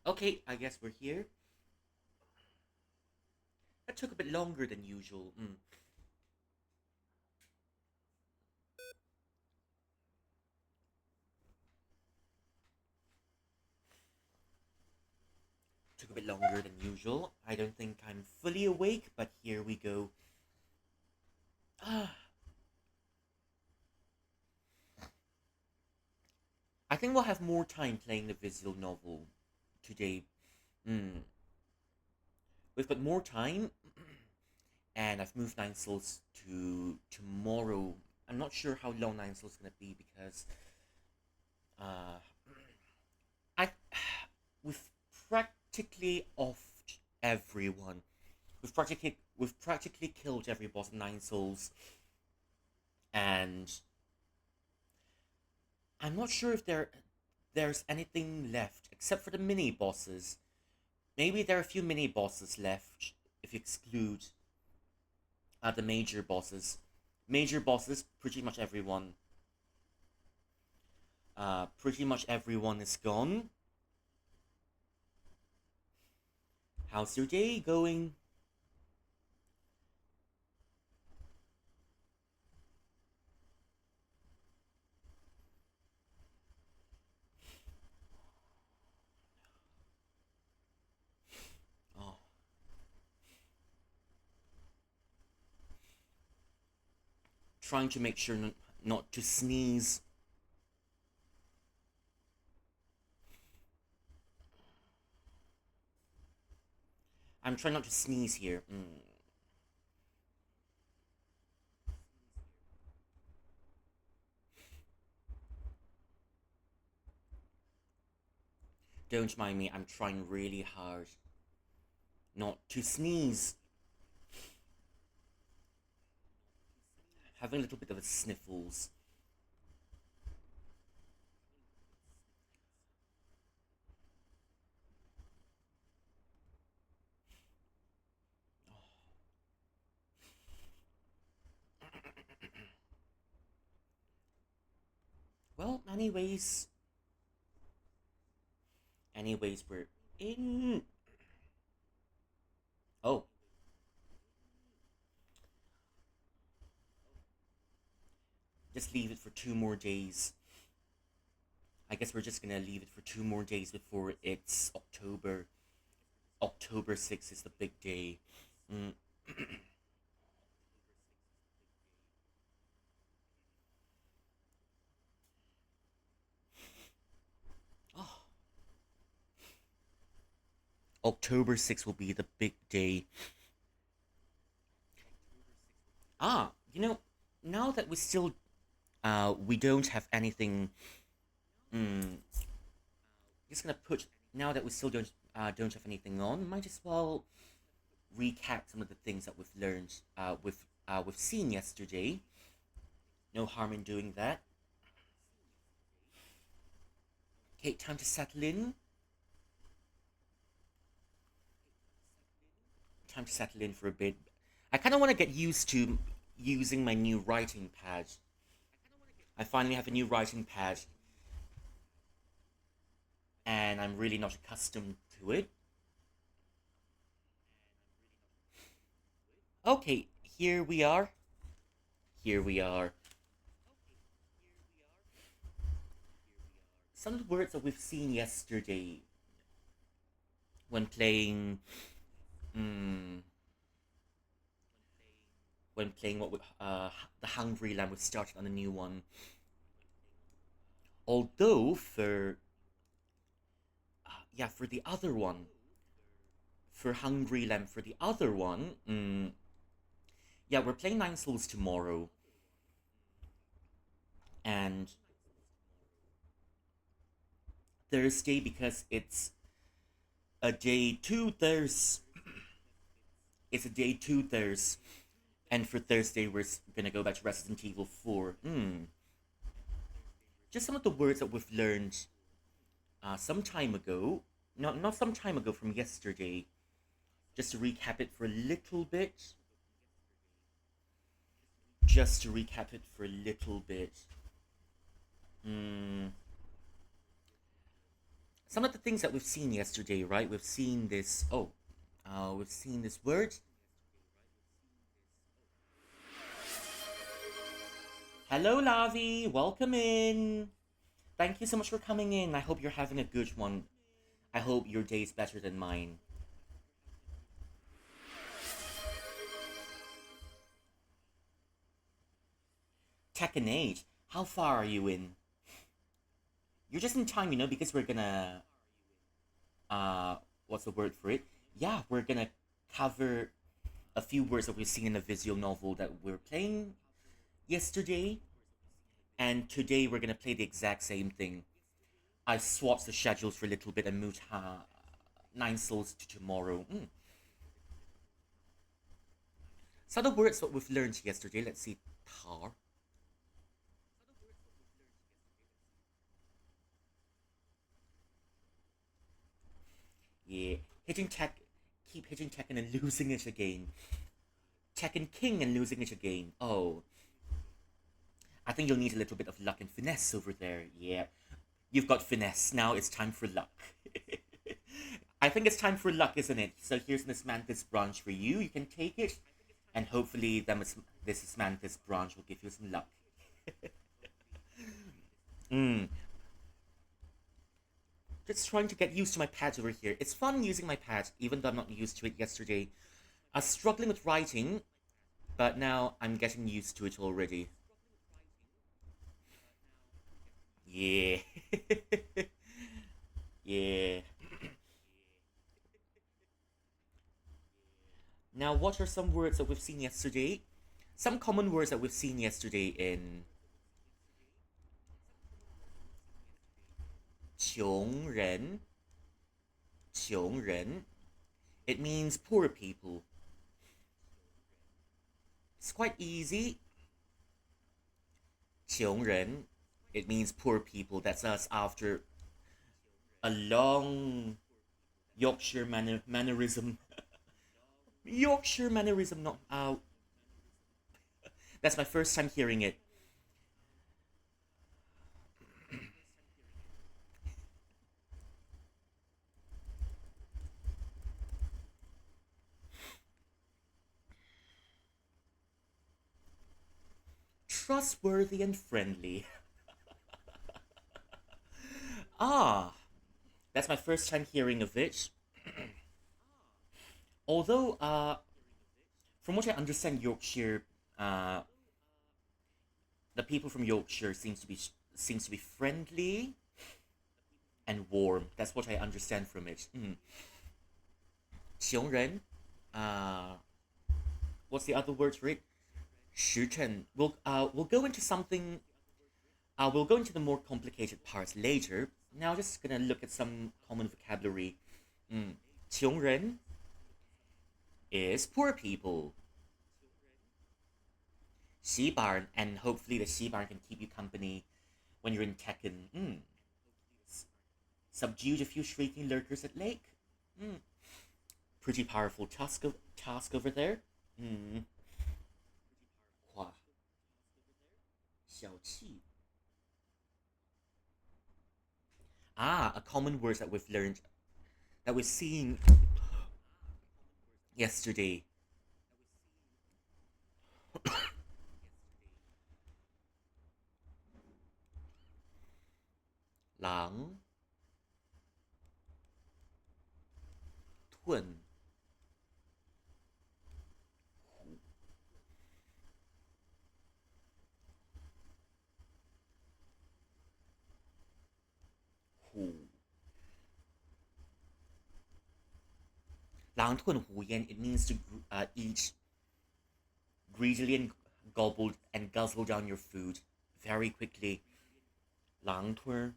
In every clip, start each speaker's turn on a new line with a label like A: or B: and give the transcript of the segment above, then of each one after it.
A: Okay, I guess we're here. That took a bit longer than usual. Took a bit longer than usual. I don't think I'm fully awake, but here we go. Ah, I think we'll have more time playing the visual novel today. Hmm. We've got more time, and I've moved Nine Souls to tomorrow. I'm not sure how long Nine Souls is gonna be because uh, I we've practically offed everyone. We've practically killed every boss in Nine Souls, and I'm not sure if there's anything left except for the mini bosses. Maybe there are a few mini bosses left if you exclude the major bosses. Major bosses, pretty much everyone is gone. How's your day going? Oh, trying to make sure not to sneeze. I'm trying not to sneeze here. Don't mind me. I'm trying really hard not to sneeze. Having a little bit of a sniffles. Well, anyways, we're in. Oh, just leave it for 2 more days. I guess we're just gonna leave it for 2 more days before it's October. October 6th is the big day. Mm. Oh, October 6th will be the big day. Ah, now that we don't have anything. Mm, just gonna put now that we still don't have anything on. Might as well recap some of the things that we've learned. We've seen yesterday. No harm in doing that. Okay, time to settle in. Time to settle in for a bit. I kind of want to get used to using my new writing pad. I finally have a new writing pad, and I'm really not accustomed to it. Okay, here we are. Here we are. Some of the words that we've seen yesterday when playing. Mm, when playing the Hungry Land, we started on a new one. Although for the other one, for Hungry Lamb, for the other one, yeah, we're playing Nine Souls tomorrow, and Thursday because a day two Thurs. It's a day two Thurs, and for Thursday we're gonna go back to Resident Evil 4. Just some of the words that we've learned some time ago. Not some time ago from yesterday. Just to recap it for a little bit. Just to recap it for a little bit. Mm, some of the things that we've seen yesterday, right? We've seen this. Oh, we've seen this word. Hello, Lavi. Welcome in. Thank you so much for coming in. I hope you're having a good one. I hope your day is better than mine. Tekken 8. How far are you in? You're just in time, because we're gonna uh what's the word for it? Yeah, we're gonna cover a few words that we've seen in a visual novel that we're playing yesterday, and today we're gonna play the exact same thing. I swapped the schedules for a little bit and moved Nine Souls to tomorrow. So the words what we've learned yesterday, let's see. Tar. Yeah. Hitting tech keep hitting Tekken and losing it again. Tekken King and losing it again. Oh. I think you'll need a little bit of luck and finesse over there. Yeah. You've got finesse. Now it's time for luck. I think it's time for luck, isn't it? So here's Miss Mantis branch for you. You can take it, and hopefully this Mantis branch will give you some luck. Mm. Just trying to get used to my pad over here. It's fun using my pad, even though I'm not used to it yesterday. I was struggling with writing, but now I'm getting used to it already. Yeah. Yeah. Now, what are some words that we've seen yesterday? Some common words that we've seen yesterday in 穷人, 穷人. It means poor people. It's quite easy. 穷人. It means poor people. That's us after a long Yorkshire mannerism. Yorkshire mannerism, not. That's my first time hearing it. Trustworthy and friendly. Ah, that's my first time hearing of it. Although, from what I understand, uh, the people from Yorkshire seems to be friendly and warm. That's what I understand from it. 穷人, uh, what's the other word for it? 实诚. We'll go into something. We'll go into the more complicated parts later. Now, just gonna look at some common vocabulary. 穷人 is poor people. 洗板, and hopefully the 洗板 can keep you company when you're in Tekken. Subdued a few shrieking lurkers at lake. Pretty powerful task over there. 夸小气. A common words that we've learned, that we've seen yesterday. 狼 吞 虎 狼吞虎咽. It means to eat greedily and gobbled and guzzle down your food very quickly. 狼吞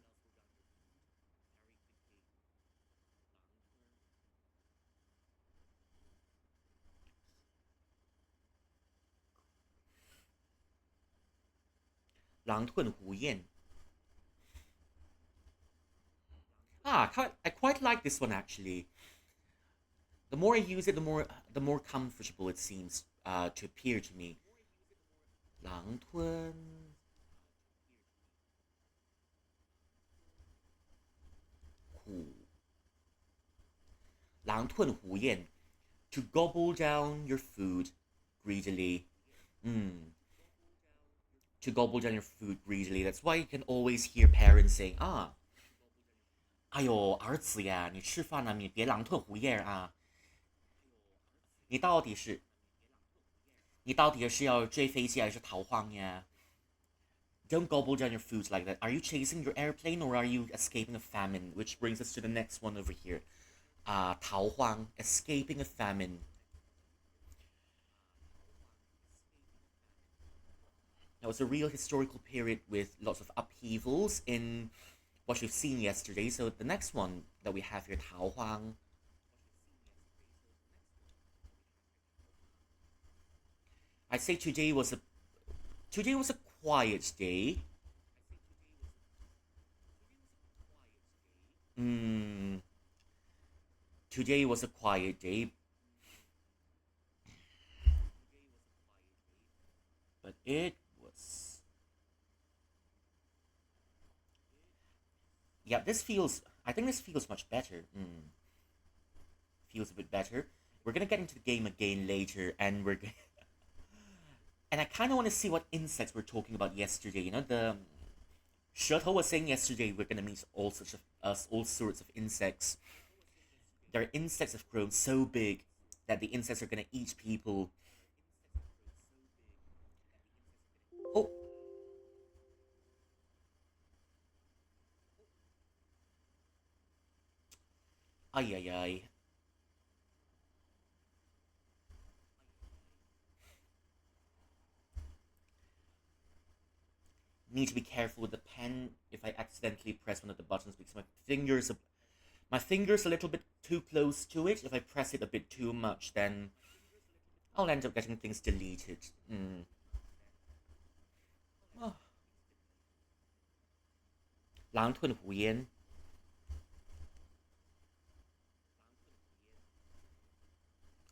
A: 狼吞虎咽. I quite like this one actually. The more I use it, the more comfortable it seems to appear to me. 狼吞狼吞虎咽 to gobble down your food greedily. Mm, to gobble down your food greedily. That's why you can always hear parents saying, "Ah, 哎呦，儿子呀，你吃饭呢，你别狼吞虎咽啊！你到底是你到底是要追飞机还是逃荒呀？ Don't gobble down your food like that. Are you chasing your airplane or are you escaping a famine? Which brings us to the next one over here. 逃荒, escaping a famine. Now, it's a real historical period with lots of upheavals in what we've seen yesterday. So the next one that we have here, 逃荒, I'd say today was a quiet day. Mm, today was a quiet day, but it was. Yeah, this feels. I think this feels much better. Feels a bit better. We're gonna get into the game again later, and and I kind of want to see what insects we're talking about yesterday. You know, the Shuttle was saying yesterday we're gonna meet all sorts of insects. Their insects have grown so big that the insects are gonna eat people. Oh, ay ay ay. Need to be careful with the pen if I accidentally press one of the buttons because my fingers a little bit too close to it. If I press it a bit too much, then I'll end up getting things deleted. Oh. 狼吞虎咽.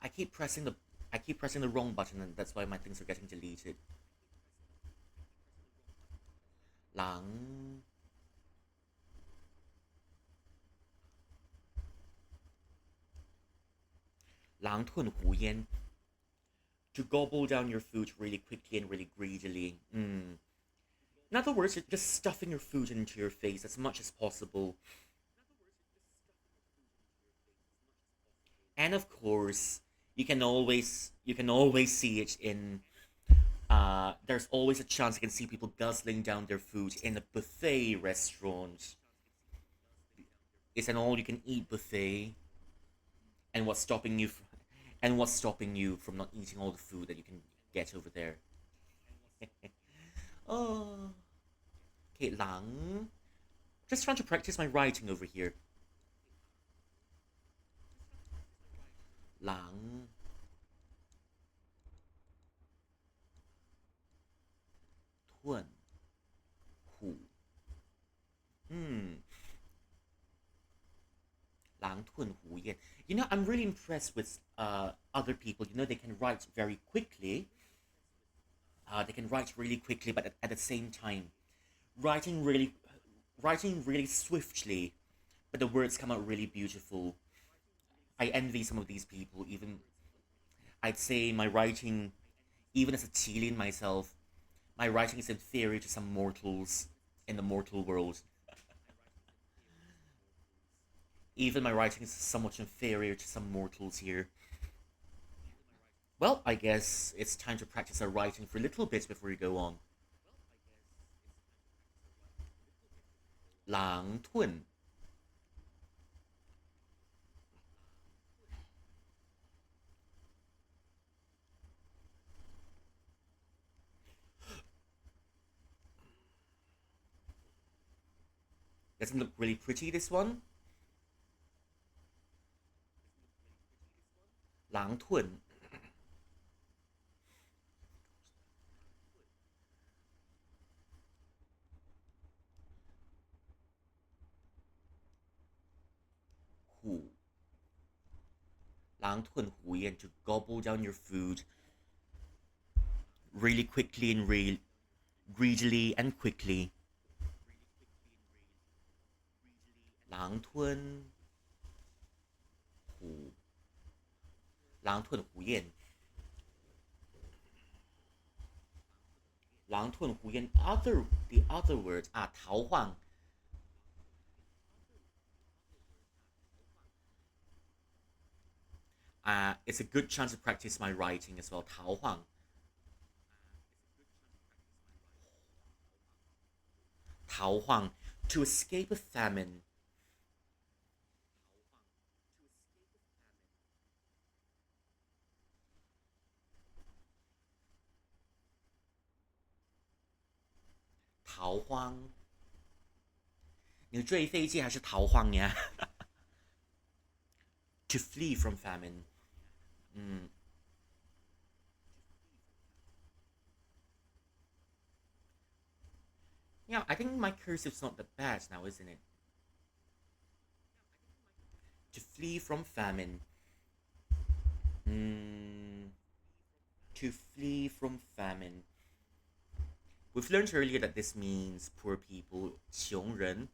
A: I keep pressing the I keep pressing the wrong button, and that's why my things are getting deleted. 狼狼吞虎咽 to gobble down your food really quickly and really greedily. In other words, you're just stuffing your food into your face as much as possible. And of course, you can always see it in there's always a chance you can see people guzzling down their food in a buffet restaurant. It's an all you can eat buffet. And what's stopping you from not eating all the food that you can get over there? Oh, okay, 狼. Just trying to practice my writing over here. 狼吞虎. Hmm. 狼吞虎咽. You know, I'm really impressed with other people. You know, they can write very quickly. They can write really quickly, but at the same time, writing really, writing really swiftly, but the words come out really beautiful. I envy some of these people. Even I'd say my writing, even as a Chilean myself, my writing is inferior to some mortals in the mortal world. Even my writing is somewhat inferior to some mortals here. Well, I guess it's time to practice our writing for a little bit before we go on. 狼吞. Doesn't look really pretty, this one. 狼吞虎. 狼吞虎咽 to gobble down your food really quickly and real greedily and quickly. 狼吞虎，狼吞虎咽，狼吞虎咽。The other words 啊，逃荒。It's a good chance to practice my writing as well. 逃荒，逃荒，to escape a famine. 逃荒，你追飞机还是逃荒呀？To flee from famine. 嗯，Yeah, I think my cursive's not that bad now, isn't it? To flee from famine. Mm, to flee from famine. We've learned earlier that this means poor people, 穷人.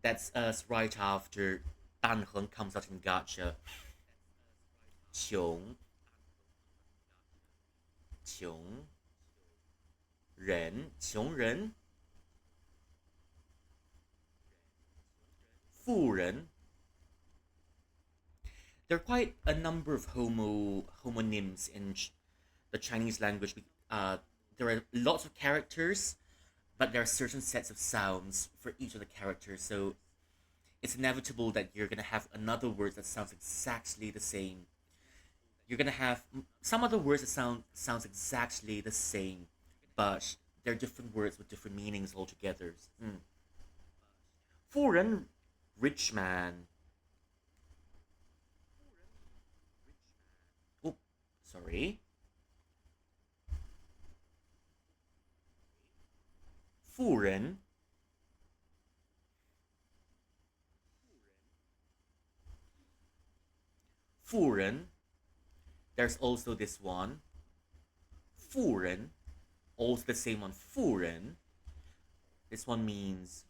A: That's us right after 弹痕 comes out in gotcha. 穷穷人穷人富人. There are quite a number of homonyms in the Chinese language. There are lots of characters, but there are certain sets of sounds for each of the characters. So it's inevitable that you're gonna have another word that sounds exactly the same. You're gonna have some other words that sounds exactly the same, but they're different words with different meanings altogether. 富人 rich man. Oh, sorry. 富人富人. There's also this one. 富人 also the same one. 富人. This one means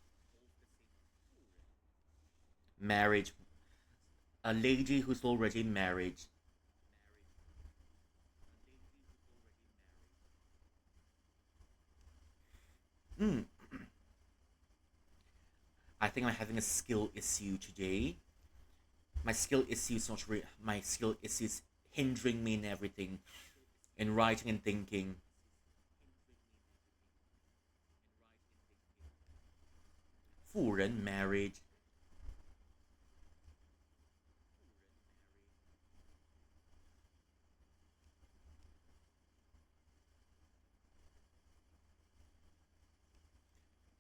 A: marriage. A lady who's already married. Mm, I think I'm having a skill issue today. My skill issue is hindering me in everything, in writing and thinking. 富人 married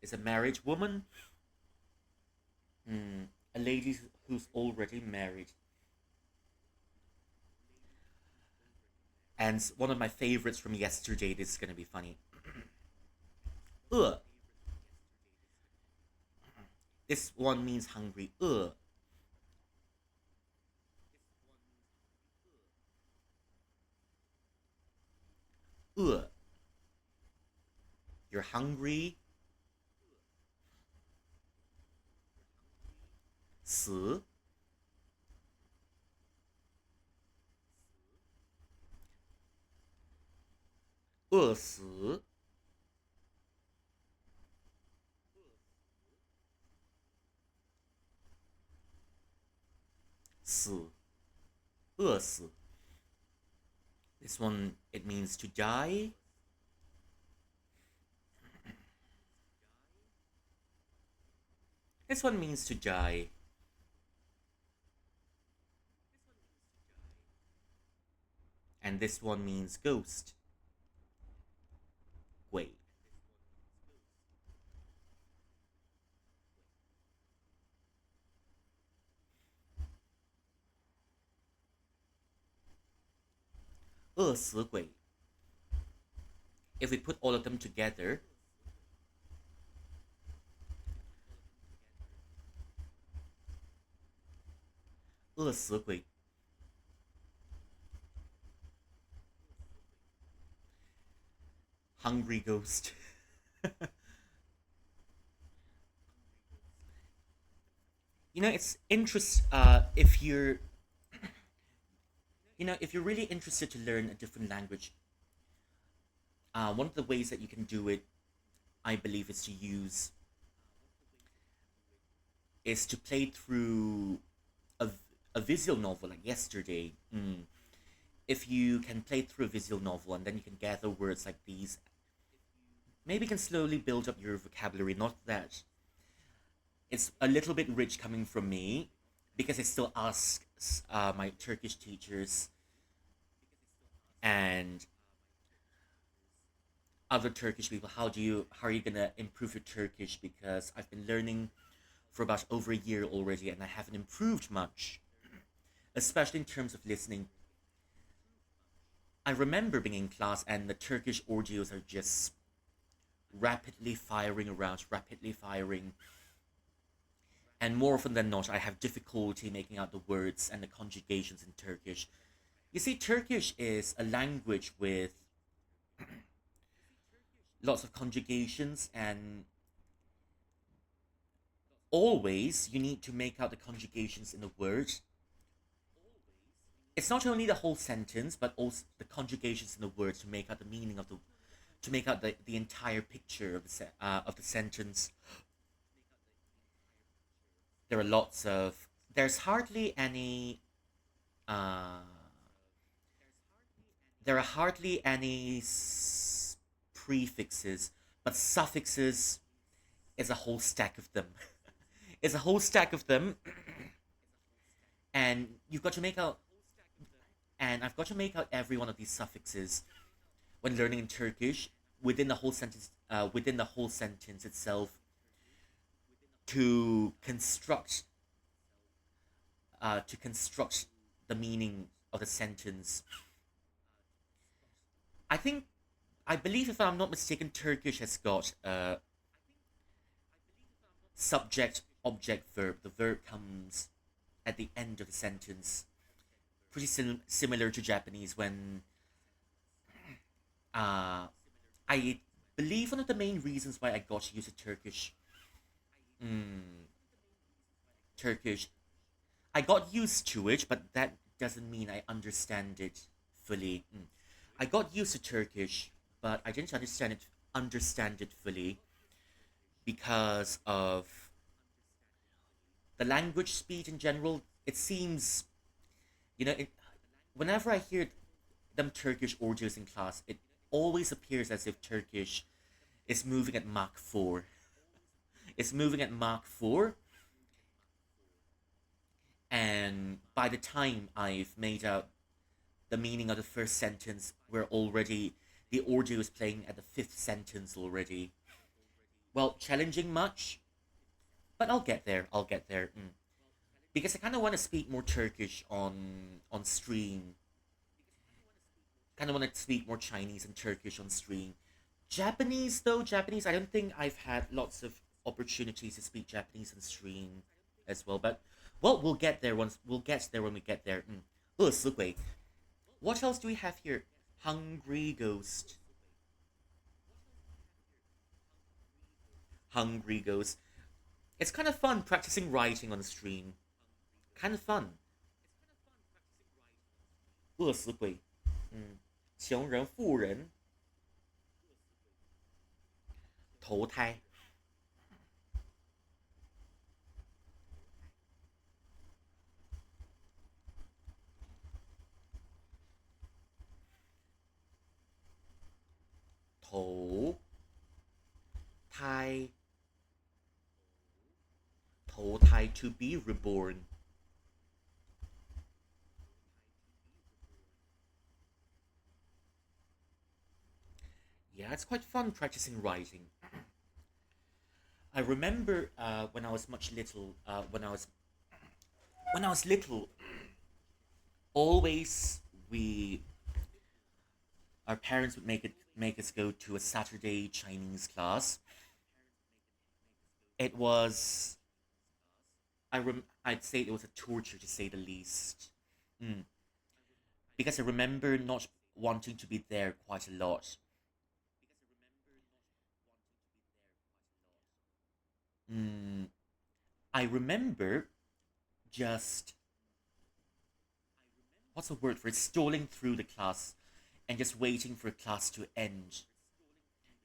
A: is a married woman. A lady who's already married. And one of my favorites from yesterday. This is gonna be funny. 饿. This one means hungry. 饿. 饿. You're hungry. 死. 饿死. 死. 饿死. This one, it means to die. This one means to die. And this one means ghost. 鬼. 饿死鬼. If we put all of them together, 饿死鬼. Hungry ghost. It's interest. If you're, if you're really interested to learn a different language, one of the ways that you can do it, I believe, is to play through a, a visual novel like yesterday. If you can play through a visual novel and then you can gather words like these, maybe you can slowly build up your vocabulary. Not that it's a little bit rich coming from me, because I still ask my Turkish teachers and other Turkish people, how are you gonna improve your Turkish? Because I've been learning for about over a year already and I haven't improved much, especially in terms of listening. I remember being in class and the Turkish audios are just rapidly firing around, rapidly firing, and more often than not, I have difficulty making out the words and the conjugations in Turkish. You see, Turkish is a language with lots of conjugations, and always you need to make out the conjugations in the word. It's not only the whole sentence, but also the conjugations in the word to make out the meaning of to make out the entire picture of of the sentence. There are lots of there's hardly any uh, there are hardly any prefixes, but suffixes is a whole stack of them. It's a whole stack of them, and you've got to make out. And I've got to make out every one of these suffixes when learning in Turkish within the whole sentence. Within the whole sentence itself, to construct the meaning of the sentence. I think I believe, if I'm not mistaken, Turkish has got subject, object, verb. The verb comes at the end of the sentence. Pretty similar to Japanese when uh, I believe one of the main reasons why I got to use a mm, Turkish, I got used to it, but that doesn't mean I understand it fully. I got used to Turkish, but I didn't understand it fully because of the language speed in general. It seems, you know, it, whenever I hear them Turkish audios in class, it always appears as if Turkish is moving at Mach 4. It's moving at Mach 4, and by the time I've made out the meaning of the first sentence, the audio is playing at the fifth sentence already. Well, challenging much, but I'll get there. I'll get there. Because I kind of want to speak more Turkish on stream. Kind of want to speak more Chinese and Turkish on stream. Japanese, though, Japanese, I don't think I've had lots of opportunities to speak Japanese on stream as well. But well, we'll get there when we get there. 饿死鬼. What else do we have here? Hungry ghost. Hungry ghost. It's kind of fun practicing writing on the stream. Kind of fun. 饿死鬼. 穷人富人投胎. Thổ thai. Thổ thai, to be reborn. Yeah, it's quite fun practicing writing. I remember when I was much little. When I was little, always we our parents would make us go to a Saturday Chinese class. It was I'd say it was a torture, to say the least. Mm. Because I remember not wanting to be there quite a lot. Mm. I remember. just, what's the word for it, strolling through the class and just waiting for class to end.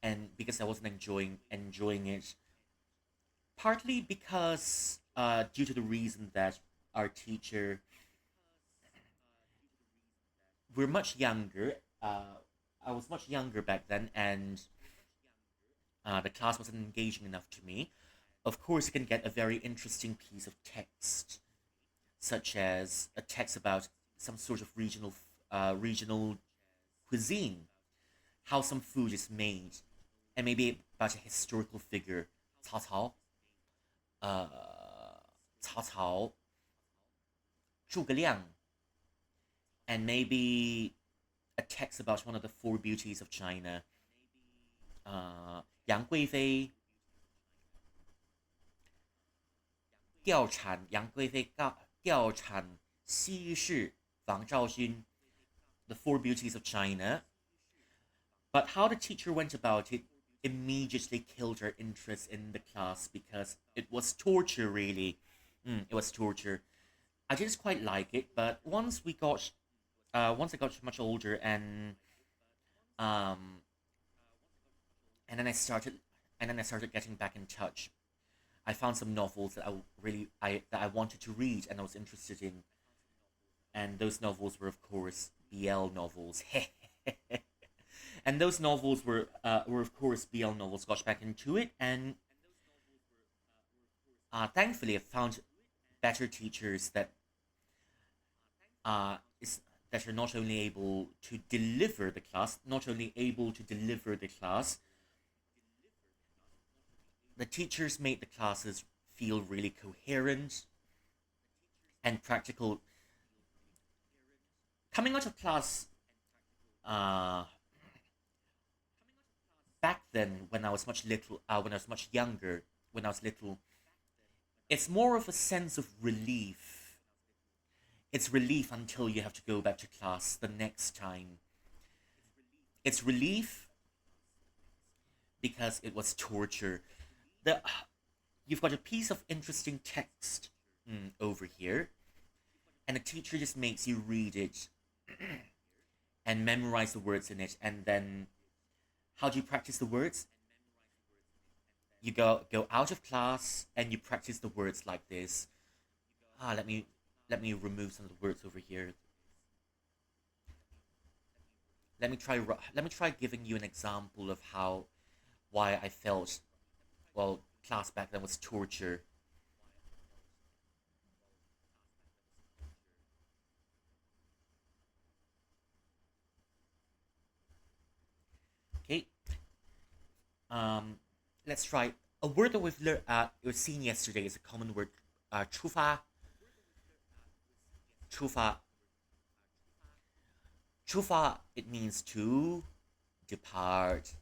A: And because I wasn't enjoying it, partly because due to the reason that our teacher, we're much younger. I was much younger back then, and the class wasn't engaging enough to me. Of course, you can get a very interesting piece of text, such as a text about some sort of regional cuisine, how some food is made, and maybe about a historical figure, Cao Cao, Cao Cao, Zhuge Liang, and maybe a text about one of the four beauties of China, Yang Guifei, 调产杨贵妃调产西市房兆勋, the four beauties of China. But how the teacher went about it immediately killed her interest in the class because it was torture, really. It was torture. I didn't quite like it, but once I got much older um, and then I started getting back in touch. I found some novels that I wanted to read and I was interested in, and those novels were of course BL novels. And those novels were of course BL novels. Got back into it, and thankfully I found better teachers is that are not only able to deliver the class, the teachers made the classes feel really coherent and practical. Coming out of class, uh, back then when I was much younger, when I was little, it's more of a sense of relief. It's relief until you have to go back to class the next time. It's relief because it was torture. The You've got a piece of interesting text over here, and the teacher just makes you read it and memorize the words in it, and then how do you practice the words? You go out of class and you practice the words like this. Let me remove some of the words over here. Let me try giving you an example of how why I felt, well, class back then was torture. Okay. Um, let's try a word that we've seen yesterday is a common word. 出发, 出发, 出发. It means to depart.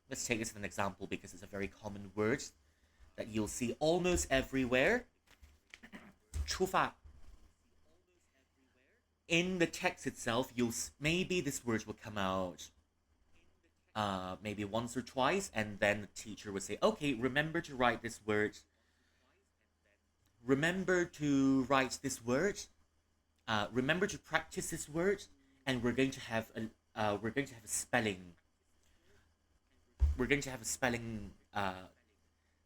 A: Let's take this as an example because it's a very common word that you'll see almost everywhere. 出发. In the text itself, maybe this word will come out maybe once or twice, and then the teacher would say, "Okay, remember to write this word. Remember to write this word. Remember to practice this word, and we're going to have a spelling. We're going to have a spelling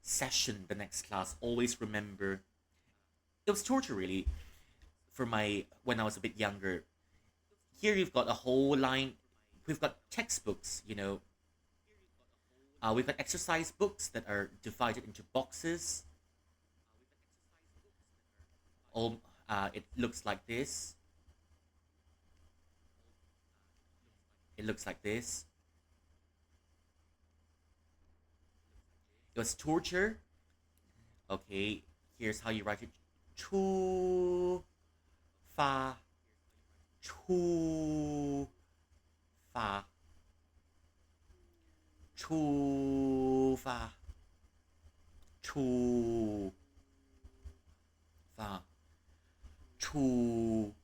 A: session the next class. Always remember." It was torture, really, for my when I was a bit younger. Here you've got a whole line. We've got textbooks, we've got exercise books that are divided into boxes. It looks like this. It looks like this. It was torture. Okay, here's how you write it. 出发, 出发, 出发, 出发, 出,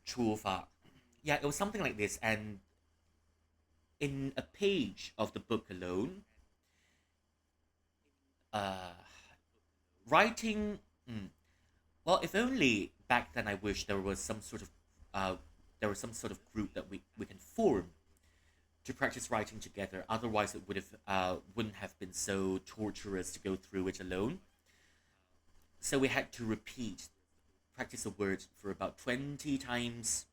A: 出发. Yeah, it was something like this, and in a page of the book alone, uh, writing Mm. Well, if only back then I wish there was some sort of uh, there was some sort of group that we can form to practice writing together. Otherwise, it wouldn't have been so torturous to go through it alone. So we had to practice a word for about 20 times.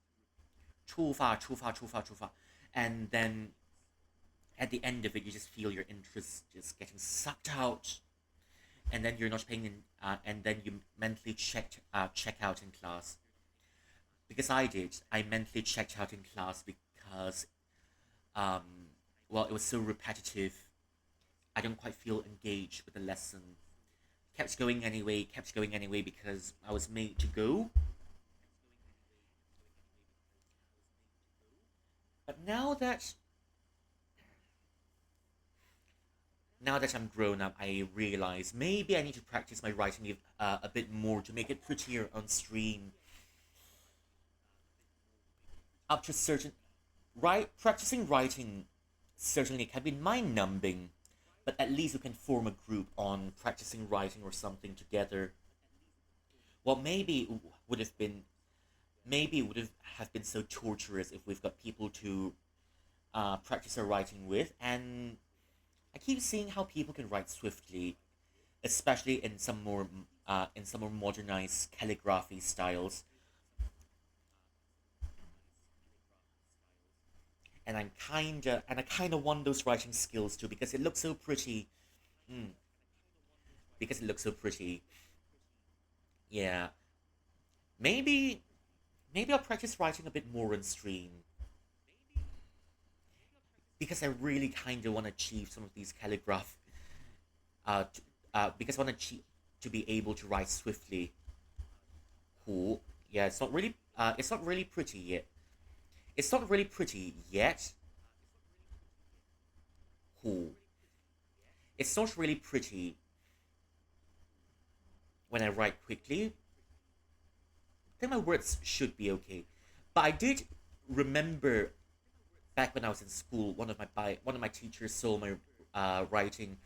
A: 出发, 出发, 出发, 出发. And then at the end of it, you just feel your interest just getting sucked out, and then you're not paying in, and then you mentally check out in class. Because I did, I mentally checked out in class because um, well, it was so repetitive. I don't quite feel engaged with the lesson. Kept going anyway because I was made to go. But now that I'm grown up, I realize maybe I need to practice my writing a bit more to make it prettier on stream. Up to certain practicing writing certainly can be mind numbing, but at least we can form a group on practicing writing or something together. Well, would have been maybe it would have been so torturous if we've got people to practice our writing with, and I keep seeing how people can write swiftly, especially in some more modernized calligraphy styles, and I kinda want those writing skills too because it looks so pretty. Mm, because it looks so pretty. Yeah, maybe maybe I'll practice writing a bit more on stream because I really kind of want to achieve some of these calligraph. T- because I want to be able to write swiftly. Cool. Yeah, it's not really. It's not really pretty yet. It's not really pretty yet. Cool. It's not really pretty when I write quickly. Then my words should be okay. But I did remember back when I was in school, one of my teachers saw my writing.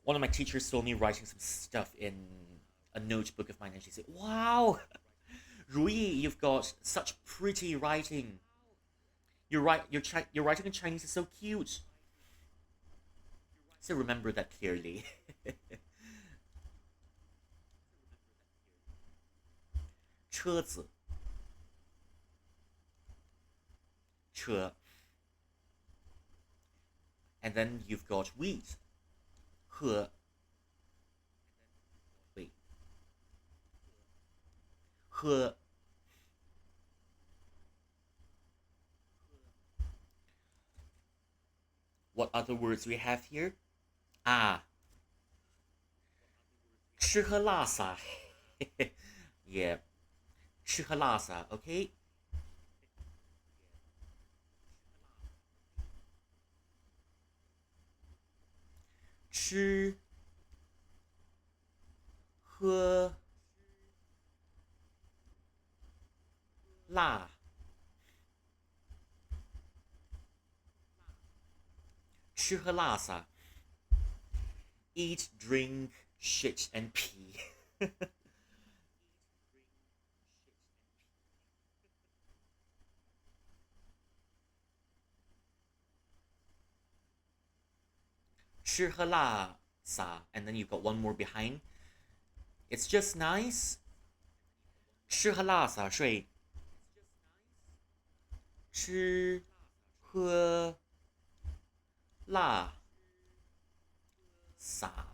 A: One of my teachers saw me writing some stuff in a notebook of mine, and she said, "Wow, Rui, you've got such pretty writing. Your writing in Chinese is so cute." So remember that clearly. 车子车 and then you've got wheat 喝 wait 喝 what other words we have here? Ah, 吃喝拉撒 yeah, 吃喝拉撒 okay? 吃喝辣吃喝拉撒 eat, drink, shit and pee 吃喝拉撒 and then you've got one more behind. It's just nice. 吃喝拉撒睡吃喝拉撒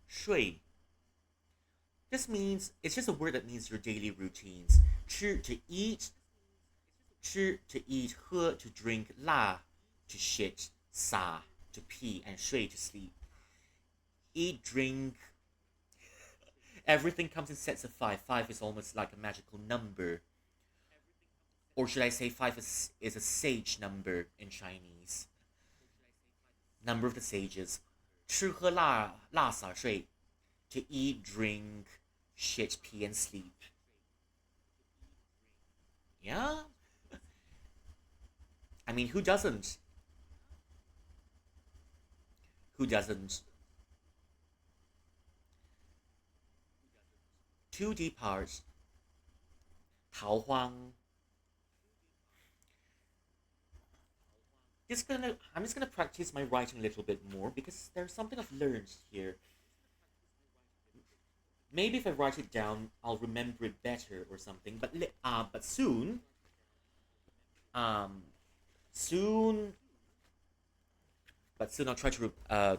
A: 睡 just means it's just a word that means your daily routines. 吃 to eat, 吃 to eat, 喝 to drink, 拉 to shit, 撒 to pee, and 睡 to sleep. Eat, drink. Everything comes in sets of five. Five is almost like a magical number. Or should I say five is a sage number in Chinese? Number of the sages. 吃喝拉撒睡 to eat, drink, shit, pee, and sleep. Yeah? I mean, who doesn't? Who doesn't? 2D part, 逃荒. I'm just gonna practice my writing a little bit more because there's something I've learned here. Maybe if I write it down, I'll remember it better or something. But um, soon, soon I'll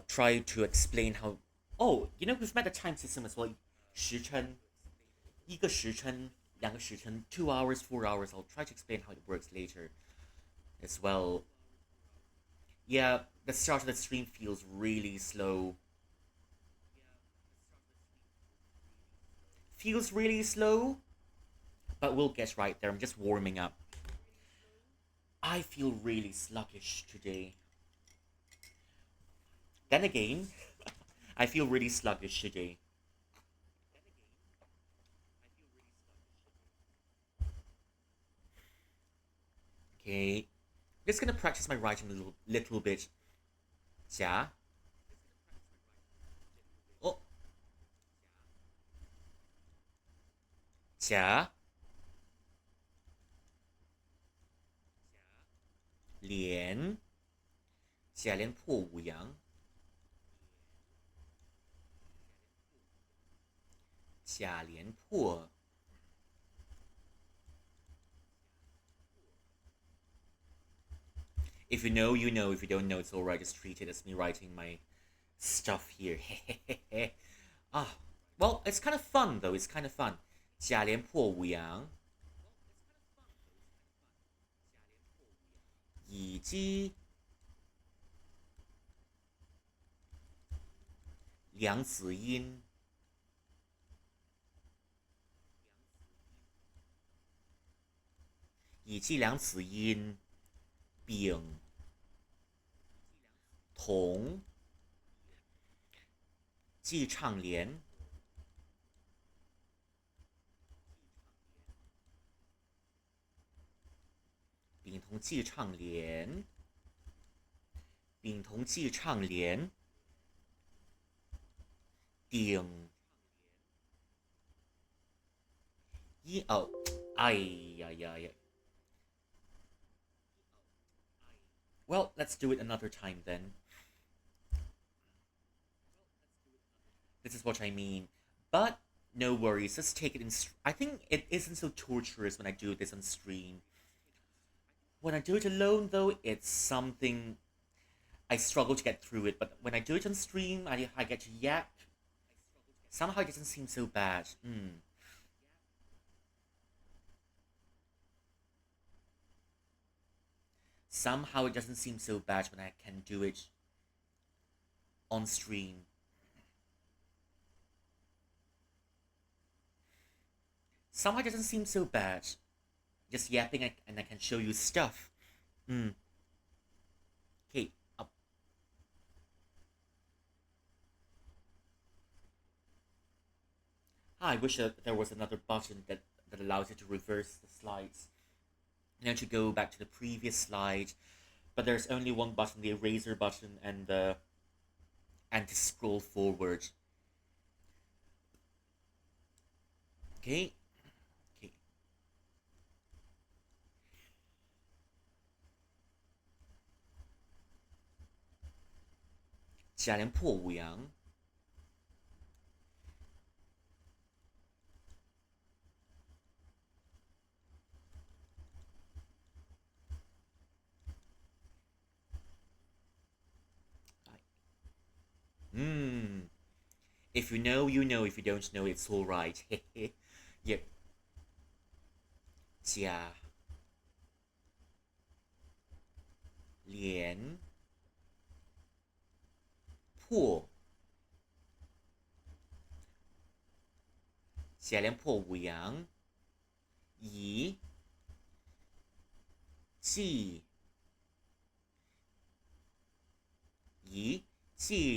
A: try to explain how. Oh, we've met the time system as well. 时辰，一个时辰，两个时辰, 2 hours, 4 hours. I'll try to explain how it works later as well. Yeah, the start of the stream feels really slow. Feels really slow, but we'll get right there. I'm just warming up. I feel really sluggish today. Then again, I feel really sluggish today. Okay, just gonna practice my writing a little bit. 甲 哦甲连甲连破五阳甲连破 If you know, you know. If you don't know, it's alright. Just treat it as me writing my stuff here. ah, well, it's kind of fun though. It's kind of fun. 甲连破五阳乙姬梁子音乙姬梁子音丙同季畅连丙同季畅连丙同季畅连顶一哦，哎呀呀呀 Well, let's do it another time then. This is what I mean. But no worries, let's take it in. I think it isn't so torturous when I do this on stream. When I do it alone, though, it's something I struggle to get through it. But when I do it on stream, I get to yap. Somehow it doesn't seem so bad. Somehow it doesn't seem so bad when I can do it on stream. Somehow it doesn't seem so bad. Just yapping and I can show you stuff. Okay, up. I wish that there was another button that allows you to reverse the slides. To go back to the previous slide. But there's only one button, the eraser button, and to scroll forward. Okay. 甲连破五阳If you know, you know. If you don't know, it's alright. Yep. 甲连破甲连破五阳乙季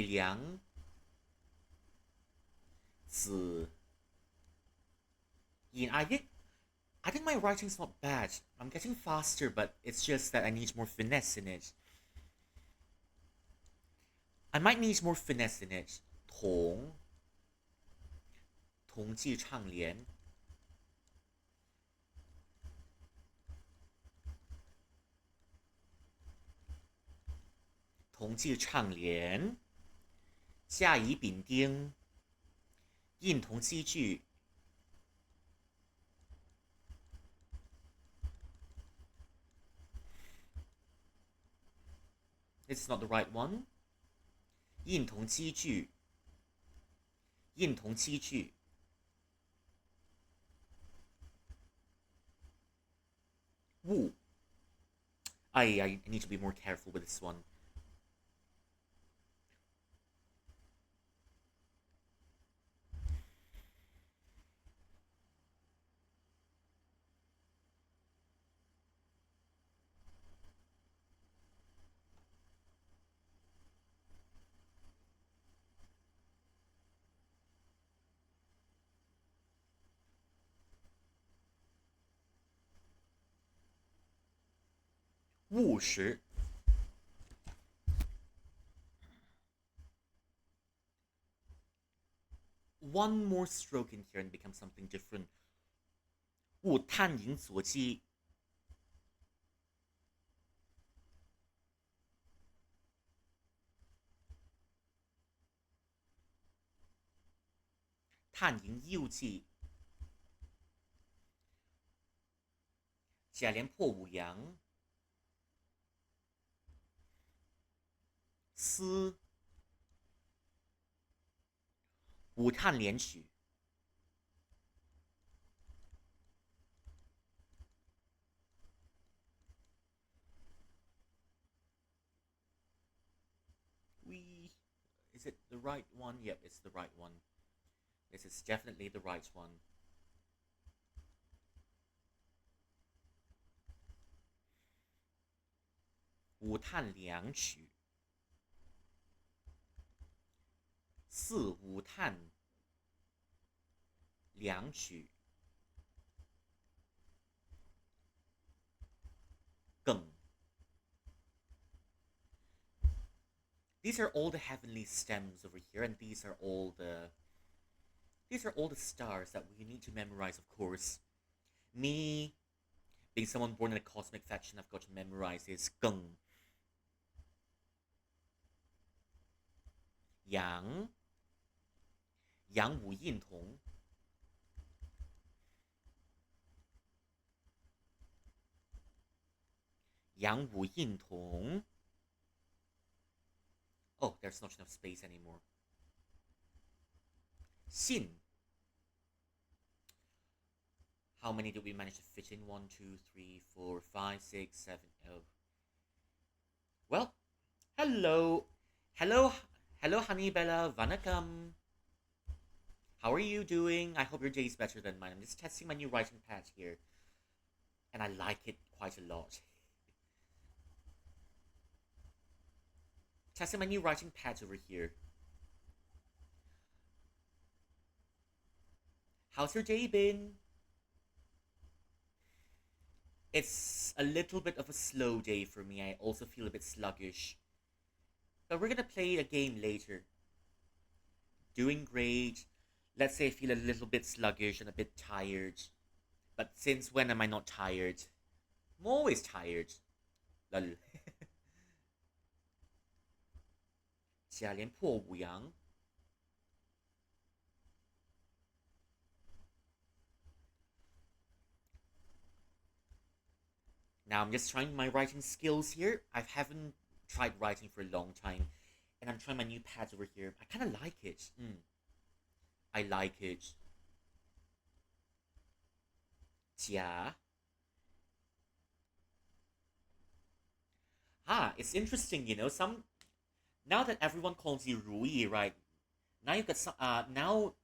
A: 良子音 I think my writing's not bad. I'm getting faster, but it's just that I need more finesse in it. I might need more finesse in it. 同同济唱联，同济唱联，甲乙丙丁，印同积聚。It's not the right one. 印同积聚，印同积聚。物 I need to be more careful with this one. 务实。One more stroke in here and become something different. 勿探营左击，探营右击，甲连破五阳，思五探连取。Is it the right one? Yep, it's the right one. This is definitely the right one. 五探两取，四五探两取，艮。These are all the heavenly stems over here, and these are all the stars that we need to memorize, of course. Me, being someone born in a cosmic fashion, I've got to memorize is geng, yang, yang wu yin tong, yang wu yin tong. Oh, there's not enough space anymore. Xin. How many did we manage to fit in? 1, 2, 3, 4, 5, 6, 7. Oh. Well, hello. Hello, honey Bella. Vanakkam. How are you doing? I hope your day is better than mine. I'm just testing my new writing pad here. And I like it quite a lot. Testing my new writing pads over here. How's your day been? It's a little bit of a slow day for me. I also feel a bit sluggish. But we're gonna play a game later. Doing great. Let's say I feel a little bit sluggish and a bit tired. But since when am I not tired? I'm always tired. Lol. 甲连破五阳。Now I'm just trying my writing skills here. I haven't tried writing for a long time. And I'm trying my new pads over here. I kind of like it. I like it. 甲 it's interesting, you know, now that everyone calls you Rui, right? Now you've got some now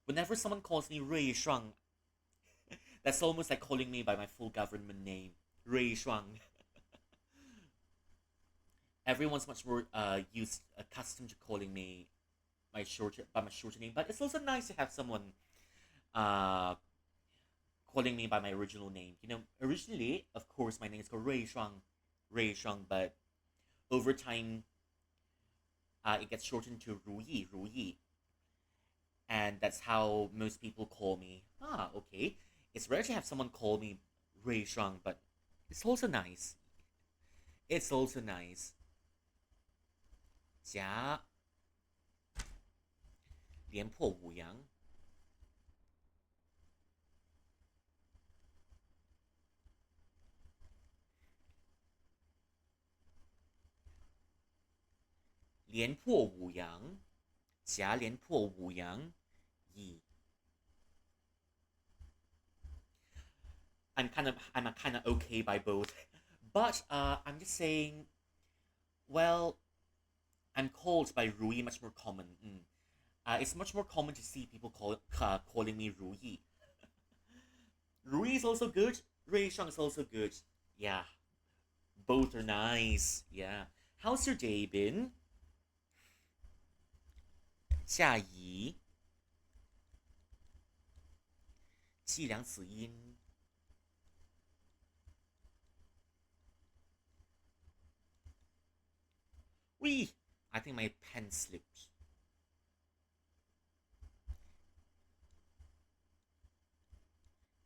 A: whenever someone calls me Rui Shuang, that's almost like calling me by my full government name. Rui Shuang. Everyone's much more accustomed to calling me my shorter name, but it's also nice to have someone calling me by my original name. You know, originally, of course, my name is called Rui Shuang, but over time, it gets shortened to Ru Yi. and that's how most people call me. Ah, okay. It's rare to have someone call me Ray Shang, but it's also nice. It's also nice. 夹廉颇五羊，廉颇五羊，夹廉颇五羊矣。I'm kind of okay by both, but I'm just saying. Well, I'm called by Rui much more common. It's much more common to see people calling me Rui. Rui is also good. Rui Shang is also good. Yeah, both are nice. Yeah. How's your day been? 下移计量子音 Wee! I think my pen slipped.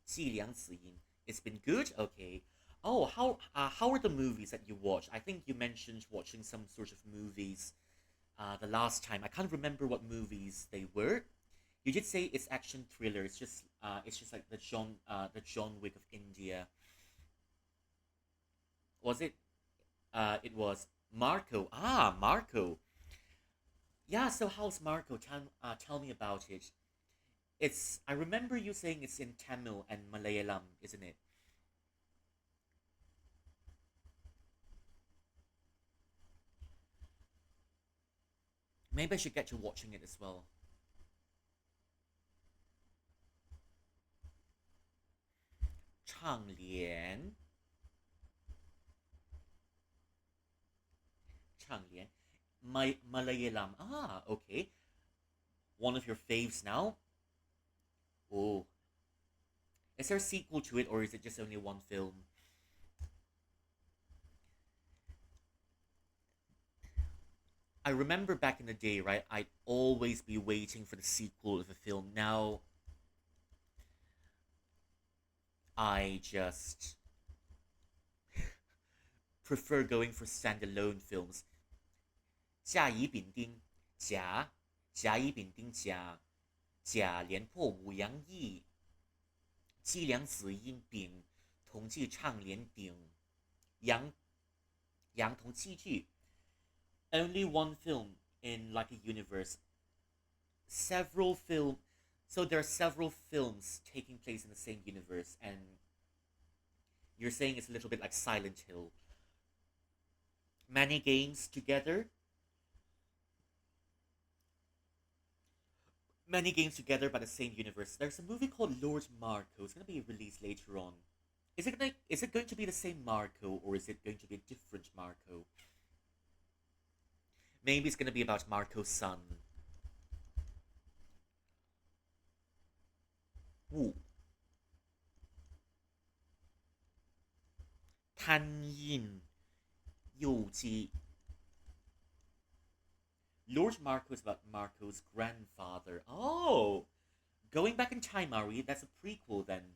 A: 计量子音 It's been good? Okay. Oh, how are the movies that you watch? I think you mentioned watching some sort of movies the last time. I can't remember what movies they were. You did say it's action thriller. It's just like the John Wick of India. Was it? It was Marco. Ah, Marco. Yeah. So how's Marco? Tell me about it. It's. I remember you saying it's in Tamil and Malayalam, isn't it? Maybe I should get to watching it as well. 唱联，唱联，Malayalam. Ah, okay. One of your faves now. Oh, is there a sequel to it, or is it just only one film? I remember back in the day, right? I'd always be waiting for the sequel of a film. Now I just prefer going for standalone films. 甲乙丙丁甲乙丙丁甲廉颇五羊役计量子音丙同济唱联鼎阳同器具 only one film in like a universe. Several film so there are several films taking place in the same universe, and you're saying it's a little bit like Silent Hill. Many games together. Many games together by the same universe. There's a movie called Lord Marco. It's gonna be released later on. Is it going to be the same Marco, or is it going to be a different Marco? Maybe it's gonna be about Marco's son. Wu 贪印诱机 Lord Marco is about Marco's grandfather. Oh, going back in time, are we? That's a prequel then.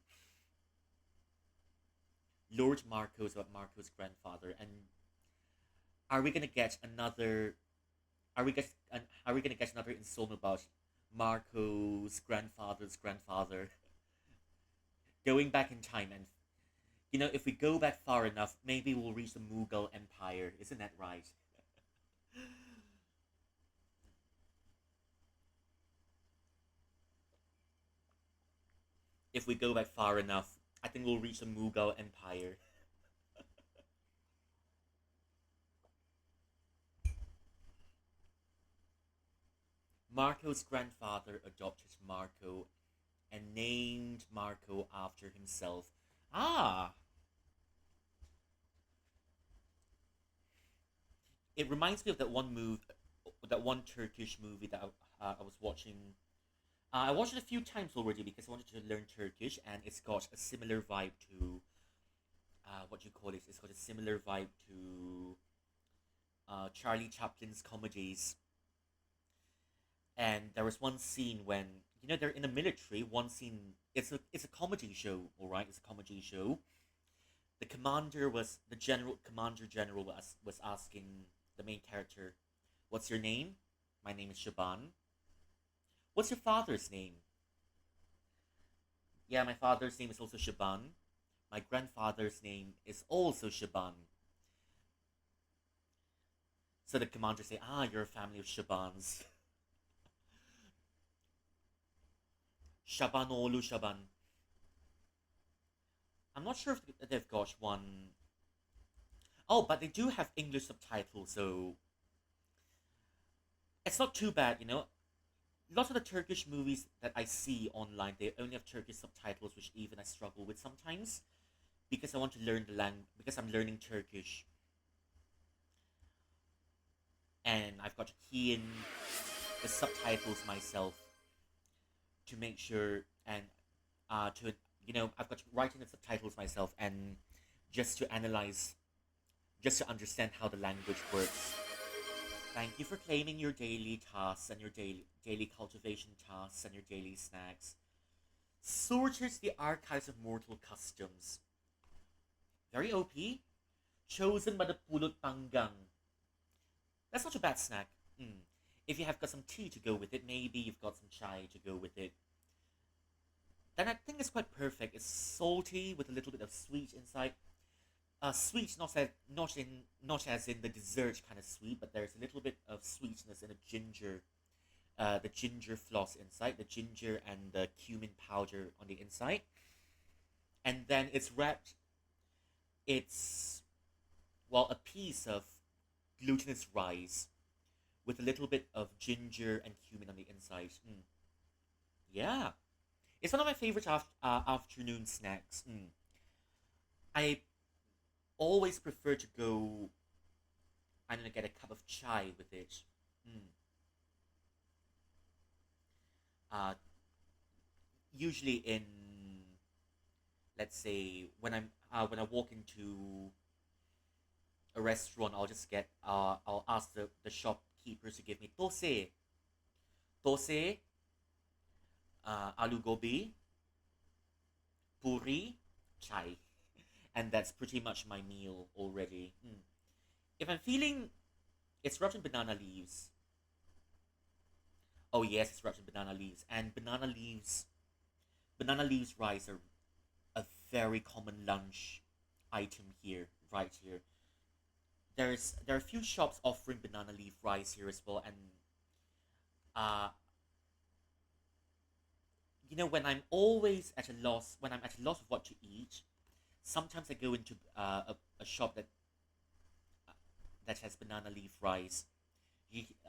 A: Lord Marco is about Marco's grandfather, and are we gonna get another? Are we gonna get another installment about Marco's grandfather's grandfather? Going back in time, and if we go back far enough, maybe we'll reach the Mughal Empire. Isn't that right? If we go back far enough, I think we'll reach the Mughal Empire. Marco's grandfather adopted Marco and named Marco after himself. Ah, it reminds me of that one Turkish movie that I was watching. I watched it a few times already because I wanted to learn Turkish, and it's got a similar vibe to what do you call it? It's got a similar vibe to Charlie Chaplin's comedies. And there was one scene when they're in the military. One scene, it's a comedy show, all right. It's a comedy show. The commander was the general commander general was asking the main character, "What's your name?" "My name is Shaban." "What's your father's name?" "Yeah, my father's name is also Shaban. My grandfather's name is also Shaban." So the commander say, "Ah, you're a family of Shabans." Shabanolu Shaban. I'm not sure if they've got one. Oh, but they do have English subtitles, so it's not too bad. Lots of the Turkish movies that I see online, they only have Turkish subtitles, which even I struggle with sometimes because I want to learn the language, because I'm learning Turkish, and I've got to key in the subtitles myself to make sure, and I've got to write in the subtitles myself, and just to analyze, just to understand how the language works. Thank you for claiming your daily tasks and your daily cultivation tasks and your daily snacks. Sorters the archives of mortal customs. Very OP. Chosen by the pulot panggang. That's not a bad snack. Mm. If you have got some tea to go with it, maybe you've got some chai to go with it, then I think it's quite perfect. It's salty with a little bit of sweet inside. Sweet, not as in the dessert kind of sweet, but there's a little bit of sweetness in the ginger floss inside, the ginger and the cumin powder on the inside, and then it's wrapped. It's a piece of glutinous rice with a little bit of ginger and cumin on the inside. Mm. Yeah, it's one of my favorite afternoon snacks. Mm. I always prefer to go. I'm gonna get a cup of chai with it. Mm. Uh, Usually in, let's say, when I walk into a restaurant, I'll ask the shopkeepers to give me tose, alu gobi, puri, chai, and that's pretty much my meal already. Mm. If I'm feeling, it's wrapped in banana leaves. Oh yes, it's wrapped in banana leaves, and banana leaves rice are a very common lunch item here, right here. There are a few shops offering banana leaf rice here as well, and uh, when I'm at a loss of what to eat, sometimes I go into a shop that has banana leaf rice.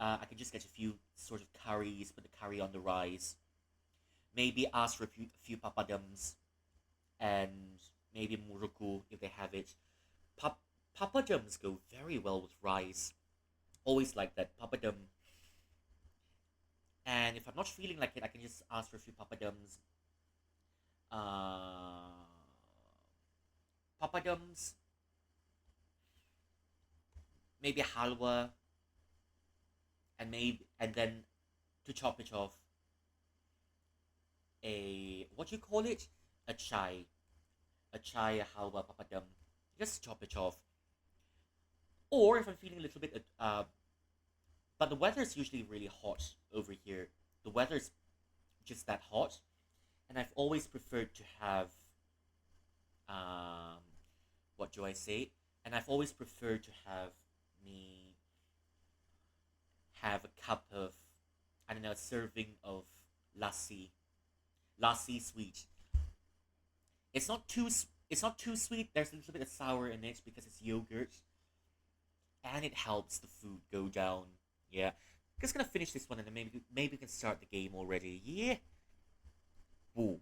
A: I can just get a few sort of curries, put the curry on the rice, maybe ask for a few papadums, and maybe muruku if they have it. Pap- Papadums go very well with rice. Always like that papadum. And if I'm not feeling like it, I can just ask for a few papadums. Uh, Papadums, maybe halwa, and then to chop it off, a what do you call it? A chai, a halwa papadum. Just chop it off. Or if I'm feeling a little bit, but the weather is usually really hot over here. The weather's just that hot, and I've always preferred to have, um, what do I say? And I've always preferred to me have a cup of, I don't know, a serving of lassi, lassi sweet. It's not too sweet. There's a little bit of sour in it because it's yogurt, and it helps the food go down. Yeah, just gonna finish this one, and then maybe we can start the game already. Yeah. Boo.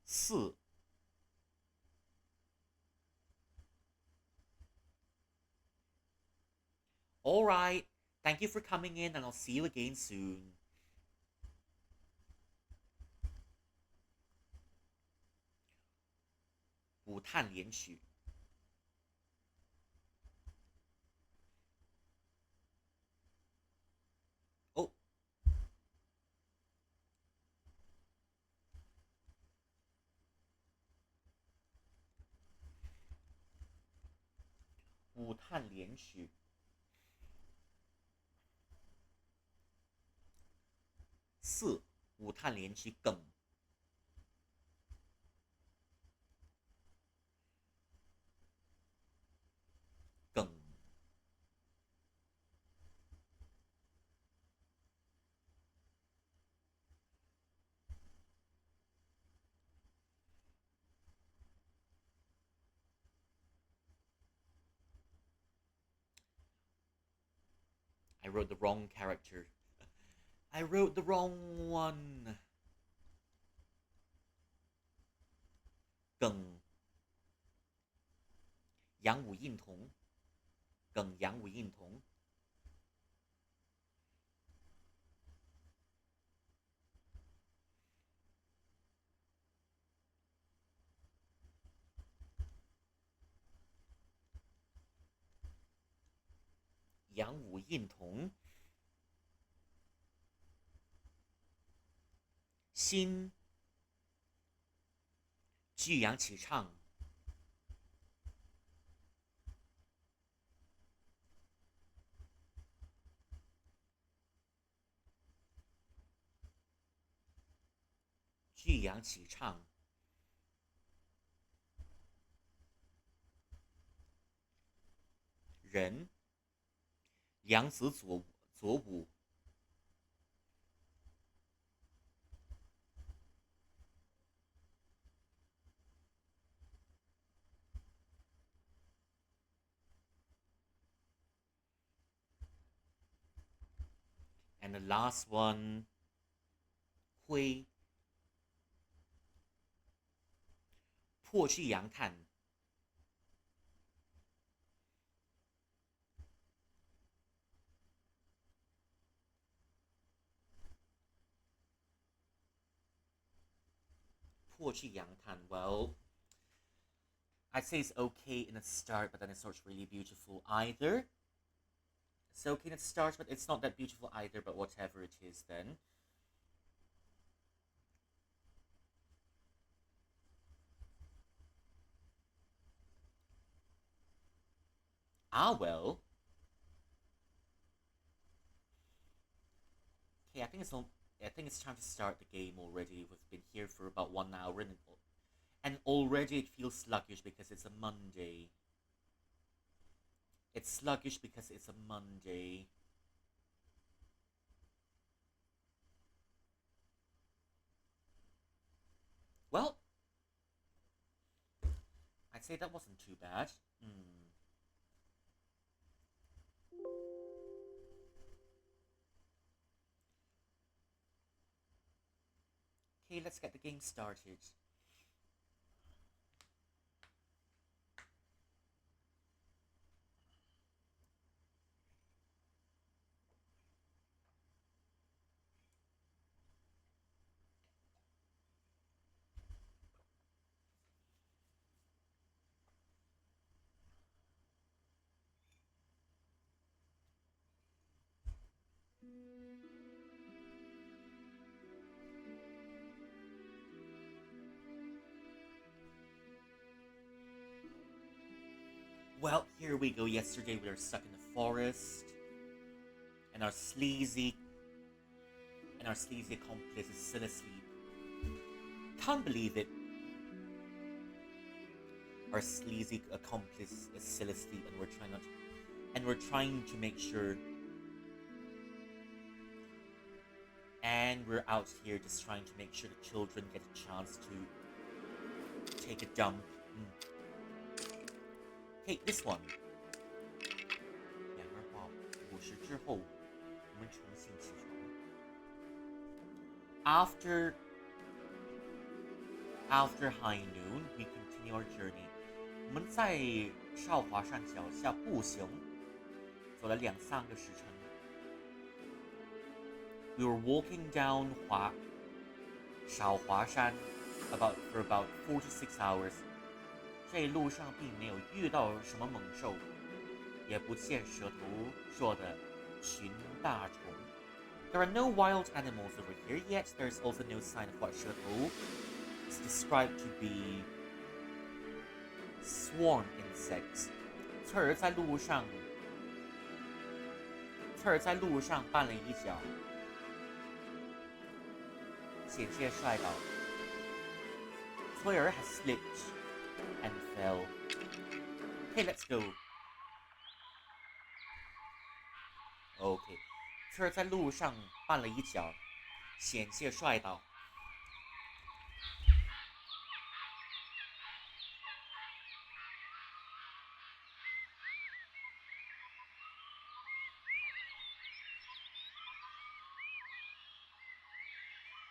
A: Si. All right. Thank you for coming in, and I'll see you again soon. 补碳连续。五碳连曲。四五碳连曲梗。梗。I wrote the wrong character. I wrote the wrong one. 耿阳武印童，耿阳武印童。阳武印童。心巨阳起唱。巨阳起唱。人梁子左武。And the last one, 灰破去阳炭。破去阳炭 Well, I'd say it's okay in the start, but then it's not really beautiful either. It's okay in the start, but it's not that beautiful either, but whatever it is then. Ah, well. Okay, I think it's time to start the game already. We've been here for about 1 hour, and already it feels sluggish because it's a Monday. It's sluggish because it's a Monday. Well, I'd say that wasn't too bad. Okay, let's get the game started. Well, here we go. Yesterday we were stuck in the forest, and our sleazy accomplice is still asleep. Can't believe it. Our sleazy accomplice is still asleep, and we're trying to make sure. And we're out here just trying to make sure the children get a chance to take a dump. Hey, this one. 2:50之后，我们重新起床。After high noon, we continue our journey. 我们在少华山脚下步行，走了2-3个时辰。We were walking down 少华山 for about 4 to 6 hours. 这一路上并没有遇到什么猛兽，也不见蛇头硕的群大虫。There are no wild animals over here, yet there's also no sign of what 蛇头 is described to be swarm insects. 刺儿在路上，刺儿在路上绊了一跤，险些摔倒。Sawyer has slipped and fell. Okay, let's go. OK， 刺儿在路上绊了一跤，险些摔倒。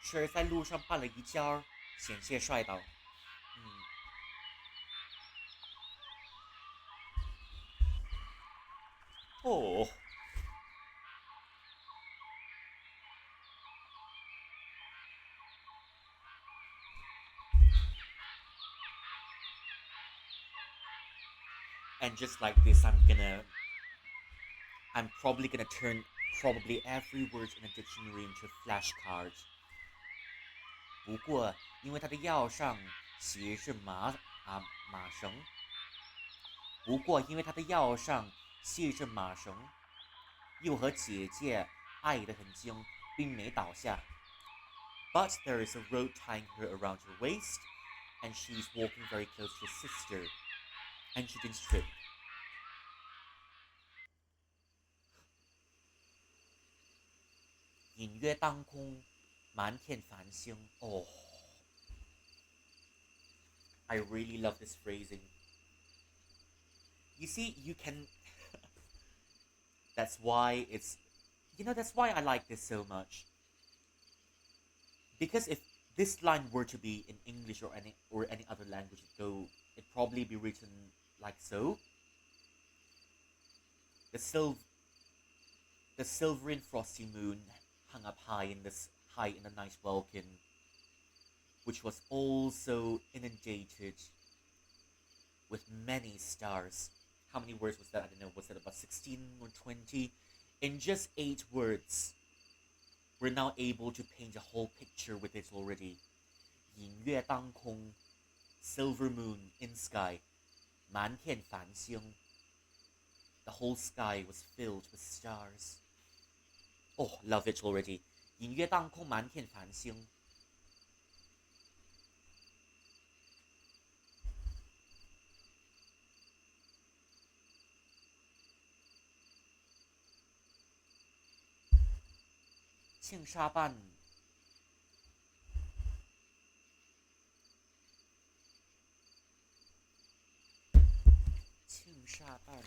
A: 刺儿在路上绊了一跤，险些摔倒。哦。And just like this, I'm probably gonna turn probably every word in a dictionary into flashcards. 不过，因为他的腰上系着马绳，不过因为他的腰上系着马绳，又和姐姐挨得很近，并没倒下。But there is a rope tying her around her waist, and she's walking very close to her sister, and she didn't trip. 隐约当空，满天繁星。Oh, I really love this phrasing. You see, you can. That's why it's. That's why I like this so much. Because if this line were to be in English or any other language, it'd probably be written like so. The sil the silver and frosty moon hung up high in the night welkin, which was also inundated with many stars. How many words was that? I don't know. Was that about 16 or 20? In just 8 words, we're now able to paint a whole picture with it already. 隐月当空, silver moon in sky, 满天繁星. The whole sky was filled with stars. Oh, love it already. 隐月当空，满天繁星。庆沙半，庆沙半。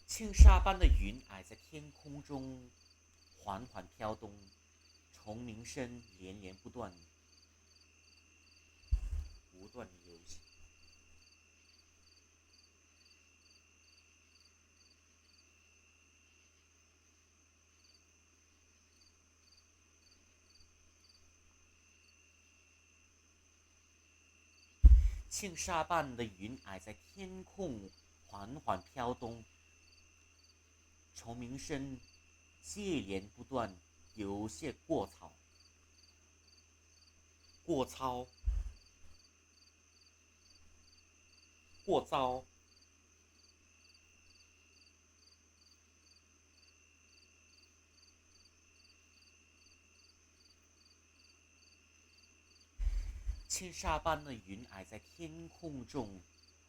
A: 庆沙般的云霭在天空中缓缓飘动，虫鸣声连连不断，不断游行。庆沙般的云霭在天空缓缓飘动，虫鸣声接连不断，有些过操。过操，过招。轻纱般的云霭在天空中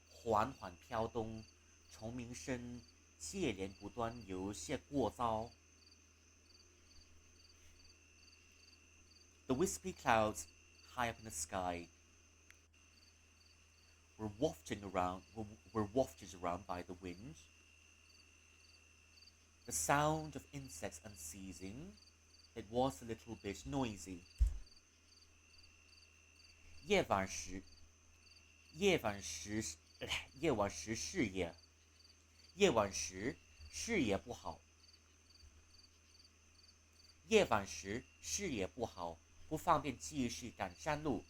A: 缓缓飘动，虫鸣声接连不断，有些过招。The wispy clouds high up in the sky were wafted around by the wind. The sound of insects unceasing. It was a little bit noisy. 夜晚时，夜晚时是夜，夜晚时视野不好，夜晚时视野不好，不方便继续赶山路。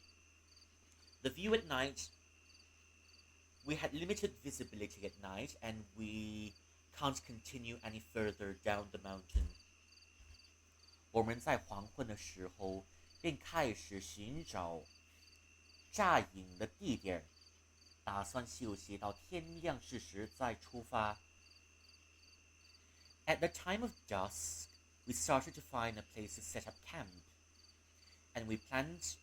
A: The view at night, we had limited visibility at night, and we can't continue any further down the mountain. 我们在黄昏的时候便开始寻找扎营的地点，打算休息到天亮之时再出发。At the time of dusk, we started to find a place to set up camp, and we planned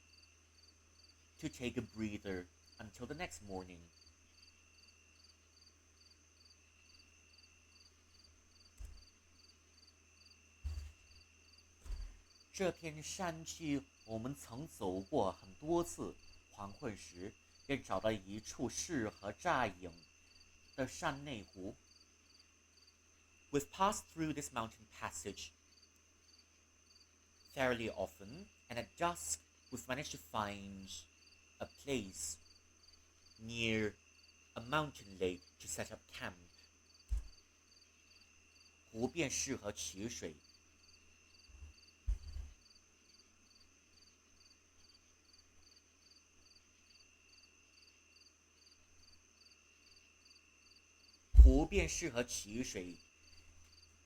A: to take a breather until the next morning. 这片山区我们曾走过很多次，黄昏时便找到一处适合扎营的山内湖。We've passed through this mountain passage fairly often, and at dusk we've managed to find a place near a mountain lake to set up camp. 湖便适合取水。湖便适合取水、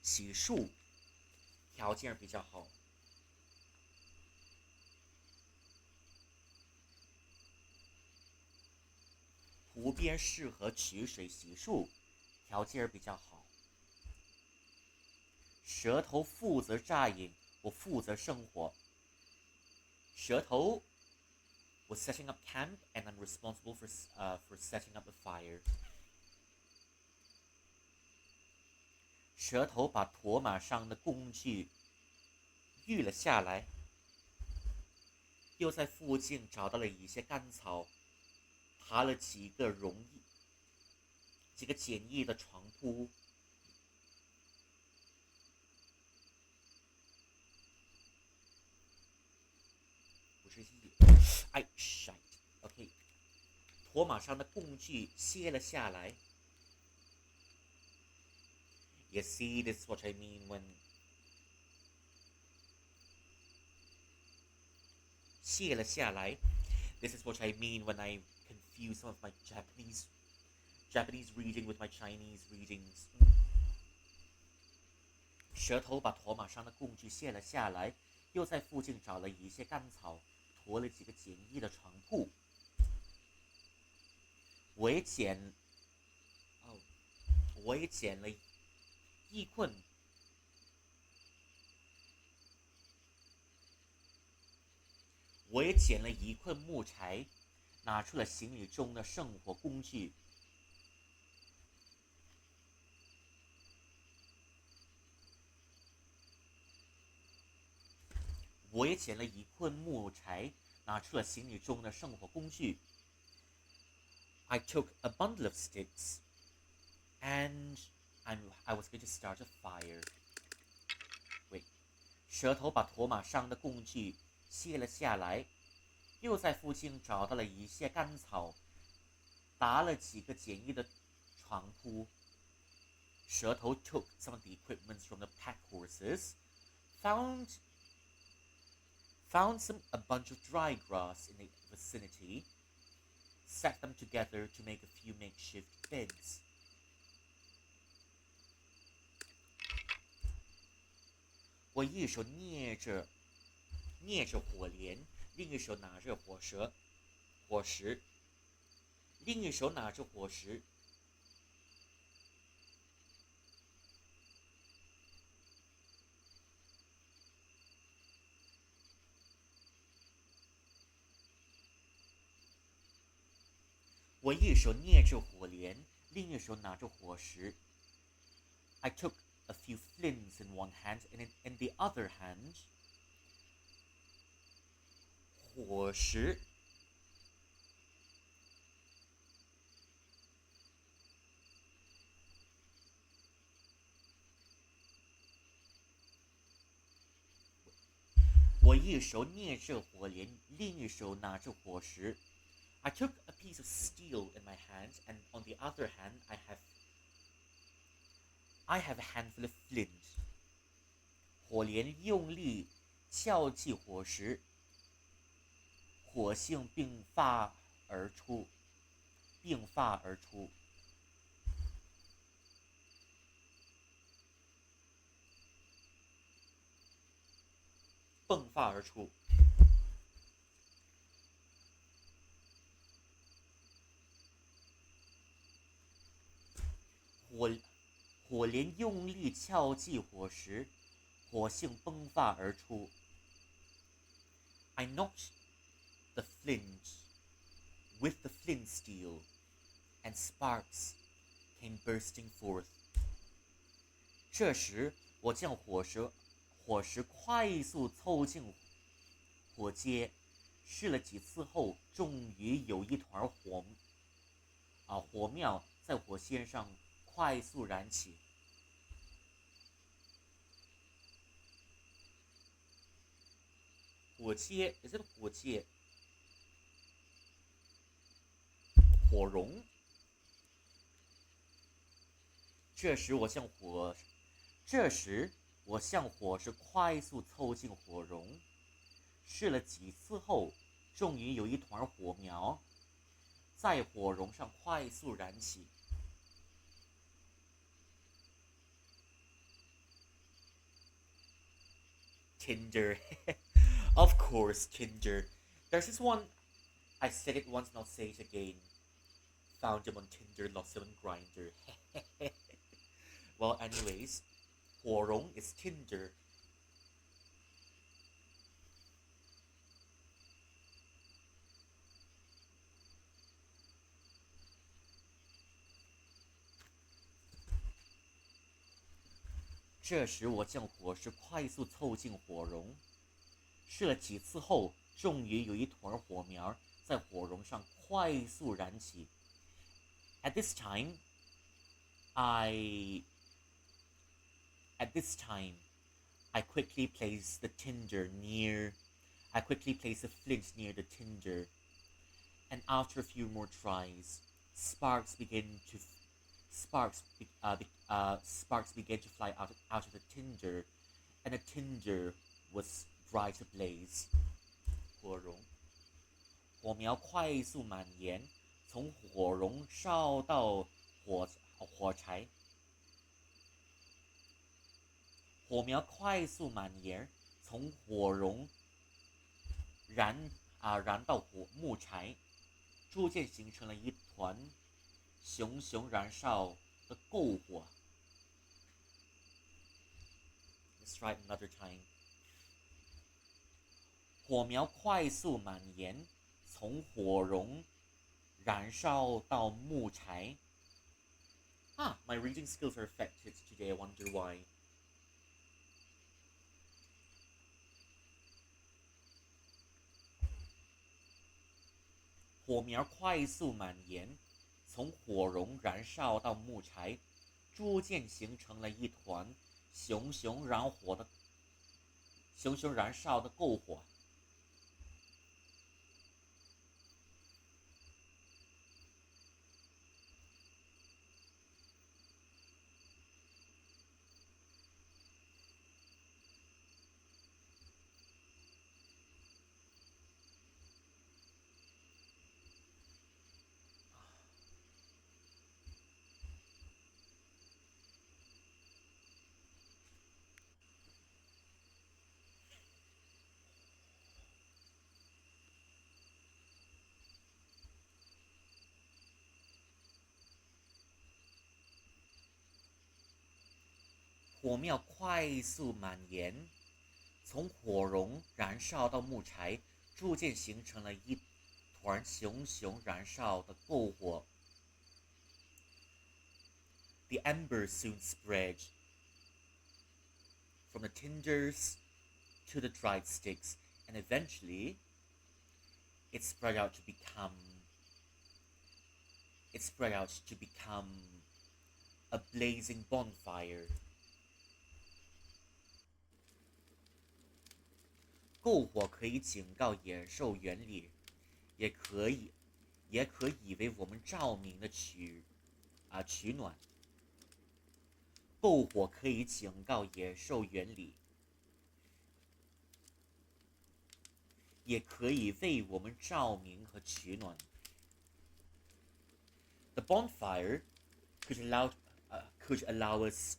A: 洗漱，条件比较好。湖边适合取水洗漱，条件比较好。蛇头负责扎营，我负责生火。蛇头 was setting up camp, and I'm responsible for setting up the fire. 蛇头把驼马上的工具锯了下来，又在附近找到了一些干草，爬了几个简易的床铺。不是哎 shit OK， 驼马上的工具卸了下来。You see, this is what I mean when 卸了下来。This is what I mean when I confuse some of my Japanese reading with my Chinese readings. 蛇头把驼马上的工具卸了下来，又在附近找了一些干草，驮了几个简易的床铺。我也捡了一捆。我也捡了一捆木柴，拿出了行李中的生活工具。我也捡了一捆木柴，拿出了行李中的生活工具。I took a bundle of sticks, and I was going to start a fire. Wait， 蛇头把驼马上的工具卸了下来，又在附近找到了一些干草，搭了几个简易的床铺。蛇头 took some of the equipment from the pack horses, found a bunch of dry grass in the vicinity, set them together to make a few makeshift beds. 我一手捏着火镰，另一手拿着火石，另一手拿着火石。我一手捏着火镰，另一手拿着火石。I took a few flints in one hand, and in the other hand, 火石。我一手捏着火镰，另一手拿着火石。I took a piece of steel in my hand, and on the other hand, I have I have a handful of flint. 火镰用力敲击火石，火星迸发而出，迸发而出。迸发而出。火火镰用力敲击火石，火星迸发而出。I knocked the flint with the flint steel, and sparks came bursting forth. 这时，我将火石快速凑近火阶，试了几次后，终于有一团火苗在火线上快速燃起。火阶，is it 火阶？火绒。这时我向火石快速凑近火绒，试了几次后，终于有一团火苗在火绒上快速燃起。Tinder. Of course, Tinder. There's this one, I said it once and I'll say it again. Found him on Tinder, lost him on Grindr. Well, anyways, 火绒 is Tinder. 这时我将火石快速凑近火绒，试了几次后，终于有一团火苗在火绒上快速燃起。At this time, I quickly placed the flint near the tinder, and after a few more tries, sparks began to fly out of the tinder, and the tinder was bright ablaze. 火绒，火苗快速蔓延，从火绒烧到火柴。火苗快速蔓延，从火绒燃到木柴，逐渐形成了一团熊熊燃烧的篝火。Let's try it another time. 火苗快速蔓延，从火绒燃烧到木柴。My reading skills are affected today. I wonder why. 火苗快速蔓延，从火绒燃烧到木柴，逐渐形成了一团熊熊燃烧的篝火。火苗快速蔓延，从火绒燃烧到木柴，逐渐形成了一团熊熊燃烧的篝火。The embers soon spread from the tinders to the dried sticks, and eventually it spread out to become a blazing bonfire. 篝火可以警告野兽远离，也可以为我们照明的取暖。篝火可以警告野兽远离，也可以为我们照明和取暖。The bonfire could allow us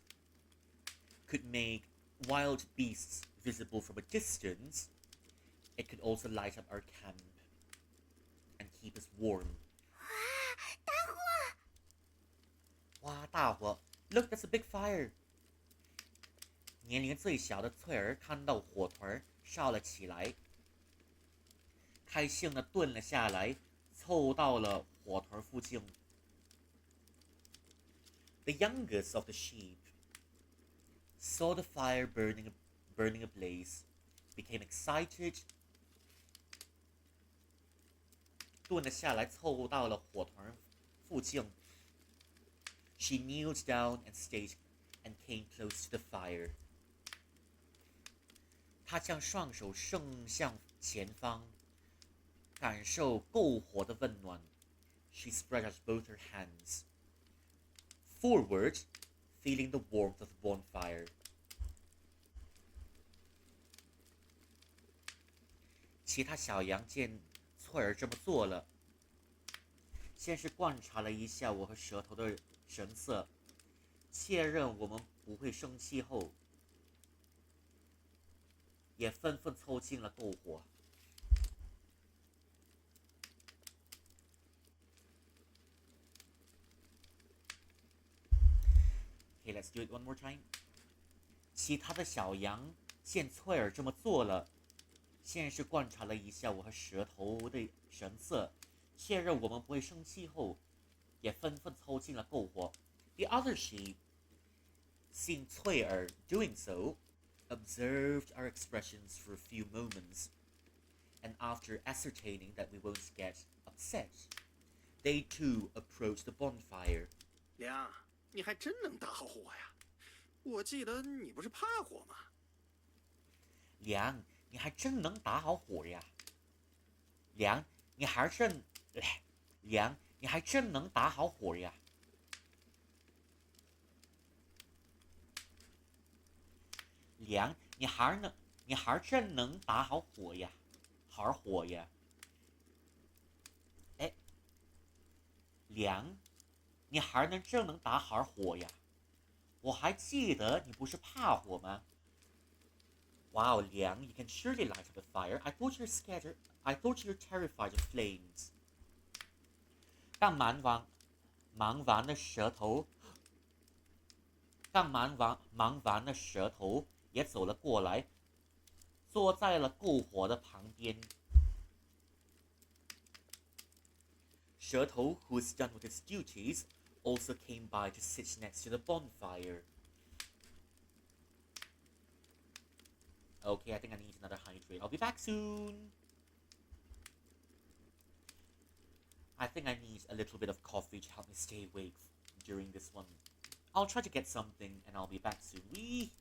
A: could make wild beasts visible from a distance. It could also light up our camp and keep us warm. 哇，大火 ！Look, that's a big fire. 年龄最小的翠儿看到火团烧了起来，开心的蹲了下来，凑到了火团附近。The youngest of the sheep saw the fire burning ablaze, became excited. 蹲了下来，凑到了火团附近。She kneeled down and stayed and came close to the fire. 她将双手伸向前方，感受篝火的温暖。She spread out both her hands forward, feeling the warmth of the bonfire. 其他小羊见翠儿这么做了，先是观察了一下我和蛇头的神色，确认我们不会生气后，也纷纷凑近了篝火。Okay, let's do it one more time. 其他的小羊见翠儿这么做了，先是观察了一下我和蛇头的神色，确认我们不会生气后，也纷纷凑近了篝火。The other sheep, seeing 翠儿 doing so, observed our expressions for a few moments, and after ascertaining that we won't get upset, they too approached the bonfire.
B: 娘，你还真能打好火呀！我记得你不是怕火吗？
A: 娘，你还真能打好火呀！娘，你还真，娘，你还真能打好火呀！娘，你还真能打好火呀！好火呀！哎，娘，你还真能打好火呀！我还记得你不是怕火吗？Wow, Liang, you can surely light up a fire. I thought you're scared. I thought you're terrified of flames. 刚忙完的蛇头，忙完的蛇头也走了过来，坐在了篝火的旁边。蛇头, who's done with its duties, also came by to sit next to the bonfire. Okay, I think I need another hydrate. I'll be back soon. I think I need a little bit of coffee to help me stay awake during this one. I'll try to get something and I'll be back soon. Wee!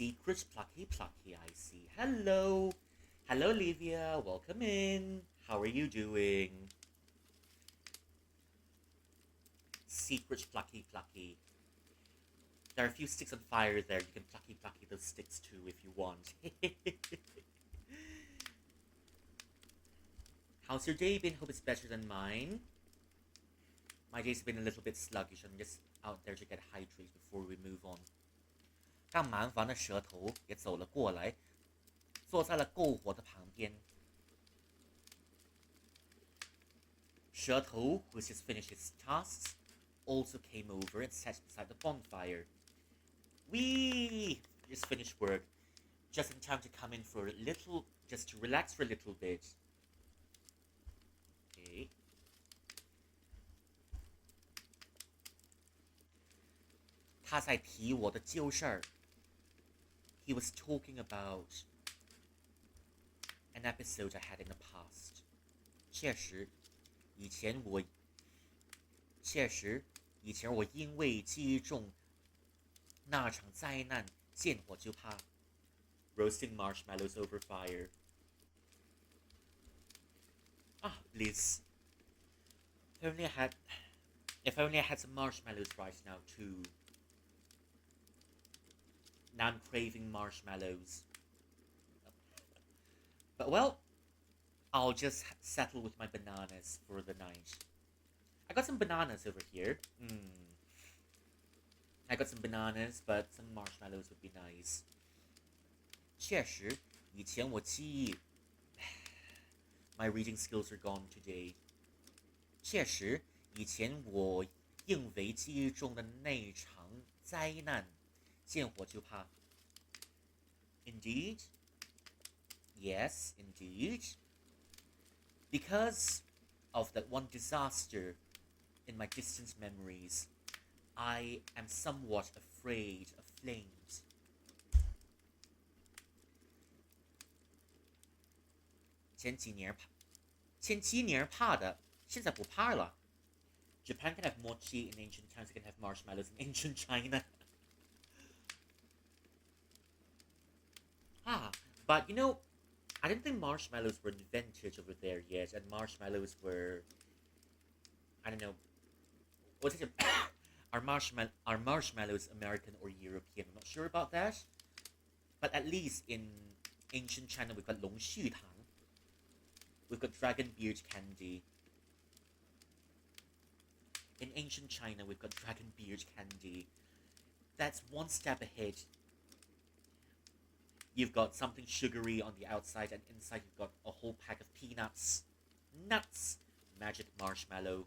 A: Secret plucky plucky, I see. Hello. Hello, Livia. Welcome in. How are you doing? Secret plucky plucky. There are a few sticks on fire there. You can plucky plucky those sticks too if you want. How's your day been? Hope it's better than mine. My day's been a little bit sluggish. I'm just out there to get hydrated before we move on. 让蛮房的蛇头也走了过来，坐在了篝火的旁边。蛇头, who has just finished his tasks, also came over and sat beside the bonfire. We just finished work, just in time to come in for a little, just to relax for a little bit. Okay. 他在提我的旧事儿。He was talking about an episode I had in the past. 确实，以前我因为记忆中那场灾难，见火就怕。Roasting marshmallows over fire. Ah, bliss. If only I had some marshmallows right now too. Now I'm craving marshmallows. But well, I'll just settle with my bananas for the night. I got some bananas over here. I got some bananas, but some marshmallows would be nice. 确实，以前我记忆 My reading skills are gone today. 确实，以前我因为记忆中的那场灾难，见火就怕。Indeed. Yes, indeed. Because of that one disaster in my distant memories, I am somewhat afraid of flames. 前几年怕的，现在不怕了。Japan can have mochi in ancient times, it can have marshmallows in ancient China. But you know, I didn't think marshmallows were invented over there yet, and marshmallows were, I don't know, what's it? Are marshmallows American or European? I'm not sure about that. But at least in ancient China, we've got 龙须糖. We've got dragon beard candy. In ancient China, we've got dragon beard candy. That's one step ahead. You've got something sugary on the outside, and inside you've got a whole pack of peanuts. Nuts! Magic marshmallow.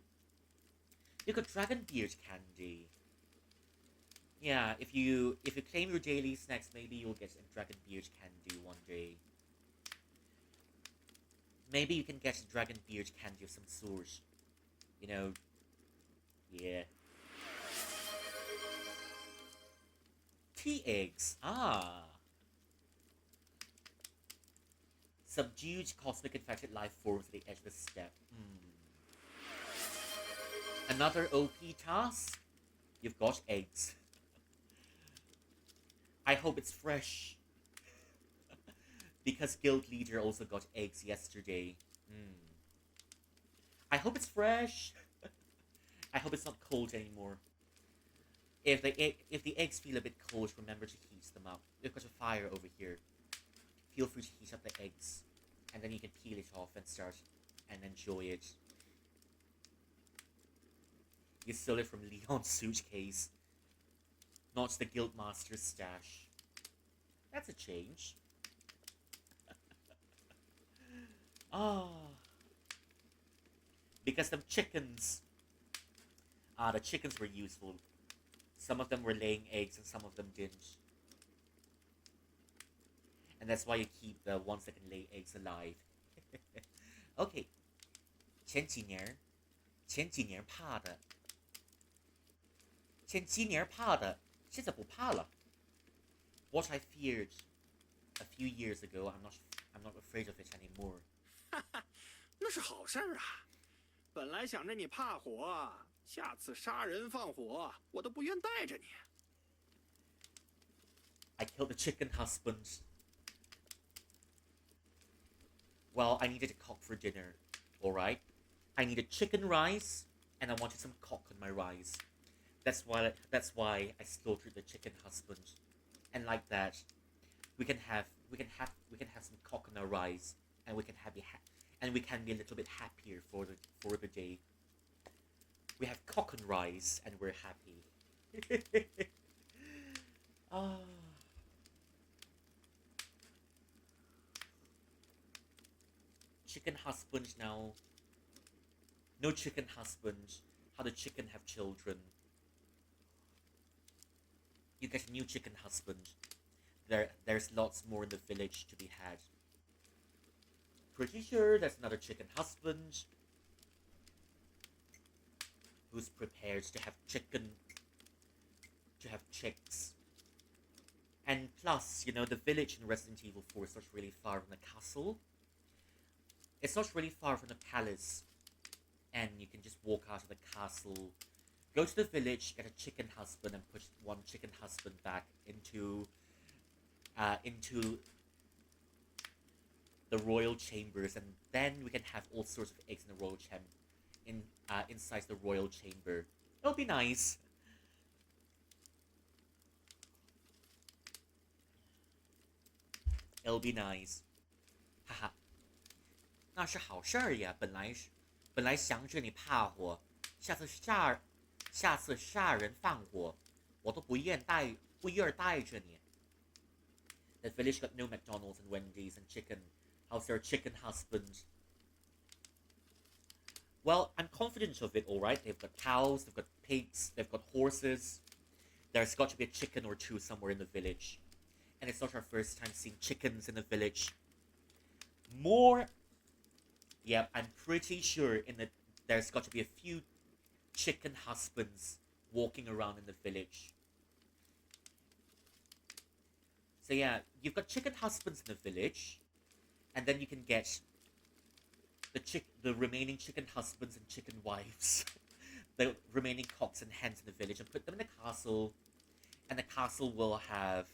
A: You've got dragon beard candy. Yeah, if you claim your daily snacks, maybe you'll get a dragon beard candy one day. Maybe you can get a dragon beard candy of some sort. You know, yeah. Tea eggs. Subdued cosmic infected life forms at the edge of the steppe. Another OP task? You've got eggs. I hope it's fresh. Because guild leader also got eggs yesterday. I hope it's fresh. I hope it's not cold anymore. If the eggs feel a bit cold, remember to heat them up. We've got a fire over here. Feel free to heat up the eggs. And then you can peel it off and start and enjoy it. You stole it from Leon's suitcase. Not the guildmaster's stash. That's a change. Because the chickens. The chickens were useful. Some of them were laying eggs and some of them didn't. And that's why you keep the ones that can lay eggs alive. Okay. 前几年怕的，现在不怕了。What I feared a few years ago, I'm not afraid of it anymore.
B: 那是好事儿啊！本来想着你怕火，下次杀人放火，我都不愿带着你。
A: I killed the chicken husband. Well, I needed a cock for dinner. Alright? I needed chicken rice, and I wanted some cock on my rice. That's why I slaughtered the chicken husband. And like that, we can have some cock on our rice, and we can be a little bit happier for the day. We have cock and rice, and we're happy. Ah. Chicken husband now. No chicken husband. How the chicken have children. You get a new chicken husband. There's lots more in the village to be had. Pretty sure there's another chicken husband who's prepared to have chicks. And plus, the village in Resident Evil 4 is not really far from the castle. It's not really far from the palace. And you can just walk out of the castle, go to the village, get a chicken husband, and put one chicken husband back into the royal chambers, and then we can have all sorts of eggs in the royal inside the royal chamber. It'll be nice. It'll be nice. Haha. 那是好事儿呀，本来想着你怕火，下次杀人放火，我都不愿带着你。The village got no McDonald's and Wendy's and chicken. How's their chicken husband? Well, I'm confident of it, alright. They've got cows, they've got pigs, they've got horses. There's got to be a chicken or two somewhere in the village. And it's not our first time seeing chickens in the village. Yeah, I'm pretty sure there's got to be a few chicken husbands walking around in the village. So yeah, you've got chicken husbands in the village, and then you can get the remaining chicken husbands and chicken wives, the remaining cocks and hens in the village, and put them in the castle, and the castle will have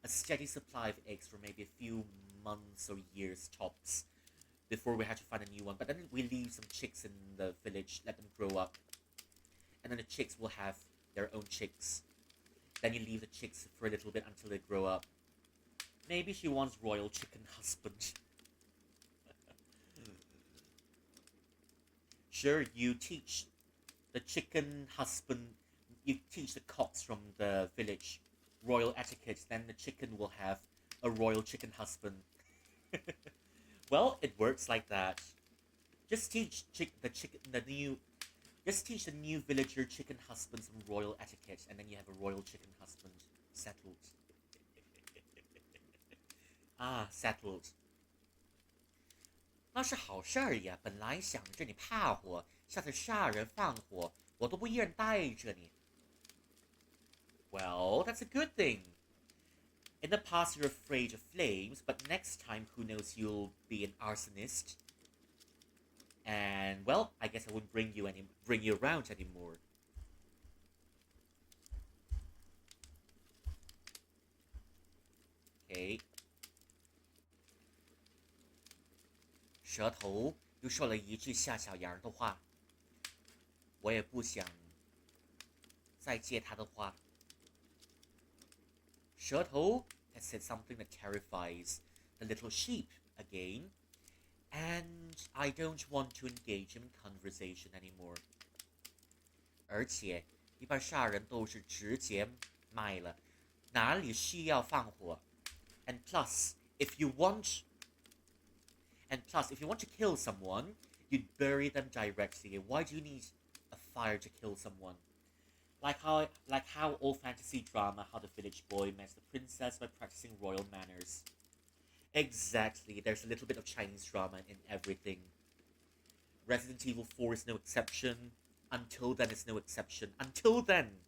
A: a steady supply of eggs for maybe a few months or years tops before we have to find a new one. But then we leave some chicks in the village, let them grow up, and then the chicks will have their own chicks. Then you leave the chicks for a little bit until they grow up. Maybe she wants royal chicken husband. Sure, you teach the chicken husband, you teach the cocks from the village royal etiquette, then the chicken will have a royal chicken husband. Well, it works like that. Just teach the new villager chicken husband some royal etiquette, and then you have a royal chicken husband. Settled. Settled. 那是好事儿呀，本来想着你怕火，下次杀人放火，我都不一人带着你。Well, that's a good thing. In the past, you're afraid of flames, but next time, who knows, you'll be an arsonist. And, well, I guess I wouldn't bring you around anymore. Okay. 舌头又说了一句吓小羊的话，我也不想再接他的话。舌头 has said something that terrifies the little sheep again, and I don't want to engage him in conversation anymore. 而且你把杀人都是直接卖了，哪里需要放火 ？And plus, if you want to kill someone, you'd bury them directly. Why do you need a fire to kill someone? Like how old fantasy drama, how the village boy met the princess by practicing royal manners. Exactly, there's a little bit of Chinese drama in everything. Resident Evil 4 is no exception. Until then, it's no exception. Until then,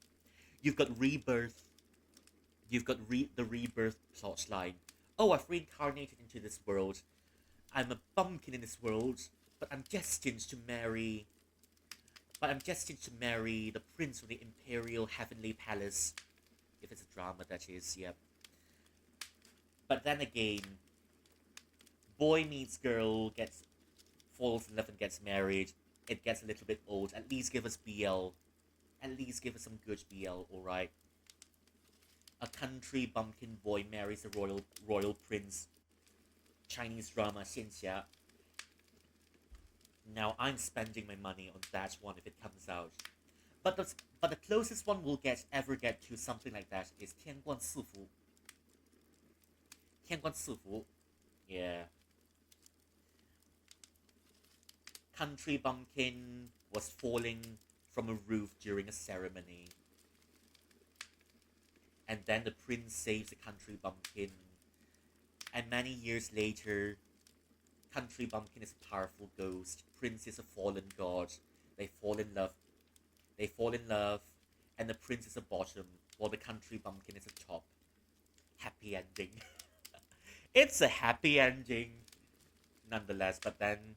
A: you've got Rebirth. You've got the Rebirth plotline. Oh, I've reincarnated into this world. I'm a bumpkin in this world, but I'm destined to marry the prince of the Imperial Heavenly Palace. If it's a drama, that is, yep. But then again, boy meets girl, falls in love and gets married. It gets a little bit old. At least give us BL. At least give us some good BL, alright? A country bumpkin boy marries a royal prince. Chinese drama, 仙侠. Now I'm spending my money on that one if it comes out. But the closest one we'll ever get to something like that is 天官赐福. 天官赐福, yeah. Country bumpkin was falling from a roof during a ceremony. And then the prince saves the country bumpkin. And many years later, country bumpkin is a powerful ghost. Prince is a fallen god. They fall in love. And the prince is a bottom, while the country bumpkin is a top. Happy ending. It's a happy ending, nonetheless. But then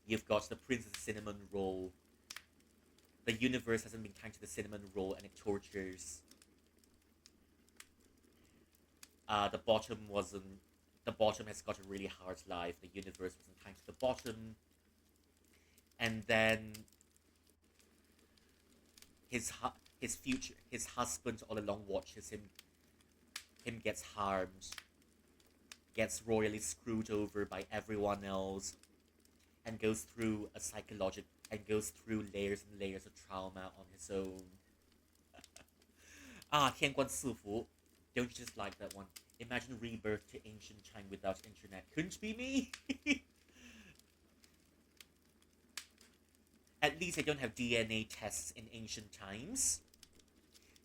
A: you've got the prince's cinnamon roll. The universe hasn't been kind to the cinnamon roll, and it tortures. The bottom has got a really hard life. The universe wasn't kind to the bottom. And then his husband all along watches him gets harmed, gets royally screwed over by everyone else, and goes through layers and layers of trauma on his own. 天官赐福. Don't you just like that one? Imagine rebirth to ancient China without internet. Couldn't be me. At least I don't have DNA tests in ancient times.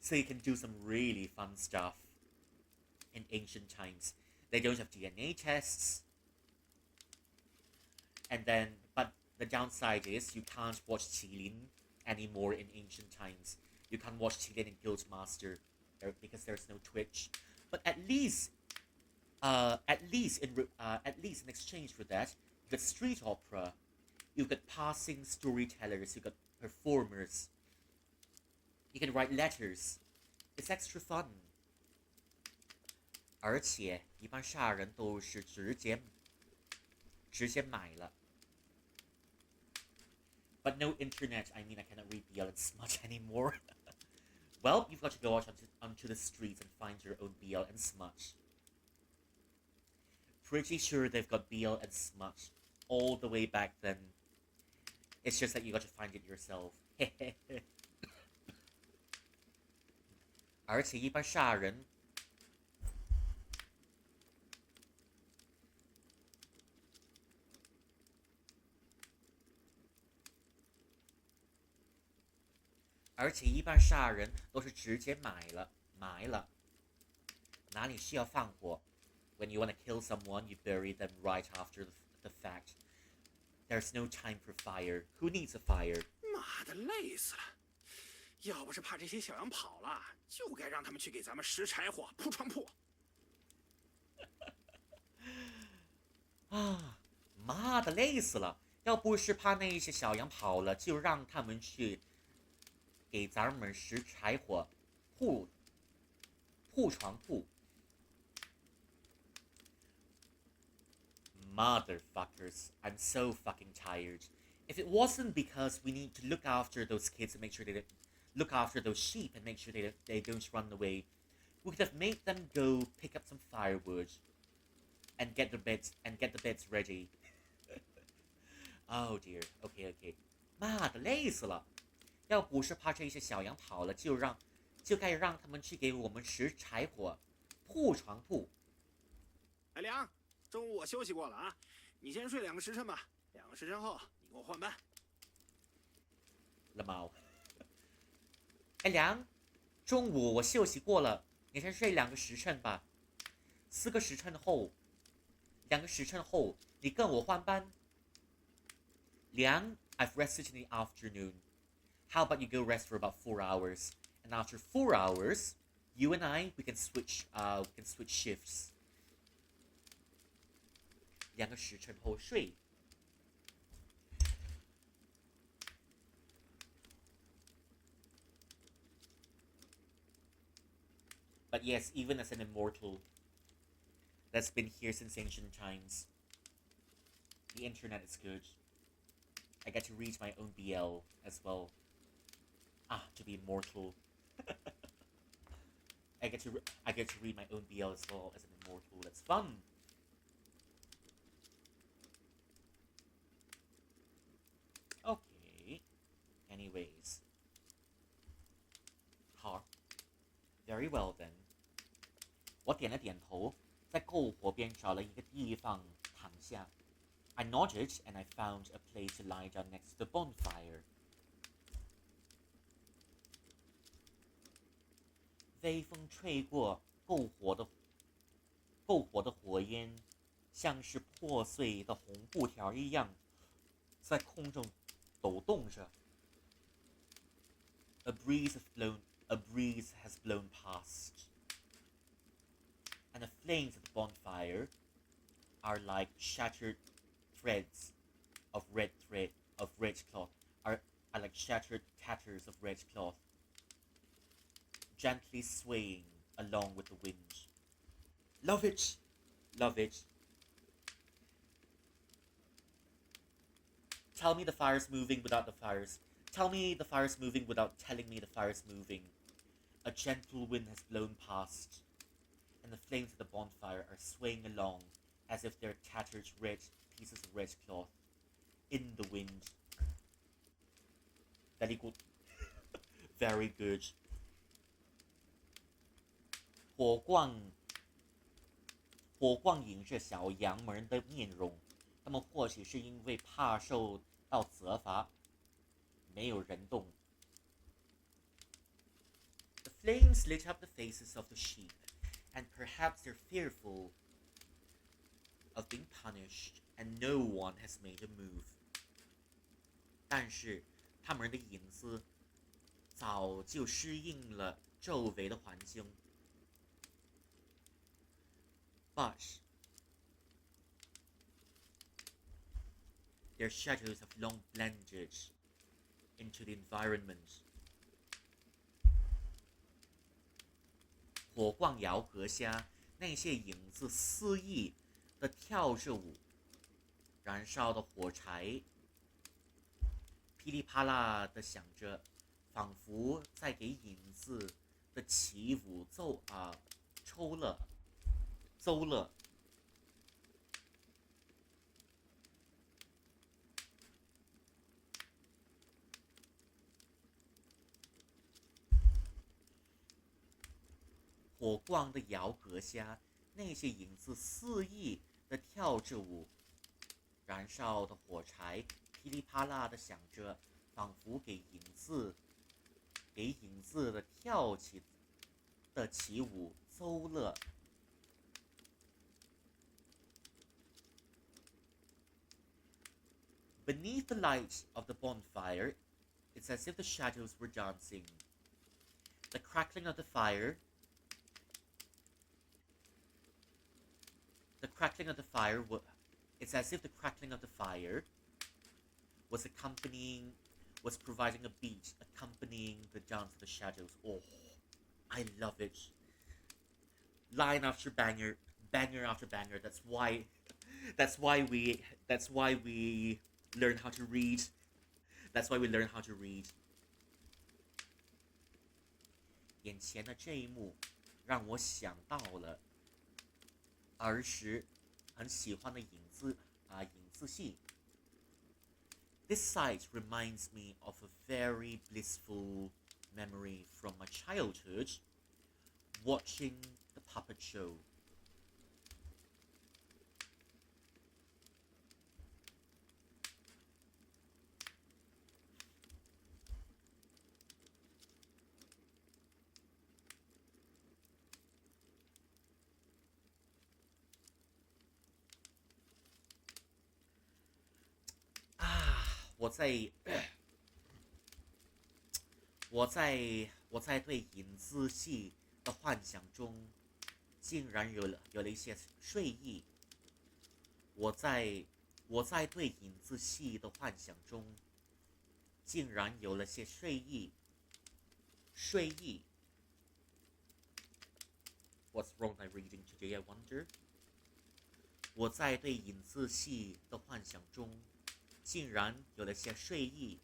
A: So you can do some really fun stuff in ancient times. They don't have DNA tests. But the downside is you can't watch Qilin anymore in ancient times. You can't watch Qilin in Guildmaster because there's no Twitch. But at least in exchange for that, the street opera, you've got passing storytellers, you've got performers. You can write letters. It's extra fun. 而且一般杀人都是直接买了. But no internet, I mean I cannot read BL and smut anymore. Well, you've got to go out onto the streets and find your own BL and smut. Pretty sure they've got BL and smut all the way back then. It's just that you got to find it yourself. 而且一般杀人 而且一般杀人都是直接埋了。哪里需要放火 When you want to kill someone, you bury them right after the fact. There's no time for fire. Who needs a fire?
B: 妈的，累死了！要不是怕这些小羊跑了，就该让他们去给咱们拾柴火、铺床铺。
A: 妈的，累死了！要不是怕那些小羊跑了，就让他们去给咱们拾柴火、铺床铺。Motherfuckers, I'm so fucking tired. If it wasn't because we need to look after those kids and make sure they look after those sheep and make sure they don't run away, we could have made them go pick up some firewood and get the beds ready. Oh dear. Okay. 妈的，累死了！要不是怕这些小羊跑了，就该让他们去给我们拾柴火、铺床铺。
B: 海良，中午我休息过了啊，你先睡2个时辰吧，2个时辰后你给我换班。
A: 了猫。哎良，中午我休息过了，你先睡2个时辰吧。4个时辰后，2个时辰后你跟我换班。良 ，I've rested in the afternoon. How about you go rest for about 4 hours? And after 4 hours, you and I, we can switch shifts. 2个时辰后睡。But yes, even as an immortal, that's been here since ancient times. The internet is good. I get to read my own BL as well. To be immortal. I get to read my own BL as well as an immortal. That's fun. Okay. Anyways. 好 Very well then. 我点了点头，在篝火边找了一个地方躺下。I nodded and I found a place to lie down next to the bonfire. 微风吹过篝火的火焰，像是破碎的红布条一样，在空中抖动着。A breeze has blown past, and the flames of the bonfire are like shattered threads of red cloth. Are like shattered tatters of red cloth, gently swaying along with the wind. Love it, love it. Tell me the fire's moving without the fires. Tell me the fire's moving without telling me the fire's moving. A gentle wind has blown past, and the flames of the bonfire are swaying along as if they're tattered red pieces of red cloth in the wind. Very good. Very good. 火光映着小羊们的面容，他们或许是因为怕受到责罚，没有人动。The flames lit up the faces of the sheep, and perhaps they're fearful of being punished, and no one has made a move. 但是他们的影子早就适应了周围的环境。But their shadows have long blended into the environment. 火光窑阁下，那些影子肆意地跳着舞，燃烧的火柴噼里啪啦地响着，仿佛在给影子的起舞奏了。火光的窑阁下，那些影子肆意地跳着舞，燃烧的火柴噼里啪啦地响着，仿佛给影子的跳起的起舞奏了。Beneath the light of the bonfire, it's as if the shadows were dancing. The crackling of the fire it's as if the crackling of the fire was providing a beat accompanying the dance of the shadows. Oh, I love it. Line after banger, banger after banger. That's why we learn how to read. That's why we learn how to read. 眼前的这一幕让我想到了儿时很喜欢的影子戏。This sight reminds me of a very blissful memory from my childhood, watching the puppet show. 我在对影子戏的幻想中，竟然有了一些睡意。我在对影子戏的幻想中，竟然有了些睡意。What's wrong with my reading today, I wonder? 我在对影子戏的幻想中，竟然有了些睡意。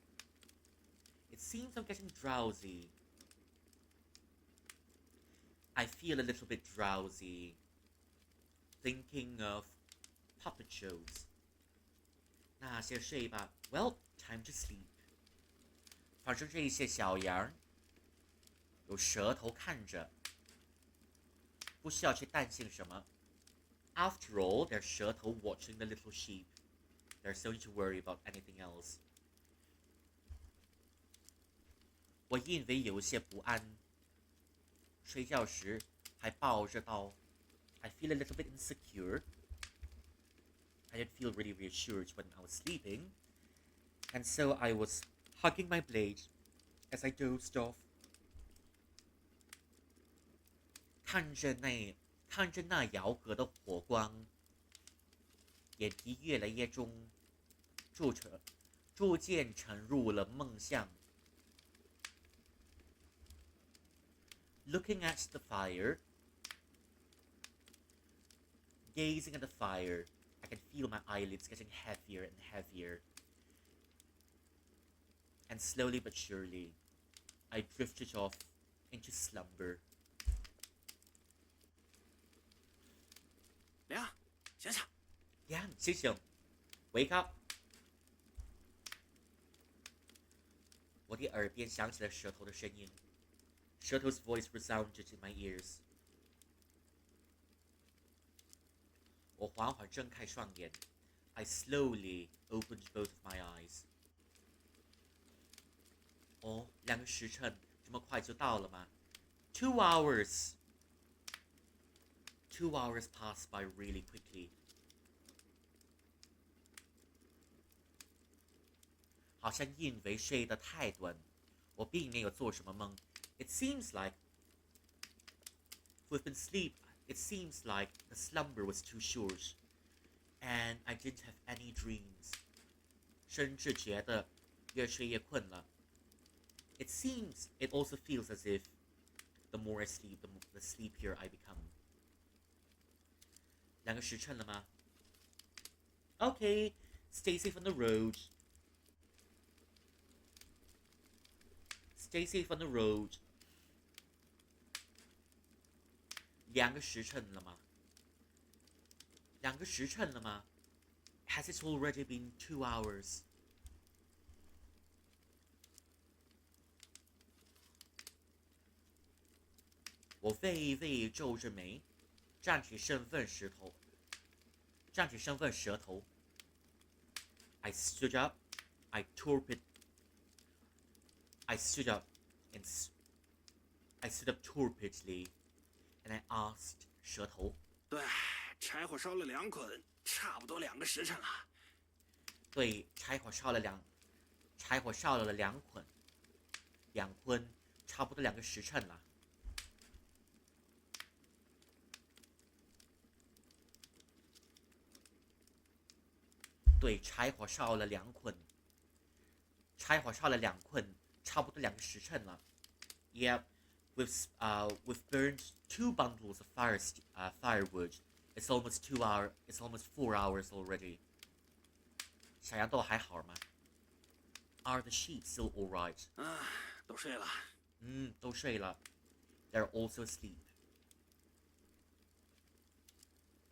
A: It seems I'm getting drowsy. I feel a little bit drowsy, thinking of puppet shows. 那先睡吧。Well, time to sleep. 反正这些小羊有舌头看着，不需要去担心什么。After all, they're 舌头 watching the little sheep. There's no need to worry about anything else. 我因为有些不安，睡觉时还抱着刀。I feel a little bit insecure. I didn't feel really reassured when I was sleeping, and so I was hugging my blade as I dozed off. 看着那摇格的火光，眼皮越来越重，逐渐沉入了梦乡。Looking at the fire, gazing at the fire, I can feel my eyelids getting heavier and heavier. And slowly but surely, I drifted off into slumber.
B: 梁，醒醒！
A: 梁，醒醒 ！Wake up！ 我的耳边响起了舌头的声音。Shirto's voice resounded in my ears. 我缓缓睁开双眼。I slowly opened both of my eyes. 哦，2个时辰，这么快就到了吗 ？2 hours. 2 hours passed by really quickly. 好像因为睡得太短，我并没有做什么梦。It seems like we've been asleep. It seems like the slumber was too short, and I didn't have any dreams. 甚至觉得越睡越困了。It seems, it also feels as if the more I sleep, the sleepier I become. 2个时辰了吗 ？Okay, stay safe on the road. Stay safe on the road. 2个时辰了吗？2个时辰了吗 ？Has it already been 2 hours? 我微微皱着眉，站起身份舌头。I stood up. I stood up torpidly, and I asked 舌头。
B: 对，柴火烧了2捆，差不多2个时辰了。
A: 对，柴火烧了2捆，2捆，差不多2个时辰了。对，柴火烧了2捆，差不多2个时辰了。Yeah, we've burned 2 bundles of firewood. It's almost 4 hours already. 小羊都还好吗 ？Are the sheep still all right?
B: 都睡了。
A: 都睡了。They're also asleep.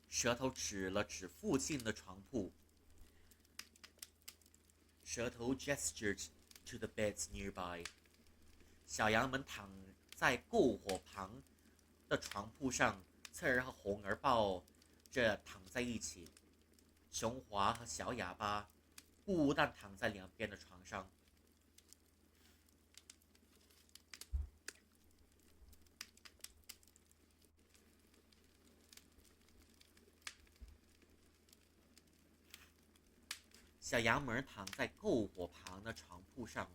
A: 舌头指了指附近的床铺。舌头 gestured to the beds nearby. 小羊们躺在篝火旁的床铺上，刺儿和红儿抱着躺在一起，雄华和小哑巴孤单躺在两边的床上。小羊们躺在篝火旁的床铺上。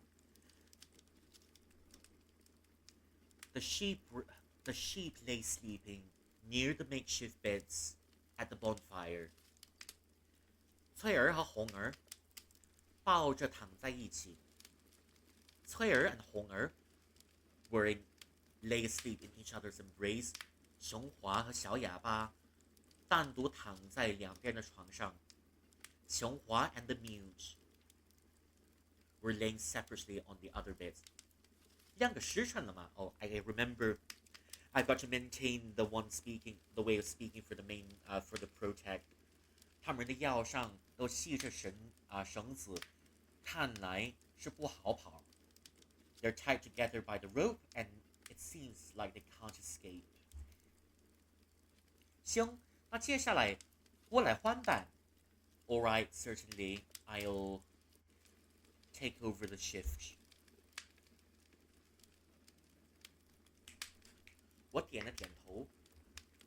A: The sheep lay sleeping near the makeshift beds at the bonfire. 翠儿和红儿抱着躺在一起。翠儿 and 红儿 lay asleep in each other's embrace. 雄华和小哑巴单独躺在两边的床上。琼华 and the mute were laying separately on the other bed. 2个时辰了嘛？ Oh, I remember. I've got to maintain the way of speaking for the for the protect. 他们的腰上都系着绳子，看来是不好跑。They're tied together by the rope, and it seems like they can't escape. 行，那接下来我来换班。All right, certainly, I'll take over the shift. 我点了点头，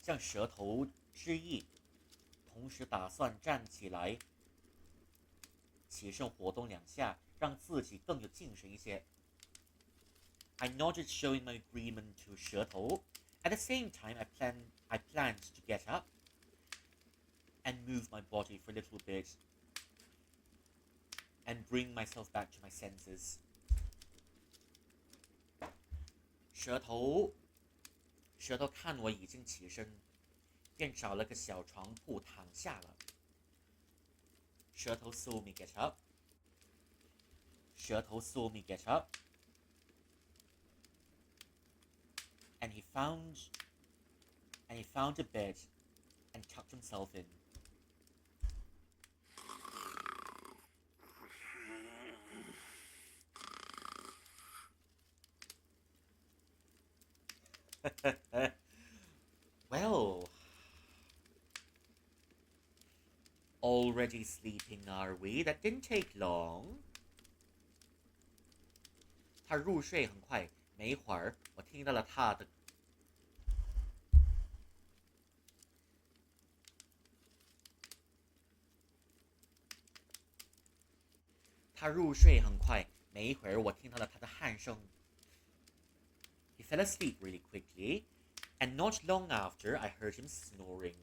A: 向蛇头致意，同时打算站起来，起身活动2下，让自己更有精神一些。I nodded, showing my agreement to 蛇头. At the same time, I planned to get up and move my body for a little bit and bring myself back to my senses. 蛇头看我已经起身，便找了个小床铺躺下了。蛇头 saw me get up. 蛇头 saw me get up. And he found a bed and tucked himself in. Well, already sleeping, are we? That didn't take long. 他入睡很快，没一会儿，我听到了他的鼾声。He fell asleep really quickly, and not long after, I heard him snoring.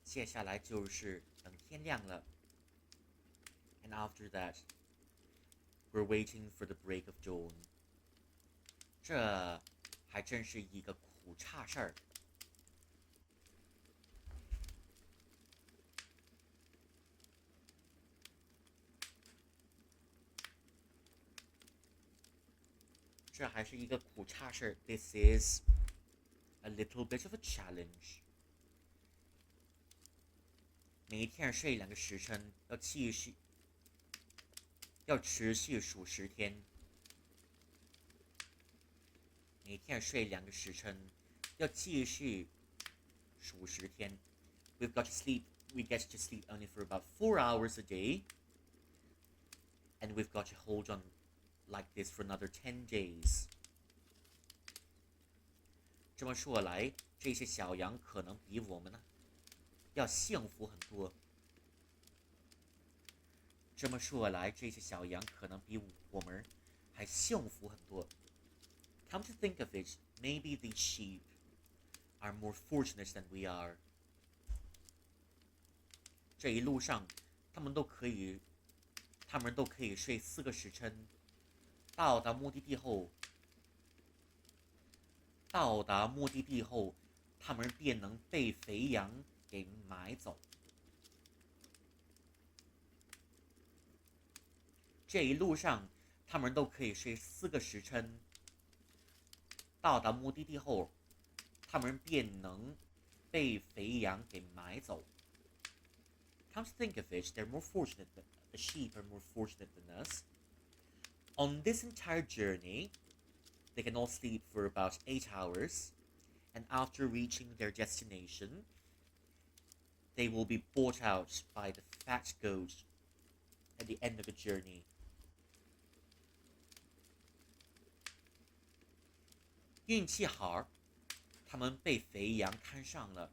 A: 接下来就是等天亮了。And after that, we're waiting for the break of dawn. 这还真是一个苦差事儿。这还是一个苦差事。This is a little bit of a challenge. 每天睡2个时辰，要持续数10天。每天睡2个时辰，要继续数10天。We get to sleep only for about 4 hours a day, and we've got to hold on like this for another 10 days. 这么说来，这些小羊可能比我们呢要幸福很多。这么说来，这些小羊可能比我们还幸福很多。Come to think of it, maybe these sheep are more fortunate than we are. 这一路上，他们都可以睡4个时辰。到达目的地后，他们便能被肥羊给买走。这一路上，他们都可以睡4个时辰。到达目的地后，他们便能被肥羊给买走。Come to think of it, the sheep are more fortunate than us. On this entire journey, they can all sleep for about 8 hours, and after reaching their destination, they will be bought out by the fat goat at the end of the journey. 运气好，他们被肥羊看上了，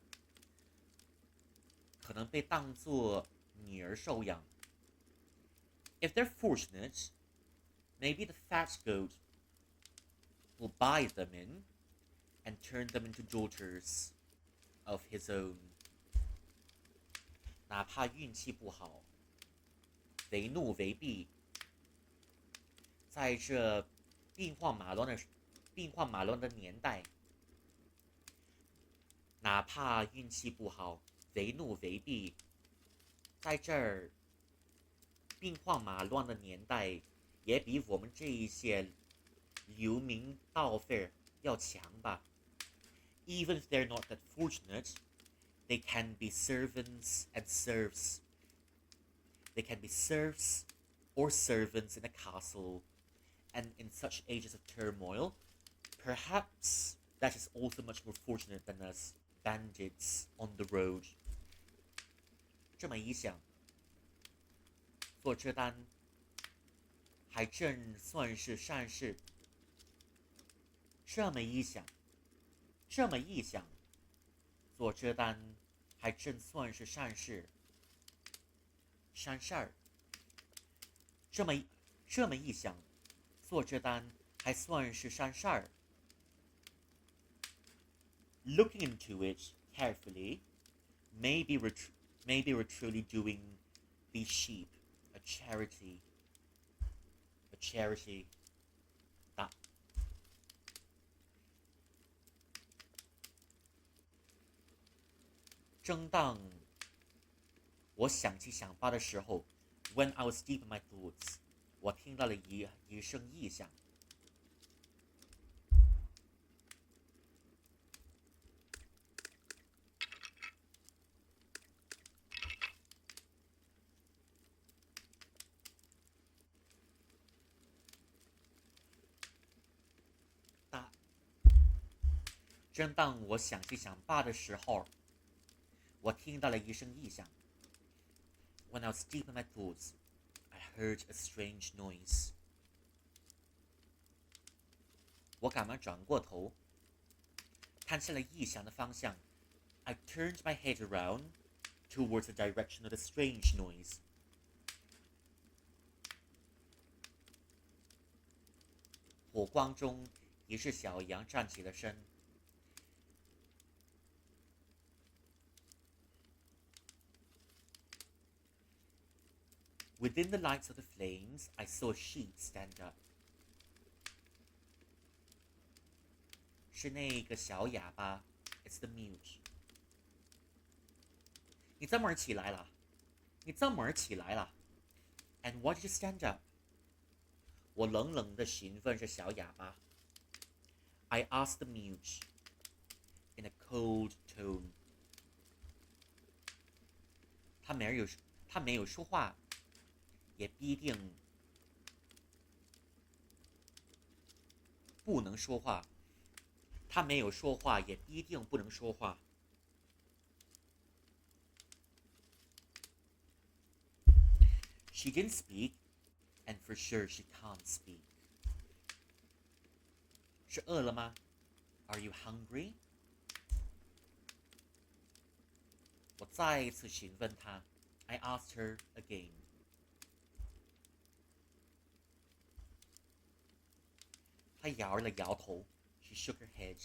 A: 可能被当作女儿收养。If they're fortunate, maybe the fat goat will buy them in and turn them into daughters of his own. 哪怕运气不好，为怒为弊，在这兵荒马乱的年代，哪怕运气不好，为怒为弊，在这儿兵荒马乱的年代，也比我们这一些流民盗匪要强吧。Even if they're not that fortunate, they can be servants and serfs. They can be serfs or servants in a castle, and in such ages of turmoil, perhaps that is also much more fortunate than us bandits on the road. 这么一想，做这单还真算是善事。这么一想，做这单还真算是善事。善事儿。这么一想，做这单还算是善事儿。Looking into it carefully, maybe we're truly doing these sheep a charity. A charity. 打。正当我想七想八的时候 ，When I was deep in my thoughts， 我听到了一声异响。正当我想七想八的时候，我听到了一声异响。When I was deep in my thoughts, I heard a strange noise. 我赶忙转过头，看向了异响的方向。I turned my head around towards the direction of the strange noise. 火光中，一只小羊站起了身。Within the lights of the flames, I saw a sheep stand up. 是那个小哑巴 ，It's the mute. 你这么起来了？你这么起来了 ？And why did you stand up? 我冷冷地询问着小哑巴。I asked the mute in a cold tone. 他没有说话。也必定不能说话。他没有说话，也必定不能说话。She didn't speak, and for sure she can't speak. 是饿了吗 ？Are you hungry? 我再一次询问她。I asked her again. 她摇了摇头 ，She shook her head.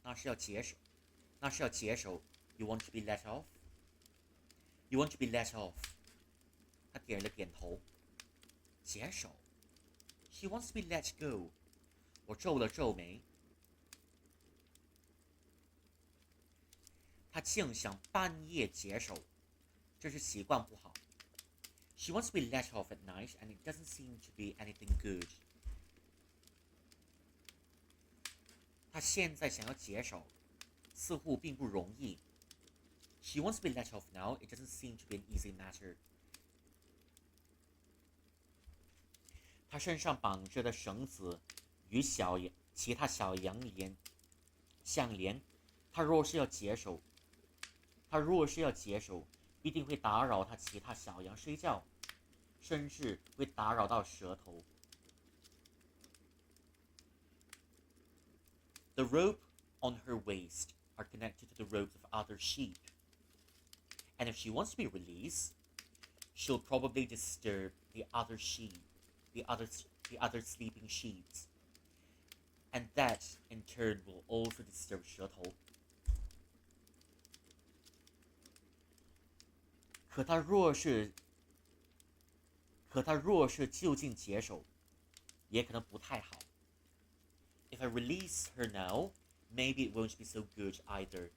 A: 那是要解手，那是要解手。You want to be let off? You want to be let off? 她点了点头。解手 ？She wants to be let go. 我皱了皱眉。她竟想半夜解手，这是习惯不好。She wants to be let off at night, and it doesn't seem to be anything good. 他现在想要解手，似乎并不容易。She wants to be let off now. It doesn't seem to be an easy matter. 他身上绑着的绳子与其他小羊相连。他若是要解手，必定会打扰他其他小羊睡觉，甚至会打扰到舌头。The rope on her waist are connected to the ropes of other sheep. And if she wants to be released, she'll probably disturb the other sheep, the other sleeping sheep. and that in turn will also disturb 舌头。可他若是就近解手，也可能不太好。If I release her now, maybe it won't be so good either.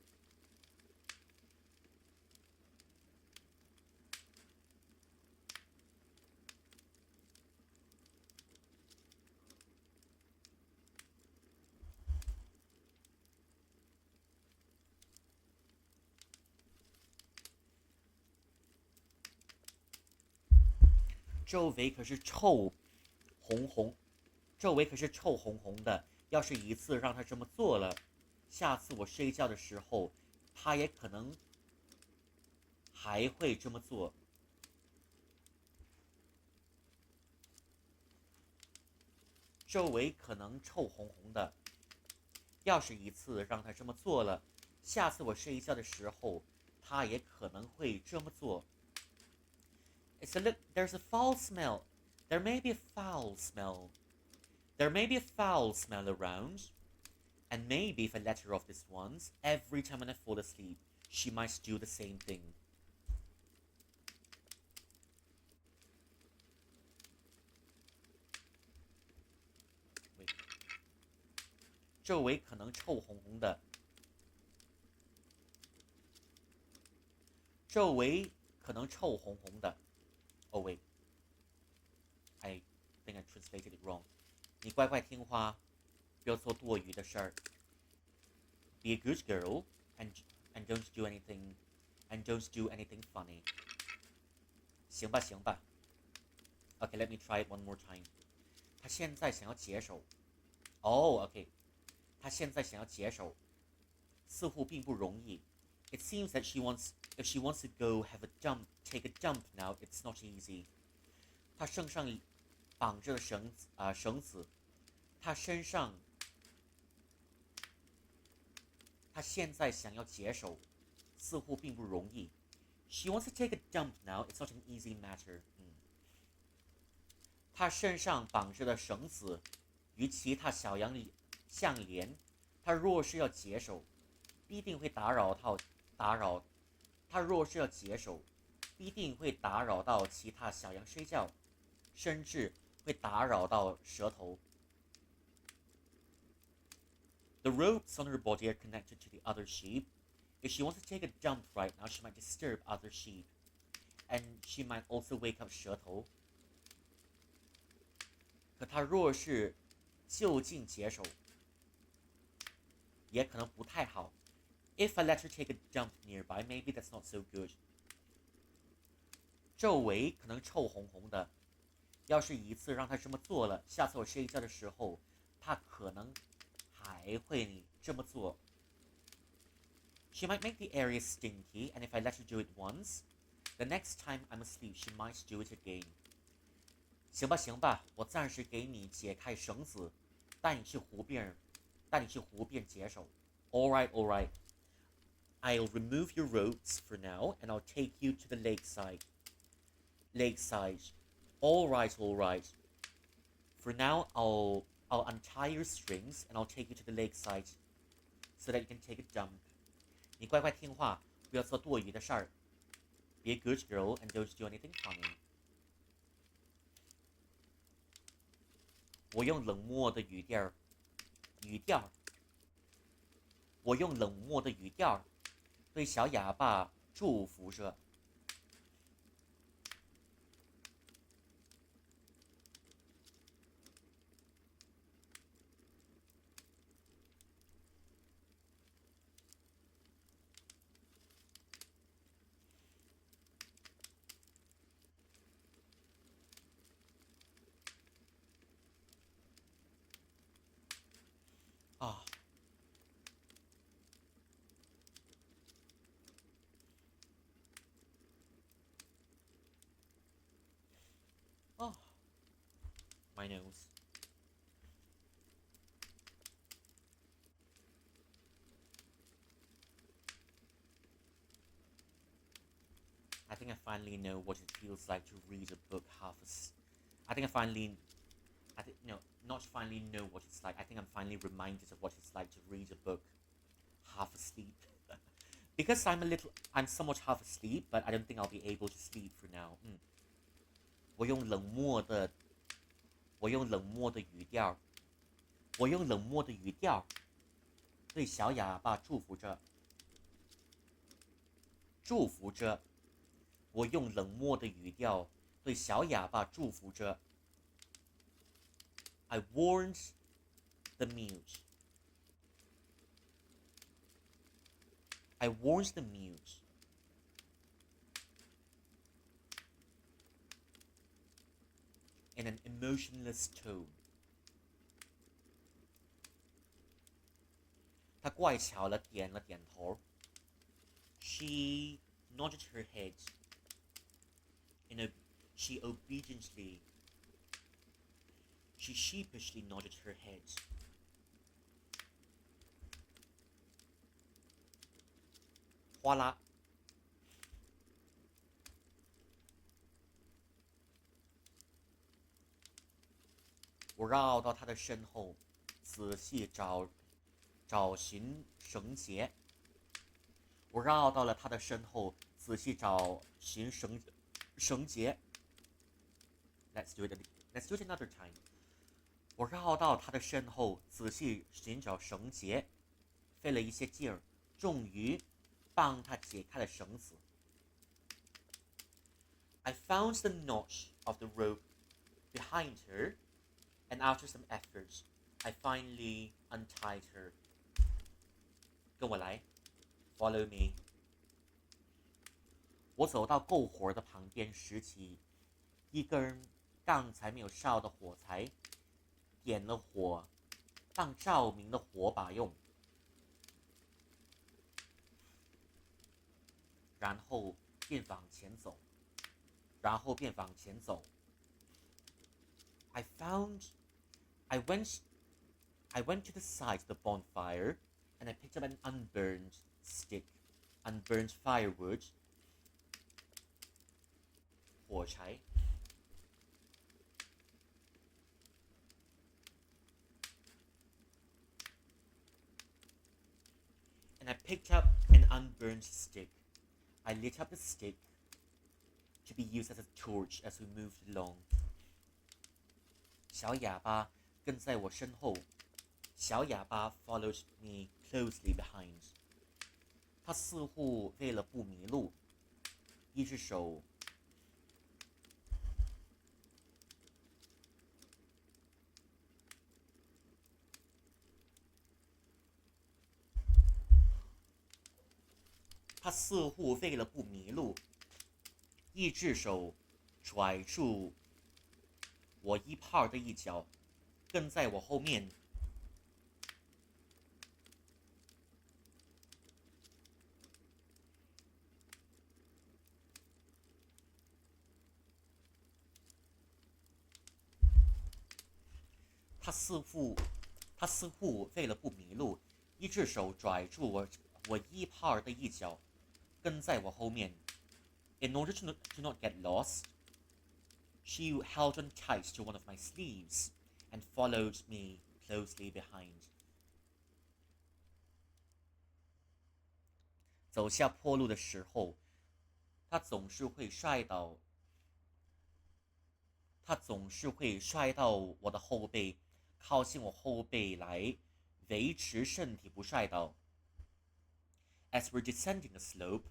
A: 周围可是臭红红，周围可是臭红红的。要是一次让他这么做了，下次我睡觉的时候，他也可能还会这么做。周围可能臭红红的。要是一次让他这么做了，下次我睡觉的时候，他也可能会这么做。There's a foul smell. There may be a foul smell. There may be a foul smell around. And maybe if I let her off this once, every time when I fall asleep, she might do the same thing. 周围可能臭红红的。周围可能臭红红的。Oh wait, I think I translated it wrong. 你乖乖听话，不要做多余的事儿。Be a good girl and don't do anything funny. 行吧，行吧。Okay, let me try it one more time. 他现在想要解手。Oh, okay. 他现在想要解手，似乎并不容易。It seems that if she wants to go take a dump now, it's not easy. 他身上绑着绳子，他现在想要解手，似乎并不容易。She wants to take a dump now, it's not an easy matter. 他身上绑着的绳子与其他小羊相连，他若是要解手，必定会打扰。他若是要解手，必定会打扰到其他小羊睡觉，甚至会打扰到舌头。The ropes on her body are connected to the other sheep. If she wants to take a dump right now, she might disturb other sheep, and she might also wake up 舌头。可他若是就近解手，也可能不太好。If I let her take a dump nearby, maybe that's not so good. 周围可能臭红红的。要是一次让她这么做了，下次我睡觉的时候，她可能还会这么做。She might make the area stinky, and if I let her do it once, the next time I'm asleep, she might do it again. 行吧，行吧，我暂时给你解开绳子，带你去湖边解手。All right, all right. I'll remove your ropes for now, and I'll take you to the lakeside. All right, all right. For now, I'll untie your strings, and I'll take you to the lakeside, so that you can take a dump. 你乖乖听话，不要做多余的事儿。Be a good girl and don't do anything funny. 我用冷漠的语调，对小哑巴祝福着。啊。Oh, my nose. I think I finally know what it feels like to read a book I think I finally, no, not finally know what it's like. I think I'm finally reminded of what it's like to read a book half asleep. Because I'm somewhat half asleep, but I don't think I'll be able to sleep for now. 我用冷漠的，我用冷漠的语调，我用冷漠的语调对小哑巴祝福着，祝福着。我用冷漠的语调对小哑巴祝福着。I warned the mute. I warned the mute. In an emotionless tone. 他怪巧了点了点头。She nodded her head. She obediently, she sheepishly nodded her head. 哗啦，我绕到他的身后，仔细找寻绳结。我绕到了他的身后，仔细找寻绳结。Let's do it another time. 我绕到他的身后，仔细寻找绳结，费了一些劲儿，终于帮他解开了绳子。I found the notch of the rope behind her, and after some effort, I finally untied her. 跟我来 ，Follow me. 我走到篝火的旁边，拾起一根刚才没有烧的火柴，点了火，当照明的火把用，然后便往前走。I went to the side of the bonfire and I picked up an unburned firewood, 火柴。And I picked up an unburned stick. I lit up the stick to be used as a torch as we moved along. 小哑巴跟在我身后，小哑巴 followed me closely behind. 他似乎为了不迷路，一只手一只手拽住我衣袍的一角，跟在我后面。他似乎为了不迷路，一只手拽住我衣袍的一角，跟在我后面。In order to not get lost, she held on tight to one of my sleeves and followed me closely behind. 走下坡路的时候，她总是会摔倒我的后背，靠近我后背来维持身体不摔倒。As we're descending the slope,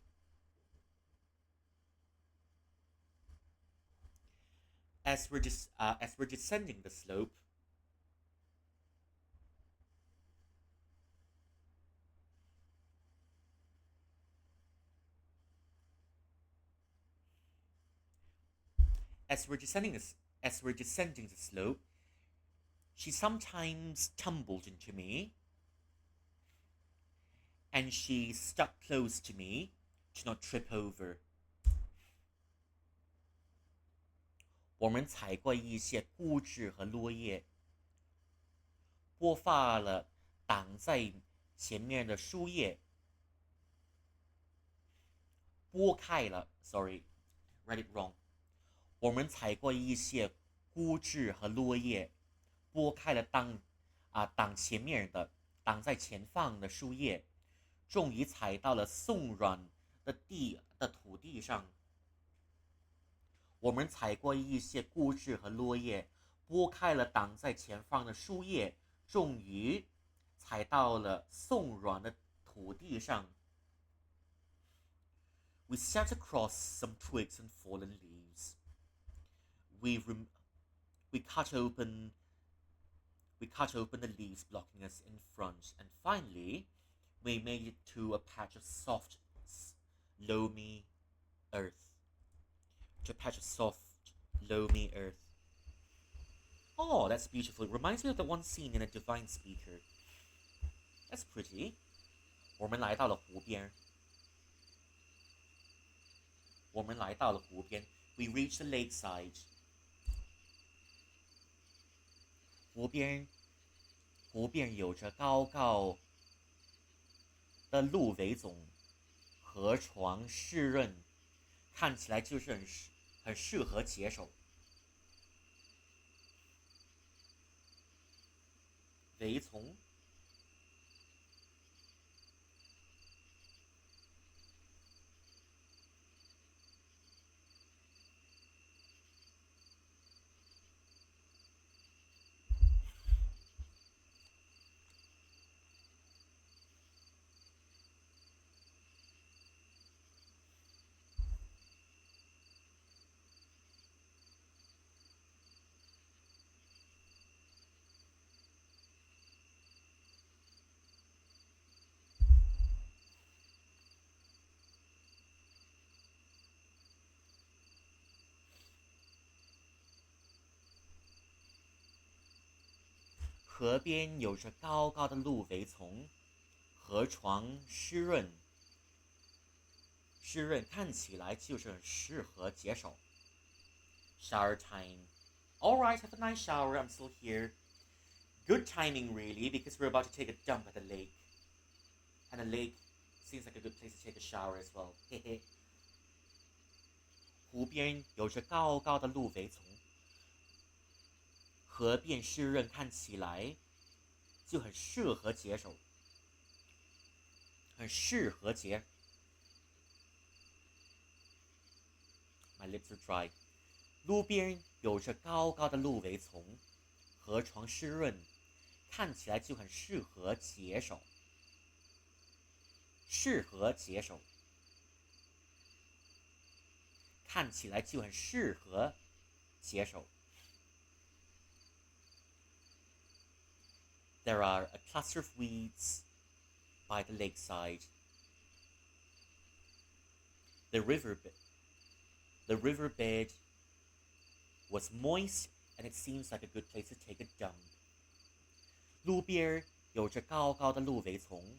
A: as we're descending the slope, as we're descending the slope, she sometimes tumbled into me, and she stuck close to me to not trip over. 我们踩过一些枯枝和落叶，拨发了挡在前面的树叶，拨开了 ，sorry, read it wrong. 我们踩过一些枯枝和落叶，拨开了挡前面的挡在前方的树叶，终于踩到了松软的土地上。我们踩过一些枯枝和落叶，拨开了挡在前方的树叶，终于踩到了松软的土地上。We sat across some twigs and fallen leaves. We we cut open we cut open the leaves blocking us in front, and finally, we made it to a patch of soft, loamy earth. To a patch of soft, loamy earth. Oh, that's beautiful. It reminds me of the one scene in A Divine Speaker. That's pretty. 我们来到了湖边。我们来到了湖边。We reached the lakeside. 湖边有着高高的鹿尾种，河床湿润，看起来就是很适合解手。尾丛河边有着高高的鹿尾丛，河床湿润，看起来就是很适合解手。Shower time. Alright, have a nice shower. I'm still here. Good timing, really, because we're about to take a dump at the lake. And a lake seems like a good place to take a shower as well. 嘿嘿。湖边有着高高的鹿尾丛，河边湿润，看起来就很适合解手，很适合解。My lips are dry. 路边有着高高的鹿尾丛，河床湿润，看起来就很适合解手，适合解手，看起来就很适合解手。There are a cluster of weeds by the lakeside. The riverbed was moist, and it seems like a good place to take a dump. 路边有着高高的鹿尾丛，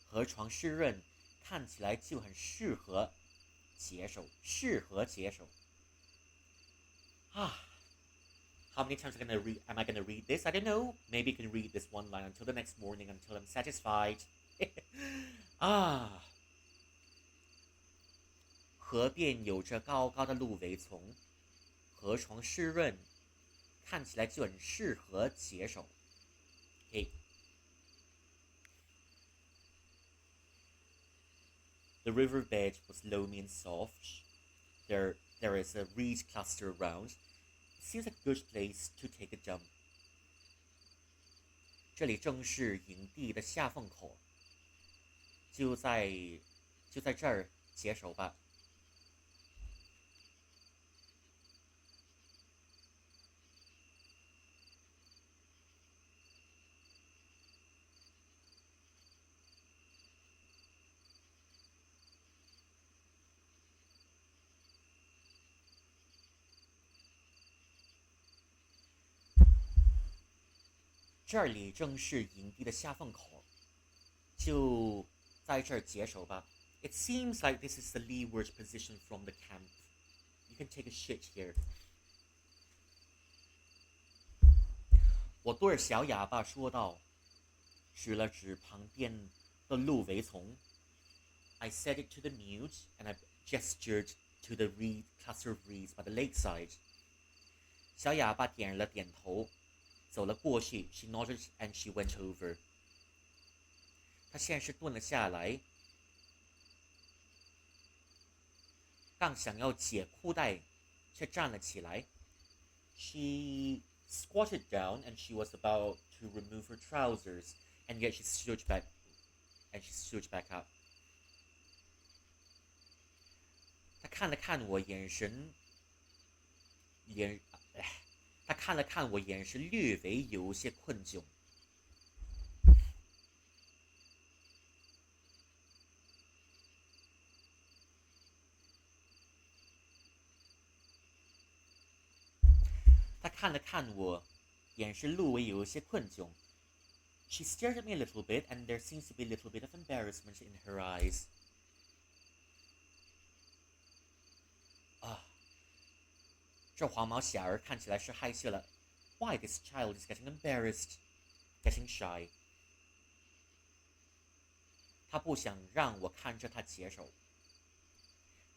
A: 河床湿润，看起来就很适合解手，适合解手。啊。How many times am I gonna read this? I don't know. Maybe you can read this one line until the next morning until I'm satisfied. 啊，河边有着高高的鹿尾丛，河床湿润，看起来就很适合解手。Hey. The riverbed was loamy and soft. There is a reed cluster around. It seems like a good place to take a dump. 这里正是营地的下风口，就在这儿解手吧。这里正是营地的下风口，就在这儿解手吧。It seems like this is the leeward position from the camp. You can take a shit here. 我对着小哑巴说道，指了指旁边的鹿尾丛。I said it to the mute, and I gestured to the cluster of reeds by the lakeside. 小哑巴点了点头，走了过去。She nodded and she went over. 她先是蹲了下来，刚想要解裤带，却站了起来。She squatted down and she was about to remove her trousers, and yet she stood back up. 她看了看我，眼，她看了看我，眼神略微有些困窘。她看了看我，眼神略微有些困窘。She stared at me a little bit, and there seems to be a little bit of embarrassment in her eyes. 啊，这黄毛小儿看起来是害羞了。Why, this child is getting embarrassed, getting shy. 她不想让我看着她解手。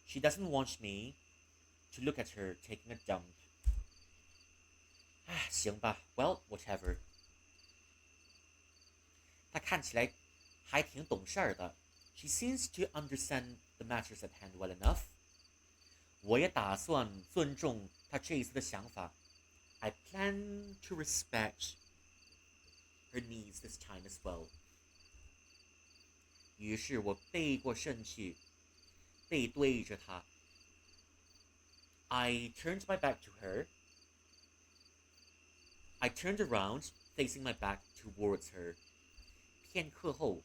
A: She doesn't want me to look at her taking a dump. 唉，行吧 ，Well, whatever. 她看起来还挺懂事儿的。She seems to understand the matters at hand well enough. 我也打算尊重她这一次的想法。I plan to respect her needs this time as well. 于是我背过身去，背对着她。I turned my back to her. I turned around, facing my back towards her. 片刻后，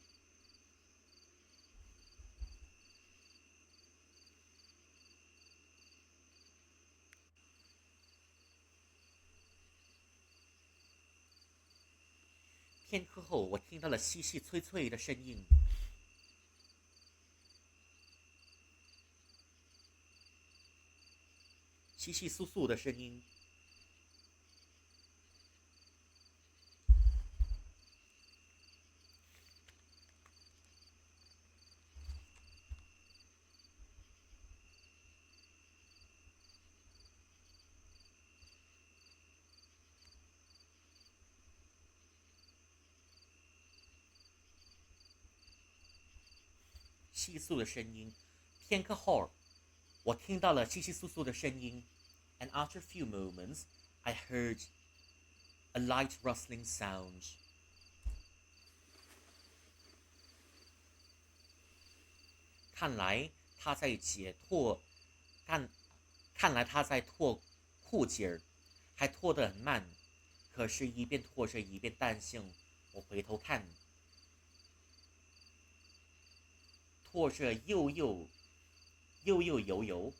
A: 我听到了细细脆脆的声音，稀稀疏疏的声音。细碎的声音。片刻后，我听到了稀稀疏疏的声音。And after a few moments, I heard a light rustling sound. 看来他在看来他在脱裤紧儿，还脱得很慢。可是，一边脱着一边担心。我回头看，拖着悠悠悠悠。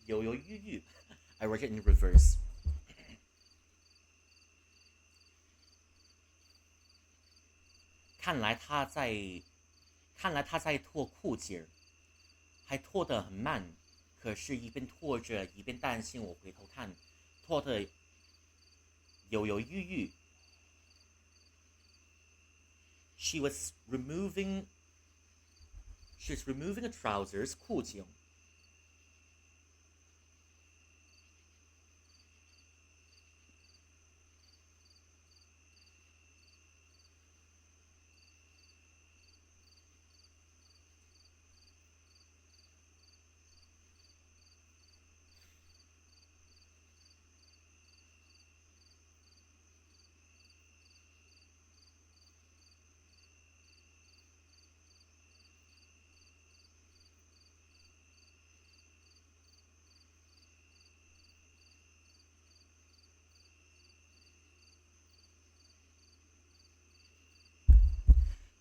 A: 犹犹豫豫。I read it in reverse. 看来他在脱裤紧儿，还脱得很慢。可是，一边脱着一边担心。我回头看，脱得犹犹豫豫。She was removing her trousers, 裤颈。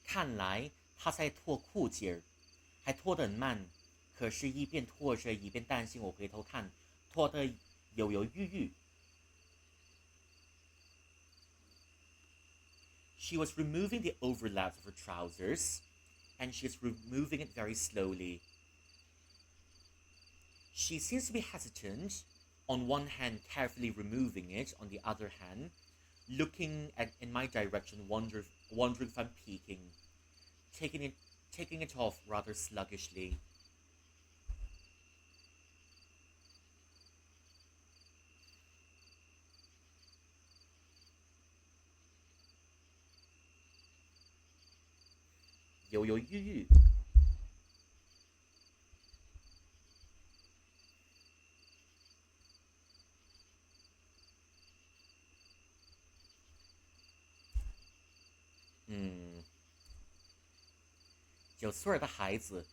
A: 看来他在脱裤紧儿，还脱得很慢，可是一边脱着一边担心我回头看，脱得犹犹豫豫。She was removing the overlaps of her trousers, and she is removing it very slowly. She seems to be hesitant, on one hand carefully removing it, on the other hand looking in my direction, wondering if I'm peeking, taking it off rather sluggishly. 犹犹豫豫。9岁的孩子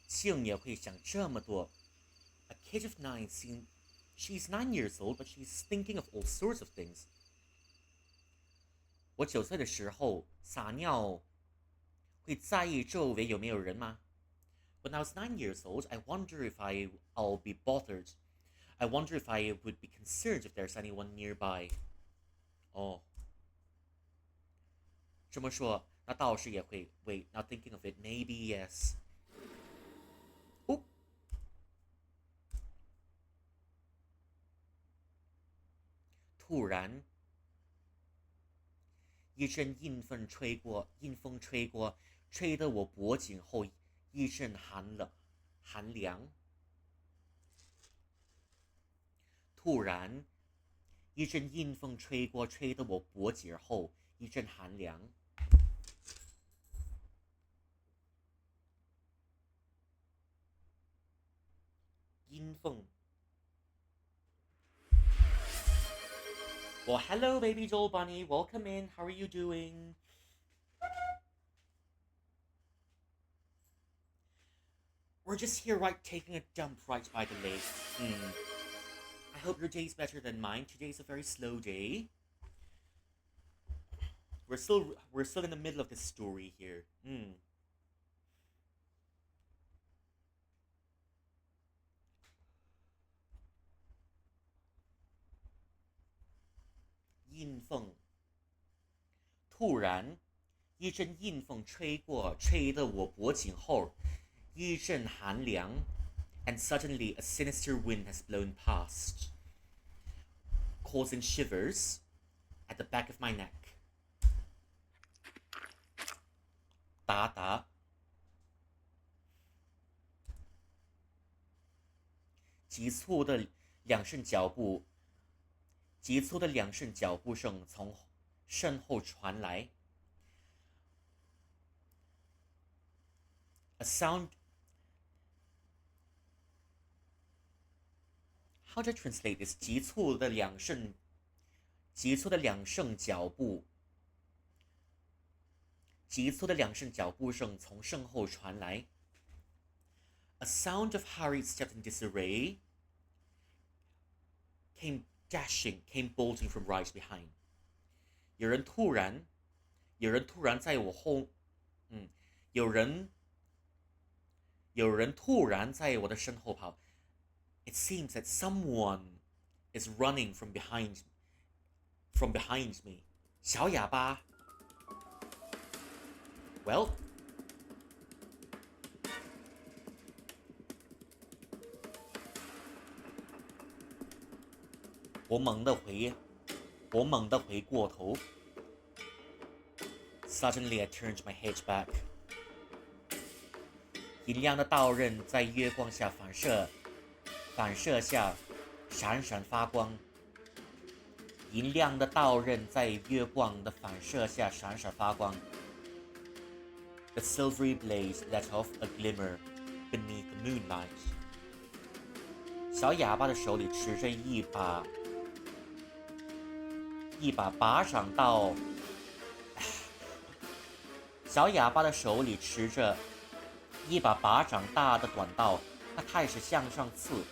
A: 竟也会想这么多。A kid of 9 she's 9 years old, but she's thinking of all sorts of things. 我9岁的时候撒尿会在意周围有没有人吗？ When I was 9 years old, I wonder if I'll be bothered. I wonder if I would be concerned if there's anyone nearby. 哦，这么说，那倒是也会。Wait, now thinking of it, maybe yes. 哦，突然，一阵阴风吹过，吹得我脖颈后一阵寒凉。突然，一阵阴风吹过，吹得我脖颈后一阵寒凉。阴风。Well, hello, baby doll bunny. Welcome in. How are you doing? We're just here, right, taking a dump right by the lake. I hope your day's better than mine. Today's a very slow day. We're still in the middle of this story here. 阴风。突然，一阵阴风吹过，吹得我脖颈后一阵寒凉。And suddenly a sinister wind has blown past, causing shivers at the back of my neck. 达达。急促的两声脚步声从身后传来。A sound. How to translate this? 急促的两声脚步声从身后传来。A sound of hurried steps in disarray came bolting from right behind. 有人突然在我后，有人突然在我的身后跑。It seems that someone is running from behind me. 小哑巴。Well, 我猛地回过头。Suddenly, I turned my head back. 银亮的刀刃在月光下反射下闪闪发光。银亮的刀刃在月光的反射下闪闪发光。The silvery blaze let off a glimmer beneath the moonlight. 小哑巴的手里持着一把巴掌刀。小哑巴的手里持着一把巴掌大的短刀，他开始向上刺。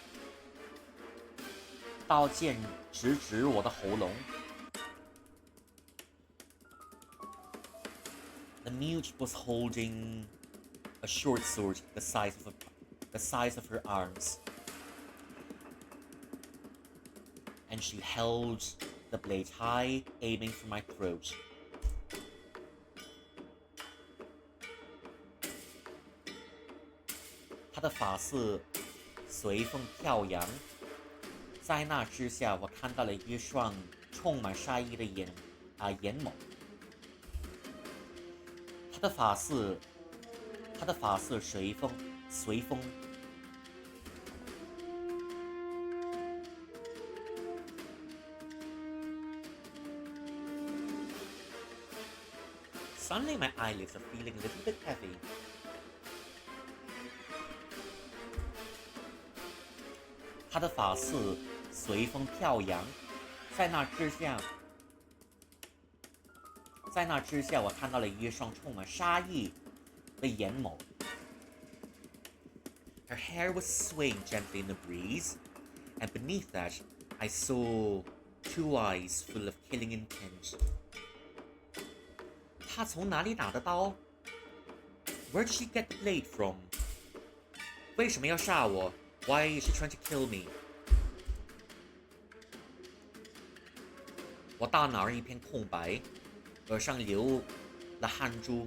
A: 刀剑直指我的喉咙。The mute was holding a short sword the size of her arms, and she held the blade high, aiming for my throat. 她的发色随风飘扬，在那之下，我看到了一双充满杀意的眼眸。她的发色随风。Suddenly, my eyelids are feeling a little bit heavy. 她的发色随风飘扬，在那之下，我看到了一双充满杀意的眼眸。Her hair was swaying gently in the breeze, and beneath that, I saw 2 eyes full of killing intent. 她从哪里拿的刀 ？Where did she get the blade from? 为什么要杀我 ？Why is she trying to kill me? 我大脑一片空白，额上流了汗珠。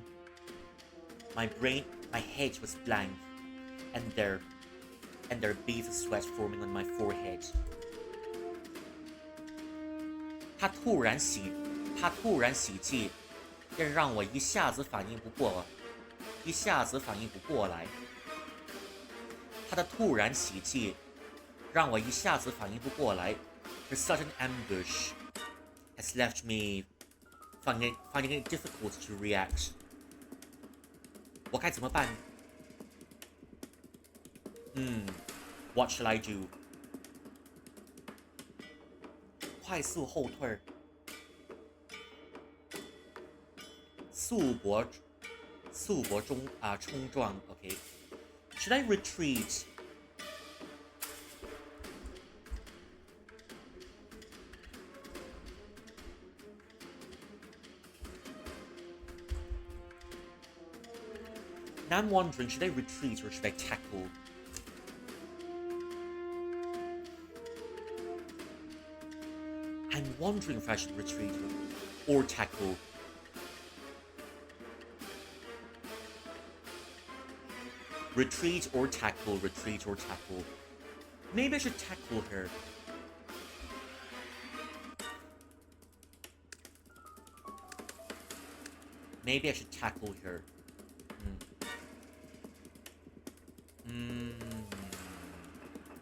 A: My head was blank, and there beads of sweat forming on my forehead. 他突然袭击，让我一下子反应不过来。他的突然袭击让我一下子反应不过来。Her sudden ambush has left me finding it difficult to react. 我该怎么办？What shall I do? 快速后退，速搏冲撞。OK. Should I retreat? Now I'm wondering, should I retreat or should I tackle? I'm wondering if I should retreat or tackle. Retreat or tackle. Maybe I should tackle her.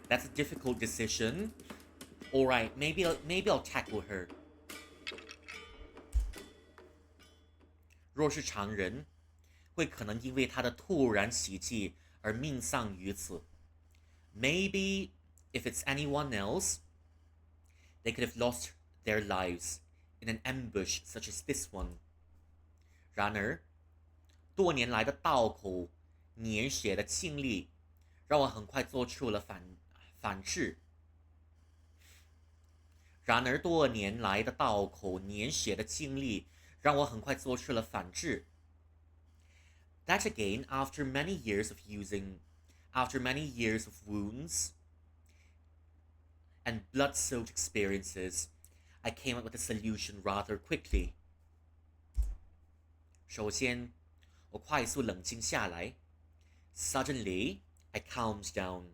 A: That's a difficult decision. Alright, maybe I'll tackle her. 若是常人，会可能因为他的突然袭击而命丧于此。Maybe if it's anyone else, they could have lost their lives in an ambush such as this one. 然而，多年来的刀口粘血的经历，让我很快做出了反制。然而，多年来的刀口粘血的经历，让我很快做出了反制。That again, after many years of wounds and blood-soaked experiences, I came up with a solution rather quickly. 首先，我快速冷静下来。Suddenly, I calmed down.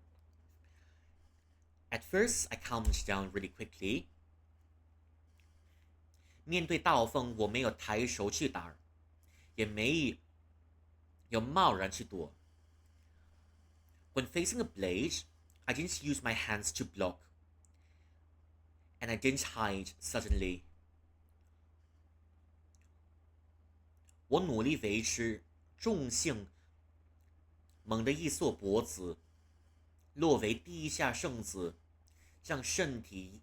A: At first, I calmed down really quickly. 面对刀锋，我没有抬手去打，也没有贸然去躲。When facing a blade, I didn't use my hands to block, and I didn't hide suddenly. 我努力维持重性猛地一缩脖子，落为低下身子，将身体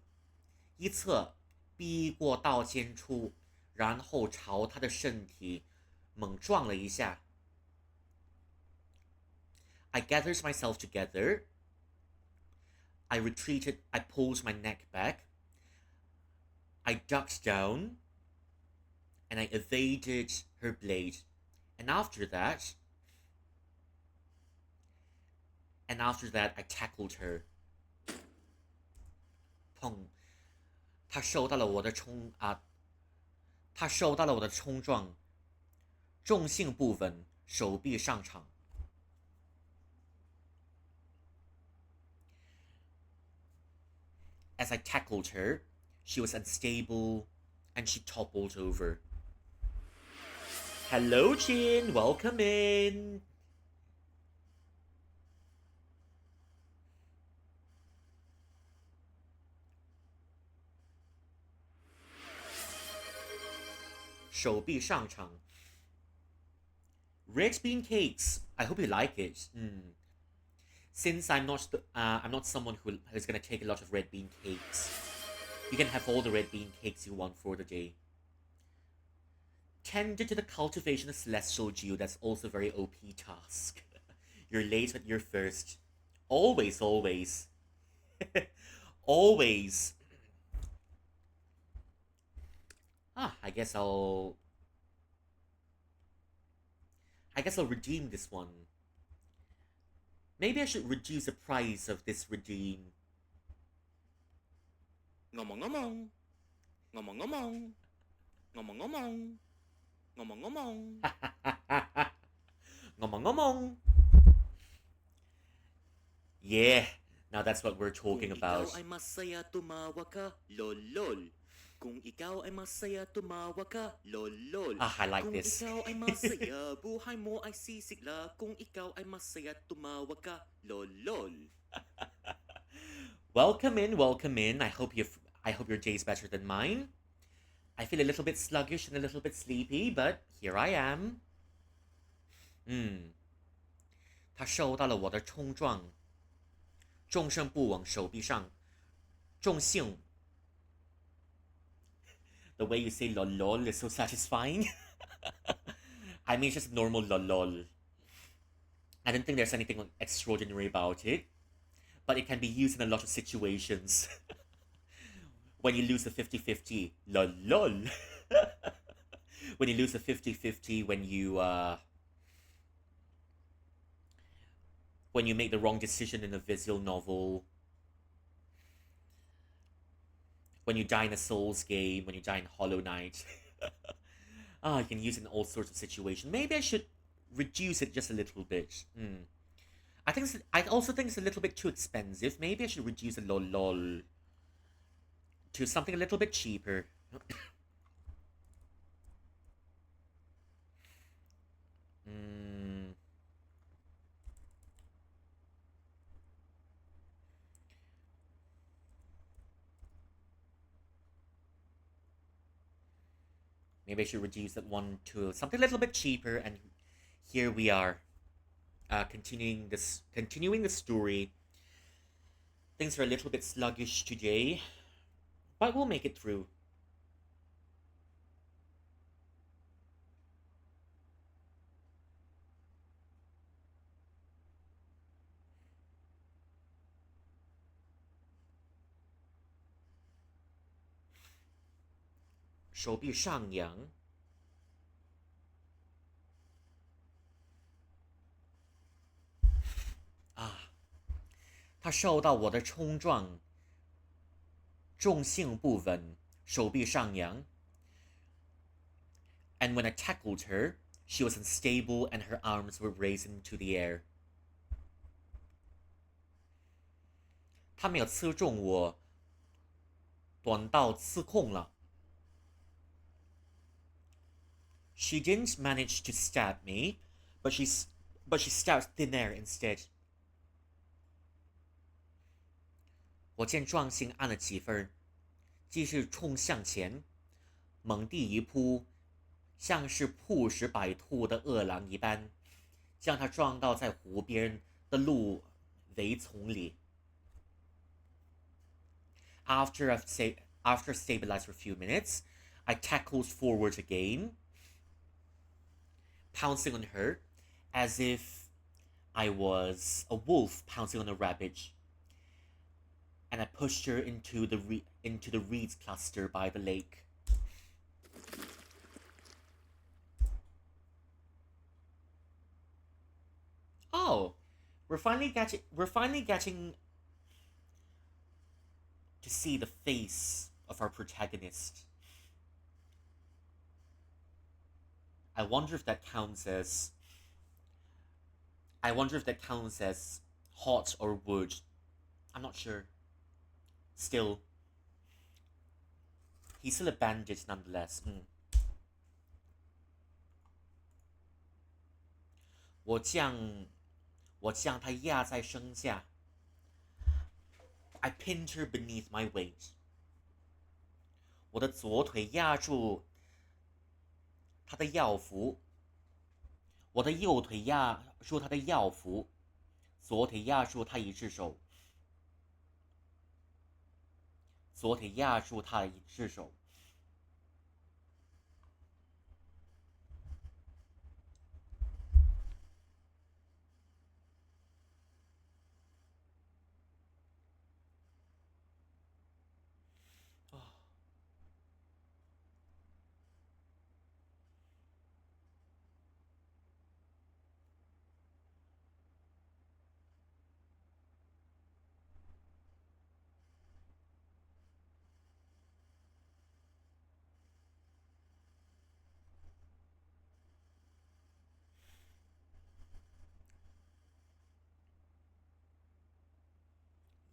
A: 一侧逼过刀尖处，然后朝他的身体猛撞了一下。I gathered myself together. I retreated. I pulled my neck back. I ducked down, and I evaded her blade And after that, I tackled her. 砰！她受到了我的冲撞，重心不稳，手臂上场。As I tackled her, she was unstable and she toppled over. Hello, Chin. Welcome in. 手臂上场。Red bean cakes. I hope you like it. Since I'm not someone who's gonna take a lot of red bean cakes, you can have all the red bean cakes you want for the day. Tended to the cultivation of celestial dew. That's also a very OP task. You're late, but you're first. Always, always. Always. I guess I'll redeem this one. Maybe I should reduce the price of this redeem.
C: Ngomong ngomong. Ngomong ngomong. Ngomong ngomong. Ngomong ngomong.
A: Ngomong ngomong. Yeah, now that's what we're talking about.
C: Kung ikaw ay masaya, tumawa ka, lol lol. Kung ikaw ay masaya, tumawa ka, lol lol.
A: I like this.
C: Kung ikaw ay masaya, buhay mo ay sisigla. Kung ikaw ay masaya, tumawa ka, lol lol.
A: Welcome in, welcome in. I hope your day's better than mine. I feel a little bit sluggish and a little bit sleepy, but here I am. 他受到了我的冲撞，重心不稳，手臂上，重心。The way you say lol lol is so satisfying. I mean, it's just normal lol lol. I don't think there's anything extraordinary about it, but it can be used in a lot of situations. When you lose a 50-50, lol lol. When you lose a 50-50, when you make the wrong decision in a visual novel, when you die in a Souls game, when you die in Hollow Knight. You can use it in all sorts of situations. Maybe I should reduce it just a little bit. I also think it's a little bit too expensive. Maybe I should reduce the lol lol to something a little bit cheaper. Maybe I should reduce that one to something a little bit cheaper. And here we are, continuing the story. Things are a little bit sluggish today, but we'll make it through. 手臂上扬。他受到我的冲撞，重心不稳，手臂上扬。And when I tackled her, she was unstable and her arms were raised into the air. 他没有刺中我，短刀刺空了。She didn't manage to stab me, but she stabbed thin air instead. 我见撞心按了几分，继续冲向前，猛地一扑，像是扑食百兔的饿狼一般，将他撞到在湖边的芦苇丛里。After stabilized for a few minutes, I tackled forward again, pouncing on her as if I was a wolf pouncing on a rabbit. And I pushed her into the reeds cluster by the lake. Wow, we're finally getting to see the face of our protagonist. I wonder if that counts as I wonder if that counts as hot or wood. I'm not sure. Still, he's still a bandit nonetheless. 我将他压在身下。I pinned her beneath my weight. 我的左腿压住他的药服，我的右腿压住他的药服，左腿压住他一只手，左腿压住他一只手。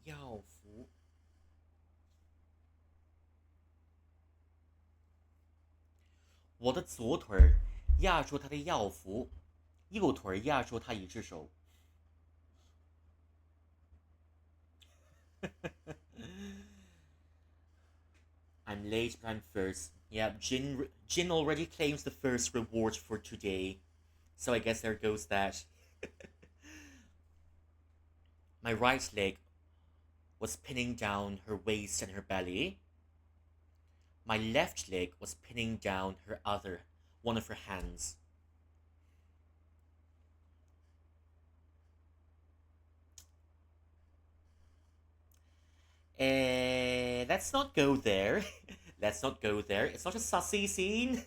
A: 药服，我的左腿压住他的药服，右腿压住他一只手。I'm late, but I'm first. Yeah, Jin already claims the first reward for today, so I guess there goes that. My right leg was pinning down her waist and her belly. My left leg was pinning down one of her hands. Let's not go there. Let's not go there. It's not a sussy scene.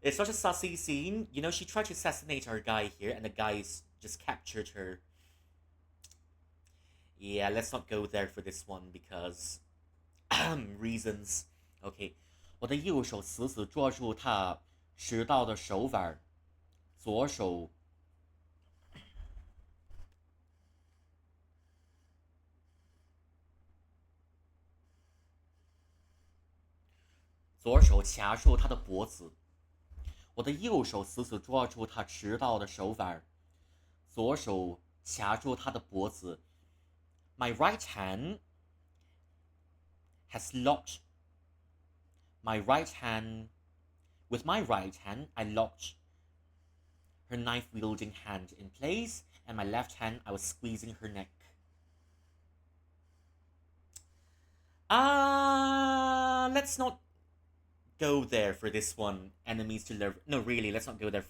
A: It's not a sussy scene. You know, she tried to assassinate our guy here, and the guys just captured her. Yeah, let's not go there for this one because reasons. Okay, 我的右手死死抓住他迟到的手腕，左手卡住他的脖子，我的右手死死抓住他迟到的手腕，左手卡住他的脖子。My right hand has locked. My right hand, with my right hand, I locked her knife-wielding hand in place, and my left hand, I was squeezing her neck. Let's not go there for this one. Enemies to love. No, really, let's not go there.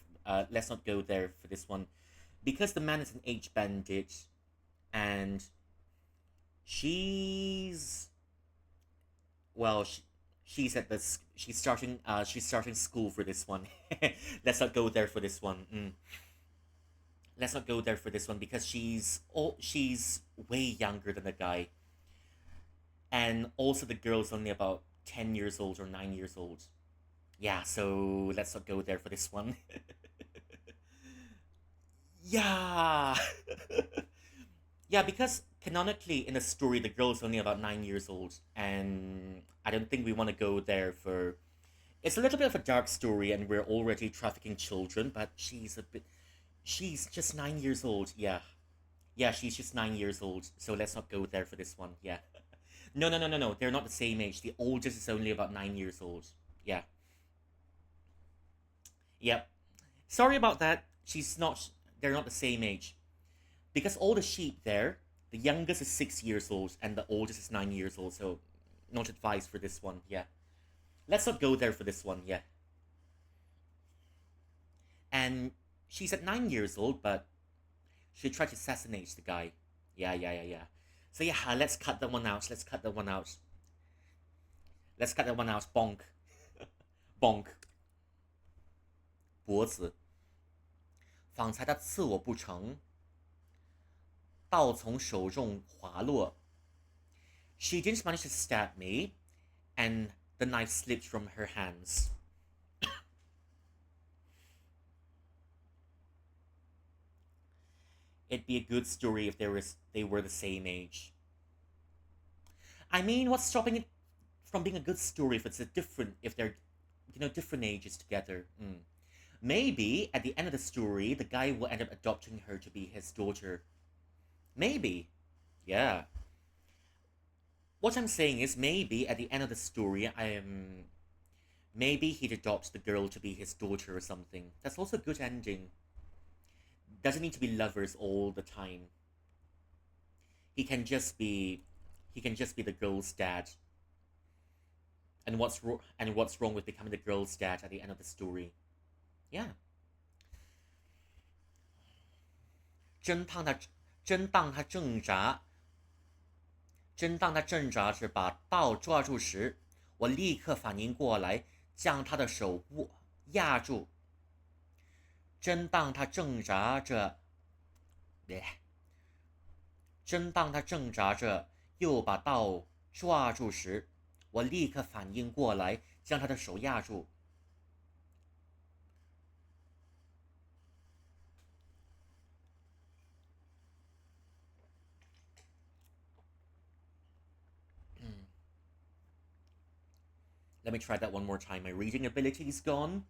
A: Let's not go there for this one, because the man is an H bandit, and she's well, she's at this. She's starting. She's starting school for this one. Let's not go there for this one. Let's not go there for this one because she's way younger than the guy, and also the girl's only about 10 years old or 9 years old. Yeah, so let's not go there for this one. Yeah. Yeah, because canonically in the story the girl's only about 9 years old, and I don't think we want to go there for. It's a little bit of a dark story, and we're already trafficking children, but she's just 9 years old. Yeah, she's just 9 years old, so let's not go there for this one. Yeah. No, they're not the same age. The oldest is only about 9 years old. Yeah. Yep. Sorry about that. They're not the same age. Because all the sheep there, the youngest is 6 years old and the oldest is 9 years old, so not advised for this one. Yeah. Let's not go there for this one. Yeah. And she's at 9 years old, but she tried to assassinate the guy. Yeah. So yeah, let's cut that one out. Let's cut that one out. Bonk. Bonk. 脖子。方才他刺我不成，刀从手中滑落。She didn't manage to stab me, and the knife slipped from her hands. It'd be a good story if they were the same age. I mean, what's stopping it from being a good story if they're different ages together? Maybe at the end of the story, the guy will end up adopting her to be his daughter. Maybe. Yeah. What I'm saying is maybe at the end of the story, maybe he'd adopt the girl to be his daughter or something. That's also a good ending. Doesn't need to be lovers all the time. He can just be the girl's dad. And what's wrong with becoming the girl's dad at the end of the story? Yeah. 正当他挣扎着把刀抓住时，我立刻反应过来，将他的手压住。正当他挣扎着又把刀抓住时，我立刻反应过来，将他的手压住。Let me try that one more time. My reading ability is gone.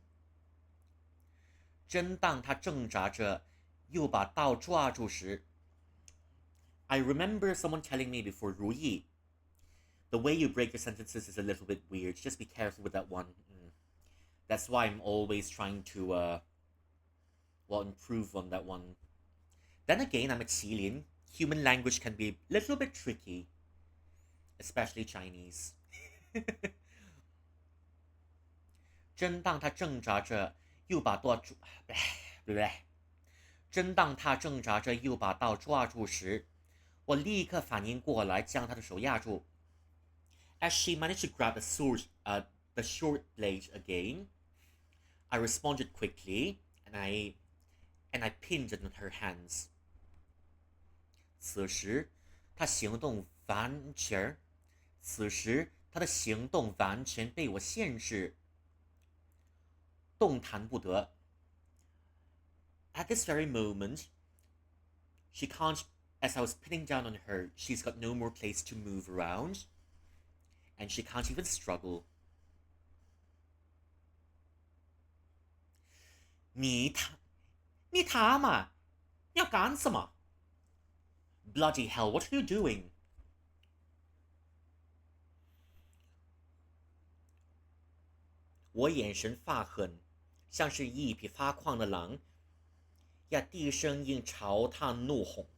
A: 正当他挣扎着又把刀抓住时 I remember someone telling me before, 如意 the way you break your sentences is a little bit weird. Just be careful with that one. That's why I'm always trying to improve on that one. Then again, I'm a 麒麟. Human language can be a little bit tricky, especially Chinese. 正当他挣扎着又把刀抓住时，我立刻反应过来，将他的手压住。As she managed to grab the short blade again, I responded quickly, and I pinned it in her hands. 此时，他的行动完全被我限制。动弹不得。At this very moment, she can't, as I was pinning down on her, she's got no more place to move around, and she can't even struggle. 你他妈，你要干什么 ？Bloody hell! What are you doing? 我眼神发狠。像是一匹发狂的狼，低声音朝他怒吼。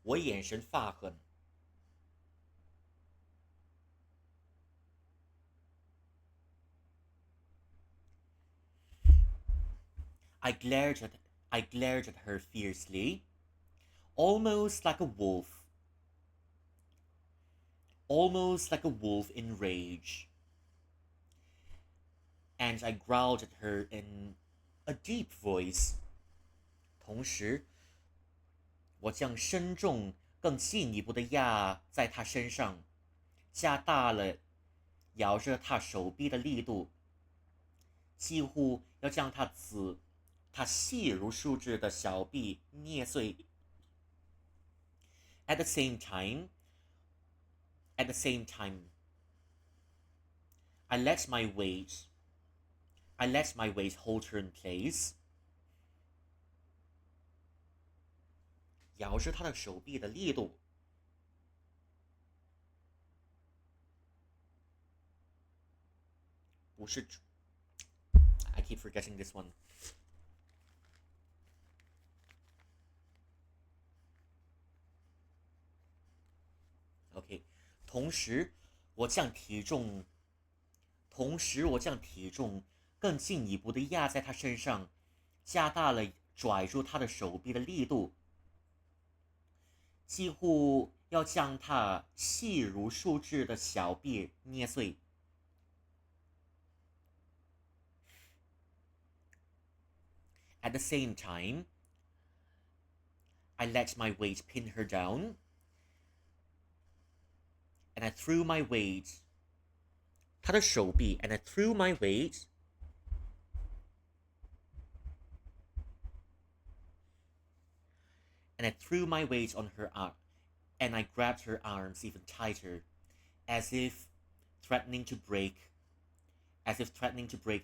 A: 我眼神发狠。I glared at her fiercely, almost like a wolf in rage. And I growled at her in a deep voice. 同时，我将身重更进一步的压在她身上，加大了咬着她手臂的力度，几乎要将她细如树枝的小臂捏碎。At the same time, I let my weight hold her in place. 咬着她的手臂的力度。不是 I keep forgetting this one. OK. 同时，我将体重更进一步的压在他身上，加大了拽住他的手臂的力度，几乎要将他细如树枝的小臂捏碎。At the same time, I let my weight pin her down, and I threw my weight. 她的手臂 and I threw my weight. And I threw my weight on her arm, and I grabbed her arms even tighter, as if threatening to break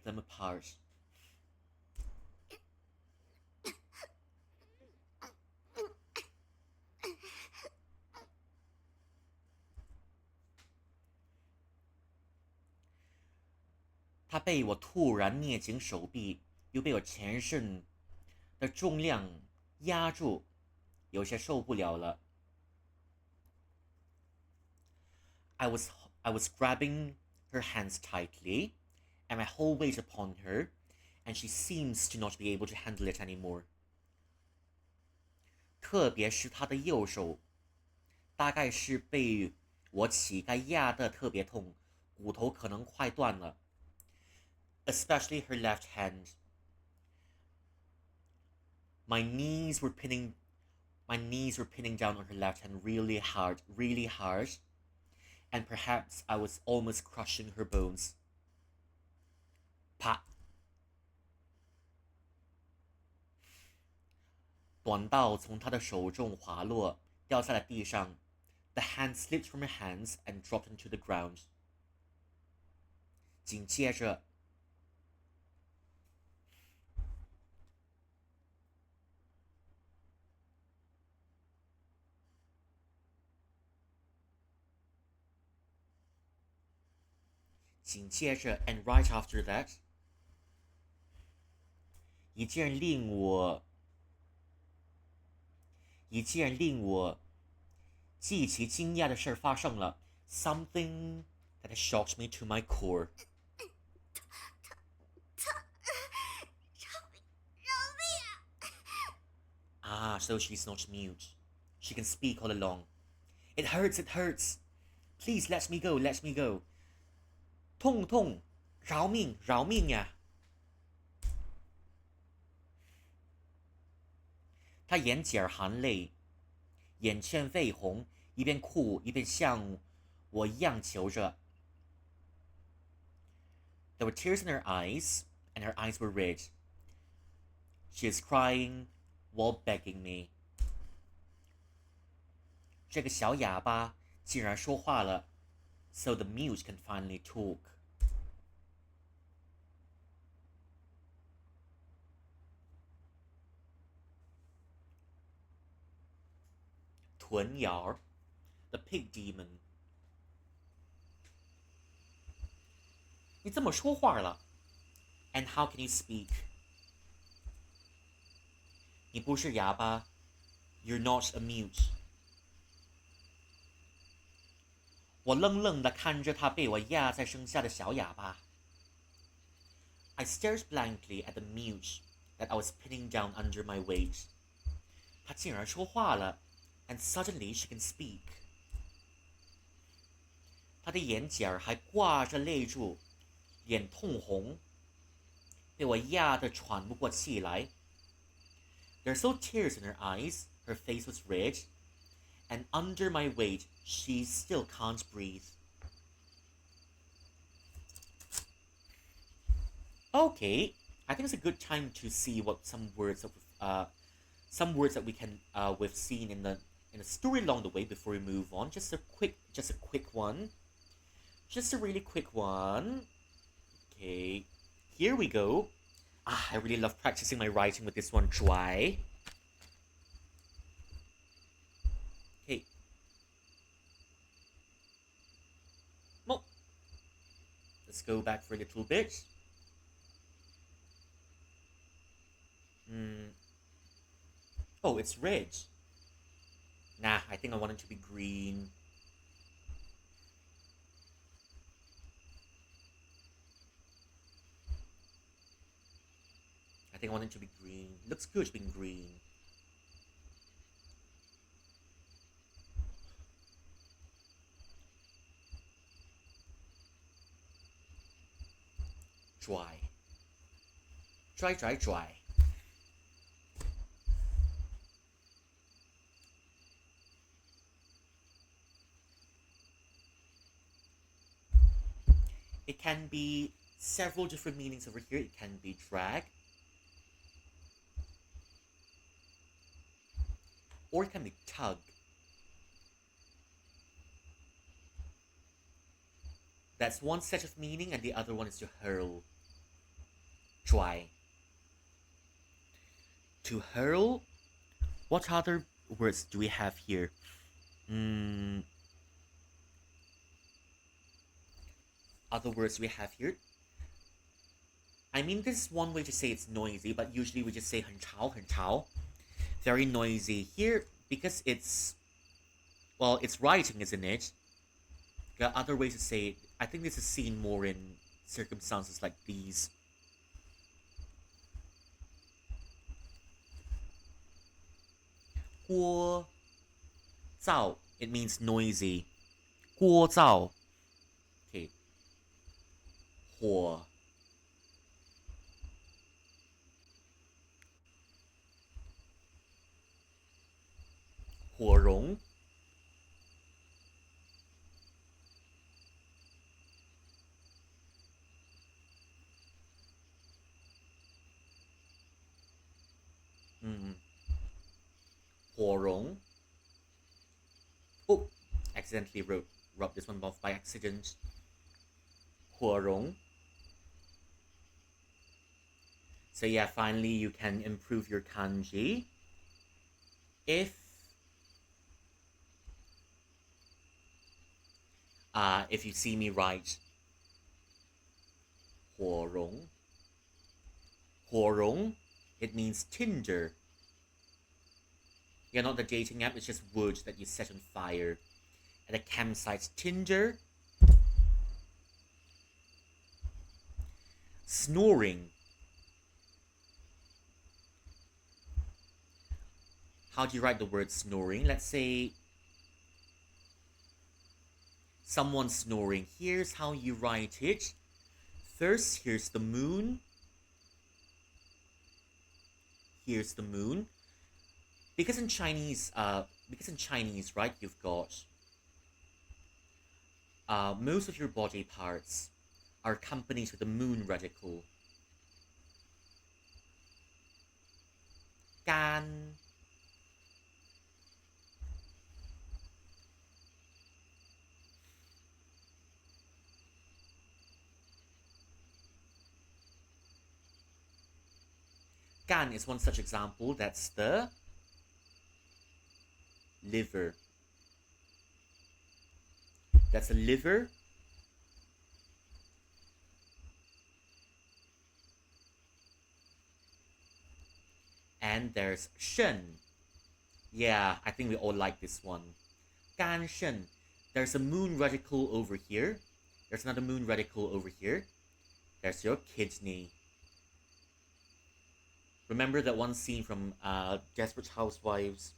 A: them apart. 他被我突然捏紧手臂，又被我全身的重量压住，有些受不了了。I was grabbing her hands tightly, and my whole weight upon her, and she seems to not be able to handle it anymore. 特别是她的右手，大概是被我膝盖压得特别痛，骨头可能快断了。Especially her left hand. My knees were pinning down on her left hand really hard, and perhaps I was almost crushing her bones. 啪！短刀从她的手中滑落，掉在了地上。The hand slipped from her hands and dropped into the ground. 紧接着，and right after that, 一件令我极其惊讶的事发生了。Something that shocked me to my core. 啊 so she's not mute. She can speak all along. It hurts. Please let me go. 痛，饶命呀！她眼角含泪，眼圈绯红，一边哭一边向我央求着。There were tears in her eyes, and her eyes were red. She is crying while begging me. 这个小哑巴竟然说话了 ，so the mute can finally talk. 豚谣 The Pig Demon. 你这么说话了 ，and how can you speak? 你不是哑巴 ，You're not a mute. 我愣愣地看着他被我压在身下的小哑巴。I stared blankly at the mute that I was pinning down under my weight. 他竟然说话了 ，and suddenly she can speak. 他的眼角还挂着泪珠，脸通红，被我压得喘不过气来。There saw tears in her eyes, her face was red, and under my weight, she still can't breathe. Okay, I think it's a good time to see what some words that we've seen in the story along the way before we move on. Just a quick one. Just a really quick one. Okay, here we go. I really love practicing my writing with this one. Try. Okay. Well, let's go back for a little bit. Oh, it's red. Nah, I think I want it to be green. I think I want it to be green. Looks good being green. Dry. Dry. It can be several different meanings over here. It can be drag, or it can be tug. That's one set of meaning, and the other one is to hurl. Dry. To hurl. What other words do we have here? Other words we have here. I mean, this is one way to say it's noisy, but usually we just say 很吵,很吵. Very noisy. Here, because it's, well, it's writing, isn't it? There are other ways to say it. I think this is seen more in circumstances like these. 聒噪, it means noisy. 聒噪. Okay. 火火绒 火绒 Oh, accidentally rubbed this one off by accident. 火绒 So yeah, finally you can improve your kanji. If you see me write 火绒 火绒 it means tinder. Yeah, not the dating app, it's just wood that you set on fire. At a campsite, tinder. Snoring. How do you write the word snoring? Let's say someone's snoring. Here's how you write it. First, here's the moon. Here's the moon. Because in Chinese, right, you've got most of your body parts are accompanied with a moon radical. 肝 gan is one such example. That's the liver. That's a liver. And there's shen. Yeah, I think we all like this one. Gan shen. There's a moon radical over here. There's another moon radical over here. There's your kidney. Remember that one scene from Desperate Housewives?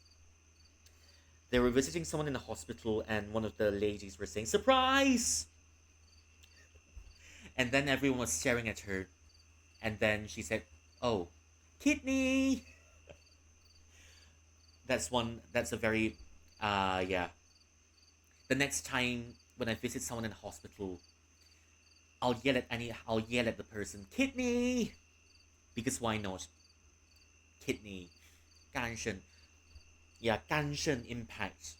A: They were visiting someone in the hospital and one of the ladies were saying, "Surprise!" And then everyone was staring at her. And then she said, "Oh, kidney!" That's a very, yeah. The next time when I visit someone in the hospital, I'll yell at the person, "Kidney!" Because why not? Kidney. 肝肾. Yeah, 肝肾 impact.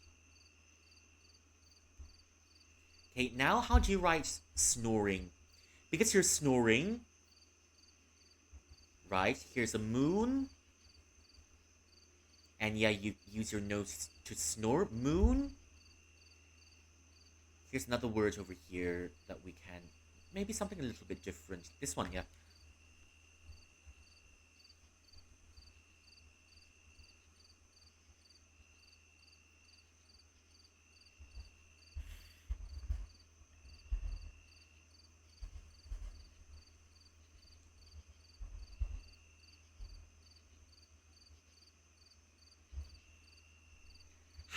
A: Okay, now how do you write snoring? Because you're snoring, right? Here's a moon. And yeah, you use your nose to snore. Moon. Here's another word over here that we can... Maybe something a little bit different. This one, yeah.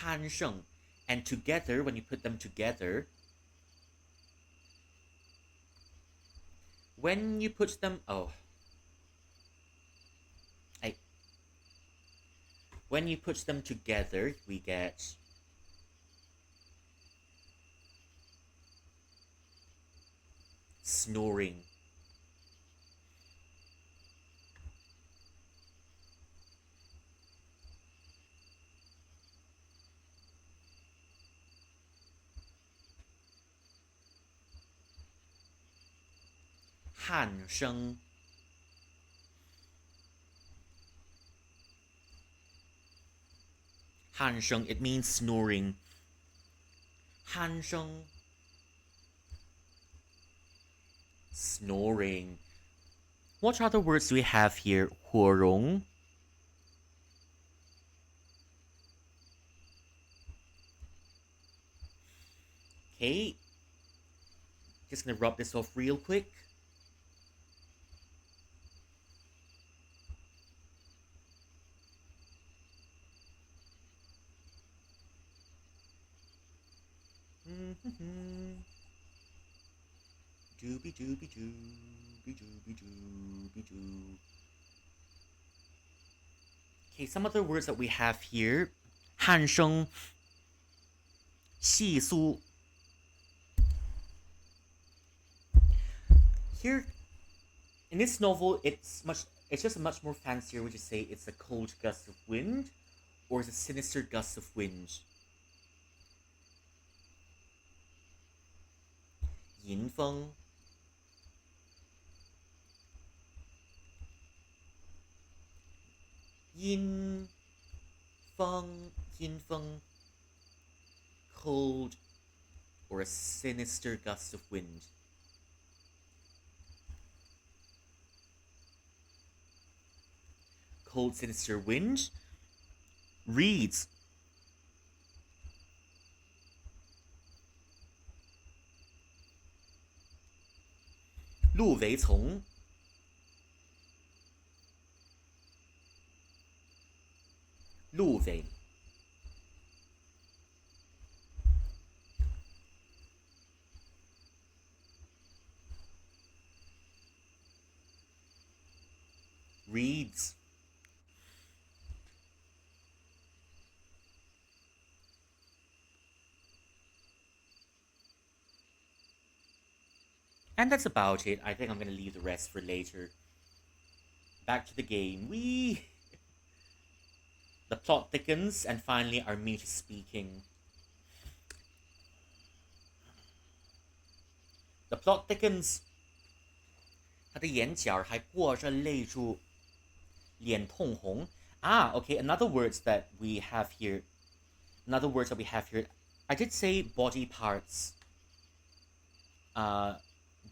A: Hansheng. And together, when you put them together, when you put them, when you put them together, we get snoring. Han sheng. Han sheng, it means snoring. Han sheng. Snoring. What other words do we have here? 火绒. Okay. Just gonna rub this off real quick. Doobie doobie doobie doobie doobie doo. Okay, some other words that we have here. 汉声, 细苏. Here, in this novel, it's just a much more fancier way to say it's a cold gust of wind, or it's a sinister gust of wind. 迎风. Yin feng, yin feng, cold or a sinister gust of wind. Cold, sinister wind. Reeds. 鹿尾丛. Luve. Reeds. And that's about it. I think I'm going to leave the rest for later. Back to the game. The plot thickens, and finally our mate is speaking. The plot thickens. 他的眼角还挂着泪珠，脸通红。Okay, another words that we have here. I did say body parts.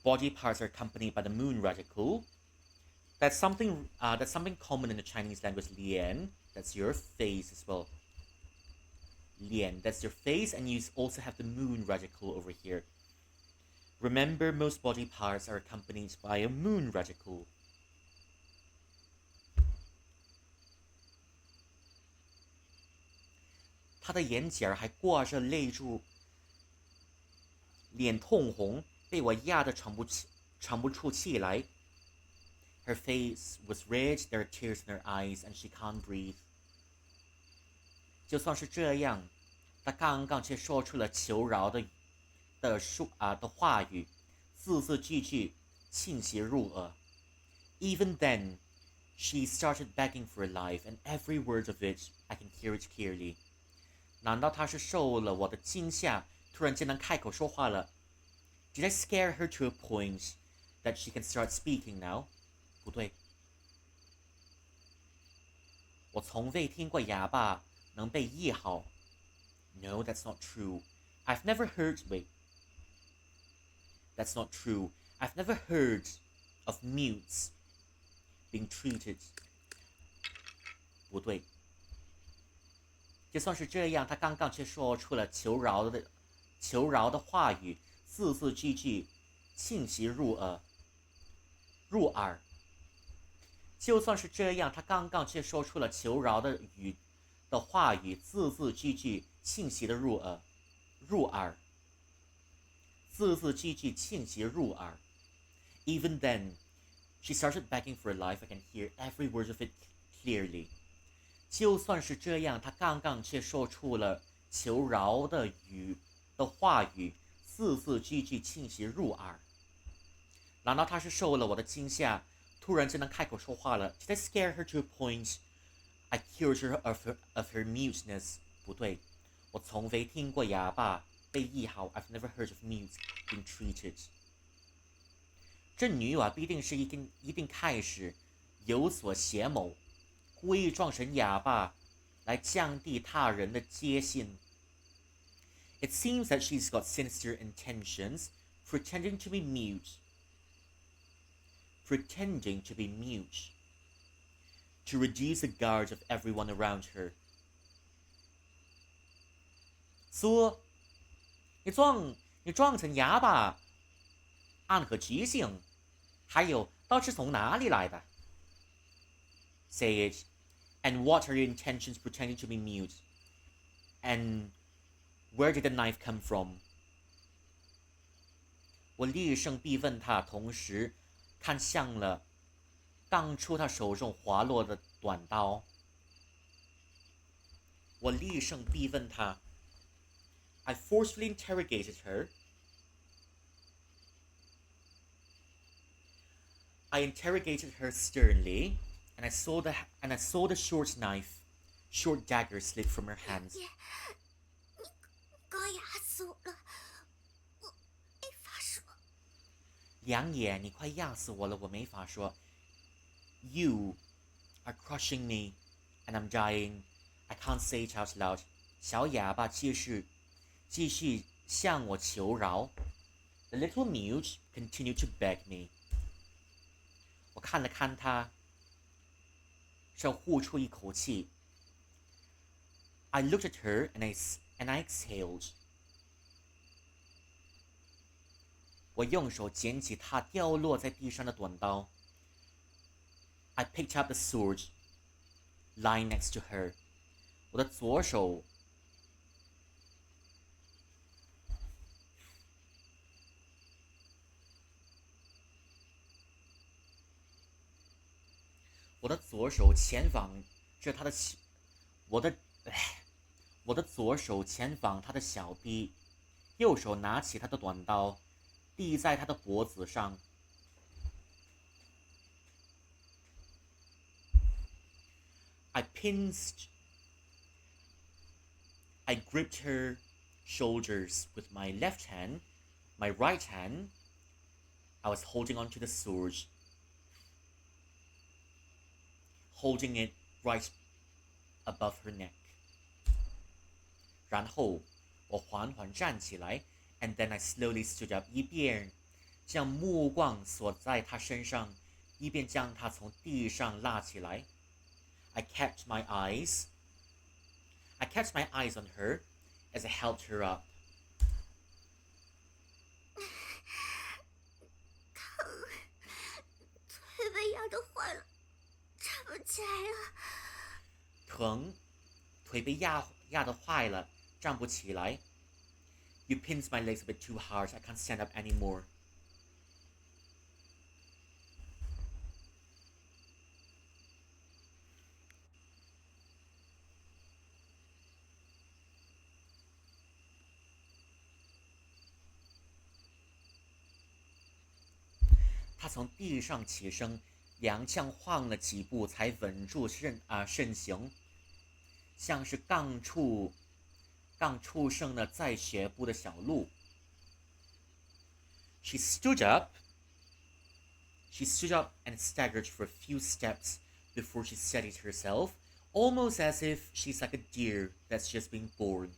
A: Body parts are accompanied by the moon radical. That's something common in the Chinese language, lian. That's your face as well. Lian, that's your face, and you also have the moon radical over here. Remember, most body parts are accompanied by a moon radical. 他的眼角还挂着泪珠，脸通红，被我压得喘不出气来。Her face was red, there are tears in her eyes, and she can't breathe. 就算是这样，她刚刚却说出了求饶的话语，字字句句沁血入耳。Even then, she started begging for life, and every word of it, I can hear it clearly. 难道她是受了我的惊吓，突然间能开口说话了？ Did I scare her to a point that she can start speaking now? 不对，我从未听过哑巴能被医好。No, that's not true. I've never heard. Wait. That's not true. I've never heard of mutes being treated. 不对。就算是这样，他刚刚却说出了求饶的话语，字字句句沁血入耳。就算是这样，他刚刚却说出了求饶的话语，字字句句沁血的入耳。字字句句沁血入耳。Even then, she started begging for life. I can hear every word of it clearly. 就算是这样，他刚刚却说出了求饶的话语，字字句句沁血入耳。难道她是受了我的惊吓，突然就能开口说话了 ？Did I scare her to a point I cured her of her muteness？ 不对，我从未听过哑巴被医好。I've never heard of mute being treated。这女娃必定是一定开始有所邪谋，故意装成哑巴来降低他人的戒心。It seems that she's got sinister intentions, pretending to be mute, to reduce the guards of everyone around her。说，你装成哑巴，暗合居性，还有刀是从哪里来的 ？Say it. And what are your intentions pretending to be mute? And where did the knife come from? 我厉声逼问他，同时看向了刚出他手中滑落的短刀。我厉声逼问他 I forcefully interrogated her. I interrogated her sternly, and I saw the short dagger slip from her hands.
D: 你刚压死我了，我没法说。
A: 梁爷，你快压死我了，我没法说。You are crushing me, and I'm dying. I can't say it out loud. 小哑巴继续向我求饶。The little mute continued to beg me. 我看了看他，深呼出一口气。I looked at her and I exhaled. 我用手捡起她掉落在地上的短刀。I picked up the sword lying next to her. 我的左手前往着她的我的左手前往她的小臂，右手拿起她的短刀，递在她的脖子上。I gripped her shoulders with my left hand. My right hand, I was holding onto the sword, holding it right above her neck. 然后我缓缓站起来 and then I slowly stood up， 一边将目光锁在她身上，一边将她从地上拉起来。I kept my eyes on her as I helped her up.
D: 疼，腿被压得坏了，站不起来了。
A: 疼，腿被压得坏了，站不起来。You pinched my legs a bit too hard. I can't stand up anymore. 他从地上起身，踉跄晃了几步，才稳住身形，像是刚出生的在学步的小鹿。She stood up and staggered for a few steps before she steadied herself, almost as if she's like a deer that's just been born.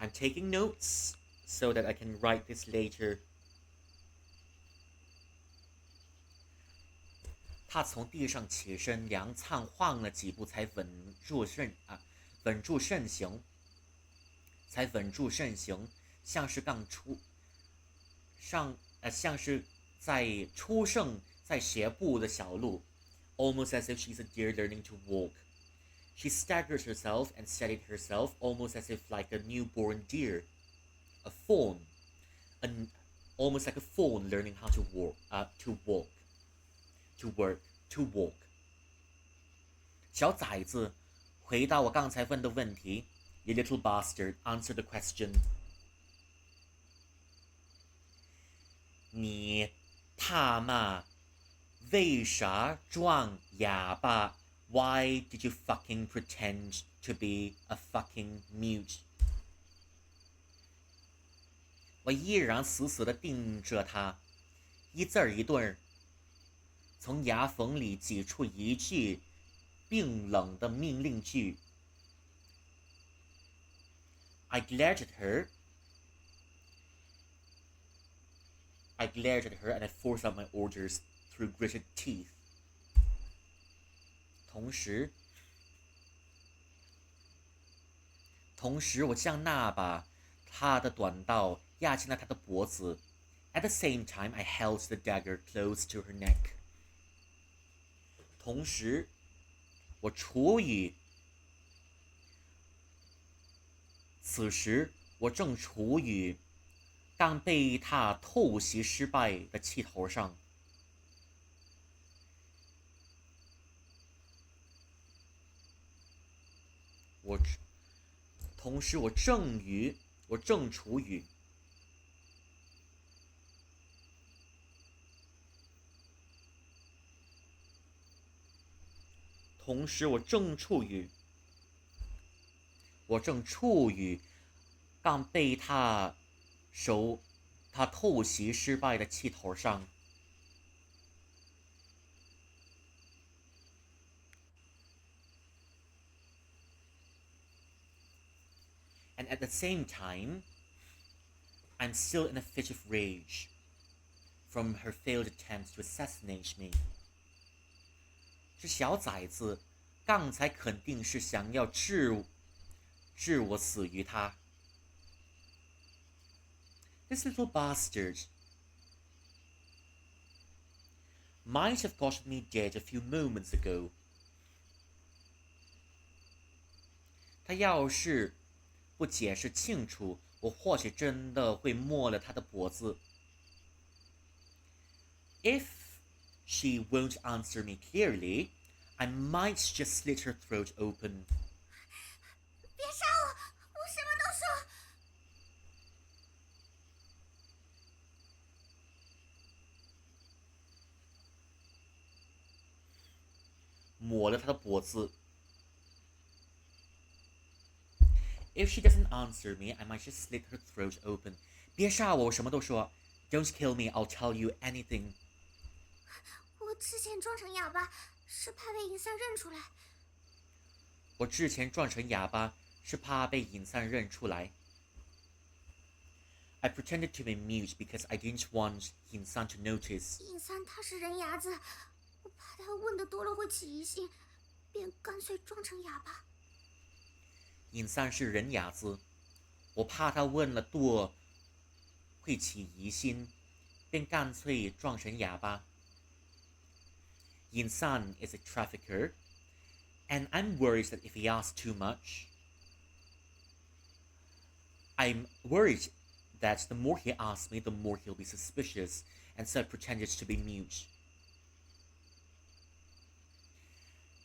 A: I'm taking notes so that I can write this later. 他从地上起身，踉跄晃了几步，才稳住身形，像是出生在斜步的小鹿 ，almost as if she's a deer learning to walk. She staggered herself and steadied herself, almost as if like a newborn deer, a fawn, almost like a fawn learning how to walk. 小崽子，回答我刚才问的问题。You little bastard, answer the question. 你他妈为啥装哑巴 ？Why did you fucking pretend to be a fucking mute？ 我依然死死地盯着他，一字儿一顿从牙缝里挤出一句冰冷的命令句。I glared at her and I forced out my orders through gritted teeth. 同时，我将那把他的短刀压进了他的脖子。At the same time, I held the dagger close to her neck. 同时，此时我正处于刚被他偷袭失败的气头上。同时我正处于刚被他偷袭失败的气头上。And at the same time, I'm still in a fit of rage from her failed attempts to assassinate me. 这小崽子刚才肯定是想要置我死于他。This little bastard might have gotten me dead a few moments ago. 他要是不解释清楚，我或许真的会没了他的脖子。If she won't answer me clearly, I might just slit her throat open.
D: 别杀我，我什么都说。
A: 抹了他的脖子。If she doesn't answer me, I might just slit her throat open. 别杀我，我什么都说。Don't kill me, I'll tell you anything.
D: 我之前装成哑巴，是怕被尹三认出来。
A: 我之前装成哑巴，是怕被尹三认出来。I pretended to be mute because I didn't want 尹三 to notice.
D: 尹三他是人牙子，我怕他问的多了会起疑心，便干脆装成哑巴。
A: 尹三是人牙子，我怕他问了多会起疑心，便干脆装成哑巴。尹三 is a trafficker, and I'm worried that if he asks too much, I'm worried that the more he asks me, the more he'll be suspicious, and so I pretended to be mute.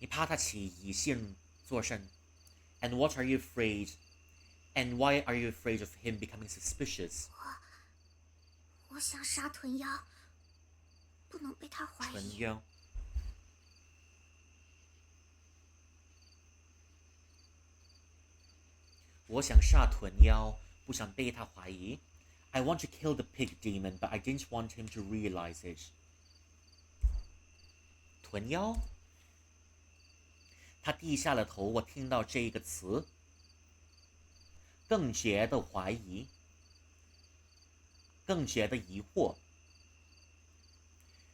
A: 你怕他起疑心作甚？ And what are you afraid? And why are you afraid of him becoming suspicious?
D: 我想杀豚妖，不能被他怀疑。
A: 豚妖。我想杀豚妖，不想被他怀疑。I want to kill the pig demon, but I didn't want him to realize it. 豚妖。他低下了头，我听到这个词，更觉得怀疑，更觉得疑惑。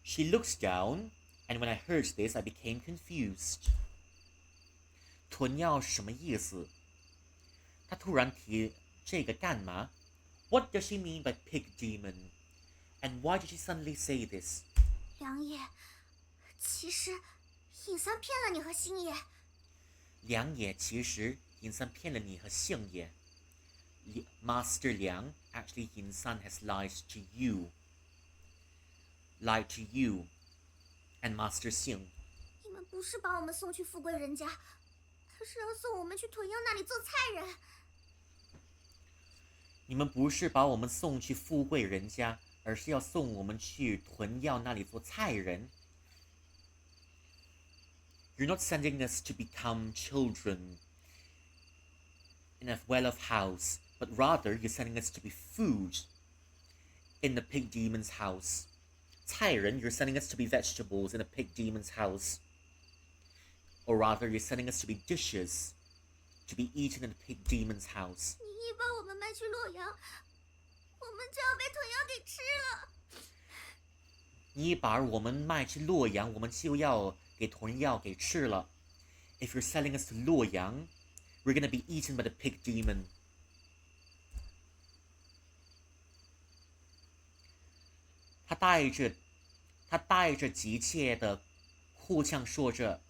A: She looks down, and when I heard this, I became confused. 豚妖是什么意思？他突然提这个干嘛？ What does she mean by pig demon? And why did she suddenly say this?
D: 梁爷，其实尹三骗了你和星爷。
A: 梁爷，其实尹三骗了你和星爷。Master Liang, actually, Yin San has lied to you. Lied to you and Master Xing.
D: 你们不是把我们送去富贵人家，他是要送我们去屯妖那里做菜人。
A: 你们不是把我们送去富贵人家，而是要送我们去屯药那里做菜人。You're not sending us to become children in a well-off house, but rather you're sending us to be food in the pig demon's house. 菜人 you're sending us to be vegetables in a pig demon's house. Or rather, you're sending us to be dishes to be eaten in the pig demon's house.
D: 你一把我们卖去洛阳，我们就要被屯妖给吃了。
A: 你把我们卖去洛阳，我们就要给屯药给吃了。If you're selling us to 洛阳, we're gonna be eaten by the pig demon. 他带着急切的哭腔说着，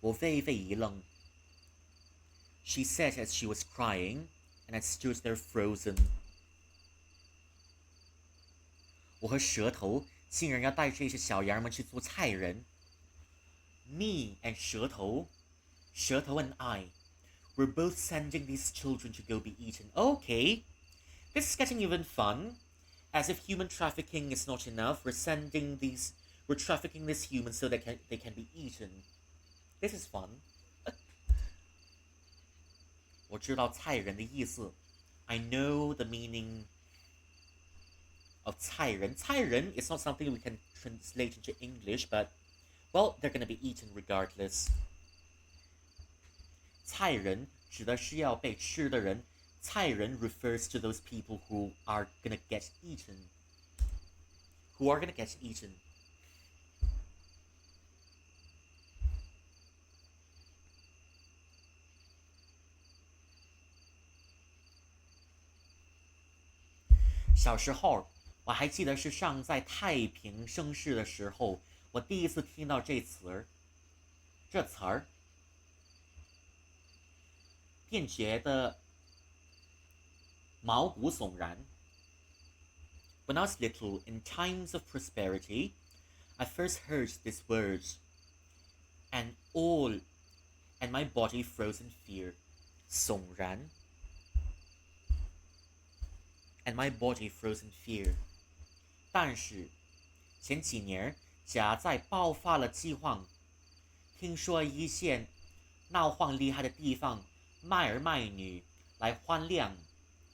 A: 我微微一愣。She said as she was crying, and I stood there frozen. 我和舌头竟然要带这些小羊们去做菜人。Me and 舌头 and I were both sending these children to go be eaten. Okay, this is getting even fun. As if human trafficking is not enough, we're trafficking these humans so they can be eaten. This is fun. 我知道菜人的意思。I know the meaning of 菜人. 菜人 is not something we can translate into English, but, well, they're going to be eaten regardless. 菜人指的是要被吃的人。菜人 refers to those people who are going to get eaten. 小时候，我还记得是尚在太平盛世的时候，我第一次听到这词儿，便觉得毛骨悚然。When I was little, in times of prosperity, I first heard this word, and my body froze in fear. 悚然。And my body froze in fear. 但是前几年甲在爆发了饥荒，听说一些闹荒厉害的地方，卖儿卖女来换粮，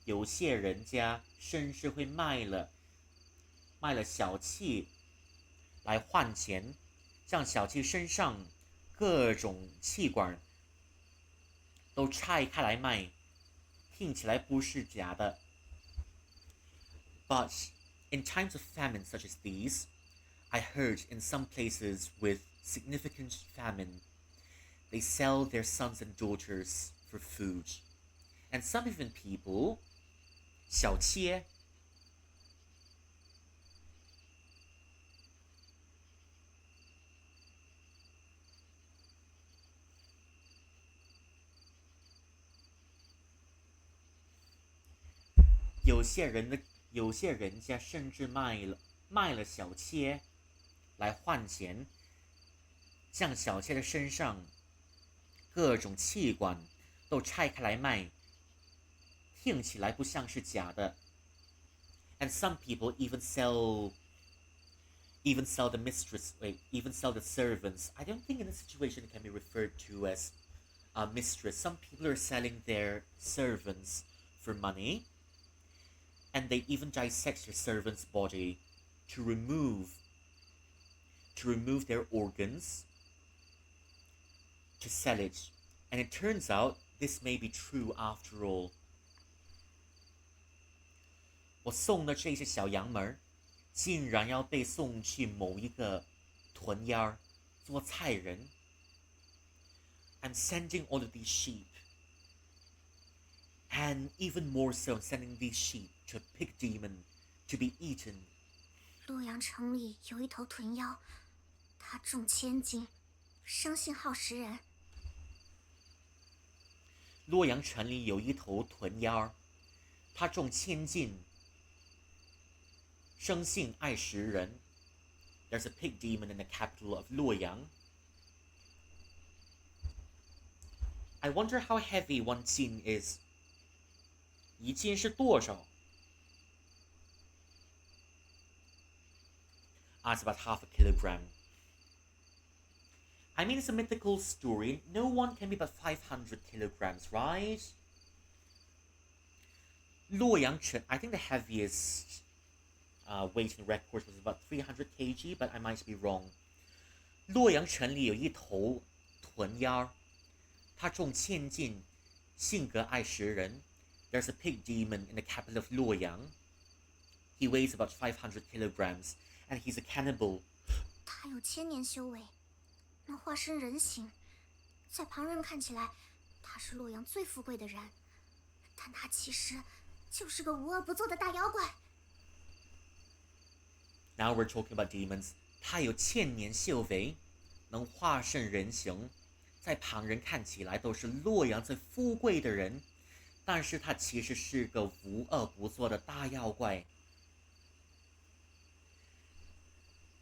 A: 有些人家甚至会卖了小气来换钱，将小气身上各种气管都拆开来卖，听起来不是假的。But in times of famine such as these, I heard in some places with significant famine, they sell their sons and daughters for food. And some even people, 小妾有些人家甚至卖了小妾来换钱，将小妾的身上各种器官都拆开来卖，听起来不像是假的。And some people even sell the mistress, even sell the servants. I don't think in this situation it can be referred to as a mistress. Some people are selling their servants for money. And they even dissect their servant's body to remove their organs, to sell it. And it turns out this may be true after all. 我送的这些小羊们竟然要被送去某一个屯烟做菜人。I'm sending all of these sheep, and even more so, sending these sheep to a pig demon to be eaten.
D: 洛阳城里有一头屯妖，它重千斤，生性好食人。
A: 洛阳城里有一头屯妖，它重千斤，生性爱食人。There's a pig demon in the capital of 洛阳。I wonder how heavy 1斤 is. 1斤是多少？ It's about half a kilogram. I mean, it's a mythical story. No one can be but 500 kilograms, right? 洛阳城, I think the heaviest weight in records was about 300 kg, but I might be wrong. 洛阳城里有一头豚妖，它重1000斤，性格爱食人。There's a pig demon in the capital of Luoyang. He weighs about 500 kilograms, and he's a cannibal.
D: 他有1000年修为，能化身人形，在旁人看起来，他是洛阳最富贵的人，但他其实就是个无恶不作的大妖怪。
A: Now we're talking about demons. 他有1000年修为，能化身人形，在旁人看起来都是洛阳最富贵的人，但是他其实是个无恶不作的大妖怪。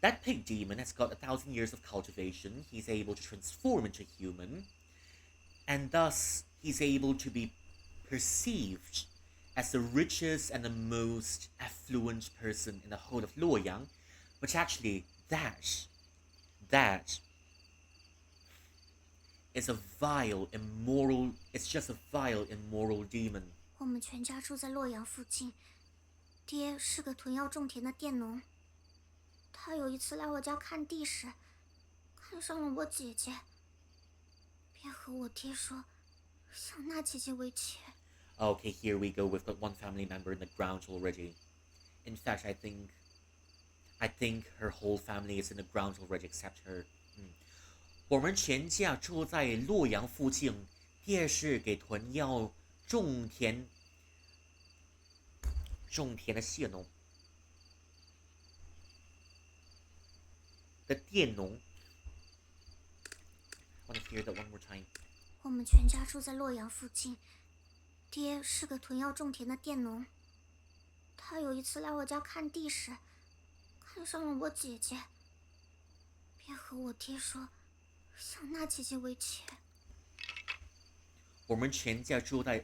A: That pig demon has got 1,000 years of cultivation. He's able to transform into human, and thus he's able to be perceived as the richest and the most affluent person in the whole of Luoyang, but actually that is a vile, immoral, it's just a vile, immoral demon.
D: 我们全家住在洛阳附近，爹是个囤药种田的佃农。他有一次来我家看地时，看上了我姐姐，便和我爹说，想纳姐姐为妾。
A: Okay, here we go. We've got one family member in the ground already. In fact, I think her whole family is in the ground already, except her. 我们全家住在洛阳附近，爹是给囤药种田的佃农。的佃农。I want to hear that one more time.
D: 我们全家住在洛阳附近，爹是个囤药种田的佃农。他有一次来我家看地时，看上了我姐姐，便和我爹说，想纳姐姐为妾。
A: 我们全家住在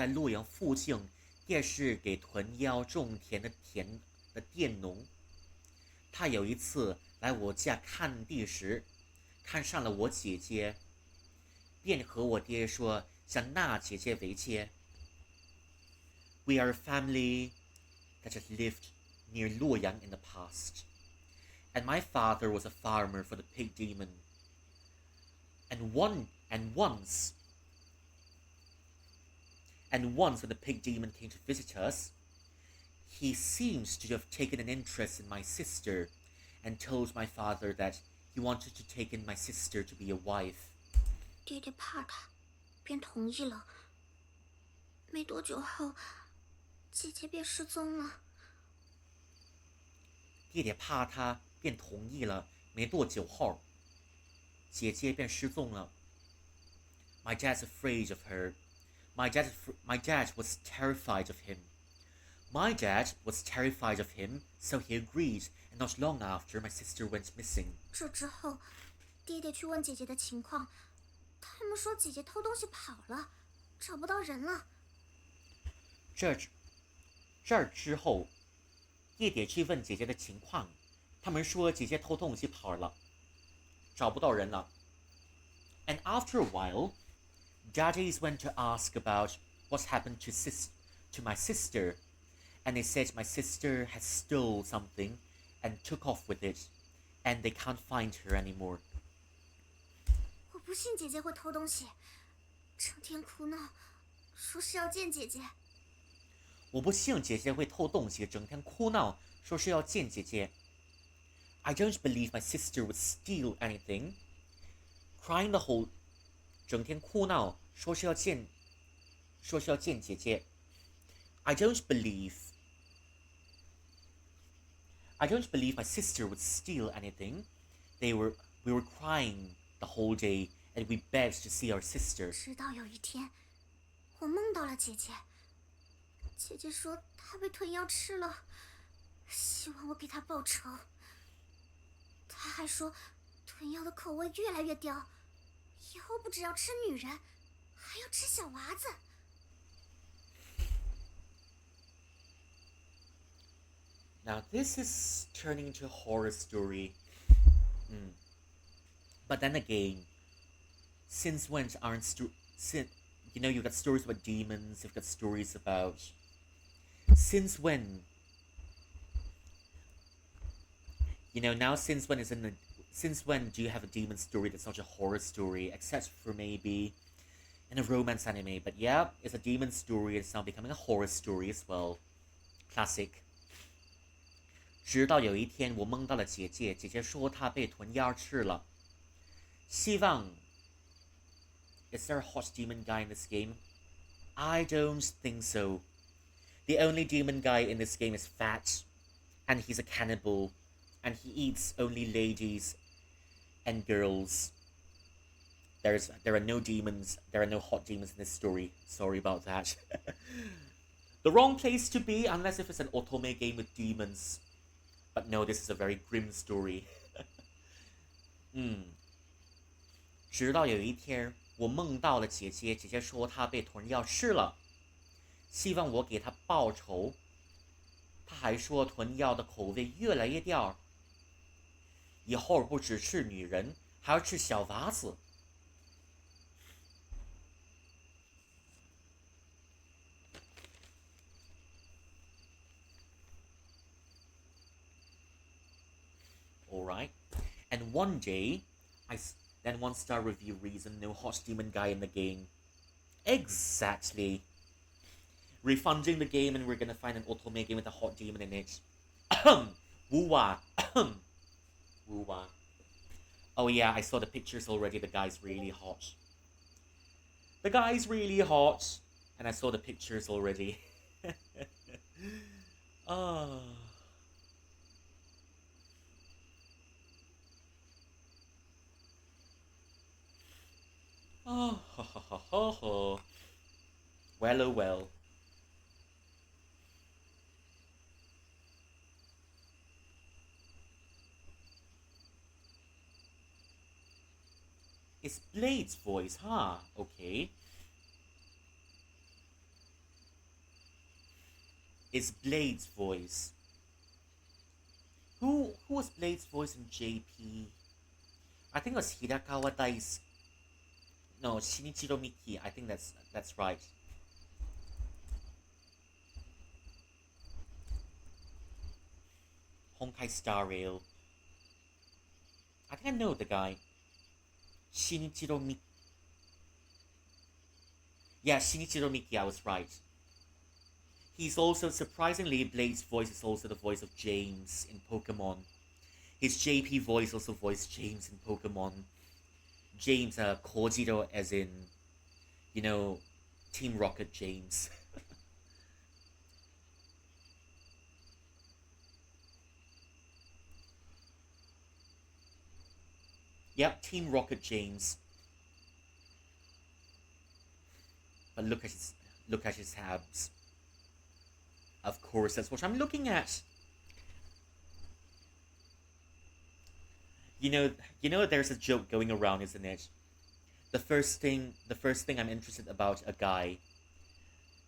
A: 洛阳附近，爹是给囤药种田的佃农。他有一次来我家看地时，看上了我姐姐，便和我爹说想纳姐姐为妾。We are a family that has lived near Luoyang in the past, and my father was a farmer for the pig demon. And once when the pig demon came to visit us, he seems to have taken an interest in my sister and told my father that he wanted to take in my sister to be a wife.
D: 爹爹怕他，便同意了。没多久后，姐姐便失踪了。
A: 爹爹怕他，便同意了。没多久后，姐姐便失踪了。My dad's afraid of her. My dad was terrified of him. My dad was terrified of him, so he agreed, and not long after, my sister went missing. 这之后，爹爹去问姐姐的情况，他们说姐姐偷东西跑了，找不到人了。这之后，爹爹去问姐姐的情况，他们说姐姐偷东西跑了，找不到人了。And after a while, daddies went to ask about what happened to my sister, and they said my sister had stole something and took off with it, and they can't find her anymore. 我不信姐姐会偷东西，整天哭闹，说是要见姐姐。我不信姐姐会偷东西，整天哭闹，说是要见姐姐。I don't believe my sister would steal anything. Crying the whole 整天哭闹，说是要见姐姐。I don't believe my sister would steal anything. We were crying the whole day, and we begged to see our sister. 直到有一天，我梦到了姐姐。姐姐说她被豚妖吃了，希望我给她报仇。她还说，
D: 囤药的口味越来越刁，以后不只要吃女人，还要吃小娃子。
A: Now this is turning into a horror story. But then again, since when aren't you've got stories about demons, you've got stories about since when since when do you have a demon story that's not a horror story, except for maybe in a romance anime? But yeah, it's a demon story, it's now becoming a horror story as well. Classic. 直到有一天我梦到了姐姐，姐姐说她被豚妖吃了。希望 Is there a hot demon guy in this game? I don't think so. The only demon guy in this game is fat, and he's a cannibal, and he eats only ladies and girls. There are no demons, there are no hot demons in this story. Sorry about that. The wrong place to be, unless if it's an otome game with demons. But no, this is a very grim story. 直到有一天，我梦到了姐姐，姐姐说她被豚妖吃了，希望我给她报仇。她还说豚妖的口味越来越刁，以后不只吃女人，还要吃小娃子。Alright, and one day, then 1-star review reason, no hot demon guy in the game. Exactly. Refunding the game and we're gonna find an otome game with a hot demon in it. Woo-wah. Woo-wah. Oh yeah, I saw the pictures already, the guy's really hot. The guy's really hot. And I saw the pictures already. Oh. Oh, ho, ho, ho, ho, ho. Well, oh well. It's Blade's voice, huh? Okay. It's Blade's voice. Who was Blade's voice in JP? I think it was Hirakawa Daisuke. No, Shinichiro Miki. I think that's right. Honkai Star Rail. I think I know the guy. Shinichiro Miki. Yeah, Shinichiro Miki, I was right. He's also, surprisingly, Blade's voice is also the voice of James in Pokemon. His JP voice also voiced James in Pokemon. James, Kojiro as in, Team Rocket James. Yep, Team Rocket James. But look at his abs. Of course, that's what I'm looking at. You know, there's a joke going around, isn't it? The first thing I'm interested about a guy.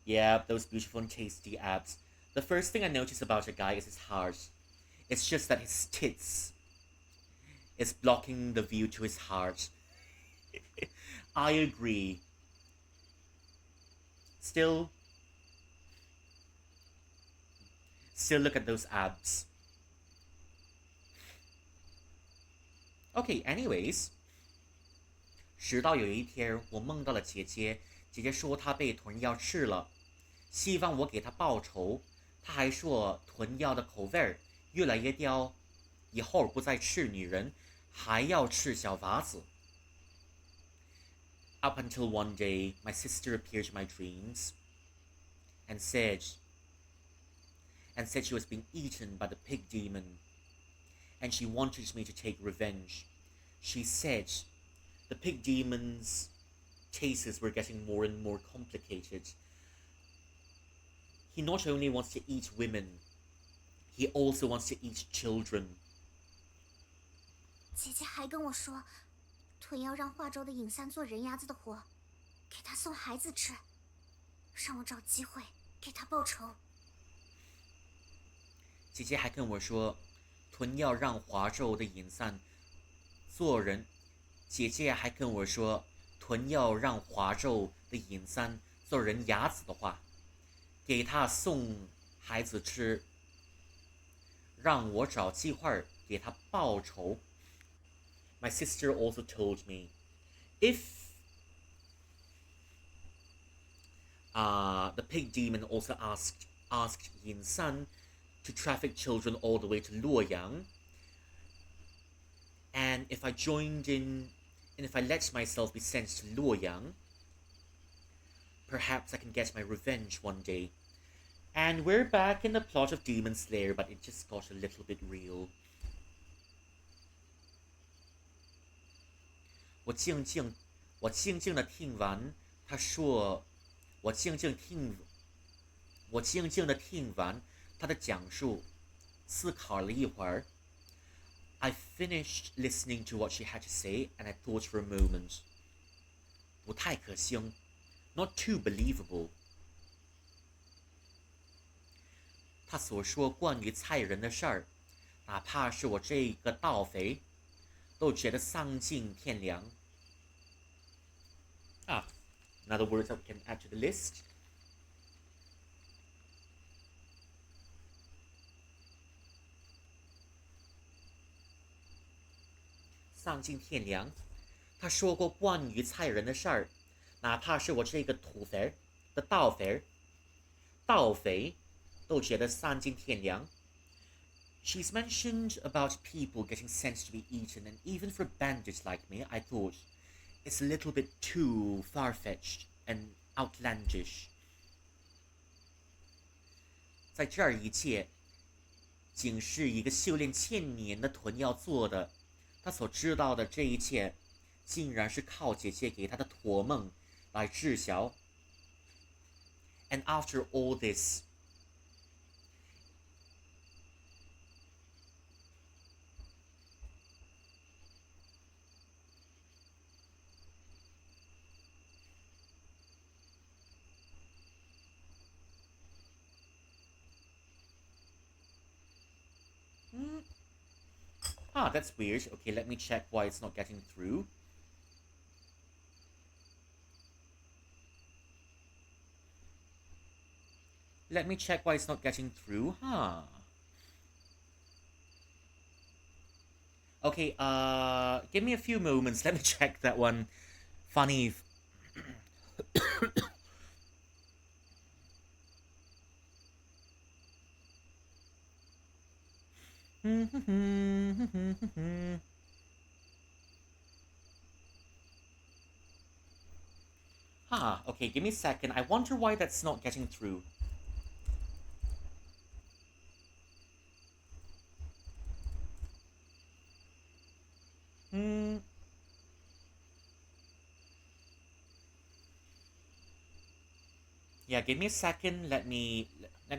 A: Yeah, those beautiful and tasty abs. The first thing I notice about a guy is his heart. It's just that his tits is blocking the view to his heart. I agree. Still look at those abs. Okay, anyways. 直到有一天，我梦到了姐姐，姐姐说她被豚妖吃了，希望我给她报仇。她还说豚妖的口味越来越刁，以后不再吃女人，还要吃小娃子。Up until one day, my sister appeared in my dreams and said she was being eaten by the pig demon, and she wanted me to take revenge. She said the pig demon's cases were getting more and more complicated. He not only wants to eat women, he also wants to eat children.
D: 姐姐还跟我说，臀要让华州的尹三做人牙子的活，给他送孩子吃，让我找机会给他报仇。
A: 姐姐还跟我说，臀要让华州的尹三做人。姐姐还跟我说，臀要让华州的尹三做人牙子的话，给他送孩子吃，让我找机会给他报仇。My sister also told me, if the pig demon also asked Yin San to traffic children all the way to Luoyang, and if I joined in, and if I let myself be sent to Luoyang, perhaps I can get my revenge one day. And we're back in the plot of Demon Slayer, but it just got a little bit real. 我静静的听完他说，我静静的听完他的讲述，思考了一会儿。I finished listening to what she had to say, and I thought for a moment. 不太可信 ，not too believable. 他所说关于菜人的事儿，哪怕是我这个盗匪，都觉得丧尽天良。Another word that we can add to the list. 丧尽天良。他说过关于菜人的事儿，哪怕是我这个土匪的盗匪都觉得丧尽天良。She's mentioned about people getting sent to be eaten, and even for bandits like me, I thought it's a little bit too far-fetched and outlandish. 在这儿一切，仅是一个修炼千年的臀要做的。他所知道的这一切，竟然是靠姐姐给他的托梦来知晓。And after all this, that's weird. Okay, let me check why it's not getting through. Let me check why it's not getting through. Okay, give me a few moments. Let me check that one. Funny. Okay, give me a second. I wonder why that's not getting through. Yeah, give me a second. Let me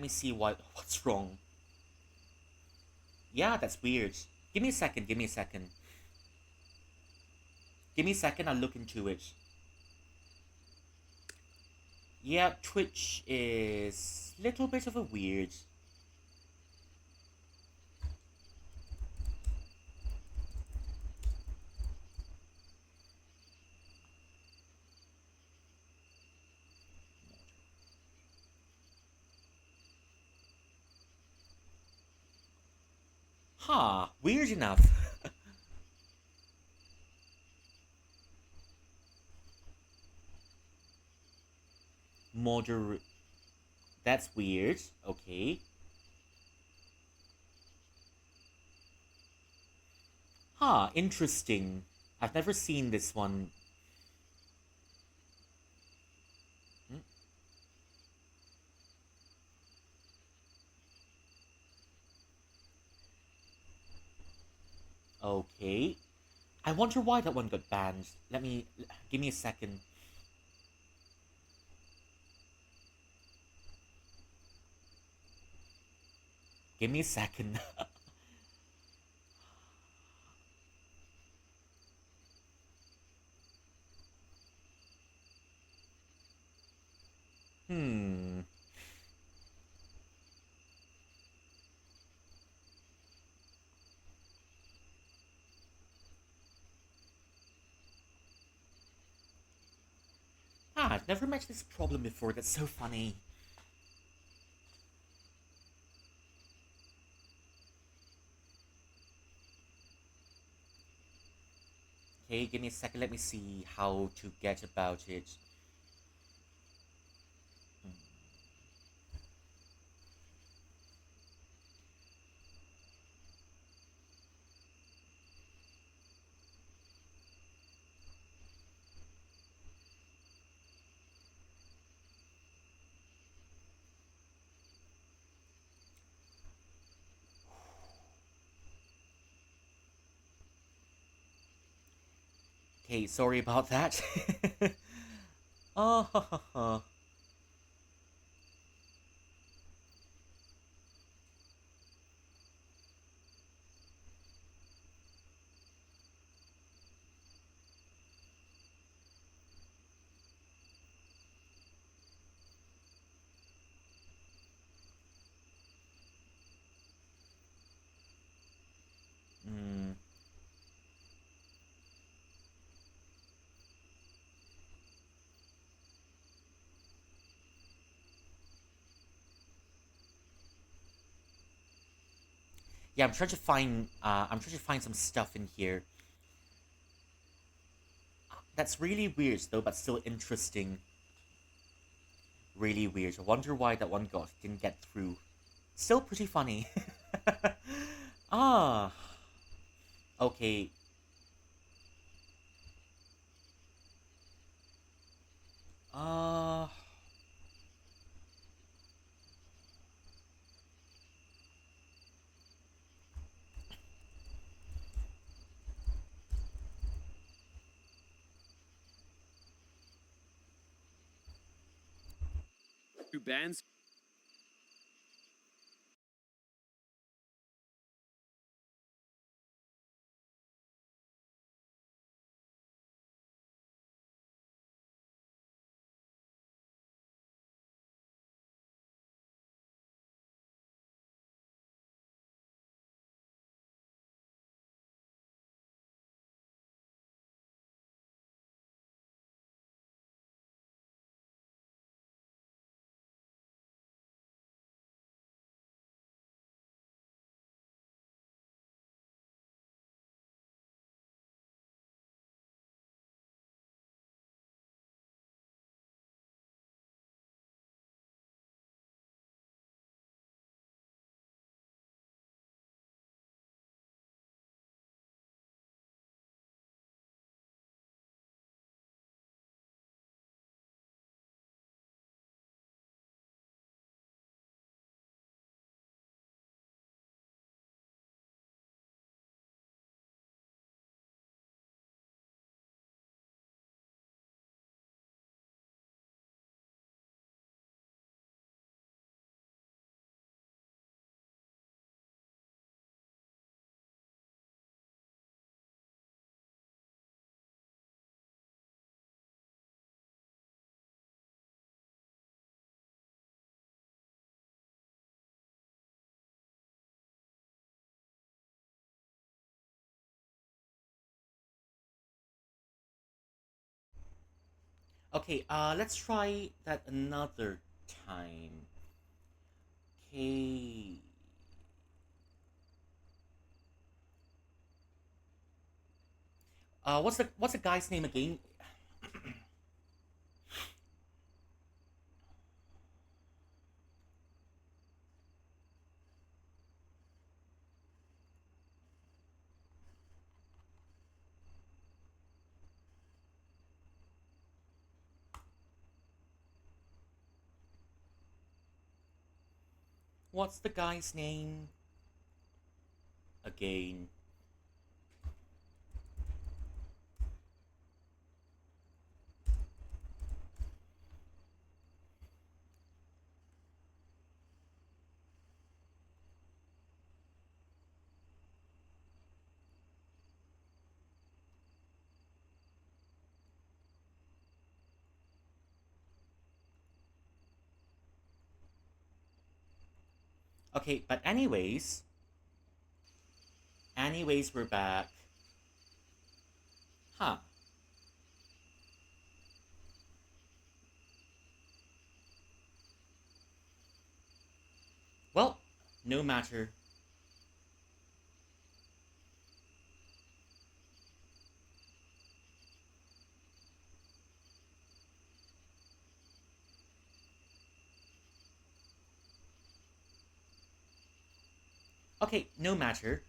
A: see what's wrong. Yeah, that's weird. Give me a second. Give me a second. Give me a second. I'll look into it. Yeah, Twitch is a little bit of a weird. Weird enough. That's weird. Okay. Interesting. I've never seen this one. Okay. I wonder why that one got banned. Give me a second. Give me a second. Hmm. Ah, I've never met this problem before. That's so funny. Okay, give me a second. Let me see how to get about it. Okay, sorry about that. Oh, mm. Yeah, I'm trying to find. I'm trying to find some stuff in here. That's really weird, though, but still interesting. Really weird. I wonder why that one didn't get through. Still pretty funny. Ah. Okay. Uh.
E: Two bands.
A: Okay. Let's try that another time. Okay. What's the guy's name again? What's the guy's name again? Okay, but anyways, we're back. Huh. Well, no matter. Okay, no matter.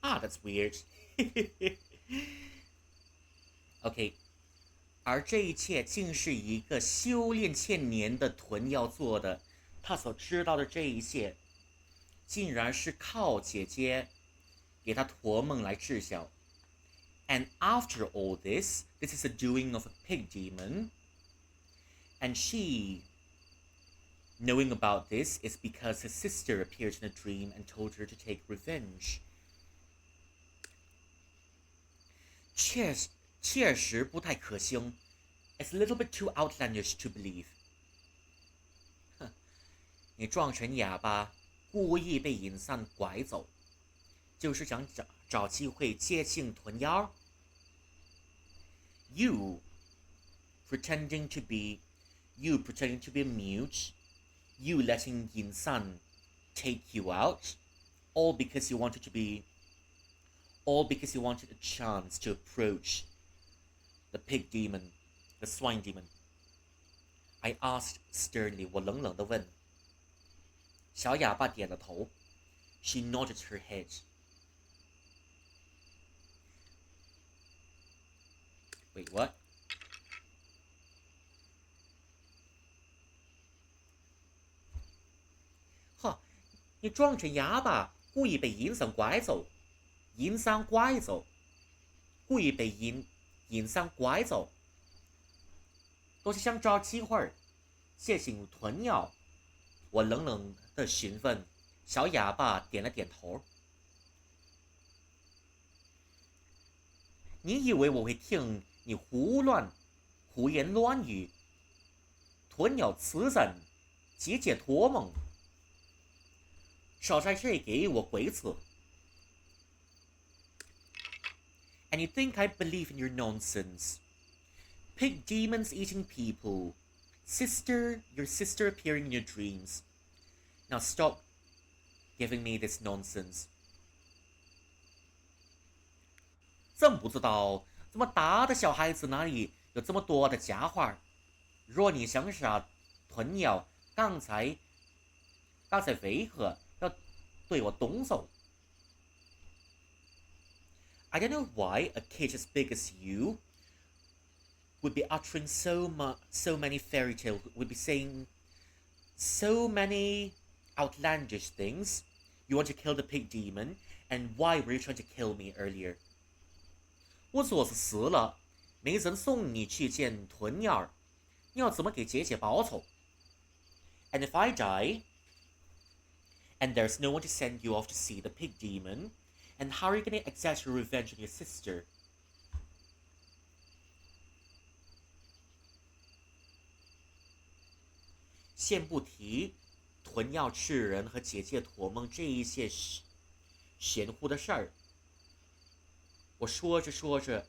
A: Ah, that's weird. Okay, 而这一切竟是一个修炼千年的臀要做的。他所知道的这一切，竟然是靠姐姐给他托梦来知晓。And after all this, this is the doing of a pig demon. And she, knowing about this, is because her sister appeared in a dream and told her to take revenge. 确实不太可行。It's a little bit too outlandish to believe. 哼，你撞成哑巴，故意被引散拐走，就是想找机会接近臀妖。You pretending to be mute, you letting Yin San take you out, all because you wanted a chance to approach the pig demon, the swine demon. I asked sternly. 我冷冷地问。小哑巴点了头。She nodded her head. Wait, what? 哈，你撞成哑巴，故意被阴山拐走，故意被阴山拐走，都是想找机会接近臀鸟。我冷冷的询问，小哑巴点了点头。你以为我会听你胡言乱语？鸵鸟雌人，姐姐托梦，少在这给我鬼扯。And you think I believe in your nonsense? Pig demons eating people. Your sister appearing in your dreams. Now stop giving me this nonsense. 真不知道这么大的小孩子哪里有这么多的家伙。若你想杀豚鸟，刚才为何要对我动手？ I don't know why a kid as big as you would be uttering so many fairy tales, would be saying so many outlandish things. You want to kill the pig demon, and why were you trying to kill me earlier? 我做错事了，没人送你去见豚鸟，你要怎么给姐姐报仇？ And if I die, and there's no one to send you off to see the pig demon, and how are you going to exact your revenge on your sister? 先不提豚要吃人和姐姐托梦这一些玄乎的事儿，我说着说着，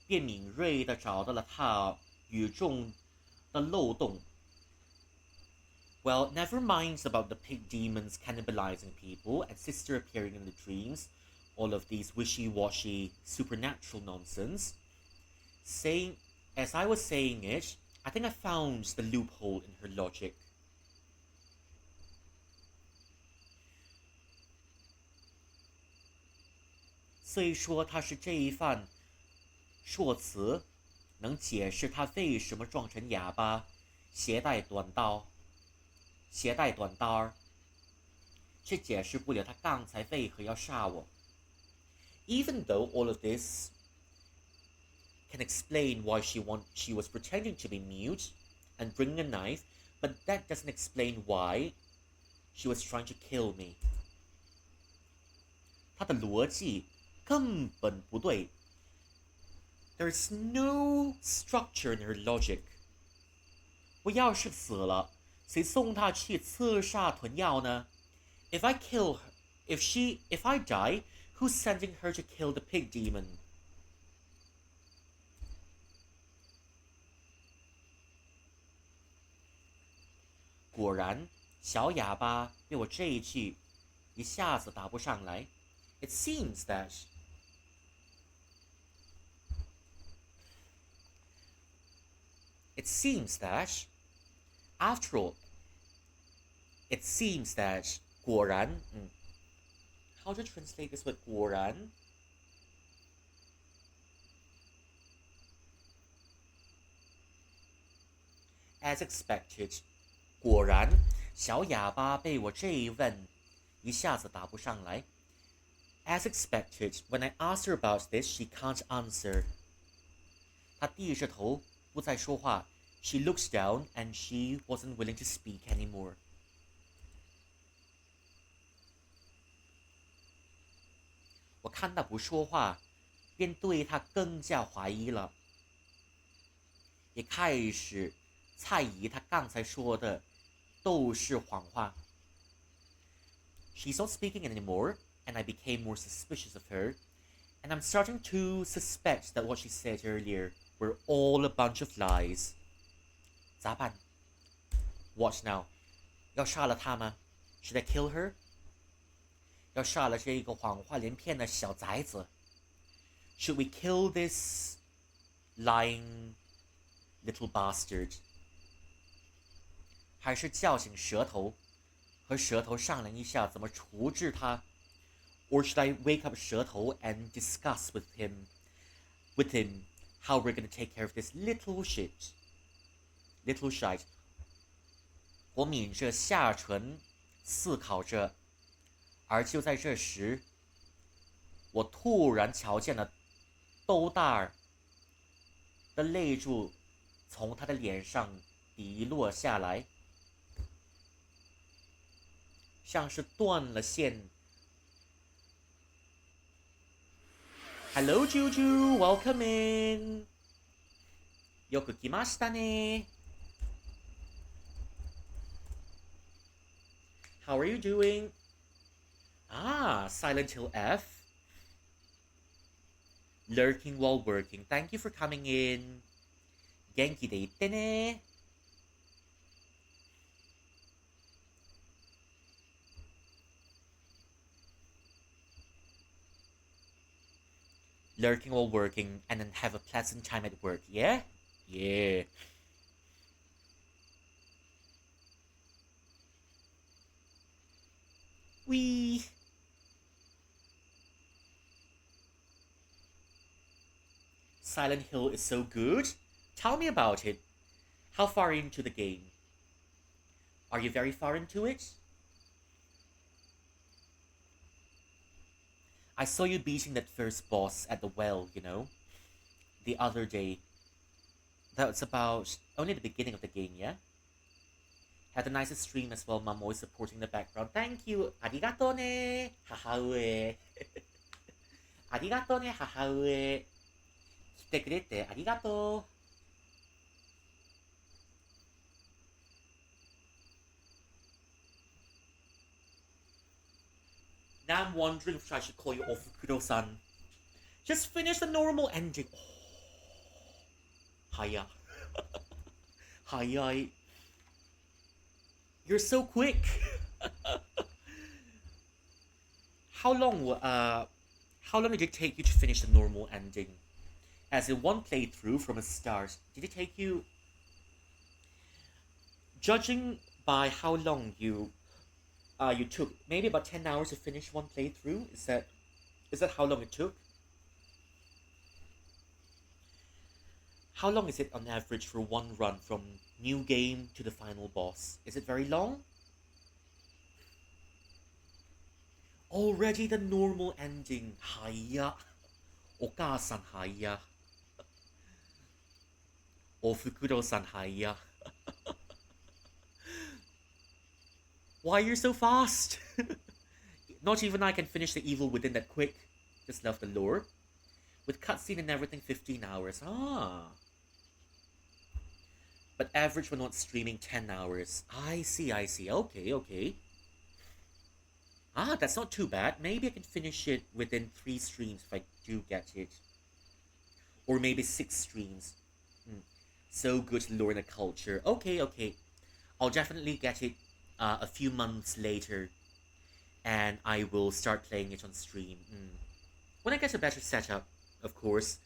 A: 便敏锐地找到了他语中的漏洞。Well, never mind about the pig demons cannibalizing people and sister appearing in the dreams, all of these wishy-washy supernatural nonsense. As I was saying it, I think I found the loophole in her logic. 虽说他是这一番说辞，能解释他为什么撞成哑巴，携带短刀，却解释不了他刚才为何要杀我。Even though all of this can explain why she was pretending to be mute and bringing a knife, but that doesn't explain why she was trying to kill me. 她的逻辑根本不对。There's no structure in her logic. 我要是死了，谁送她去刺杀豚药呢？ If I kill her, if I die, who's sending her to kill the pig demon? 果然，小哑巴被我这一句一下子答不上来。It seems that after all, it seems that 果然，how to translate this word 果然？As expected， 果然，小哑巴被我这一问，一下子答不上来。As expected, when I asked her about this, she can't answer. 她低着头，不再说话。She looks down, and she wasn't willing to speak anymore. 我看她不说话，便对她更加怀疑了，也开始猜疑她刚才说的都是谎话。She's not speaking anymore, and I became more suspicious of her, and I'm starting to suspect that what she said earlier were all a bunch of lies. 咋办 ？What now? 要杀了她吗 ？Should I kill her? 要杀了这一个谎话连篇的小崽子 ？Should we kill this lying little bastard? 还是叫醒舌头，和舌头商量一下怎么处置他 ？Or should I wake up 舌头 and discuss with him how we're gonna take care of this little shite? 我抿着下唇，思考着，而就在这时，我突然瞧见了豆大儿的泪珠从他的脸上滴落下来，像是断了线。Hello, Juju, welcome in. よく来ましたね。How are you doing? Ah, Silent Hill F. Lurking while working. Thank you for coming in. 元気でいってね。Lurking while working and then have a pleasant time at work, yeah? Yeah. Wee. Silent Hill is so good. Tell me about it. How far into the game? Are you very far into it? I saw you beating that first boss at the well, you know, the other day. That's about only the beginning of the game, yeah? Had the nicest stream as well, Mom, always supporting the background. Thank you. ありがとうね。母上。ありがとうね、母上。来てくれてありがとう。Now I'm wondering if I should call you Ofukuro-san. Just finish the normal ending. Oh. 早。早い。You're so quick. How long did it take you to finish the normal ending? As in one playthrough from a start, did it take you, judging by how long you took, maybe about 10 hours to finish one playthrough? Is that how long it took? How long is it on average for one run from new game to the final boss? Is it very long? Already the normal ending. 早。お母さん早。おふくろさん早。Why you're so fast? Not even I can finish the evil within that quick. Just love the lore. With cutscene and everything, 15 hours. Ah. But average we're not streaming 10 hours. I see. Okay. Ah, that's not too bad. Maybe I can finish it within 3 streams if I do get it. Or maybe 6 streams. So good to learn the culture. Okay. I'll definitely get it a few months later. And I will start playing it on stream. When I get a better setup, of course.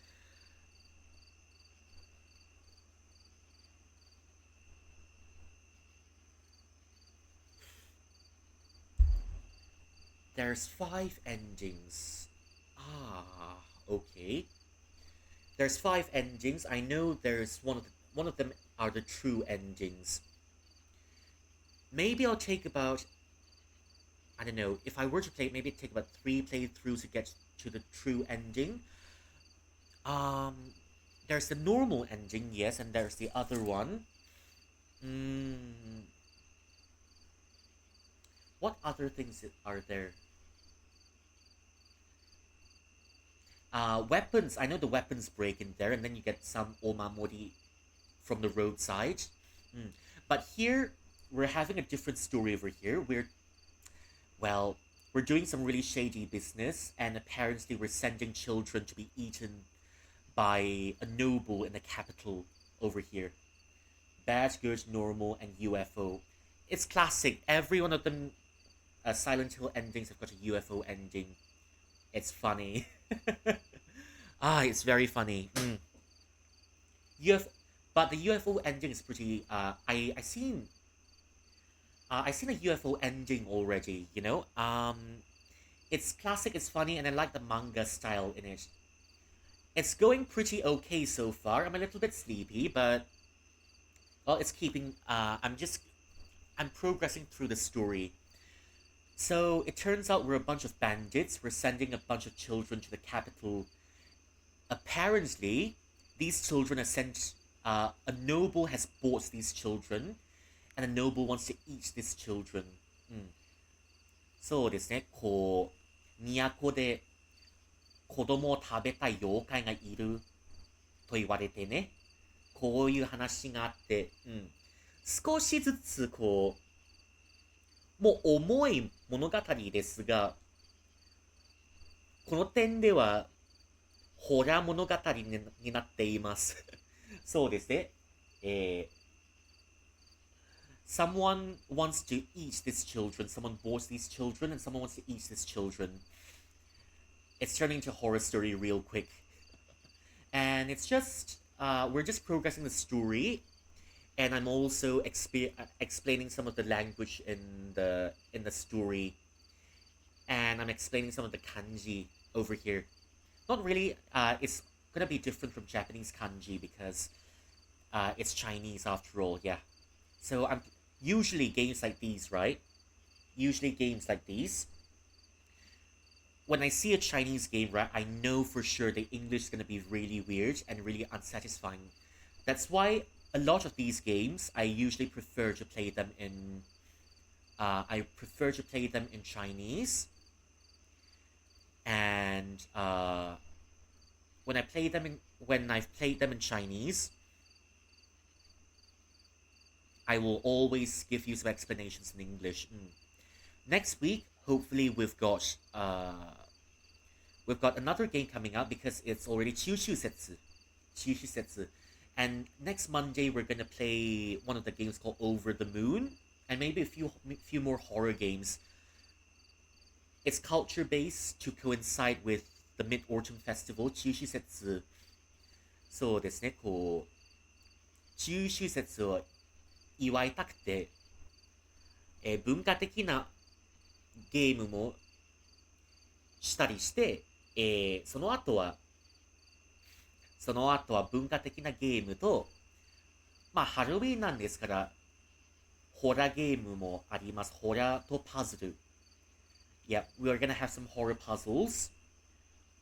A: There's 5 endings. Ah, okay. There's 5 endings. I know there's one of them are the true endings. Maybe I'll take about, I don't know, if I were to play it, maybe it'd take about 3 playthroughs to get to the true ending. There's the normal ending, yes, and there's the other one. What other things are there? Weapons. I know the weapons break in there, and then you get some omamori from the roadside. But here, we're having a different story over here. We're doing some really shady business, and apparently we're sending children to be eaten by a noble in the capital over here. Bad, good, normal, and UFO. It's classic. Every one of them, Silent Hill endings have got a UFO ending. It's funny. It's very funny. But the UFO ending is pretty. I seen a UFO ending already. You know. It's classic. It's funny, and I like the manga style in it. It's going pretty okay so far. I'm a little bit sleepy, but well, it's keeping. I'm progressing through the story. So it turns out we're a bunch of bandits. We're sending a bunch of children to the capital. Apparently, these children are sent. A noble has bought these children, and a noble wants to eat these children. そうですね。こう、都で子供を食べたい妖怪がいると言われてね。こういう話があって、少しずつこう、もう重い物語ですが、この点では、ホラー物語になっています。そうですね。Someone wants to eat these children, someone bought these children, and someone wants to eat these children. It's turning into a horror story real quick. And it's just, we're just progressing the story. And I'm also explaining some of the language in the story. And I'm explaining some of the kanji over here. Not really, it's gonna be different from Japanese kanji because it's Chinese after all, yeah. So I'm usually games like these, right? Usually games like these. When I see a Chinese game, right, I know for sure the English is gonna be really weird and really unsatisfying. That's why a lot of these games I usually prefer to play them in. I prefer to play them in Chinese. And when I've played them in Chinese, I will always give you some explanations in English. Next week, hopefully we've got another game coming up because it's already Chushusetsu. And next Monday we're gonna play one of the games called Over the Moon, and maybe a few more horror games. It's culture based to coincide with the Mid-Autumn Festival, Chushusetsu. そうですね、こう、中秋節を祝いたくて、文化的なゲームもしたりして、その後は文化的なゲームと、まあハロウィーンなんですから、ホラーゲームもあります。ホラーとパズル。Yeah, we're gonna have some horror puzzles,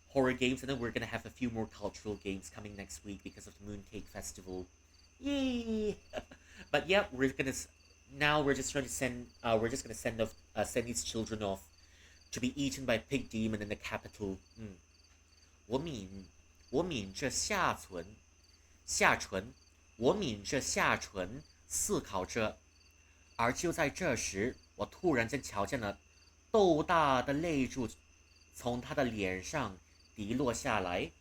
A: horror games, and then we're gonna have a few more cultural games coming next week because of the Mooncake Festival. Yay! But yeah, we're just trying to send send these children off to be eaten by a pig demon in the capital. 我闽这下唇我抿着下唇，思考着。而就在这时，我突然间瞧见了豆大的泪珠从他的脸上滴落下来，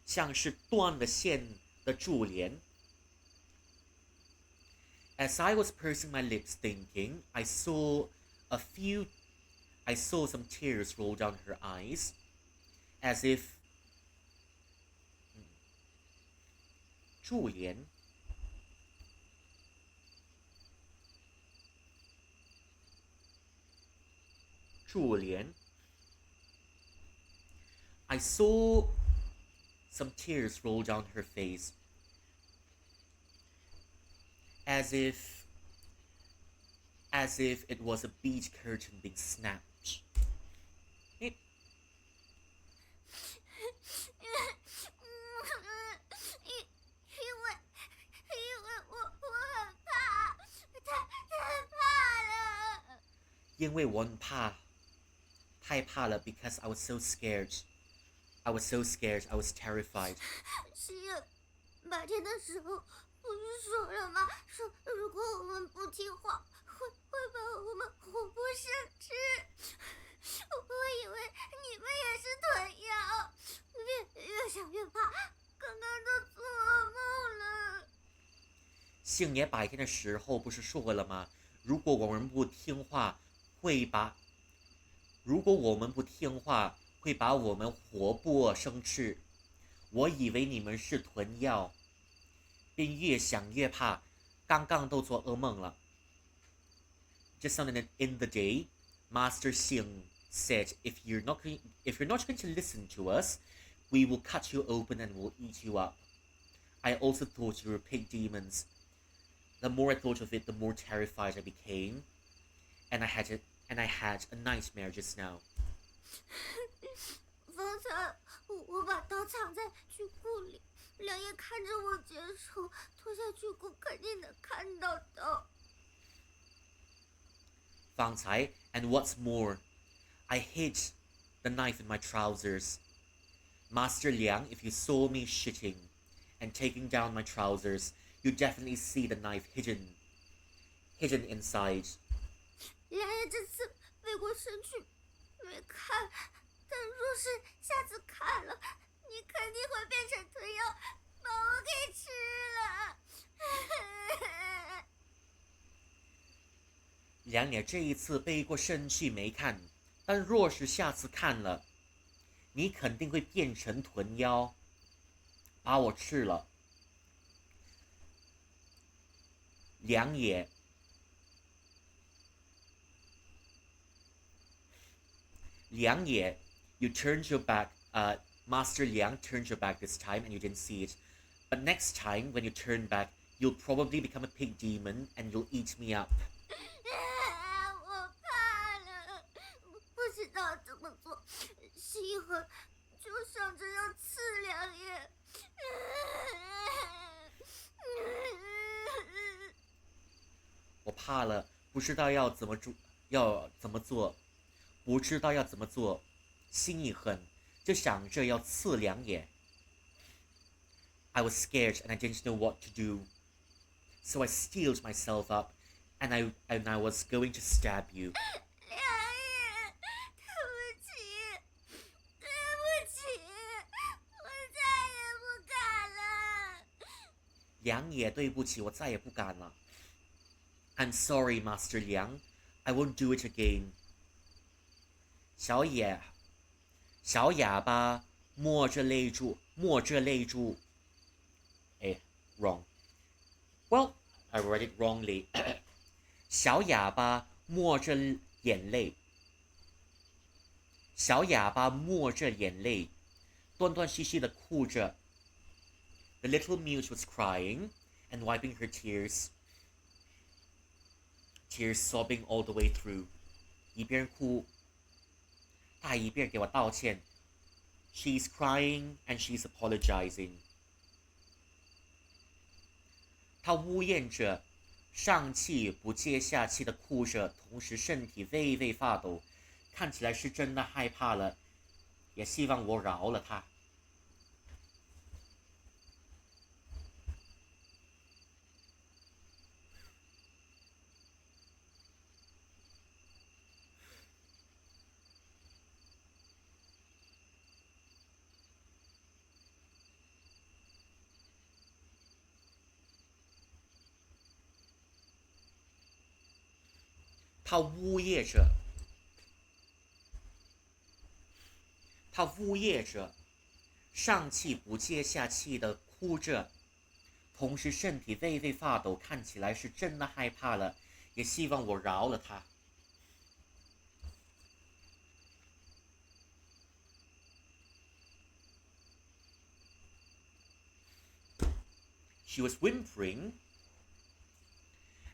A: 像是断了线的珠帘。As I was pursing my lips thinking, I saw some tears roll down her eyes, as if 珠帘I saw some tears roll down her face, as if it was a bead curtain being snapped. 因为我很怕，太怕了 because I was so scared. I was terrified.
D: 希尔，白天的时候不是说了吗？说如果我们不听话，会把我们活活生吃。我以为你们也是豚妖，越想越怕，刚刚都做噩梦了。
A: 星爷白天的时候不是说了吗？如果我们不听话，会把我们活剥生吃。我以为你们是豚妖，便越想越怕，刚刚都做噩梦了。Just in the day, Master Xing said, if you're not going to listen to us, we will cut you open and we'll eat you up. I also thought you were pig demons. The more I thought of it, the more terrified I became, and I had a nightmare just now.
D: 方才我把刀藏在巨库里，梁爷看着我解手，脱下巨库肯定能看到刀。
A: 方才 and what's more, I hid the knife in my trousers. Master Liang, if you saw me shitting and taking down my trousers, you definitely see the knife hidden inside.
D: 梁爷这次背过身去没看，但若是下次看了，你肯定会变成豚妖，把我给吃了。
A: 梁爷这一次背过身去没看，但若是下次看了，你肯定会变成豚妖，把我吃了。梁爷you turned your back. Master Liang turned your back this time and you didn't see it. But next time when you turn back, you'll probably become a pig demon and you'll eat me up.
D: 我怕了，不知道怎么做，心狠，就想着要刺梁爷。
A: 我怕了，不知道要怎么做，不知道要怎么做，心一狠，就想着要刺梁爷。I was scared and I didn't know what to do, so I steeled myself up, and I was going to stab you.
D: 梁爷，对不起，我再也不敢了。
A: 梁爷，对不起，我再也不敢了。I'm sorry, Master Liang. I won't do it again. 小哑巴摸着泪珠。Wrong. Well, I read it wrongly. 小哑巴抹着眼泪，断断续续的哭着。The little mute was crying and wiping her tears sobbing all the way through. 一边哭，她一边给我道歉。She's crying and she's apologizing. 她呜咽着，上气不接下气的哭着，同时身体微微发抖，看起来是真的害怕了，也希望我饶了她。他呜咽着，上气不接下气的哭着，同时身体微微发抖，看起来是真的害怕了，也希望我饶了他。She was whimpering,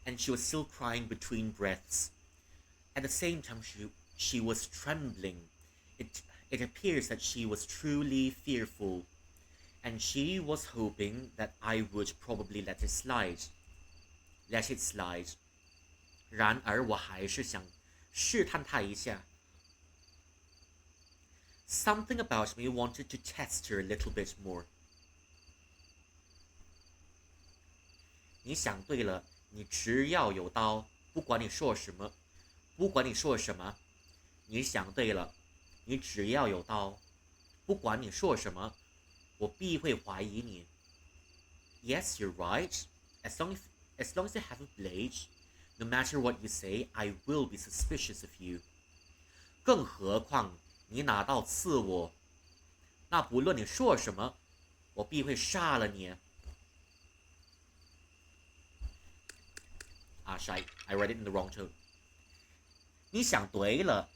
A: and she was still crying between breaths. At the same time, she was trembling. It appears that she was truly fearful, and she was hoping that I would probably let it slide. 然而我还是想试探她一下。Something about me wanted to test her a little bit more. 你想对了，你只要有刀，不管你说什么，你想对了，你只要有刀，不管你说什么，我必会怀疑你。Yes, you're right. As long as you have a blade, no matter what you say, I will be suspicious of you. 更何况你拿刀刺我，那不论你说什么，我必会杀了你。shite, I read it in the wrong tone. 你想对了，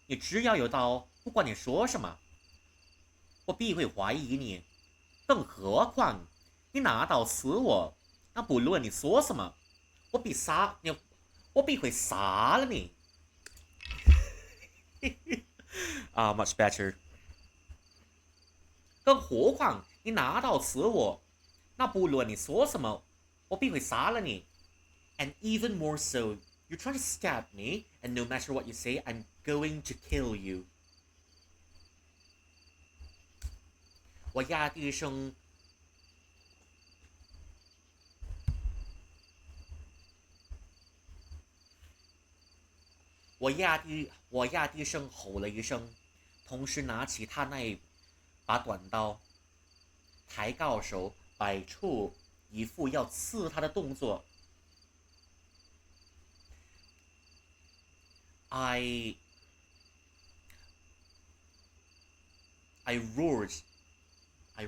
A: 你只要有刀，不管你说什么，我必会怀疑你。更何况你拿刀刺我，那不论你说什么，我必会杀了你。Much better. 更何况你拿刀刺我，那不论你说什么，我必会杀了你。And even more so, you're trying to stab me, and no matter what you say, I'm going to kill you. 我压低声，吼了一声，同时拿起他那把短刀，抬高手，摆出一副要刺他的动作。I roared. I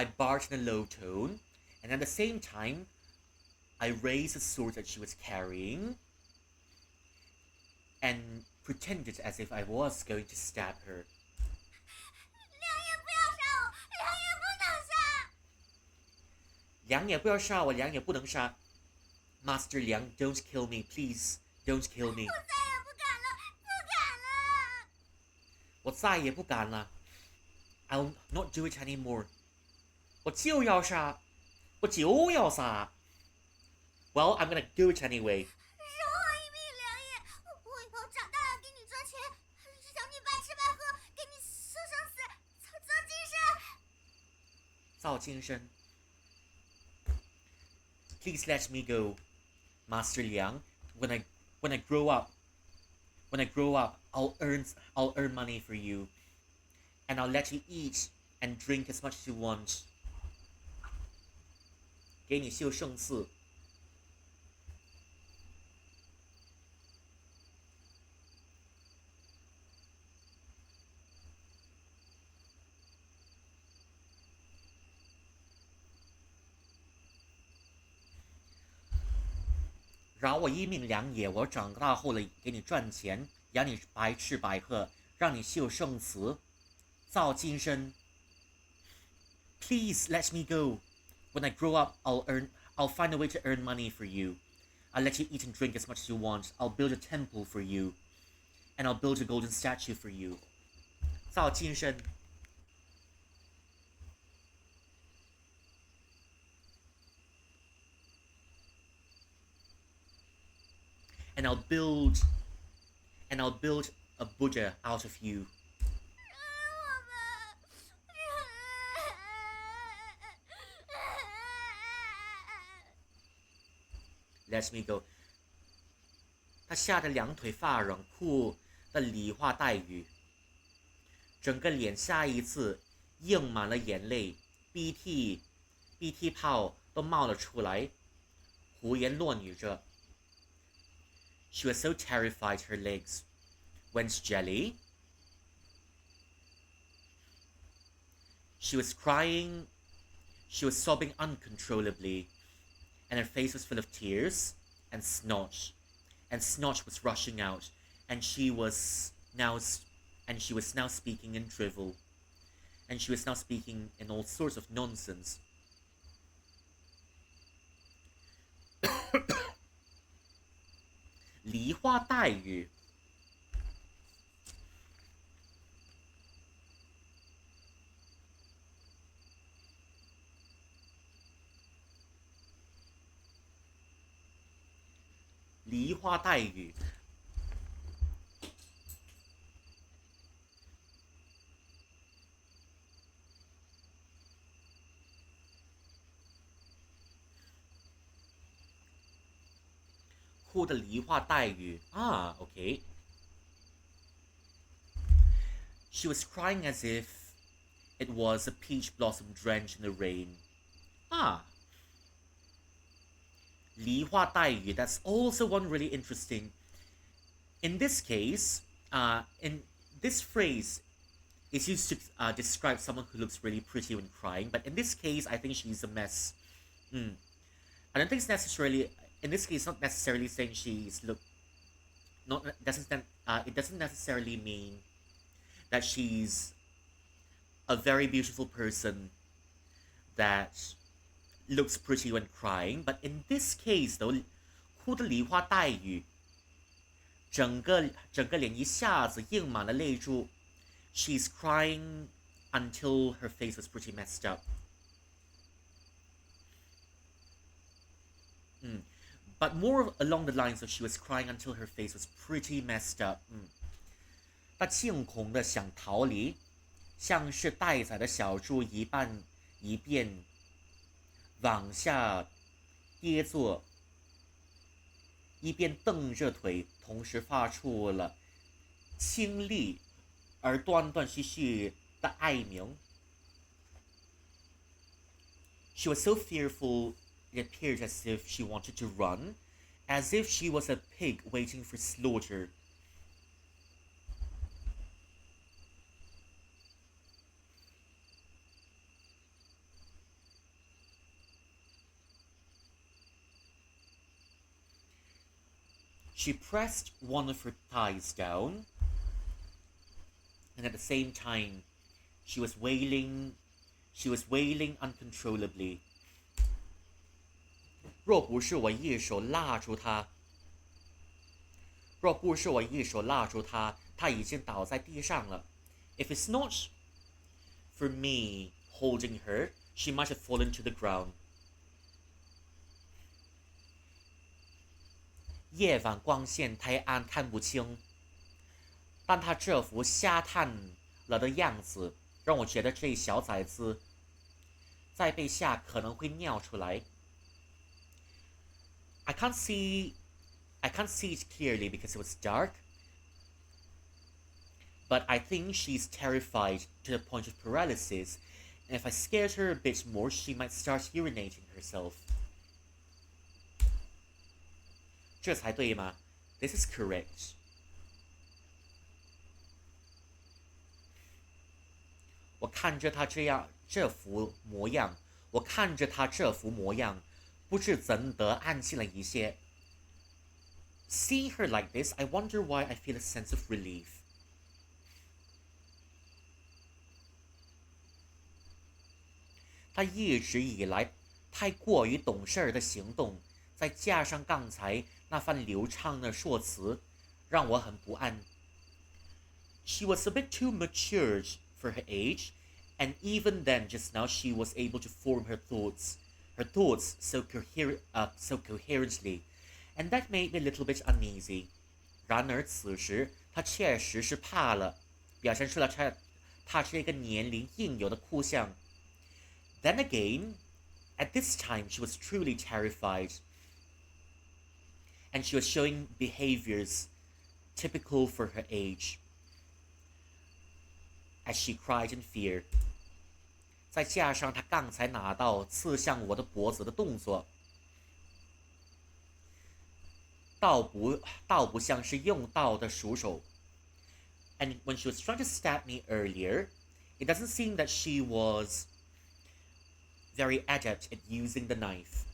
A: barked in a low tone, and at the same time, I raised the sword that she was carrying and pretended as if I was going to stab her. 梁也不要杀我，梁也不能杀。Master Liang, don't kill me, please, don't kill me. 我再也不敢了。I'll not do it anymore. 我就要杀。Well, I'm gonna do it anyway.
D: 饶我一命，梁爷！我以后长大了给你赚钱，让你白吃白喝，给你受生死，造精神。
A: Please let me go, Master Liang. When I grow up, I'll earn money for you, and I'll let you eat and drink as much as you want. 给你秀圣赐。饶我一命，梁爷！我长大后了，给你赚钱，养你白吃白喝，让你秀圣祠，造金身。Please let me go. When I grow up, I'll find a way to earn money for you. I'll let you eat and drink as much as you want. I'll build a temple for you, and I'll build a golden statue for you. 造金身。And I'll build a Buddha out of you. Let me go. 他吓得两腿发软，哭得梨花带雨，整个脸下一次映满了眼泪，鼻涕泡都冒了出来，胡言乱语着。She was so terrified her legs went jelly. She was crying. She was sobbing uncontrollably, and her face was full of tears and snot. And snot was rushing out, and she was now speaking in drivel, and she was now speaking in all sorts of nonsense. 梨花带雨。梨花带雨。哭的梨花带雨啊 ，OK。She was crying as if it was a peach blossom drenched in the rain. Ah. 梨花带雨, that's also one really interesting. In this case, in this phrase is used to describe someone who looks really pretty when crying, but in this case, I think she's a mess. I don't think it's necessarily, in this case, not necessarily saying she's it doesn't necessarily mean that she's a very beautiful person that looks pretty when crying, but in this case though, 哭的梨花带雨，整个脸一下子映满了泪珠。She's crying until her face was pretty messed up. But more along the lines of she was crying until her face was pretty messed up. 她惊恐的想逃离，像是待宰的小猪一遍往下跌坐，一边蹬着腿，同时发出了清丽而断断续续的哀鸣。She was so fearful, it appeared as if she wanted to run, as if she was a pig waiting for slaughter. She pressed one of her thighs down, and at the same time, she was wailing uncontrollably. 若不是我一手拉住她，她已经倒在地上了。If it's not for me holding her, she might have fallen to the ground. 夜晚光线太暗看不清，但他这副瞎探了的样子，让我觉得这小崽子在被吓可能会尿出来。I can't see it clearly because it was dark, but I think she's terrified to the point of paralysis, and if I scared her a bit more, she might start urinating herself. 这才对吗 ？This is correct. 我看着他这副模样，不知怎的安静了一些。Seeing her like this, I wonder why I feel a sense of relief. 他一直以来太过于懂事儿的行动，再加上刚才那番流畅的说辞，让我很不安。She was a bit too matured for her age, and even then, just now, she was able to form her thoughts so coherently, and that made me a little bit uneasy. 然而此时，她确实是怕了，表现出了她这个年龄应有的哭相。Then again, at this time, she was truly terrified. And she was showing behaviors typical for her age as she cried in fear. 再加上他刚才拿到刺向我的脖子的动作，倒不像是用刀的熟手。And when she was trying to stab me earlier, it doesn't seem that she was very adept at using the knife.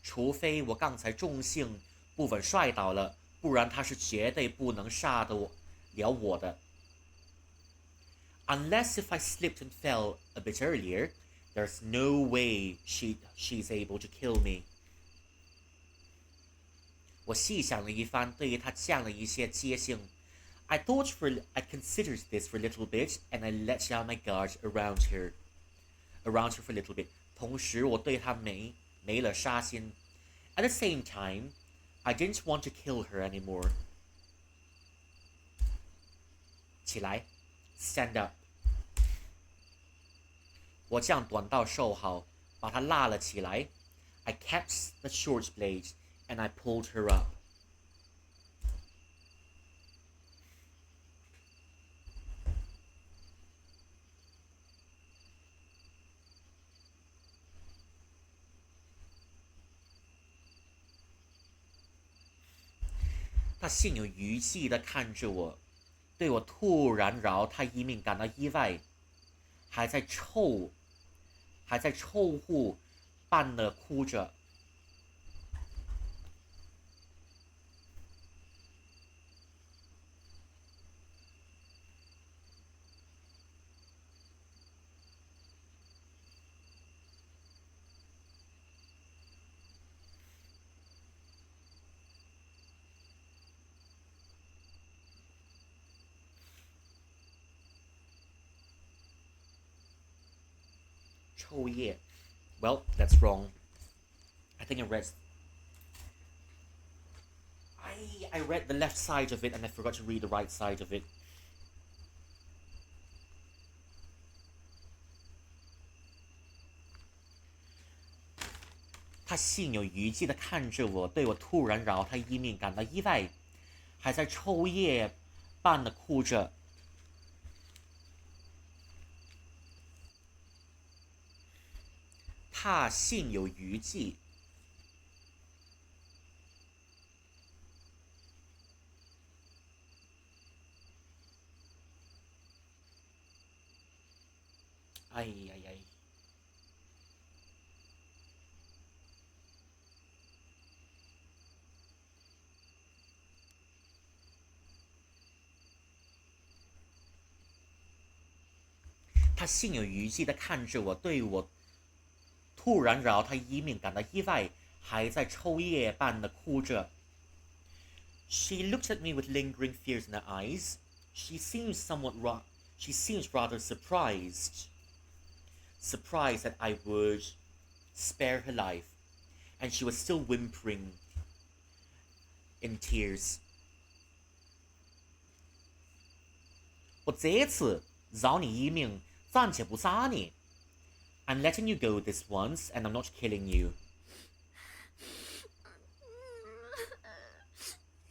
A: 除非我刚才重性部分摔倒了，不然她是绝对不能杀得了我的。Unless if I slipped and fell a bit earlier, there's no way she's able to kill me. 我细想了一番，对于她降了一些戒心。I considered this for a little bit, and I let down my guard around her for a little bit. 同时，我对她没了杀心。At the same time, I didn't want to kill her anymore. 起来 ，stand up. 我将短刀收好，把她拉了起来。I kept the short blade, and I pulled her up. 他心有余悸地看着我，对我突然饶他一命感到意外，还在臭乎般的哭着。臭液 Well, that's wrong. I think I read the left side of it and I forgot to read the right side of it. 他心有余悸地看着我，对我突然饶他一命感到意外，还在抽噎般的哭着。他心有余悸。哎呀呀！他心有余悸地看着我，对我突然饶他一命感到意外，还在抽噎般的哭着。She looked at me with lingering fears in her eyes. She seemed rather surprised that I would spare her life, and she was still whimpering in tears. 我这次饶你一命，暂且不杀你。I'm letting you go this once, and I'm not killing you.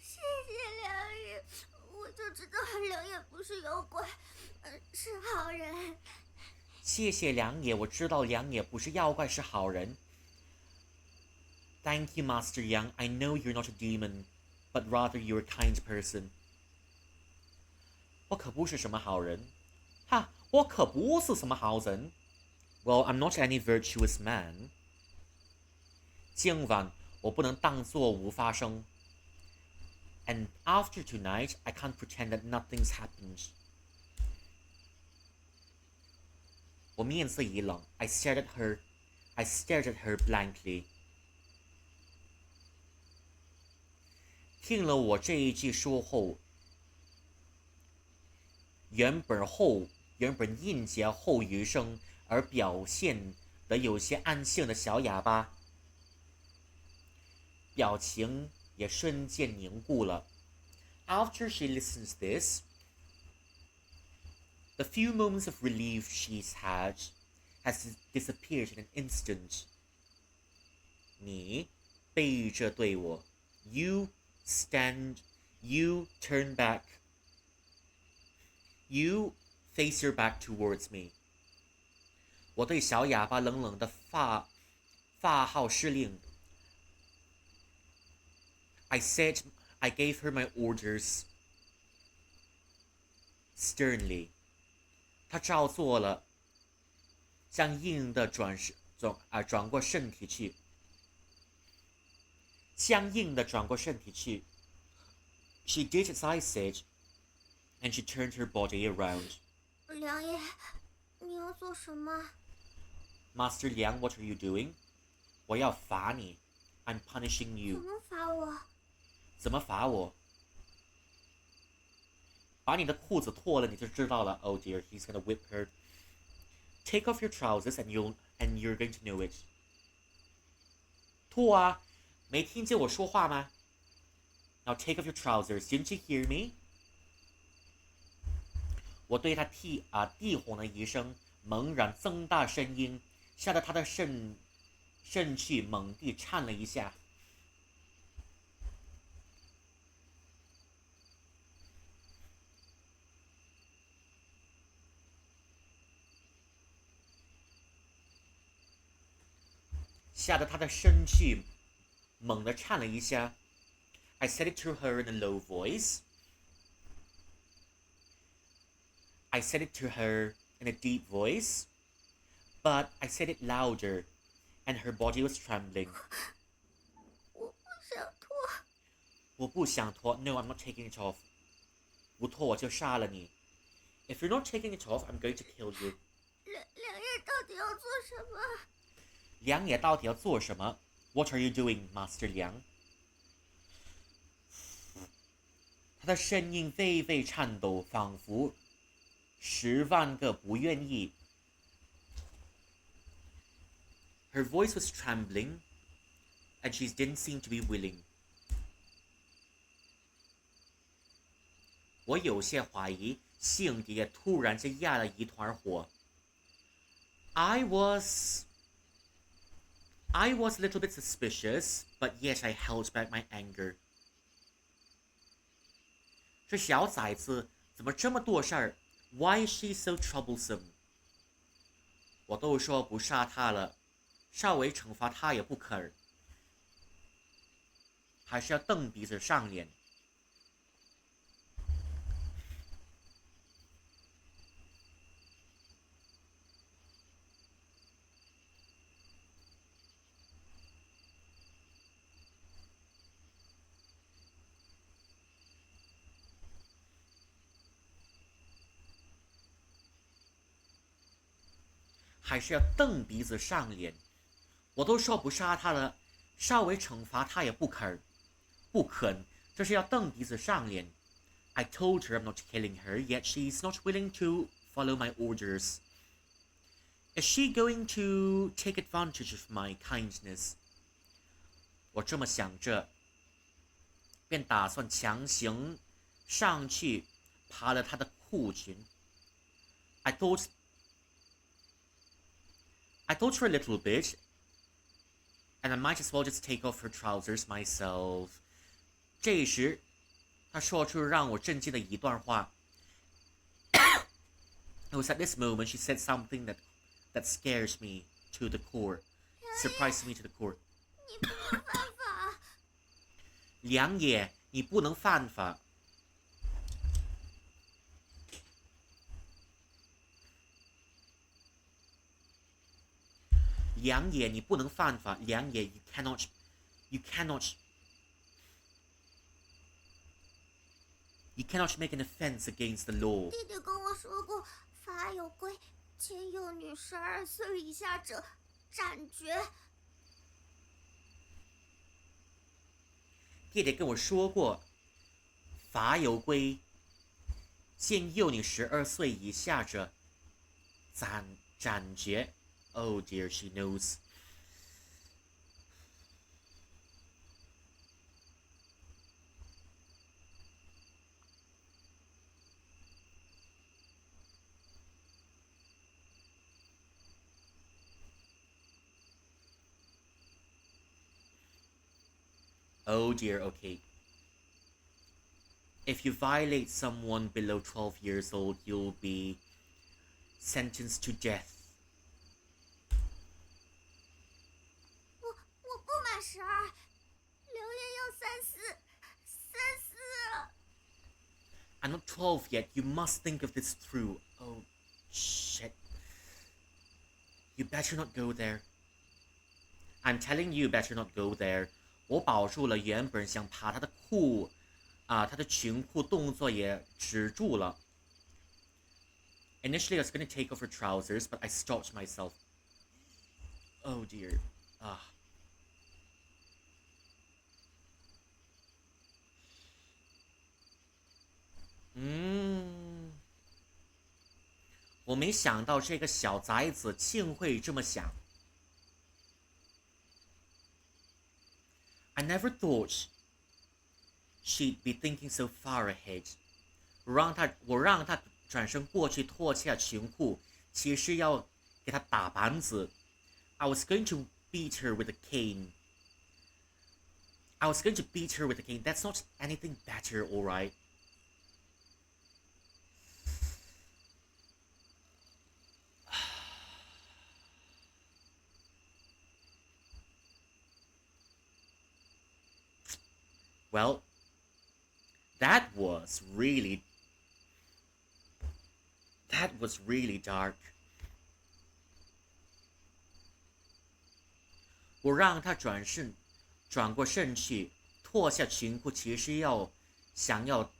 D: 谢谢良爷，我就知道良爷不是妖怪，是好人。
A: 谢谢良爷，我知道良爷不是妖怪，是好人。Thank you, Master Yang. I know you're not a demon, but rather you're a kind person. 我可不是什么好人，哈，我可不是什么好人。Well, I'm not any virtuous man. 今晚我不能当作无发生。And after tonight, I can't pretend that nothing's happened. 我面色一冷 I stared at her blankly. 听了我这一句说后，原本应节后余生而表现得有些安静的小哑巴，表情也瞬间凝固了。After she listens this, the few moments of relief she's had has disappeared in an instant. 你背着对我 You turn back. You face your back towards me. 我对小哑巴冷冷的发号施令。I gave her my orders sternly. 他照做了，向硬的转过身体去，向硬的转过身体去。She did as I said, and she turned her body around.
D: 梁爷，你要做什么？
A: Master Liang, what are you doing? 我要罚你。I'm punishing
D: 怎
A: you.
D: 么罚我？
A: 怎么罚我？把你的裤子脱了，你就知道了。Oh dear, he's gonna whip her. Take off your trousers and you're going to know it. 脱啊！没听见我说话吗？ Now take off your trousers. Didn't you hear me? 我对他低吼了一声，猛然增大声音，吓得他的肾气猛地颤了一下。吓得他的身气猛地颤了一下。I said it to her in a low voice. I said it to her in a deep voice, but I said it louder, and her body was trembling.
D: 我不想脱。
A: 我不想脱。No, I'm not taking it off. 不脱我就杀了你。If you're not taking it off, I'm going to kill you.
D: 梁爷到底要做什么？
A: 梁爷到底要做什么 ？What are you doing, Master Liang？ 他的声音微微颤抖，仿佛10万个不愿意。Her voice was trembling, and she didn't seem to be willing. 我有些怀疑，心底突然间压了一团火。I was a little bit suspicious, but yet I held back my anger. 这小崽子怎么这么多事儿 ？Why is she so troublesome？ 我都说不杀他了，稍微惩罚他也不肯，还是要蹬鼻子上脸。还是要蹬鼻子上脸。我都说不杀他了，稍微惩罚他也不肯，这是要蹬鼻子上脸。I told her I'm not killing her, yet she's not willing to follow my orders. Is she going to take advantage of my kindness? 我这么想着，便打算强行上去爬了她的裤裙。I thought for a little bit, and I might as well just take off her trousers myself. 这时，她说出让我震惊的一段话。It was at this moment she said something that scares me to the core, surprised me to the core.
D: 你不能犯法！
A: 梁爷，你不能犯法。梁爷，你不能犯法。梁爷 you cannot make an offense against the law.
D: 弟弟跟我说过，法有规，监幼女12岁以下者斩决。
A: 弟弟跟我说过，法有规，限幼女12岁以下者斩决。Oh dear, she knows. Oh dear, okay. If you violate someone below 12 years old, you'll be sentenced to death.
D: 32，刘烨要34了。
A: I'm not 12 yet. You must think of this through. Oh, shit. You better not go there. I'm telling you, better not go there. 我保住了原本想爬他的裤他的裙裤动作也止住了。Initially, I was going to take off her trousers, but I stopped myself. Oh dear. Ah. 我没想到这个小崽子竟会这么想。I never thought she'd be thinking so far ahead. 我让她转身过去脱下裙裤，其实要给她打板子。I was going to beat her with a cane. That's not anything better, alright? Well, that was really dark. 我让他转过身去，脱下裙裤，其实想要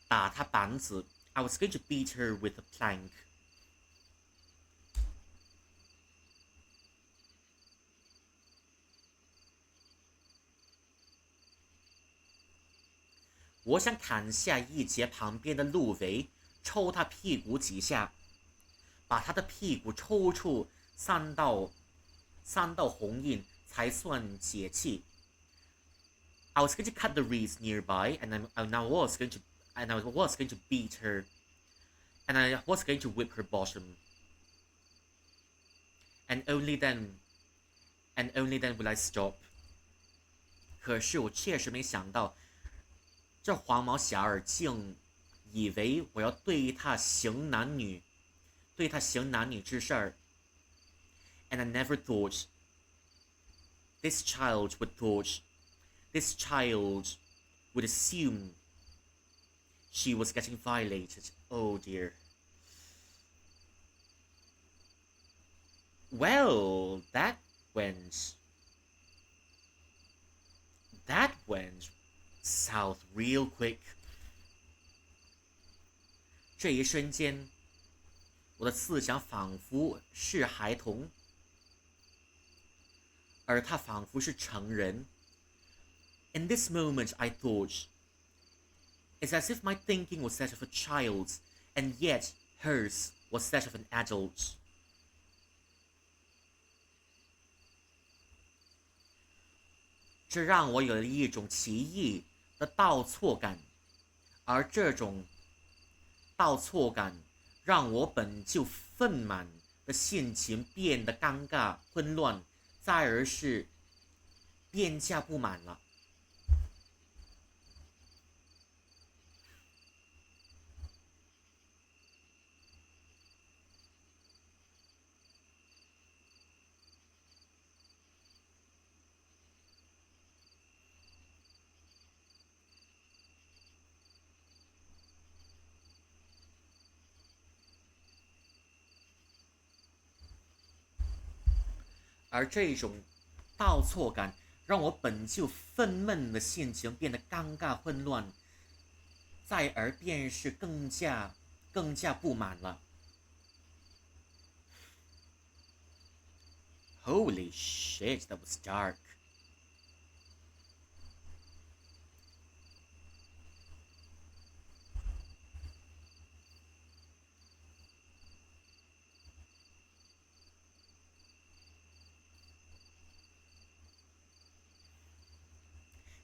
A: 打他板子。I was going to beat her with a plank. 我想砍下一截旁边的鹿尾，抽他屁股几下，把他的屁股抽出3道红印，才算解气。I was going to cut the reeds nearby, and I was going to beat her, and I was going to whip her bottom, and only then will I stop. 可是我确实没想到。这黄毛小儿竟以为我要对他行男女之事儿 ，and I never thought this child would assume she was getting violated. Oh dear. Well, that went south real quick. 这一瞬间，我的思想仿佛是孩童，而他仿佛是成人。In this moment, I thought, it's as if my thinking was that of a child, and yet hers was that of an adult. 这让我有了一种奇异的倒错感，而这种倒错感让我本就愤满的心情变得尴尬、混乱，再而是变价不满了。而这种倒错感让我本就愤懑的心情变得尴尬混乱，再而便是更加不满了。Holy shit, that was dark.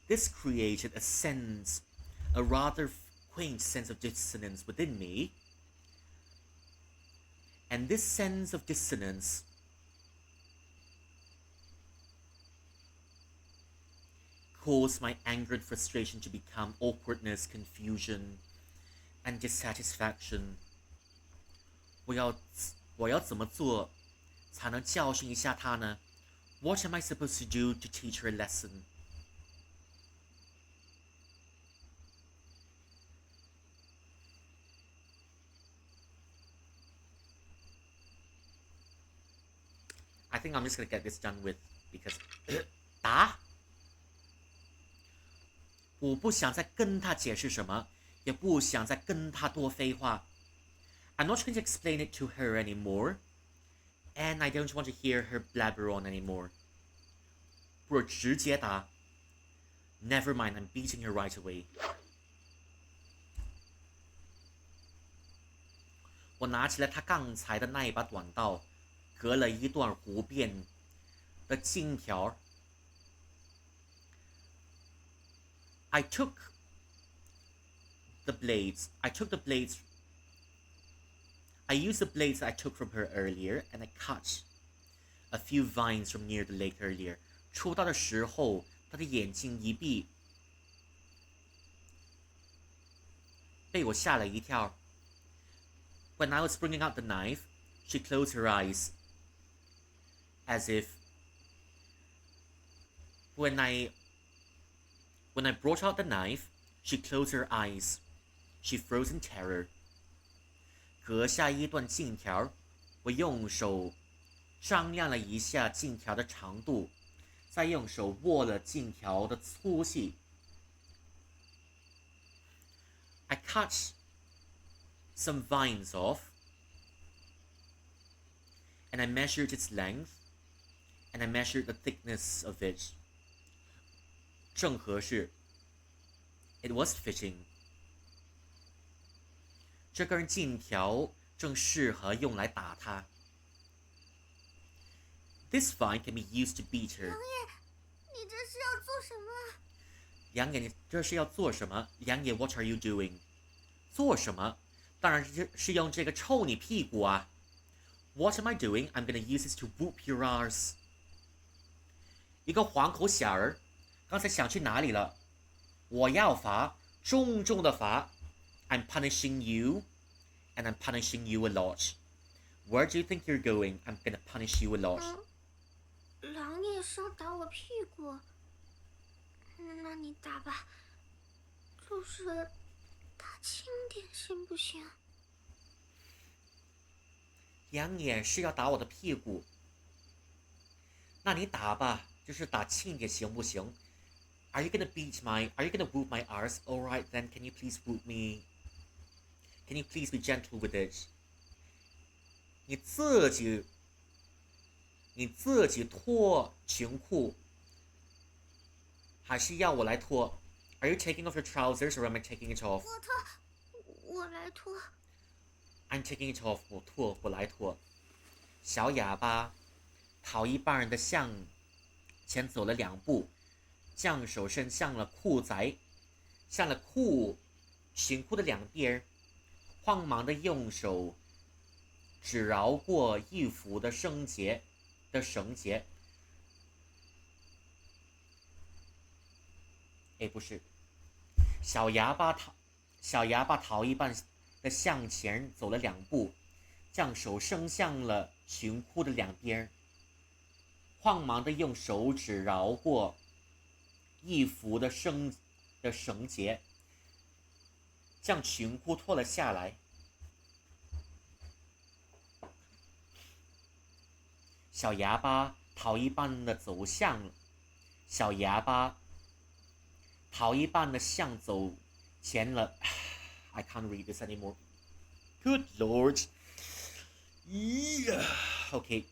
A: This created a rather quaint sense of dissonance within me. And this sense of dissonance caused my anger and frustration to become awkwardness, confusion, and dissatisfaction. 我要怎么做才能教训一下他呢？ What am I supposed to do to teach her a lesson? I think I'm just gonna get this done with because 答。我不想再跟他解释什么，也不想再跟他多废话。I'm not going to explain it to her anymore, and I don't want to hear her blabber on anymore. 不如直接答。Never mind, I'm beating her right away. 我拿起了他刚才的那一把短刀，割了一段湖边的金条。I took the blades. I used the blades I took from her earlier, and I cut a few vines from near the lake earlier. 出刀的时候，她的眼睛一闭，被我吓了一跳。When I was bringing out the knife, she closed her eyes, as if when I brought out the knife, she closed her eyes. She froze in terror. 割下一段金条，我用手丈量了一下金条的长度，再用手握了金条的粗细。I cut some vines off, and I measured its length, and I measured the thickness of it. 正合适。It was fitting. 这根金条正适合用来打他。This vine can be used to beat her.
D: 杨爷，你这是要做什么？
A: 杨爷，你这是要做什么？杨爷 ，What are you doing？ 做什么？当然是用这个抽你屁股啊。What am I doing? I'm gonna use this to whoop your arse. 一个黄口小儿，刚才想去哪里了？我要罚，重重的罚。I'm punishing you, and I'm punishing you a lot. Where do you think you're going? I'm gonna punish you a lot.
D: 狼爷是要打我屁股，那你打吧，就是打轻点行不行？
A: 杨眼是要打我的屁股，那你打吧，就是打轻点行不行？Are you gonna whoop my arse? All right then, can you please whoop me? Can you please be gentle with it? 你自己脱裙裤，还是要我来脱 ？Are you taking off your trousers or am I taking it off?
D: 我来脱。
A: I'm taking it off. 我来脱。小哑巴逃一半的向前走了2步。将手伸向了裙裤的两边，慌忙的用手指绕过衣服的绳结。哎，不是，小哑巴逃一半的向前走了2步，将手伸向了裙裤的两边，慌忙的用手指绕过衣服的绳结，将裙裤脱了下来。小哑巴逃一半的走前了。I can't read this anymore. Good Lord. Yeah. OK.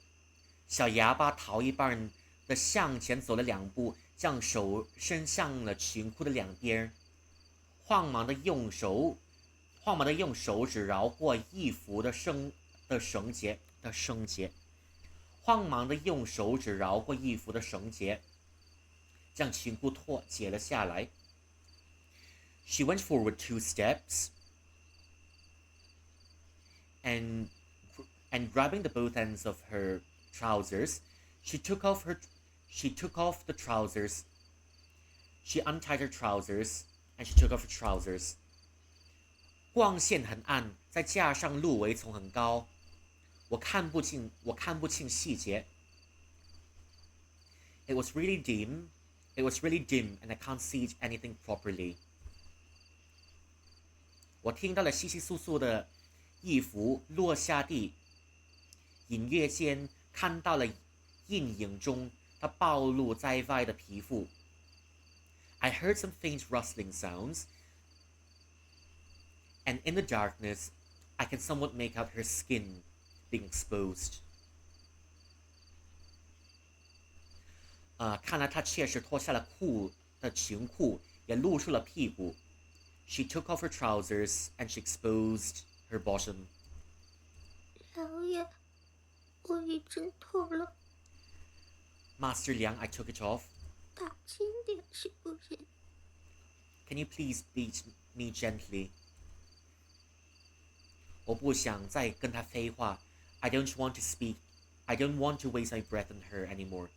A: 小哑巴逃一半的向前走了2步。将手伸向了裙裤的两边，慌忙的用手指绕过衣服的绳结，慌忙的用手指绕过衣服的绳结，将裙裤解了下来。She went forward 2 steps, and grabbing the both ends of her trousers, she took off the trousers. She untied her trousers, and she took off her trousers. 光线很暗，再加上芦苇丛很高，我看不清细节。It was really dim. It was really dim, and I can't see anything properly. 我听到了窸窸窣窣的衣服落下地，隐约间看到了阴影中它暴露在外的皮肤。I heard some faint rustling sounds, and in the darkness, I can somewhat make out her skin being exposed. 看来她确实脱下了裙裤，也露出了屁股。She took off her trousers and she exposed her bottom.
D: 老爷，我已经脱了。
A: Master Liang, I took it off.
D: 打轻点行不行？
A: Can you please beat me gently? 我不想再跟她废话。I don't want to speak. I don't want to waste my breath on her anymore.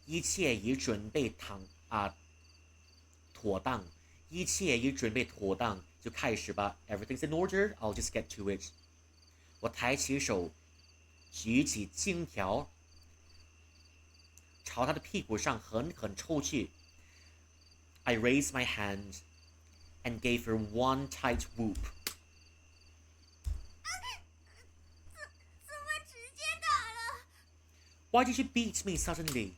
A: 一切已准备妥当，一切已准备妥当，就开始吧。Everything's in order. I'll just get to it. 我抬起手，举起金条，朝他的屁股上狠狠抽去。I raised my hand and gave her one tight whoop.
D: 怎么直接打了？
A: Why did you beat me suddenly?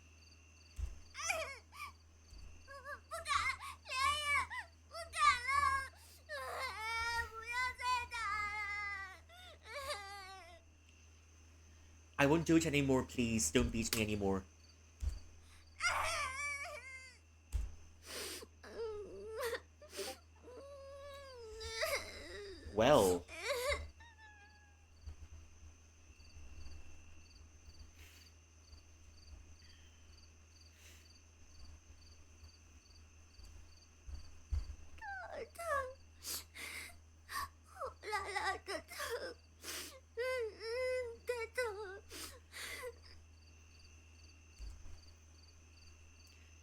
D: 不敢，连爷，不敢了，不要再打了。
A: I won't do it anymore, please. Don't beat me anymore. Well.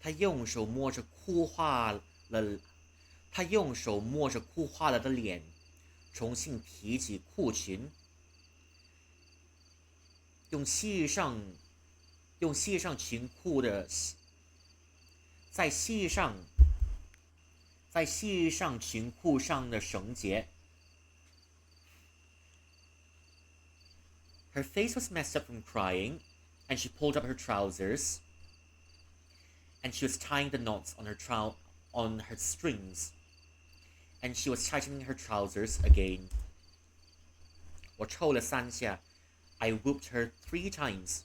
A: 他用手摸着哭化了的脸，重新提起裤裙，用系上裙裤的，再系上裙裤上的绳结。Her face was messed up from crying, and she pulled up her trousers, and she was tying the knots on her strings, and she was tightening her trousers again. 我抽了3下 I whooped her 3 times.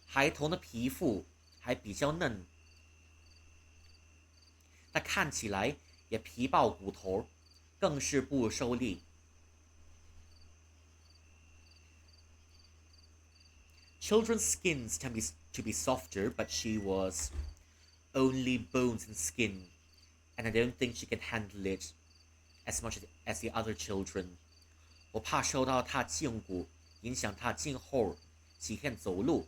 A: 孩童的皮肤还比较嫩，她看起来也皮包骨头，更是不受力。Children's skins tend to be softer, but she was only bones and skin, and I don't think she can handle it as much as the other children. 我怕受到她胫骨，影响她今后几天走路。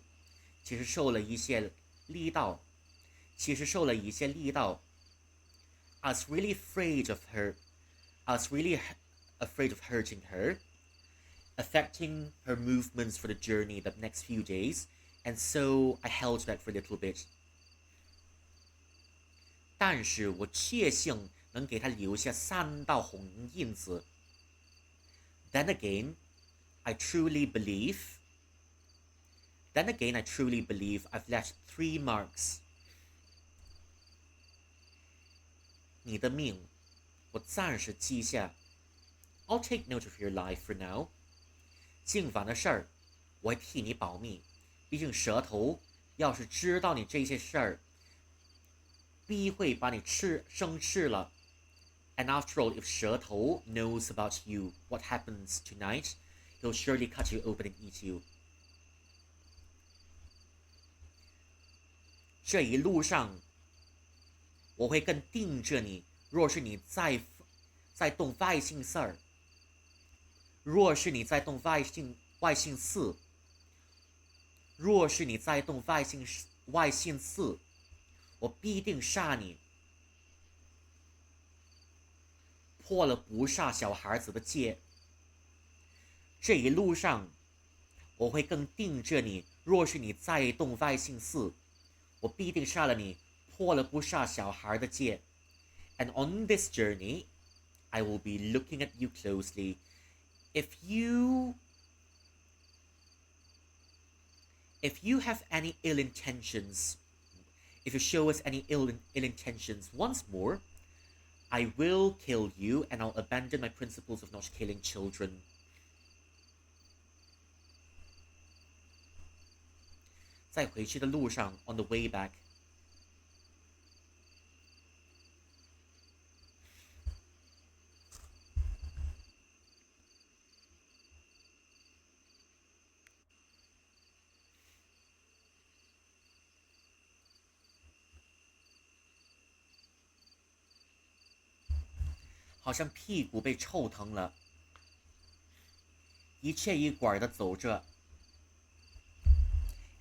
A: 其实受了一些力道。I was really afraid of her. I was really afraid of hurting her, affecting her movements for the journey the next few days, and so I held back for a little bit. 但是我确信能给她留下3道红印子。Then again, I truly believe I've left 3 marks. 你的命，我暂时记下。I'll take note of your life for now. 今晚的事儿，我会替你保密。毕竟蛇头要是知道你这些事儿，必会把你生吃了。And after all, if 蛇头 knows about you, what happens tonight, he'll surely cut you open and eat you. 这一路上，我会更盯着你。若是你再动外姓事儿，若是你再动外姓四，我必定杀你。破了不杀小孩子的戒。这一路上，我会更盯着你。若是你再动外姓四，我必定杀了你，破了不杀小孩的戒。And on this journey, I will be looking at you closely. If you have any ill intentions, if you show us any ill intentions once more, I will kill you and I'll abandon my principles of not killing children. 在回去的路上 on the way back. 好像屁股被臭疼了，一切一拐的走着。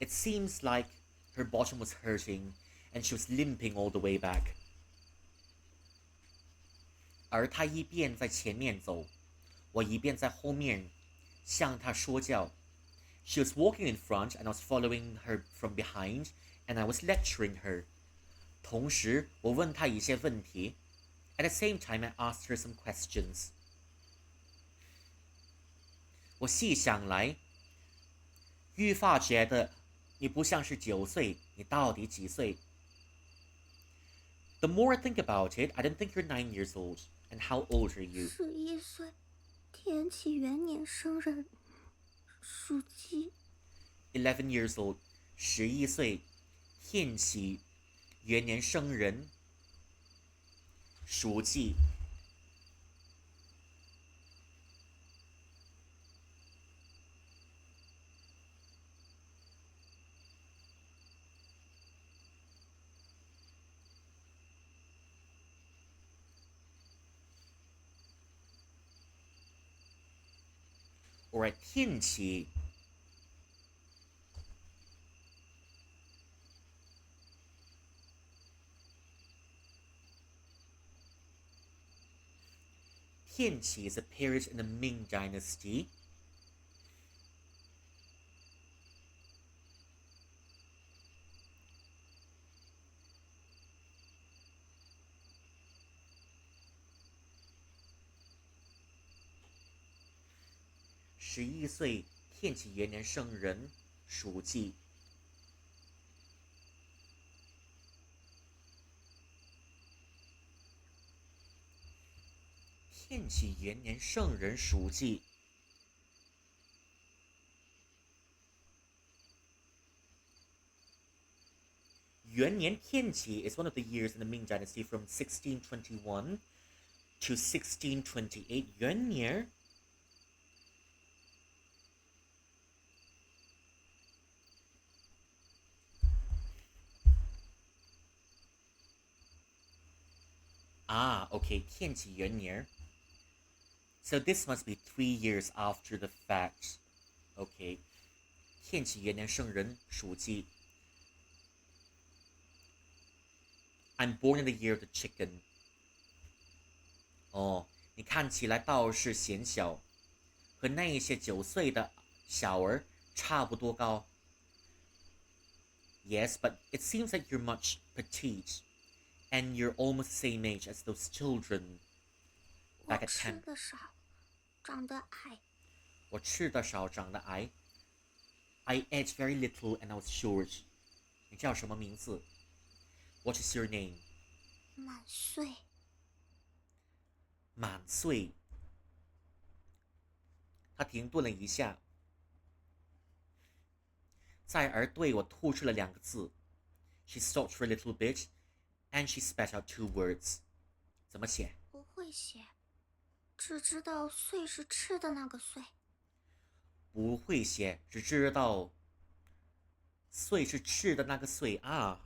A: It seems like her bottom was hurting, and she was limping all the way back. 而她一边在前面走，我一边在后面向她说教。She was walking in front, and I was following her from behind, and I was lecturing her. 同时，我问她一些问题。At the same time, I asked her some questions. 我细想来，愈发觉得你不像是9岁，你到底几岁 ？The more I think about it, I don't think you're 9 years old. And how old are you?
D: 11岁，天启元年生人，属鸡。
A: 11 years old. 11岁，天启元年生人，属鸡。Alright, 天启。天启 is a period in the Ming Dynasty. .11岁，天启元年生人，属鸡。天启元年生人，属鸡。元年天启 is one of the years in the Ming Dynasty from 1621 to 1628. 元年。Okay, 天启元年。So this must be 3 years after the fact. Okay. 天启元年生人，属鸡。I'm born in the year of the chicken. 哦，你看起来倒是显小，和那些9岁的小儿差不多高。Yes, but it seems like you're much petite, and you're almost the same age as those children.
D: 我吃的少，长得矮。
A: 我吃的少，长得矮。I ate very little and I was short. 你叫什么名字？ What is your name?
D: 满岁。
A: 满岁。他停顿了一下，在而对我吐出了2个字。She stopped for a little bit, and she spat out 2 words. 怎么写？
D: 不会写，只知道岁是吃的那个岁。
A: 不会写，只知道岁是吃的那个岁啊。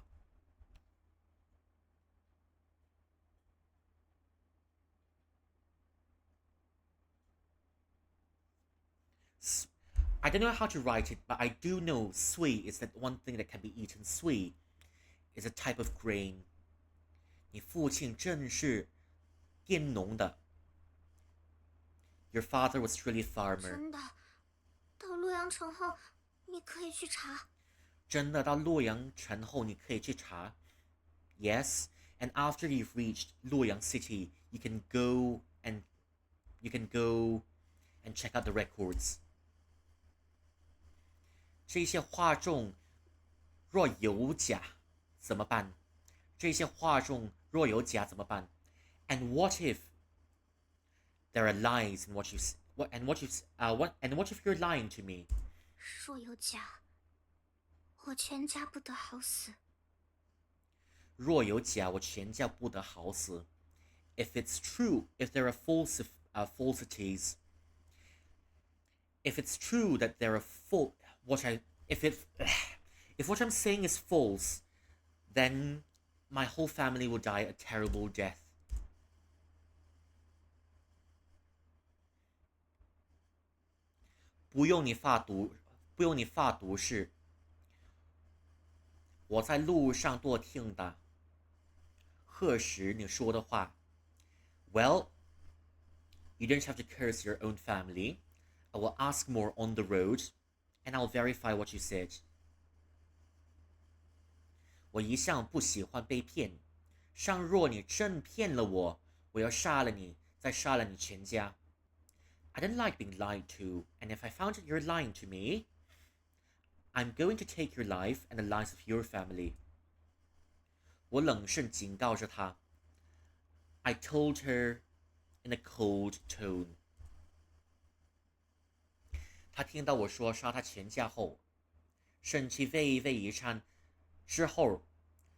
A: I don't know how to write it, but I do know sui is that one thing that can be eaten. Sui is a type of grain. 你父亲正是佃农的。Your father was truly a farmer.
D: 真的，到洛阳城后，你可以去查。
A: 真的到洛阳城后，你可以去查。Yes, and after you've reached Luoyang City, you can go and check out the records. 这些画中若有假怎么办？这些画中若有假怎么办 ？And what if there are lies in what you what if you're lying to me?
D: 若有假，我全家不得好死。
A: 若有假，我全家不得好死。If it's true, if there are falsities, if it's true that there are if what I'm saying is false, then my whole family will die a terrible death. 不用你发毒誓，我在路上多听的。贺时你说的话 ，Well, you don't have to curse your own family. I will ask more on the road, and I'll verify what you said. 我一向不喜欢被骗，倘若你真骗了我，我要杀了你，再杀了你全家。I don't like being lied to, and if I found that you're lying to me, I'm going to take your life and the lives of your family. 我冷声警告着她。I told her in a cold tone. 她听到我说杀她全家后，生气微微一颤，之后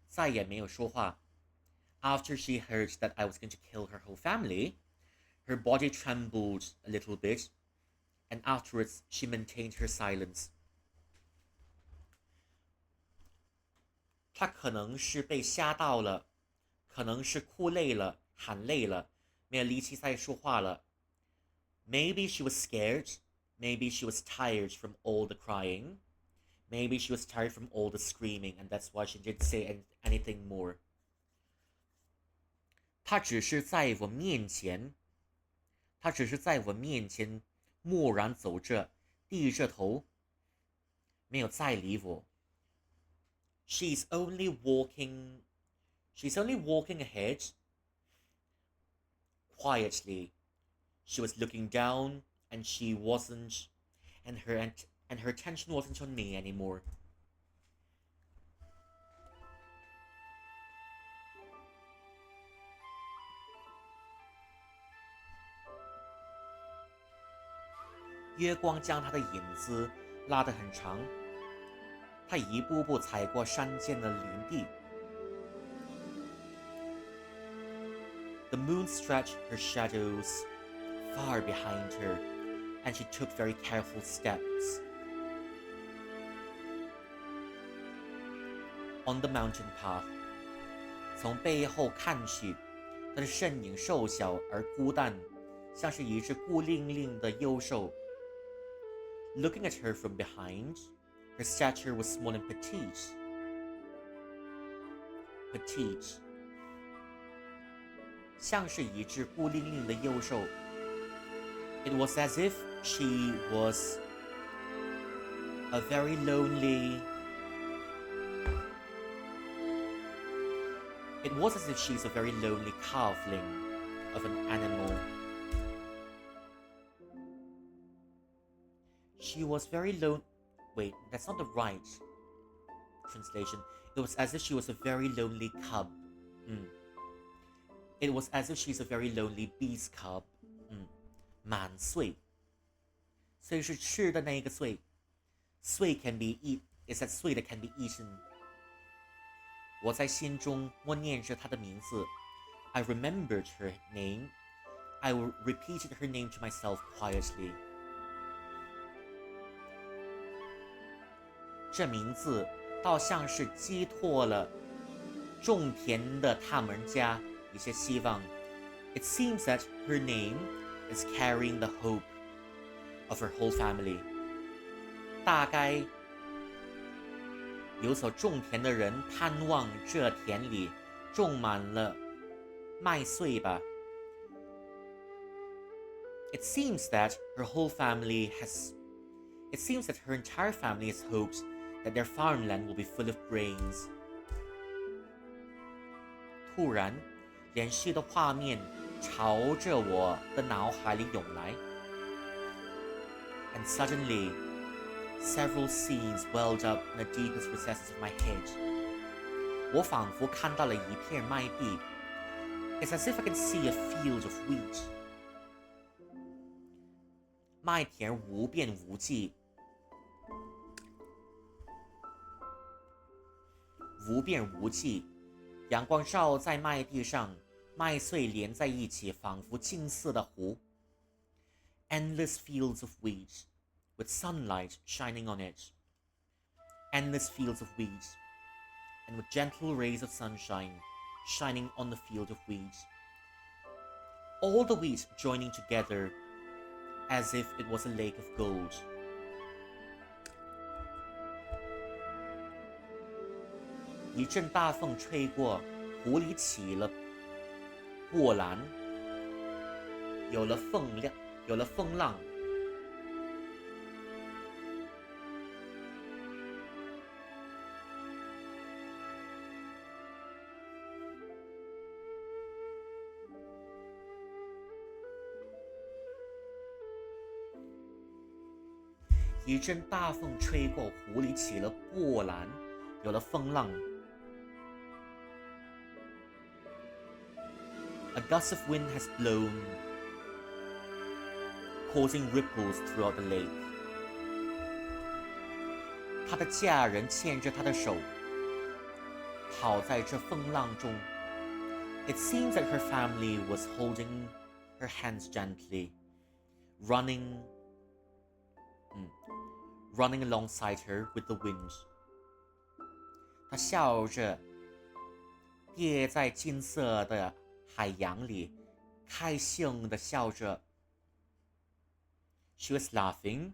A: 再也没有说话。After she heard that I was going to kill her whole family, her body trembled a little bit, and afterwards she maintained her silence. 她可能是被吓到了，可能是哭累了、喊累了，没有力气再说话了。Maybe she was scared. Maybe she was tired from all the crying. Maybe she was tired from all the screaming, and that's why she didn't say anything more. 她只是在我面前默然走着，低着头，没有再理我。She's only walking ahead. Quietly, she was looking down, and her attention wasn't on me anymore. 月光将她的影子拉得很长，她一步步踩过山间的林地。The moon stretched her shadows far behind her, and she took very careful steps. On the mountain path, 从背后看去，她的身影瘦小而孤单，像是一只孤零零的幼兽。Looking at her from behind, her stature was small and petite. Petite. 像是一只孤零零的幼兽。It was as if she was a very lonely. It was as if she's a very lonely calfling of an animal. She was very lone. Wait, that's not the right translation. It was as if she was a very lonely cub. It was as if she's a very lonely beast cub. 满穗，穗是吃的那一个穗。穗 can be eat is that 穗 that can be eaten. 我在心中默念着她的名字。I remembered her name. I repeated her name to myself quietly. 这名字倒像是寄托了种田的他们家一些希望。It seems that her name is carrying the hope of her whole family. 大概有所种田的人盼望这田里种满了麦穗吧。It seems that her entire family has hoped that their farmland will be full of grains. 突然，连续的画面朝着我的脑海里涌来 ，and suddenly, several scenes welled up in the deepest recesses of my head. 我仿佛看到了一片麦地 ，It's as if I can see a field of wheat. 麦田无边无际，无边无际。阳光照在麦地上，麦穗连在一起，仿佛金色的湖。Endless fields of wheat, with sunlight shining on it. Endless fields of wheat, and with gentle rays of sunshine shining on the field of wheat. All the wheat joining together as if it was a lake of gold. 一阵大风吹过，湖里起了波澜，有了风浪。一阵大风吹过，湖里起了波澜，有了风浪。A gust of wind has blown, causing ripples throughout the lake. 她的家人牵着她的手，跑在这风浪中。It seems that her family was holding her hands gently, running alongside her with the wind. 她笑着，跌在金色的海洋里，开心地笑着。She was laughing,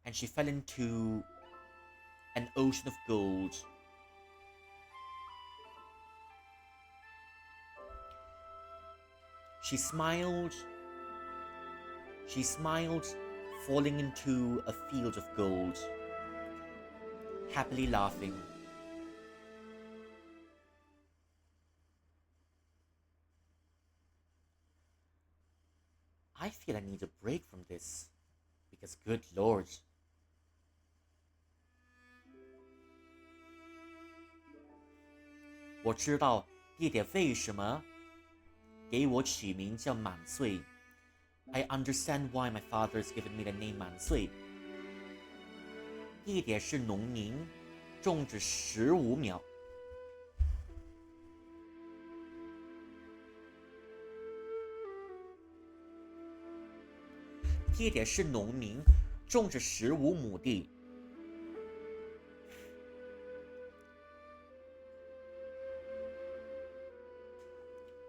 A: and she fell into an ocean of gold. She smiled, falling into a field of gold, happily laughing. I feel I need a break from this, because good Lord. 我知道爹爹为什么给我取名叫满岁。I understand why my father has given me the name 满岁。爹爹是农民，种植15秒。爹爹是农民，种植15亩地。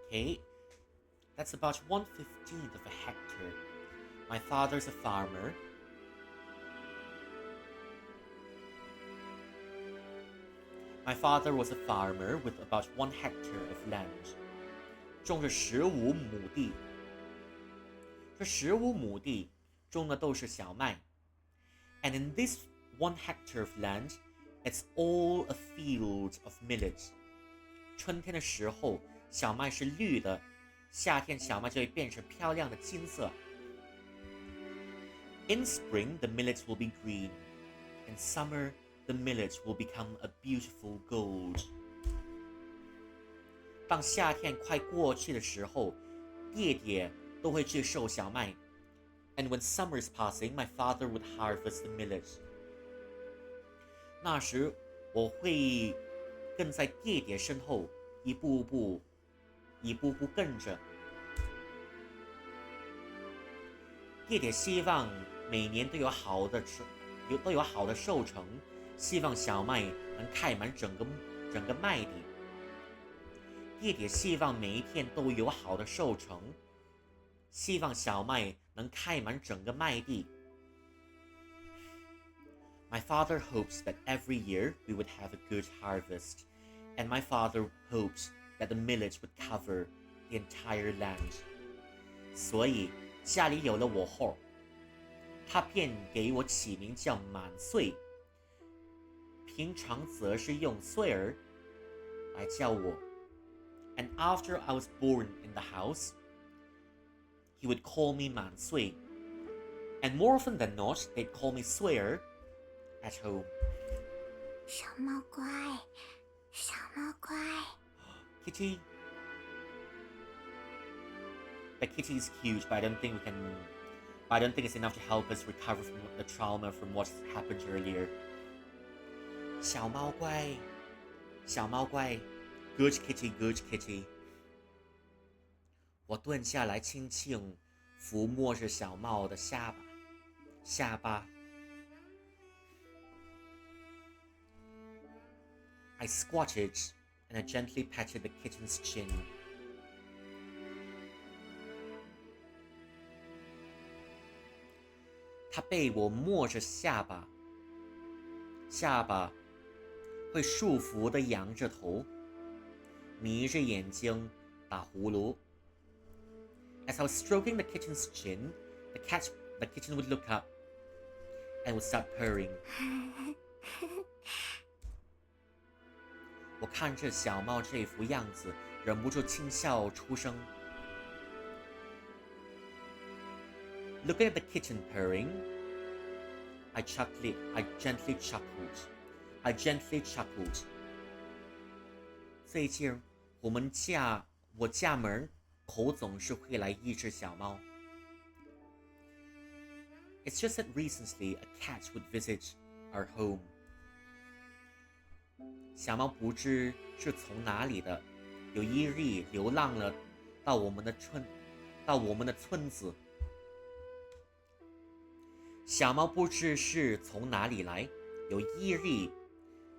A: Okay, that's about 1/15 of a hectare. My father's a farmer. My father was a farmer with about 1 hectare of land. 种着15亩地。这15亩地种的都是小麦。And in this 1 hectare of land, it's all a field of millet. 春天的时候，小麦是绿的，夏天小麦就会变成漂亮的金色。In spring, the millet will be green. In summer, the millet will become a beautiful gold. 当夏天快过去的时候，爹爹都会去收小麦。And when summer is passing, my father would harvest the millet. 那时我会跟在爹爹身后，一步步跟着。爹爹希望每年都有好的收成，希望小麦能开满整个麦地。爹爹希望每一天都有好的收成，希望小麦能开满整个麦地。My father hopes that every year we would have a good harvest, and my father hoped that the millet would cover the entire land. 所以家里有了我后，他便给我起名叫满岁，平常则是用穗儿来叫我。And after I was born in the house, he would call me 满穗。And more often than not, they'd call me Sawyer at home.
D: 小猫乖，小猫乖。
A: Kitty. The kitty is cute, but I don't think it's enough to help us recover from the trauma from what happened earlier. 小猫乖，小猫乖 ，Good kitty, good kitty. 我蹲下来，轻轻抚摸着小猫的下巴。I squatted and I gently patted the kitten's chin. 它被我摸着下巴会束缚地仰着头，眯着眼睛打呼噜。As I was stroking the kitten's chin, the kitten would look up and would start purring. 我看着小猫这副样子，忍不住轻笑出声。Looking at the kitten purring, I gently chuckled. 最近我家门口总是会来一只小猫。It's just that recently a cat would visit our home. 小猫不知是从哪里的，有一日流浪了到我们的村子。小猫不知是从哪里来，有一日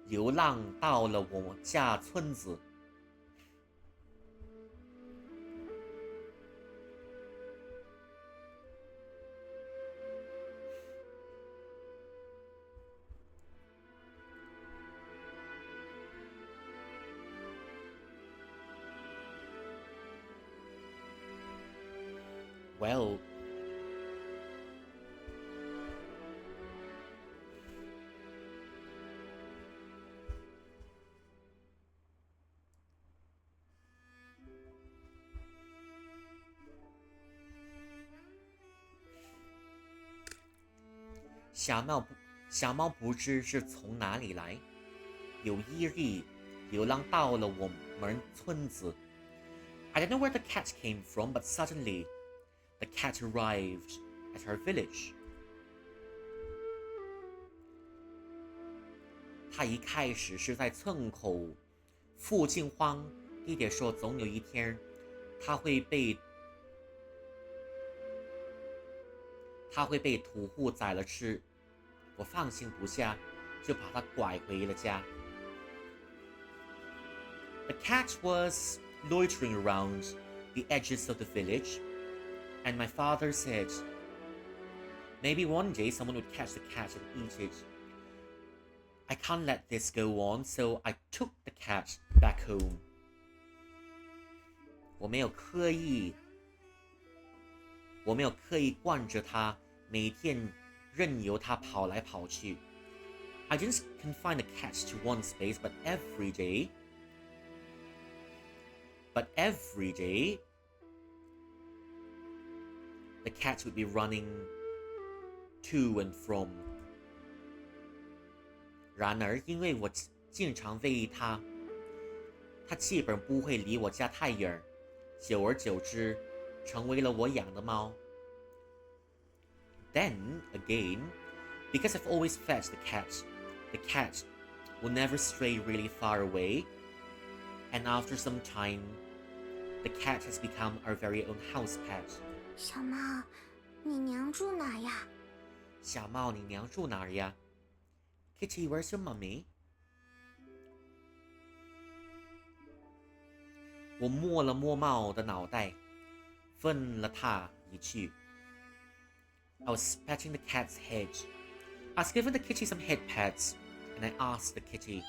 A: 流浪到了我家村子。Well,小猫不知是从哪里来，有一日流浪到了我们村子。I don't know where the cat came from, but suddenly the cat arrived at our village. 它一开始是在村口附近晃，弟弟说总有一天它会被土户宰了吃。我放心不下，就把它拐回了家。The cat was loitering around the edges of the village, and my father said, maybe one day someone would catch the cat and eat it. I can't let this go on, so I took the cat back home. 我没有刻意惯着它，每天任由它跑来跑去。I didn't confine the cat to one space, but every day, the cat would be running to and from. 然而，因为我经常喂它，它基本不会离我家太远，久而久之，成为了我养的猫。Then, again, because I've always fed the cat will never stray really far away, and after some time, the cat has become our very own house pet.
D: 小猫，你娘住哪呀？
A: 小猫，你娘住哪儿呀？ Kitty, where's your mummy? 我摸了摸猫的脑袋，问了它一句。I was patting the cat's head. I was giving the kitty some head pats, and I asked the kitty.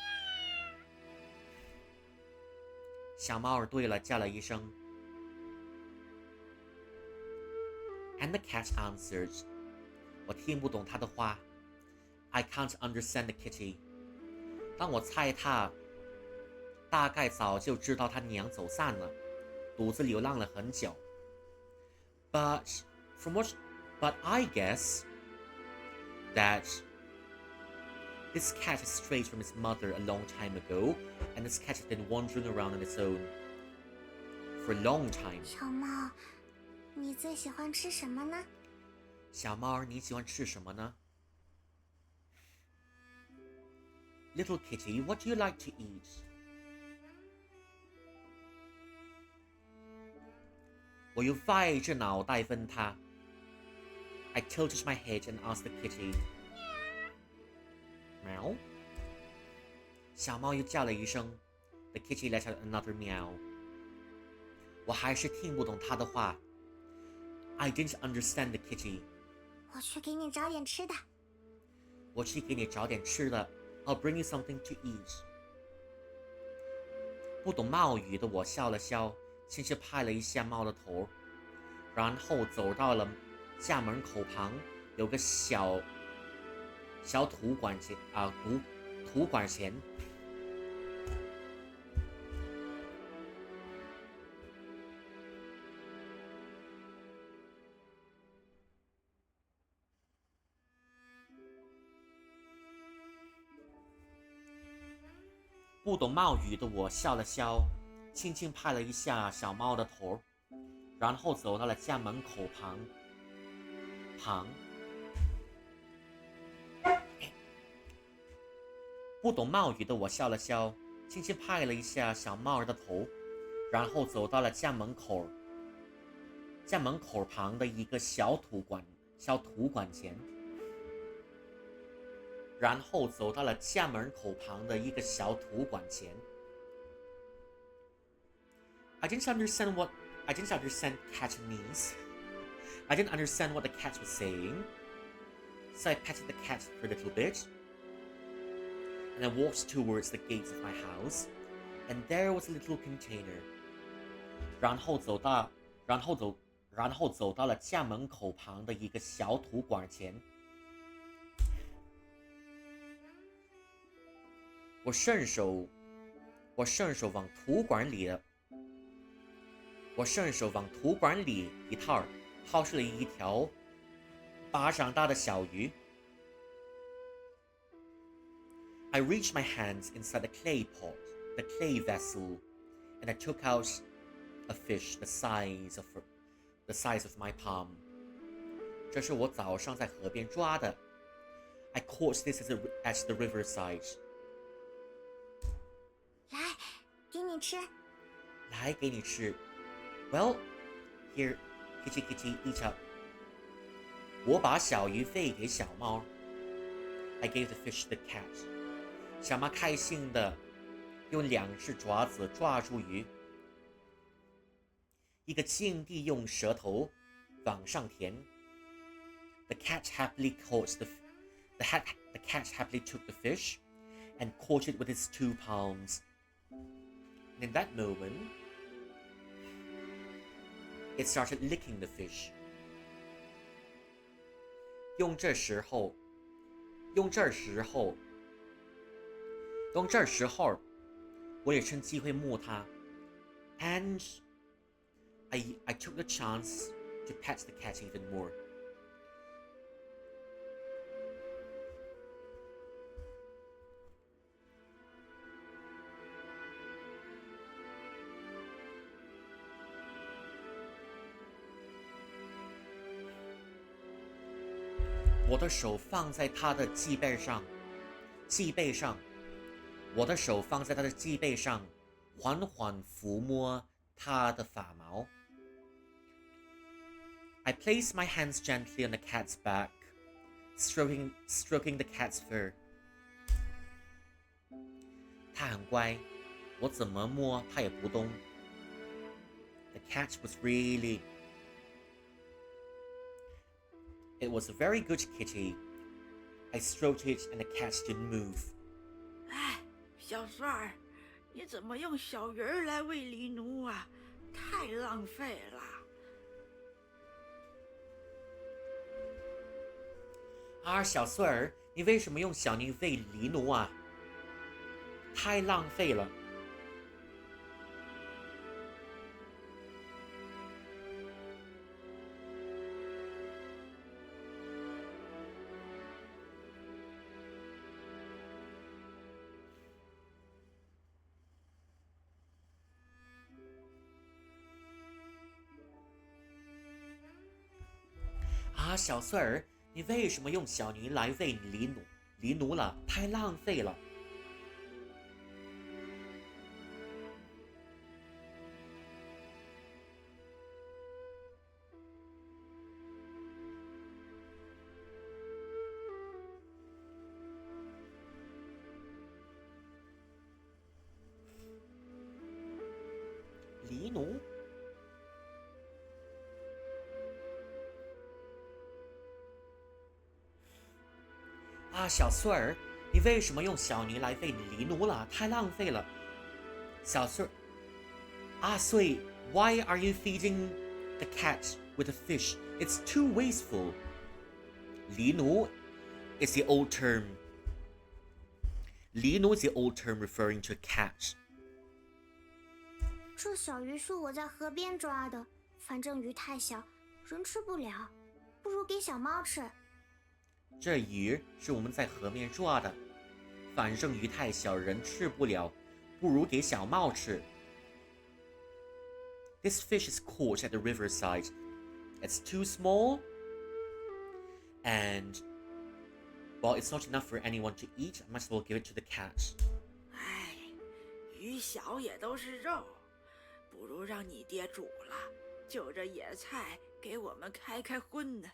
A: 小猫儿对了叫了一声 ，and the cat answered. 我听不懂它的话。I can't understand the kitty. 当我猜他大概早就知道他娘走散了，独自流浪了很久。But I guess that this cat is strayed from its mother a long time ago, and this cat has been wandering around on its own for a long time.
D: 小猫，你最喜欢吃什么呢？
A: 小猫，你喜欢吃什么呢？ Little kitty, what do you like to eat? 我又歪着脑袋问他。I tilted my head and asked the kitty. 喵。小猫又叫了一声。The kitty let out another meow. 我还是听不懂它的话。I didn't understand the kitty.
D: 我去给你找点吃的。
A: 我去给你找点吃的。I'll bring you something to eat. 不懂猫语的我笑了笑，轻轻拍了一下猫的头，然后走到了家门口旁有个小土管前土管前。不懂猫语的我笑了笑，轻轻拍了一下小猫的头，然后走到了家门口旁。不懂猫语的我笑了笑，轻轻拍了一下小猫儿的头，然后走到了家门口旁的一个小土管前。然后走到了家门口旁的一个小土管前。I didn't understand Cantonese. I didn't understand what the cat was saying. So I petted the cat for a little bit. And I walked towards the gates of my house. And there was a little container. 然后走到了家门口旁的一个小土管前。我顺手往土管里一掏出了一条巴掌大的小鱼。I reached my hands inside the clay vessel, and I took out a fish the size of my palm. 这是我早上在河边抓的。I caught this at the riverside.
D: 来，给你吃。
A: 来，给你吃。Well, here, kitty kitty, eat up. 我把小鱼喂给小猫。I gave the fish to the cat. 小猫开心的用2只爪子抓住鱼，一个劲地用舌头往上填。The cat happily took the fish and caught it with its 2 palms. And in that moment, it started licking the fish. 用这时候，我也趁机会摸它 ，and I took the chance to pet the cat even more. 我的手放在他的脊背上，我的手放在他的脊背上，缓缓抚摸他的发毛。I placed my hands gently on the cat's back, stroking the cat's fur. 他很乖，我怎么摸他也不动。The cat was It was a very good kitty. I stroked it and the cat didn't move.
E: 哎，小帅儿，你怎么用小鱼儿来喂狸奴啊？太浪费了。
A: 小穗儿，你为什么用小鱼喂狸奴啊？太浪费了。啊，小穗儿，你为什么用小泥来喂你犁奴了？太浪费了。犁奴？啊，小穗儿，你为什么用小泥来喂你犁奴了？太浪费了。小穗儿，啊，所以 why are you feeding the cat with a fish? It's too wasteful. 犁奴 is the old term. 犁奴 is the old term referring to a cat.
D: 这小鱼是我在河边抓的，反正鱼太小，人吃不了，不如给小猫吃。
A: 这鱼是我们在河面抓的，反正鱼太小，人吃不了，不如给小猫吃。This fish is caught at the riverside. It's too small, and well, it's not enough for anyone to eat. I might as well give it to the cat.
E: 哎，鱼小也都是肉，不如让你爹煮了，就这野菜给我们开开荤呢。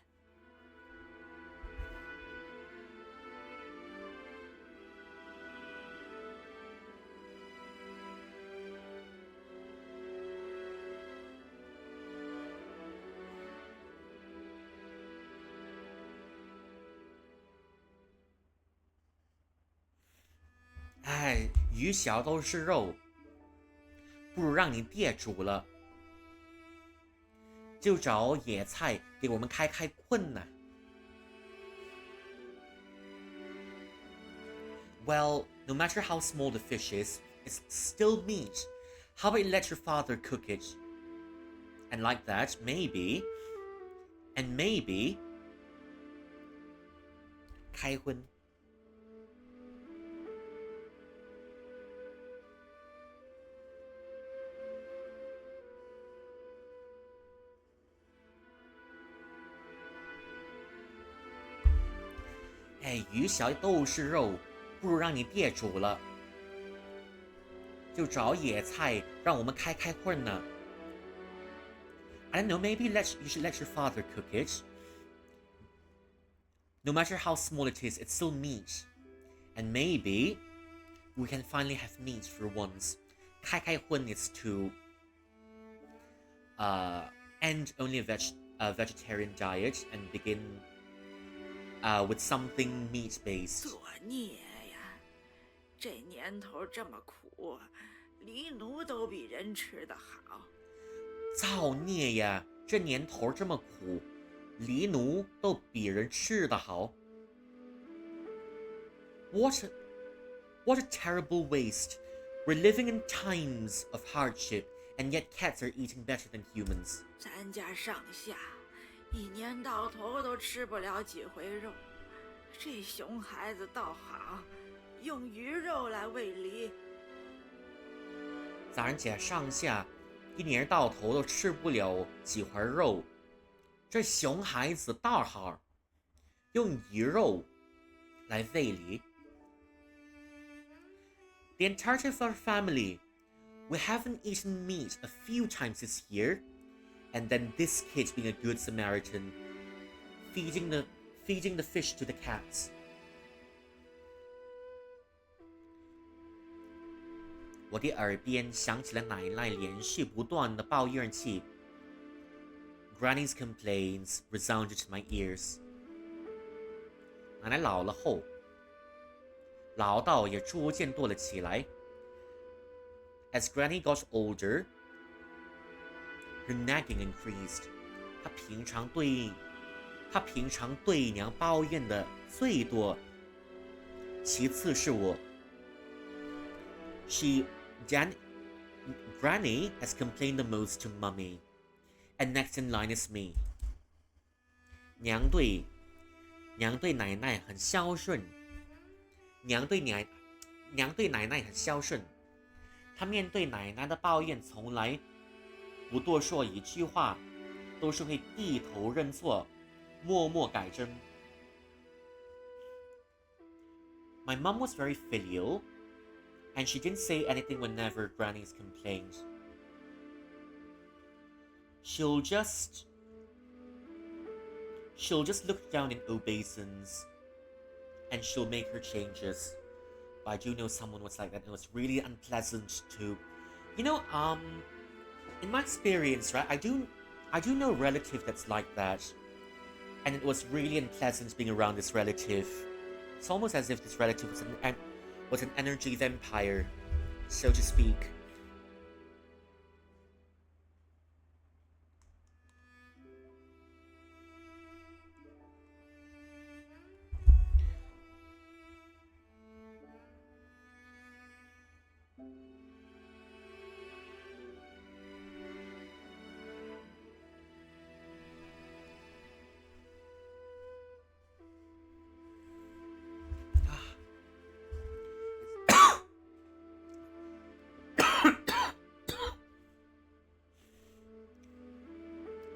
A: 哎，鱼小都是肉，不如让你爹煮了，就找野菜给我们开开荤呢。Well, no matter how small the fish is, it's still meat. How about you let your father cook it? And like that, maybe, 开荤。哎，鱼小都是肉，不如让你爹煮了，就找野菜让我们开开荤呢。I don't know, maybe you should let your father cook it. No matter how small it is, it's still meat. And maybe we can finally have meat for once. 开开荤 is to end only a vegetarian diet and begin with something meat-based.
E: 作孽呀！这年头这么苦，狸奴都比人吃得好。
A: 造孽呀！这年头这么苦，狸奴都比人吃得好。What a terrible waste! We're living in times of hardship, and yet cats are eating better than humans.
E: 咱家上下一年到头都吃不了几回肉，这熊孩子倒好，用鱼肉来喂狸。
A: 咱家上下一年到头都吃不了几回肉，这熊孩子倒好，用鱼肉来喂狸。The entirety of our family, we haven't eaten meat a few times this year, and then this kid being a good Samaritan, feeding the fish to the cats. 我的耳边响起了奶奶连续不断的抱怨气。Granny's complaints resounded to my ears. 奶奶老了后，唠叨也逐渐多了起来。As Granny got older, her nagging increased. 她平常对娘抱怨的最多，其次是我。She, Dan, Granny has complained the most to Mummy, and next in line is me. 娘对奶奶很孝顺，娘对奶奶很孝顺。她面对奶奶的抱怨，从来不多说一句话，都是会低头认错，默默改正。My mom was very filial, and she didn't say anything whenever Granny's complained. She'll just look down in obeisance, and she'll make her changes. But I do know someone was like that, and it was really unpleasant to, in my experience, right? I do know a relative that's like that, and it was really unpleasant being around this relative. It's almost as if this relative was an energy vampire, so to speak.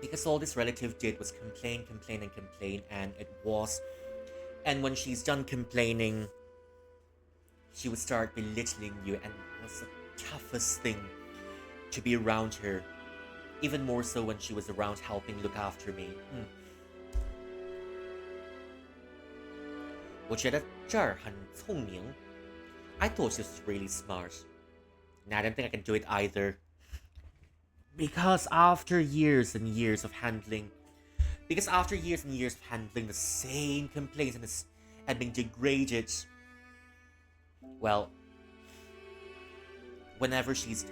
A: Because all this relative did was complain, and when she's done complaining, she would start belittling you, and it was the toughest thing to be around her, even more so when she was around helping look after me. 我觉得这儿很聪明. I thought she was really smart. And I don't think I can do it either. Because after years and years of handling the same complaints and being degraded, well, whenever she's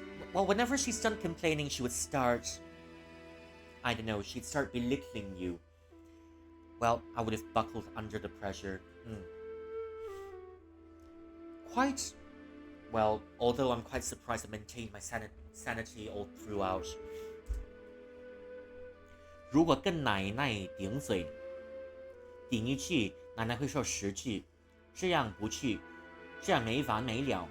A: done complaining, she would start, I don't know, she'd start belittling you. Well, I would have buckled under the pressure. Quite well, although I'm quite surprised I maintained my sanity all throughout. 如果跟奶奶顶嘴，顶一句，奶奶会说10句，这样不去，这样没完没了。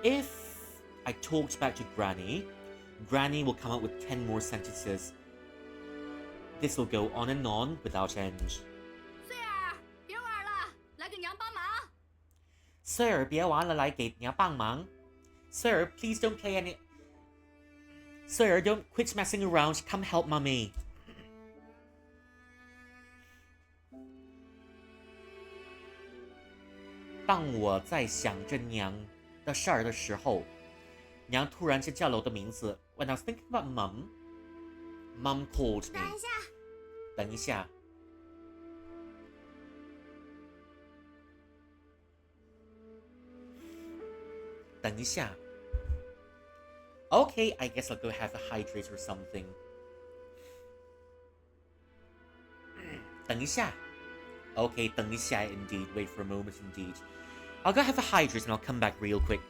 A: If I talked back to Granny, Granny will come up with 10 more sentences. This will go on and on without end. 穗儿，别玩了，来给娘帮忙。穗儿, please don't play any. 穗儿, don't quit messing around. Come help mommy. 当我在想着娘的事儿的时候，娘突然间叫了我的名字。When I was thinking about mom called me. 等一下。等一下。Okay, I guess I'll go have a hydrate or something. 等一下。Okay, 等一下 indeed. Wait for a moment indeed. I'll go have a hydrate and I'll come back real quick.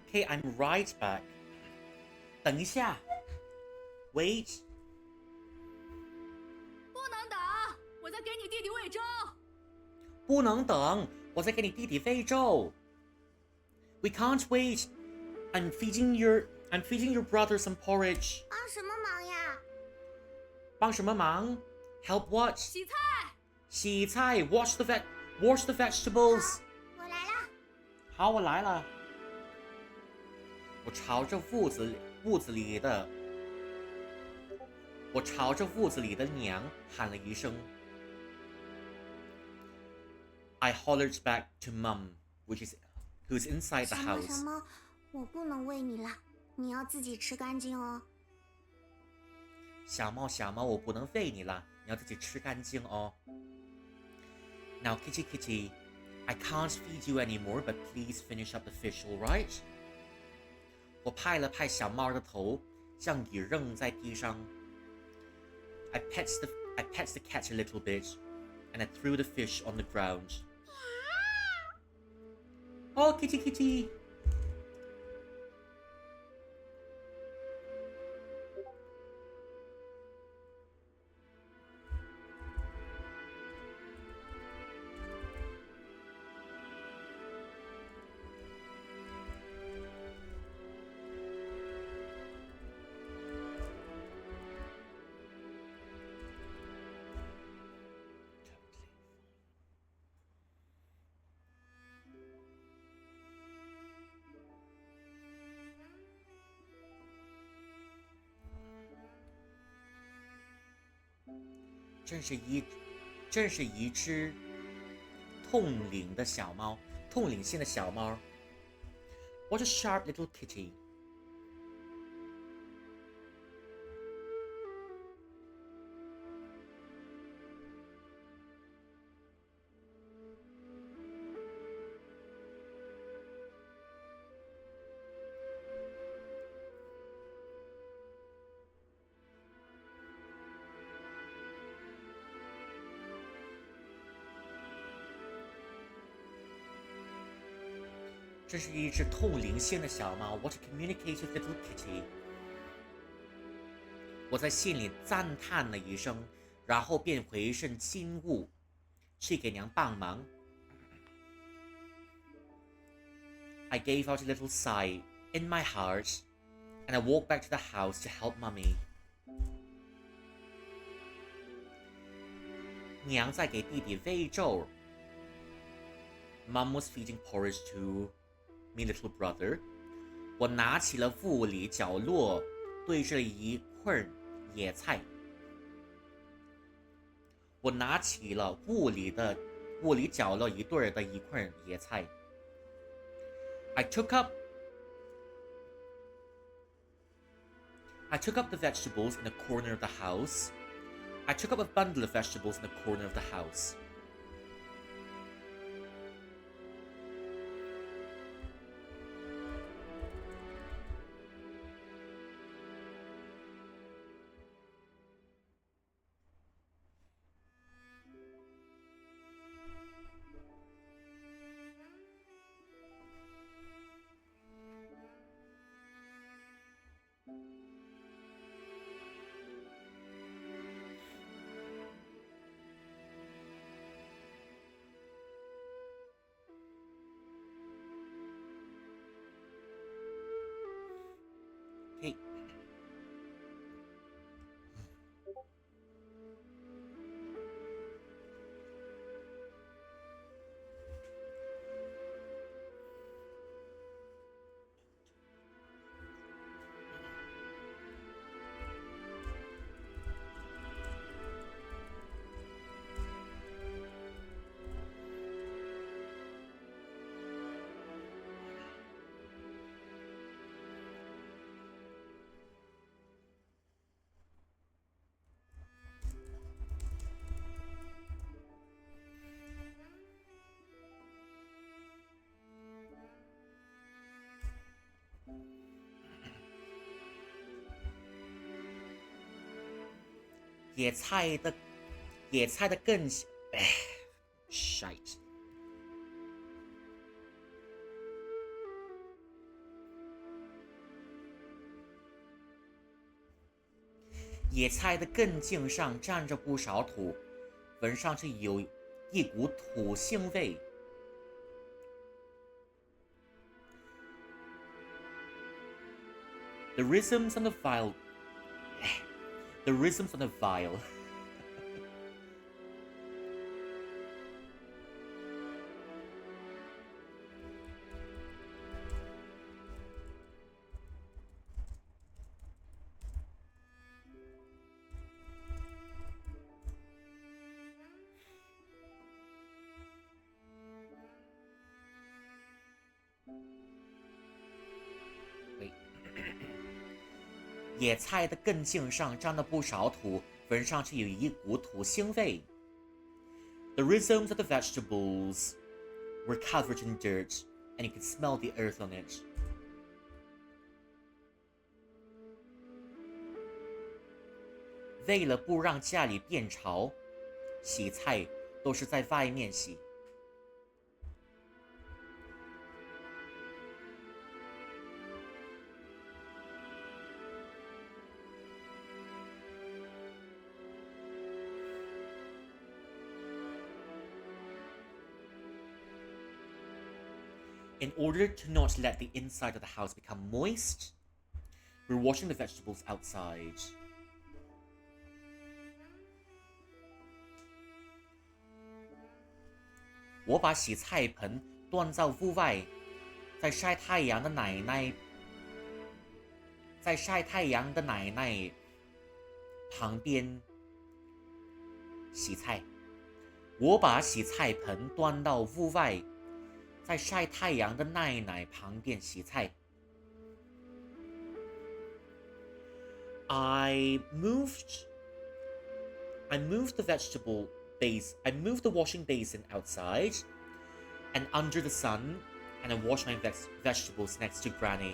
A: Okay, I'm right back. 等一下 ，Wait，
F: 不能等，我在给你弟弟喂粥。
A: 不能等，我在给你弟弟喂粥。We can't wait. I'm feeding your brother some porridge.
D: 帮什么忙呀？
A: 帮什么忙 ？Help what?
F: 洗菜。
A: 洗菜 ，wash the vegetables.
D: 我来了。
A: 好，我来了。我朝着屋子里的娘喊了一声。I hollered back to Mum, who's inside the
D: 什么
A: house.
D: 什么？我不能喂你了，你要自己吃干净哦。
A: 小猫，我不能喂你了，你要自己吃干净哦。Now, Kitty, I can't feed you anymore, but please finish up the fish, all right? 我拍了拍小猫的头，将鱼扔在地上。I pet the cat a little bit, and I threw the fish on the ground. Oh, Kitty. 真是一只痛领线的小猫。What a sharp little kitty. 这是一只痛灵线的小猫 ，What a communicative little kitty！ 我在心里赞叹了一声，然后便回身进屋，去给娘帮忙。I gave out a little sigh in my heart, and I walked back to the house to help Mummy. 娘在给弟弟喂粥。Mum was feeding porridge to me little brother. 我拿起了屋里角落堆着一捆野菜。我拿起了屋里角落一堆的一捆野菜。I took up the vegetables in the corner of the house. I took up a bundle of vegetables in the corner of the house. Hey.野菜的更shite 野菜的根茎上沾着不少土，闻上去有一股土腥味。The rhythms on the viol, the rhythms on the viol. 野菜的根茎上沾了不少土，闻上去有一股土腥味。The rhizomes of the vegetables were covered in dirt, and you could smell the earth on it. 为了不让家里变潮，洗菜都是在外面洗。In order to not let the inside of the house become moist, we're washing the vegetables outside. 我把洗菜盆端到屋外，在晒太阳的奶旁边洗菜。我把洗菜盆端到屋外，在晒太阳的奶奶旁边洗菜。I moved the washing basin outside and under the sun, and I washed my vegetables next to Granny.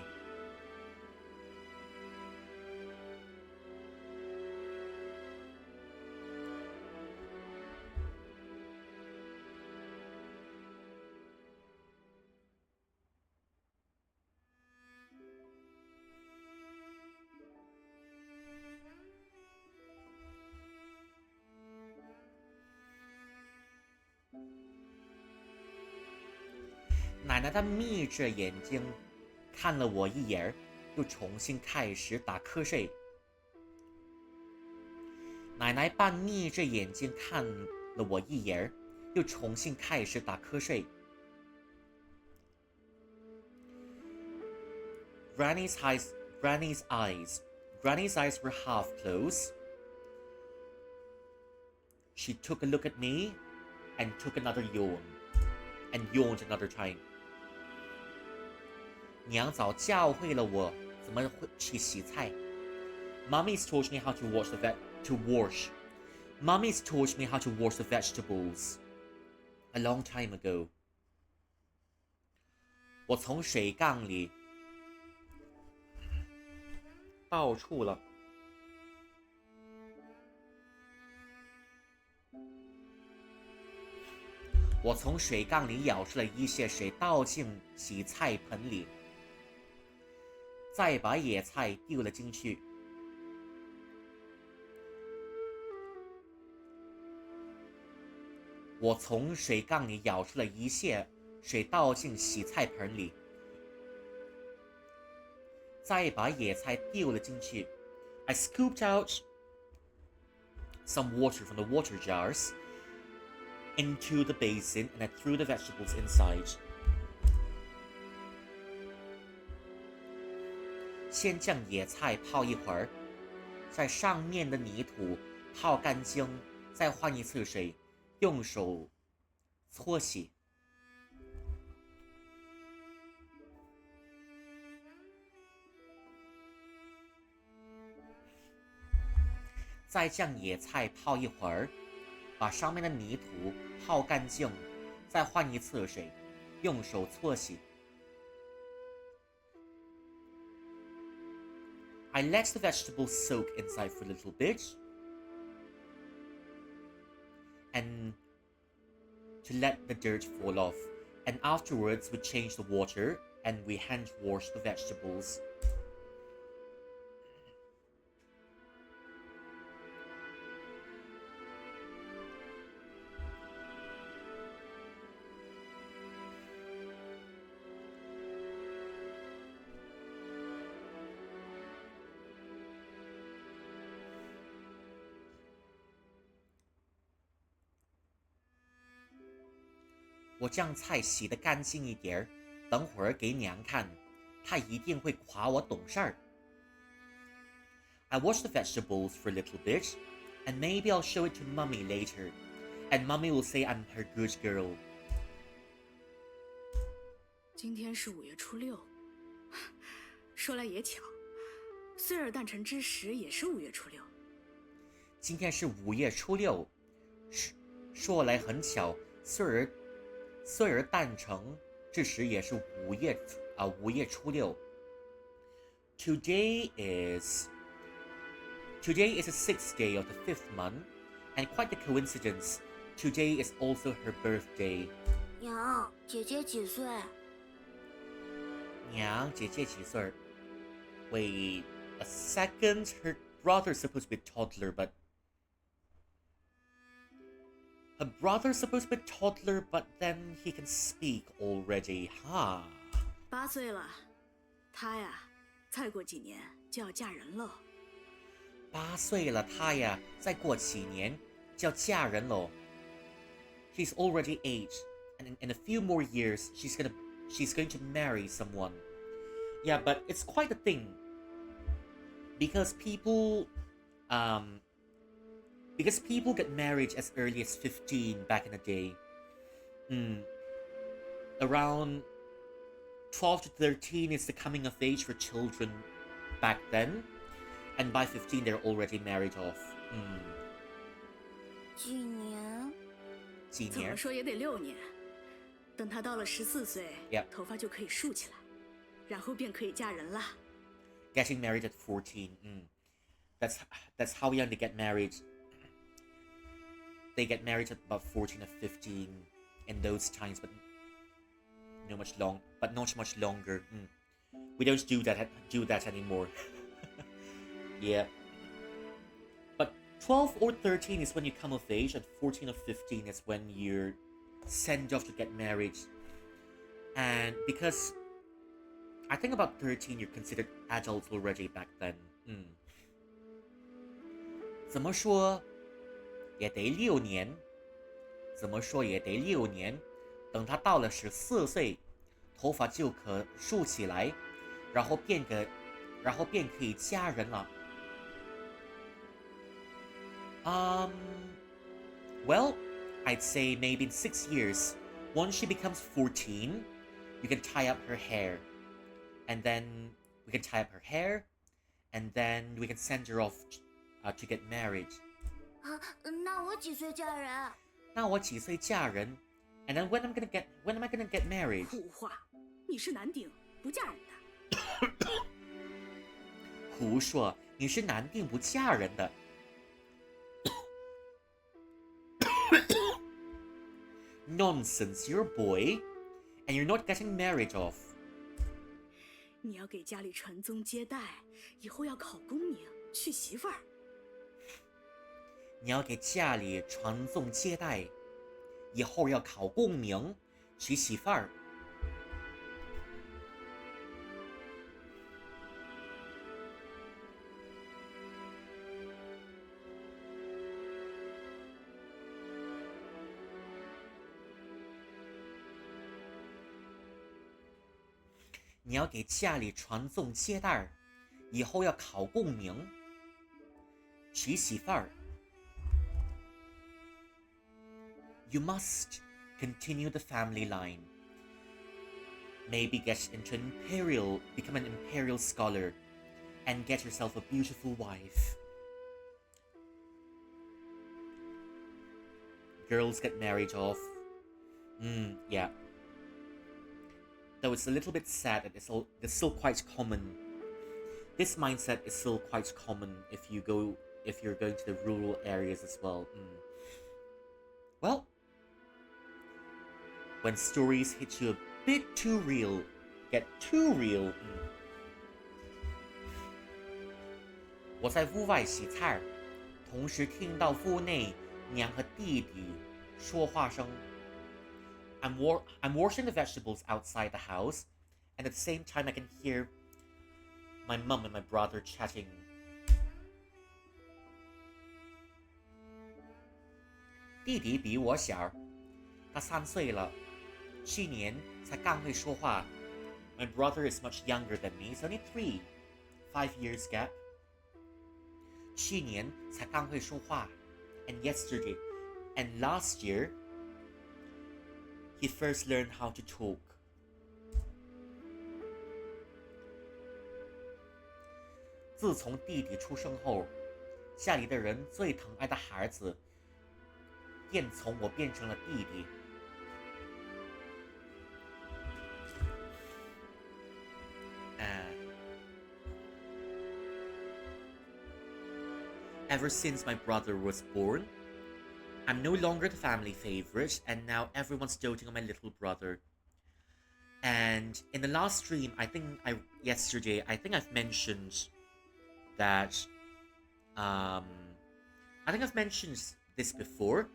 A: 奶奶她眯着眼睛看了我一眼，又重新开始打瞌睡。奶奶半眯着眼睛看了我一眼，又重新开始打瞌睡。Granny's eyes were half closed. She took a look at me and took another yawn, and yawned another time. 娘早教会了我怎么去洗菜。Mommy's taught me how to wash Mommy's taught me how to wash the vegetables a long time ago. 我从水缸里倒出了。我从水缸里舀出了一些水，倒进洗菜盆里，再把野菜丢了进去。我从水缸里舀出了一些水，倒进洗菜盆里，再把野菜丢了进去。I scooped out some water from the water jars into the basin, and I threw the vegetables inside. 先将野菜泡一会儿，在上面的泥土泡干净，再换一次水，用手搓洗。再将野菜泡一会儿，把上面的泥土泡干净，再换一次水，用手搓洗。I let the vegetables soak inside for a little bit, and to let the dirt fall off. And afterwards, we change the water and we hand wash the vegetables. 我将菜洗得干净一点，等会儿给娘看，她一定会夸我懂事儿。I wash the vegetables for a little bit, and maybe I'll show it to Mummy later, and Mummy will say I'm her good girl.
F: 今天是5月初6，说来也巧，岁儿诞辰之时也是5月初6。
A: 今天是5月初6，说来很巧，岁儿诞辰之时也是5月初6。Today is the 6th day of the 5th month, and quite the coincidence, today is also her birthday.
D: 娘，姐姐几岁？
A: 娘，姐姐几岁？Wait a second, her brother's supposed to be a toddler, but her brother's supposed to be a toddler, but then he can speak already, huh?
F: 8岁了，她呀，再过几年就要嫁人喽。
A: 8岁了，她呀，再过几年就要嫁人喽。She's already 8, and in a few more years, she's going to marry someone. Yeah, but it's quite a thing because people get married as early as 15 back in the day. Around 12 to 13 is the coming of age for children back then, and by 15 they're already married off.
D: 几年？
F: 怎么说也得6年。等她到了14岁，
A: Yep.
F: 头发就可以竖起来，然后便可以嫁人了。
A: Getting married at 14. That's how young they get married. They get married at about 14 or 15 in those times, but not much longer. We don't do that anymore. Yeah. But 12 or 13 is when you come of age, and 14 or 15 is when you're sent off to get married. And because I think about 13 you're considered adults already back then. 怎么说也得6年，等他到了14岁，头发就可竖起来，然后便可以嫁人了。Well, I'd say maybe in 6 years, once she becomes 14, you can tie up her hair. And then we can tie up her hair, and then we can send her off to get married.
D: 那我几岁嫁人？
A: 那我几岁嫁人 ？And then when am I gonna get married?
F: 胡话，你是男丁，不嫁人的。
A: 胡说，你是男丁不嫁人的。Nonsense, you're a boy, and you're not getting married off.
F: 你要给家里传宗接代，以后要考功名，娶媳妇儿。
A: 你要给家里传宗接代，以后要考功名，娶媳妇儿。你要给家里传宗接代，以后要考功名，娶媳妇儿。You must continue the family line. Maybe become an imperial scholar, and get yourself a beautiful wife. Girls get married off. Yeah. Though it's a little bit sad that it's still quite common. This mindset is still quite common if you're going to the rural areas as well. Well, when stories hit you a bit too real, get too real. 我在屋外洗菜，同时听到屋内娘和弟弟说话声。I'm washing the vegetables outside the house, and at the same time I can hear my mum and my brother chatting. 弟弟比我小，他3岁了。去年才刚会说话。My brother is much younger than me. It's only 5 years gap. 去年才刚会说话。And last year, he first learned how to talk. 自从弟弟出生后，家里的人最疼爱的孩子，便从我变成了弟弟。Ever since my brother was born, I'm no longer the family favorite, and now everyone's doting on my little brother. And in the last stream, yesterday, I think I've mentioned that, I think I've mentioned this before.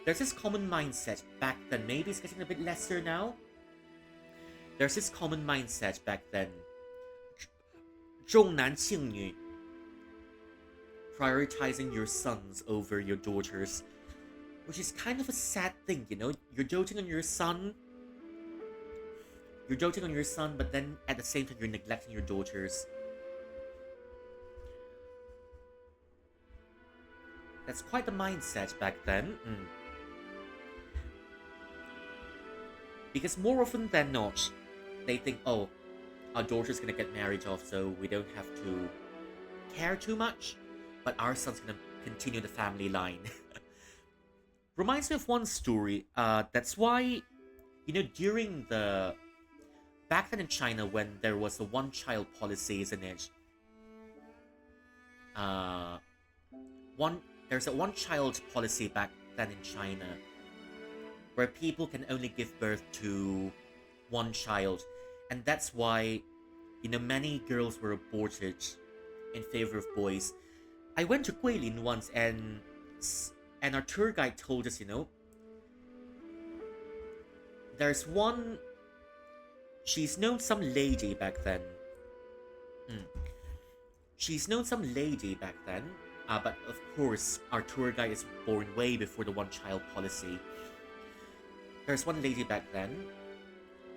A: There's this common mindset back then, maybe it's getting a bit lesser now. There's this common mindset back then. 重男轻女. Prioritizing your sons over your daughters, which is kind of a sad thing, you know. You're doting on your son, but then at the same time you're neglecting your daughters. That's quite the mindset back then. Because more often than not, they think, oh, our daughter's gonna get married off, so we don't have to care too much. But our son's gonna continue the family line. Reminds me of one story. That's why, you know, back then in China when there was the one-child policy, isn't it? There's a one-child policy back then in China, where people can only give birth to one child, and that's why, you know, many girls were aborted in favor of boys. I went to Guilin once, and our tour guide told us, you know, there's one. She's known some lady back then. But of course, our tour guide is born way before the one-child policy. There's one lady back then.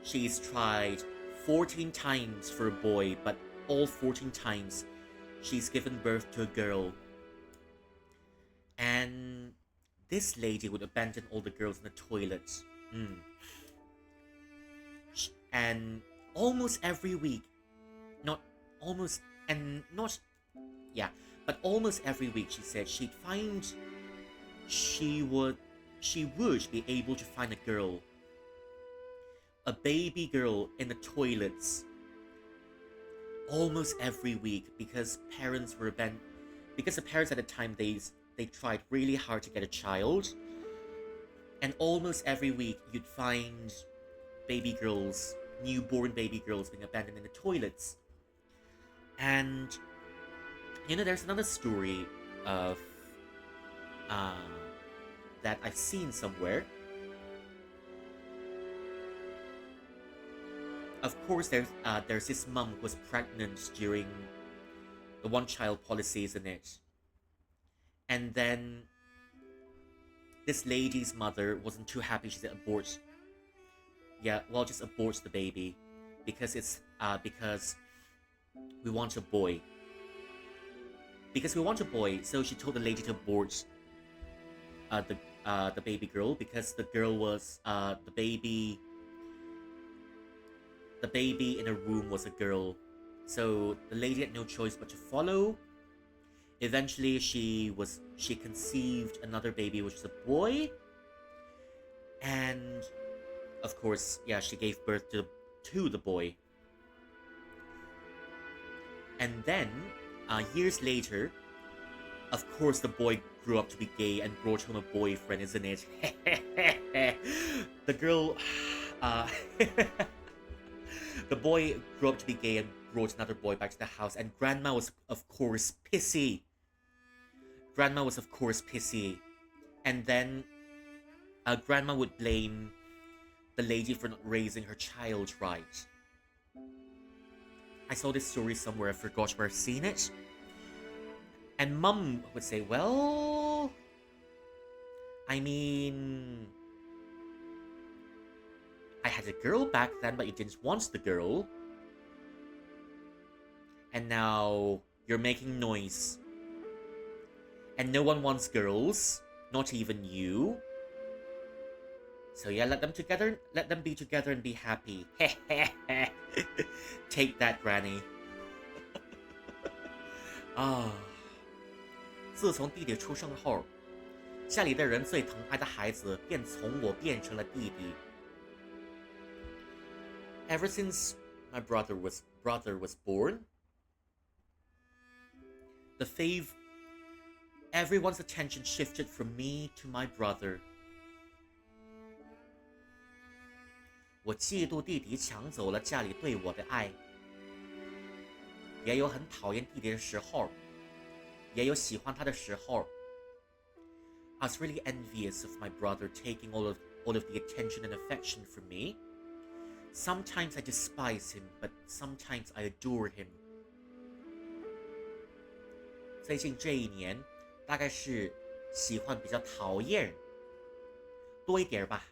A: She's tried 14 times for a boy, but all 14 times she's given birth to a girl. And this lady would abandon all the girls in the toilet. And almost every week, almost every week, she said she would be able to find a baby girl in the toilets almost every week, because the parents at the time, they tried really hard to get a child, and almost every week you'd find newborn baby girls being abandoned in the toilets. And you know, there's another story of that I've seen somewhere. Of course, there's this mum who was pregnant during the one-child policy, isn't it? And then this lady's mother wasn't too happy. She said, abort. Yeah, well, just abort the baby, because because we want a boy. So she told the lady to abort the baby girl, because the girl was the baby in a room was a girl. So the lady had no choice but to follow. Eventually she conceived another baby, which was a boy. And of course, yeah, she gave birth to the boy. And then years later, of course, the boy grew up to be gay and brought home a boyfriend, isn't it? The girl the boy grew up to be gay and brought another boy back to the house, and Grandma was, of course, pissy. And then Grandma would blame the lady for not raising her child right. I saw this story somewhere, I forgot where I've seen it. And Mum would say, well, I mean, I had a girl back then, but you didn't want the girl. And now you're making noise. And no one wants girls, not even you. So yeah, let them be together and be happy. Take that, Granny. 啊，自从弟弟出生后，家里的人最疼爱的孩子便从我变成了弟弟。Ever since my brother was born, everyone's attention shifted from me to my brother. 我嫉妒弟弟抢走了家里对我的爱，也有很讨厌弟弟的时候，也有喜欢他的时候。I was really envious of my brother taking all of the attention and affection from me. Sometimes I despise him, but sometimes I adore him. 最近这一年，大概是喜欢比较讨厌多一点吧。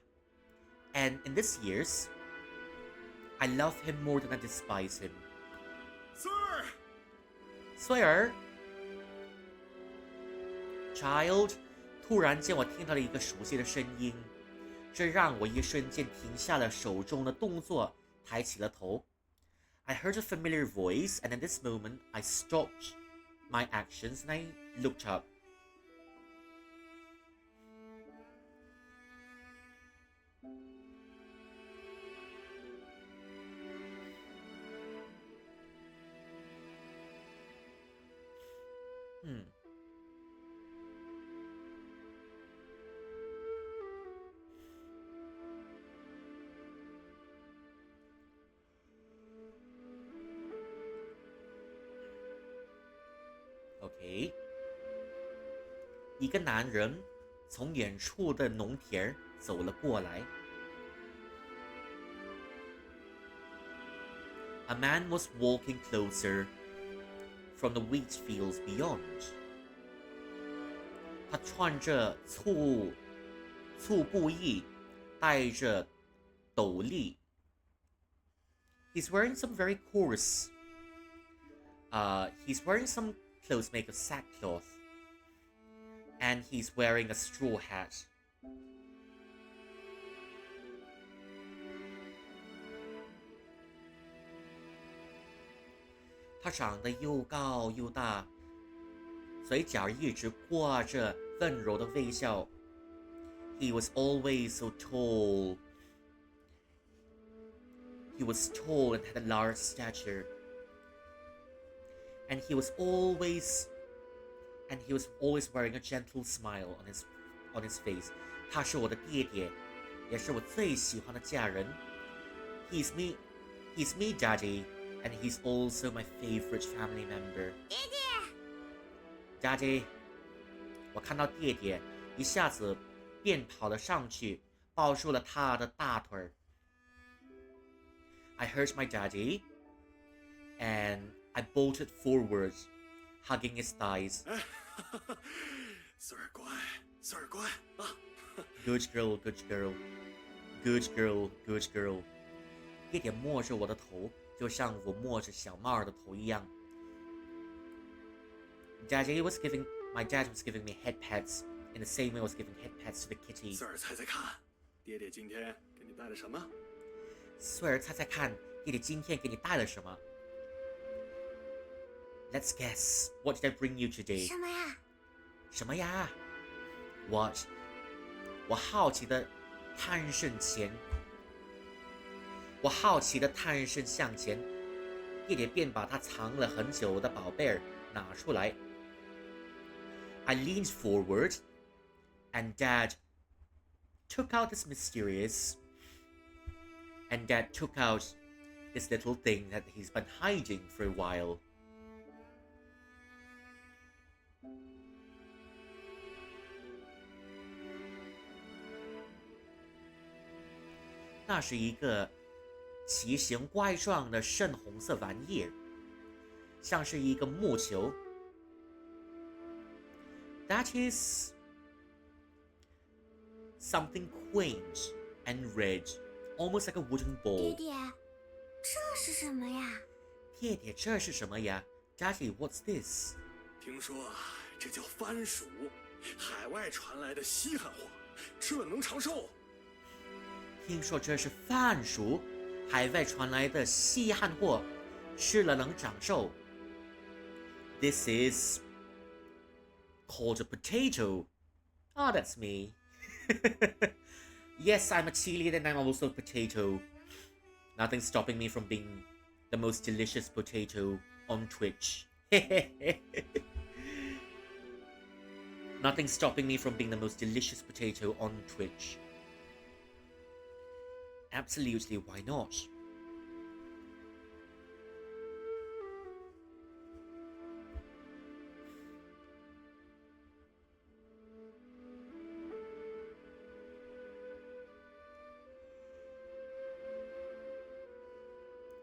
A: And in this years, I love him more than I despise him. 穗儿 ，Child， 突然间我听到了一个熟悉的声音，这让我一瞬间停下了手中的动作，抬起了头。I heard a familiar voice, and in this moment, I stopped my actions and I looked up. OK， 一个男人从远处的农田走了过来。A man was walking closer from the wheat fields beyond. 他穿着粗布衣，戴着斗笠。He's wearing some very coarse. He's wearing some clothes made of sackcloth, and he's wearing a straw hat. 他长得又高又大，嘴角一直挂着温柔的微笑。He was always so tall. He was tall and had a large stature. And he was always wearing a gentle smile on his face. 他是我的爹爹，也是我最喜欢的家人。He's me, Daddy, and he's also my favorite family member.
D: 爹爹
A: Daddy， 我看到爹爹一下子便跑了上去，抱住了他的大腿。I heard my daddy, and I bolted forward, hugging his thighs.
B: 穗儿乖，穗儿乖啊！
A: Good girl, good girl, good girl, good girl. 爹爹摸着我的头，就像我摸着小猫儿的头一样。My dad was giving me head pats in the same way I was giving head pats to the kitty.
B: 穗儿猜猜看，爹爹今天给你带了什么？
A: 穗儿猜猜看，爹爹今天给你带了什么？ Let's guess. What did I bring you today?
D: 什么呀？
A: 什么呀 ？What? 我好奇的探身向前，爹爹便把他藏了很久的宝贝儿拿出来。I leaned forward, and Dad took out this little thing that he's been hiding for a while. 那是一个奇形怪状的深红色玩意儿，像是一个木球。That is something quaint and red almost like a wooden
D: 爹
A: ball.
D: 爹，这是什么呀？
A: 爹爹，这是什么呀 ？Daddy, what's this?
B: 听说这叫番薯，海外传来的稀罕货，吃了能长寿。
A: 听说这是番薯，海外传来的稀罕货，吃了能长寿。This is called a potato. Ah, that's me. Yes, I'm a chili and I'm also a potato. Nothing stopping me from being the most delicious potato on Twitch. Nothing stopping me from being the most delicious potato on Twitch. Absolutely, why not?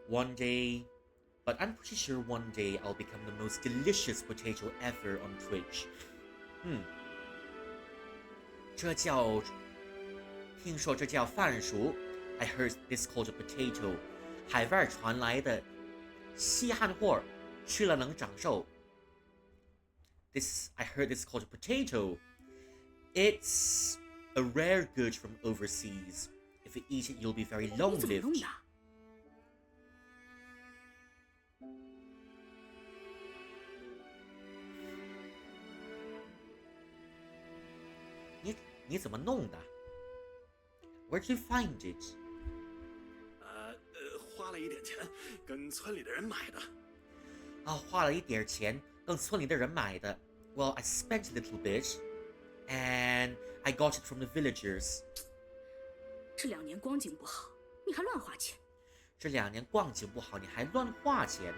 A: One day, but I'm pretty sure one day I'll become the most delicious potato ever on Twitch. 听说这叫番薯 I heard this called a potato. 海外传来的稀罕货，吃了能长寿。I heard this called a potato. It's a rare good from overseas. If you eat it, you'll be very
F: 你怎么弄
A: long-lived.
F: 的？
A: 你怎么弄的 ？Where'd you find it?
B: 花了一点钱，跟村里的人买的。
A: 啊，花了一点钱，跟村里的人买的。Well, I spent a little bit, and I got it from the villagers.
F: 这2年光景不好，你还乱花钱。
A: 这2年光景不好，你还乱花钱。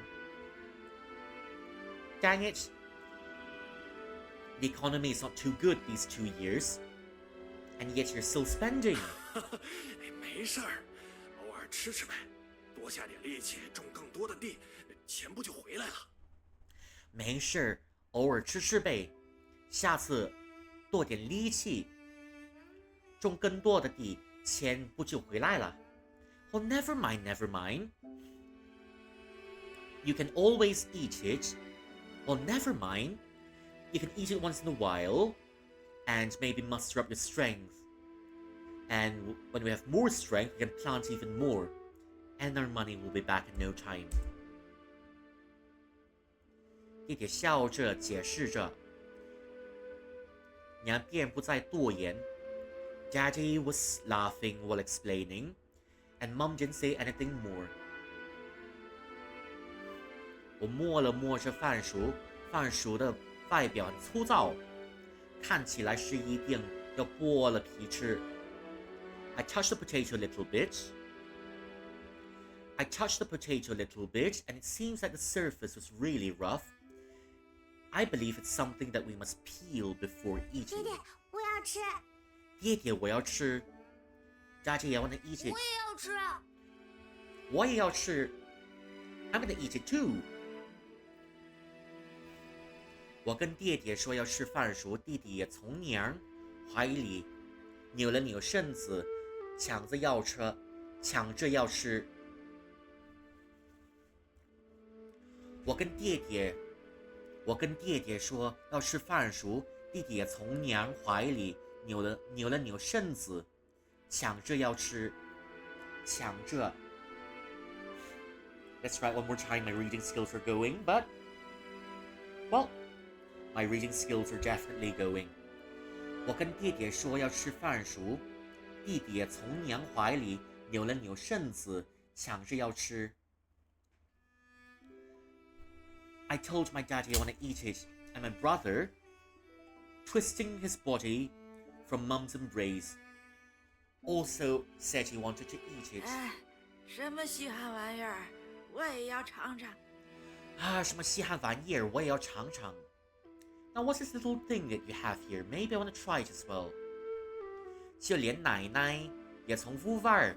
A: Dang it! The economy is not too good these 2 years, and yet you're still spending.
B: 没事儿，偶尔吃吃呗，多下点力气，种更多的地，钱不就回来了？
A: 没事，偶尔吃吃呗，下次多点力气，种更多的地，钱不就回来了？ Well, never mind, never mind. You can always eat it. Well, never mind. You can eat it once in a while, and maybe muster up your strength. And when we have more strength, we can plant even more, and our money will be back in no time. 爹爹笑着解释着，娘便不再多言。Daddy was laughing while explaining, and Mom didn't say anything more. 我摸了摸这番薯，番薯的外表很粗糙，看起来是一定要剥了皮吃。I touched the potato a little bit. And it seems like the surface was really rough. I believe it's something that we must peel before
D: 爹
A: eating.
D: 爹，我要吃，
A: 爹爹，我要吃。Daddy, I want to eat it.
D: 我也要吃。
A: 我也要吃。I'm gonna eat it too. 我跟爹爹说要吃番薯，弟弟也从娘怀里扭了扭身子，抢着要吃。我跟爹爹说要吃番薯，弟弟也从娘怀里扭了扭身子，抢着要吃。That's right, one more time, my reading skills are going, but, well, my reading skills are definitely going. 我跟爹爹说要吃番薯，弟弟也从娘怀里扭了扭身子，抢着要吃。I told my daddy I want to eat it, and my brother, twisting his body from Mum's embrace, also said he wanted to eat it.
E: 哎，什么稀罕玩意儿，我也要尝尝。
A: 啊，什么稀罕玩意儿，我也要尝尝。Now what's this little thing that you have here? Maybe I want to try it as well. 就连奶奶也从屋外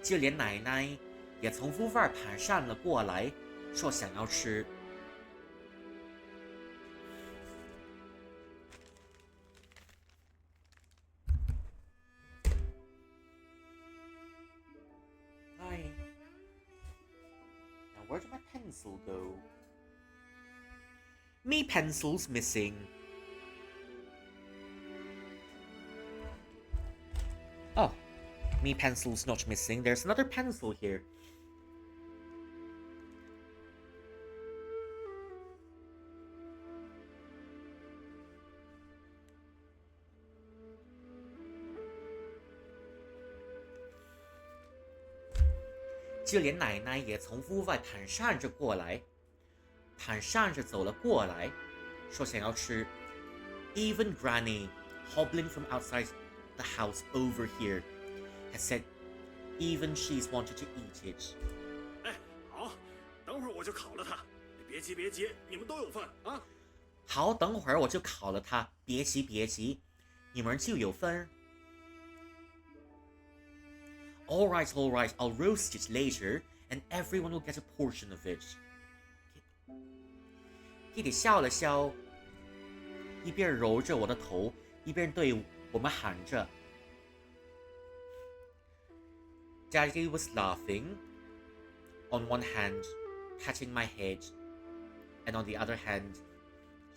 A: 就连奶奶也从屋外盘上了过来，说想要吃。Hi. Now where did my pencil go? Me pencil's missing. Oh, me pencil's not missing. There's another pencil here.就连奶奶也从屋外蹒跚着过来，蹒跚着走了过来，说想要吃。Even Granny, hobbling from outside the house over here, has said even she's wanted to eat it.
B: 哎，好，等会儿我就烤了它。别急别急，你们都有份啊。
A: 好，等会儿我就烤了它。别急别急，你们就有份。All right, I'll roast it later, and everyone will get a portion of it. 弟弟笑了笑，一边揉着我的头，一边对我们喊着。Daddy was laughing, on one hand, patting my head, and on the other hand,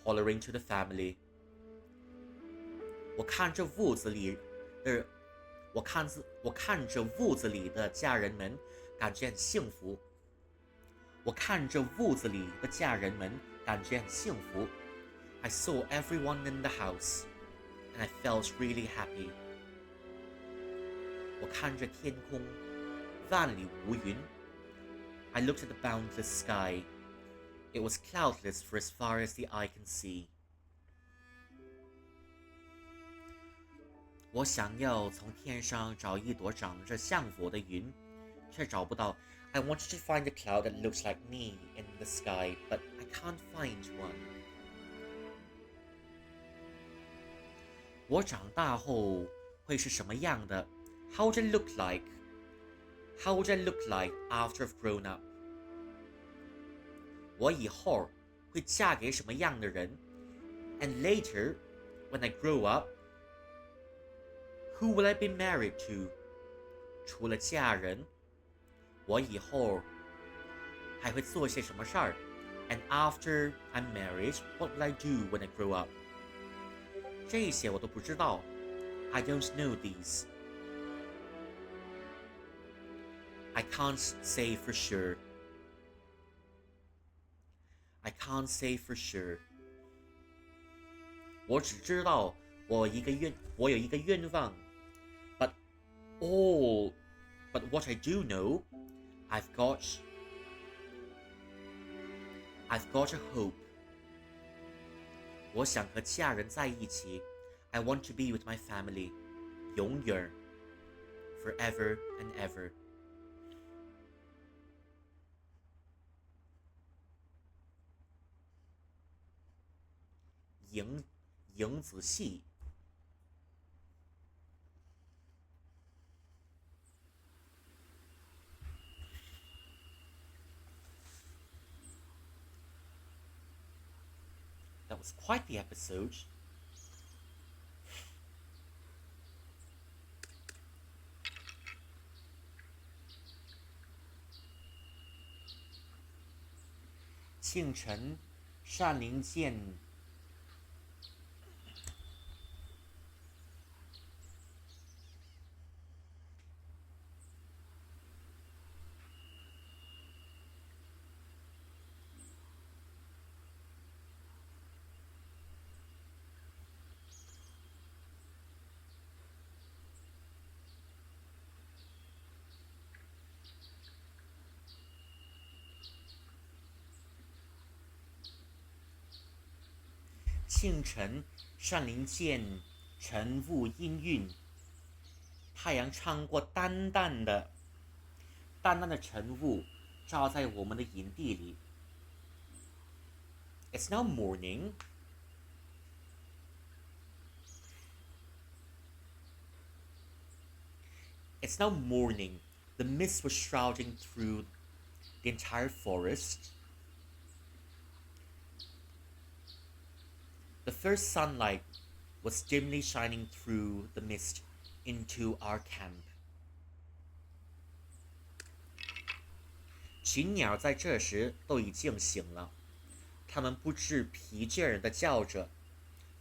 A: hollering to the family. 我看着屋子里的家人们，感觉很幸福。我看着屋子里的家人们，感觉很幸福。I saw everyone in the house, and I felt really happy. 我看着天空，万里无云。I looked at the boundless sky. It was cloudless for as far as the eye can see. 我想要从天上找一朵长着像我的云，却找不到。I wanted to find a cloud that looks like me in the sky, but I can't find one. 我长大后会是什么样的？ How would I look like? How would I look like after I've grown up? 我以后会嫁给什么样的人？ And later, when I grow up, who will I be married to? 除了嫁人，我以后还会做些什么事儿？ And after I'm married, what will I do when I grow up? 这些我都不知道。I don't know these. I can't say for sure. I can't say for sure. 我只知道我有一个愿望。But what I do know, I've got a hope. 我想和家人在一起。I want to be with my family. 永远 forever and ever. 影子戏。That was quite the episode. "庆晨善灵剑庆晨善灵剑晨雾氤氲，太阳穿过淡淡的晨雾，照在我们的营地里。It's now morning. It's now morning. The mist was shrouding through the entire forest. The first sunlight was dimly shining through the mist into our camp. 群鸟在这时都已经醒了，它们不知疲倦地叫着，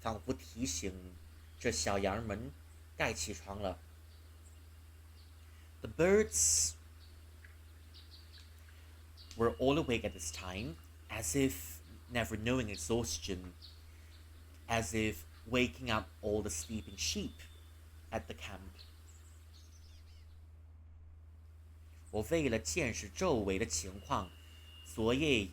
A: 仿佛提醒这小羊们该起床了。The birds were all awake at this time, as if never knowing exhaustion, as if waking up all the sleeping sheep at the camp. 我为了见识周围的情况，所以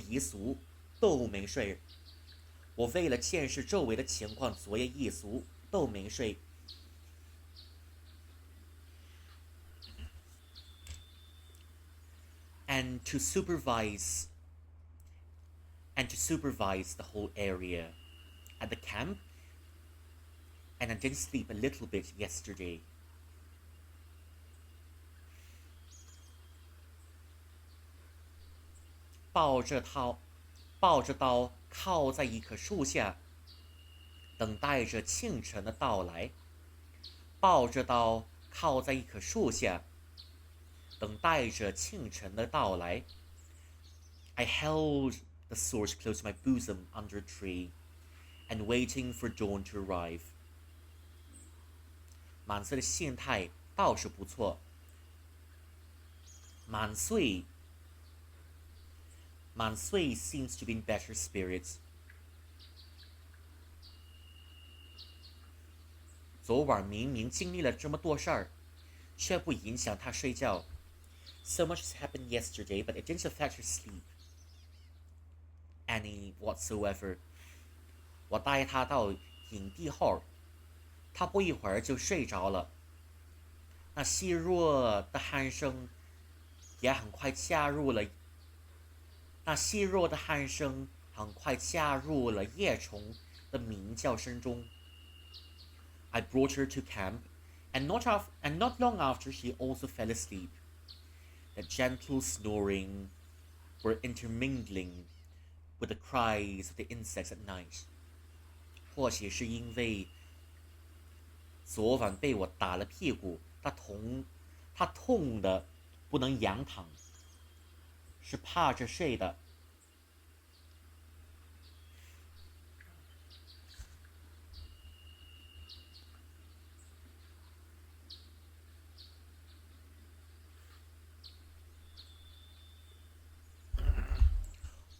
A: 一宿都没睡。我为了见识周围的情况，昨夜一宿都没睡。And to supervise the whole area at the camp, and I didn't sleep a little bit yesterday. 抱着刀靠在一棵树下，等待着清晨的到来。抱着刀靠在一棵树下，等待着清晨的到来。I held the sword close to my bosom under a tree, and waiting for dawn to arrive. 满岁的心态倒是不错。满岁 seems to be in better spirits. 昨晚明明经历了这么多事儿，却不影响他睡觉。So much has happened yesterday, but it didn't affect her sleep any whatsoever. 我带他到营地后，他不一会儿就睡着了。那细弱的鼾声也很快加入了夜虫的鸣叫声中。I brought her to camp, and not long after she also fell asleep. The gentle snoring were intermingling with the cries of the insects at night. 或许是因为昨晚被我打了屁股，他痛的不能仰躺，是趴着睡的。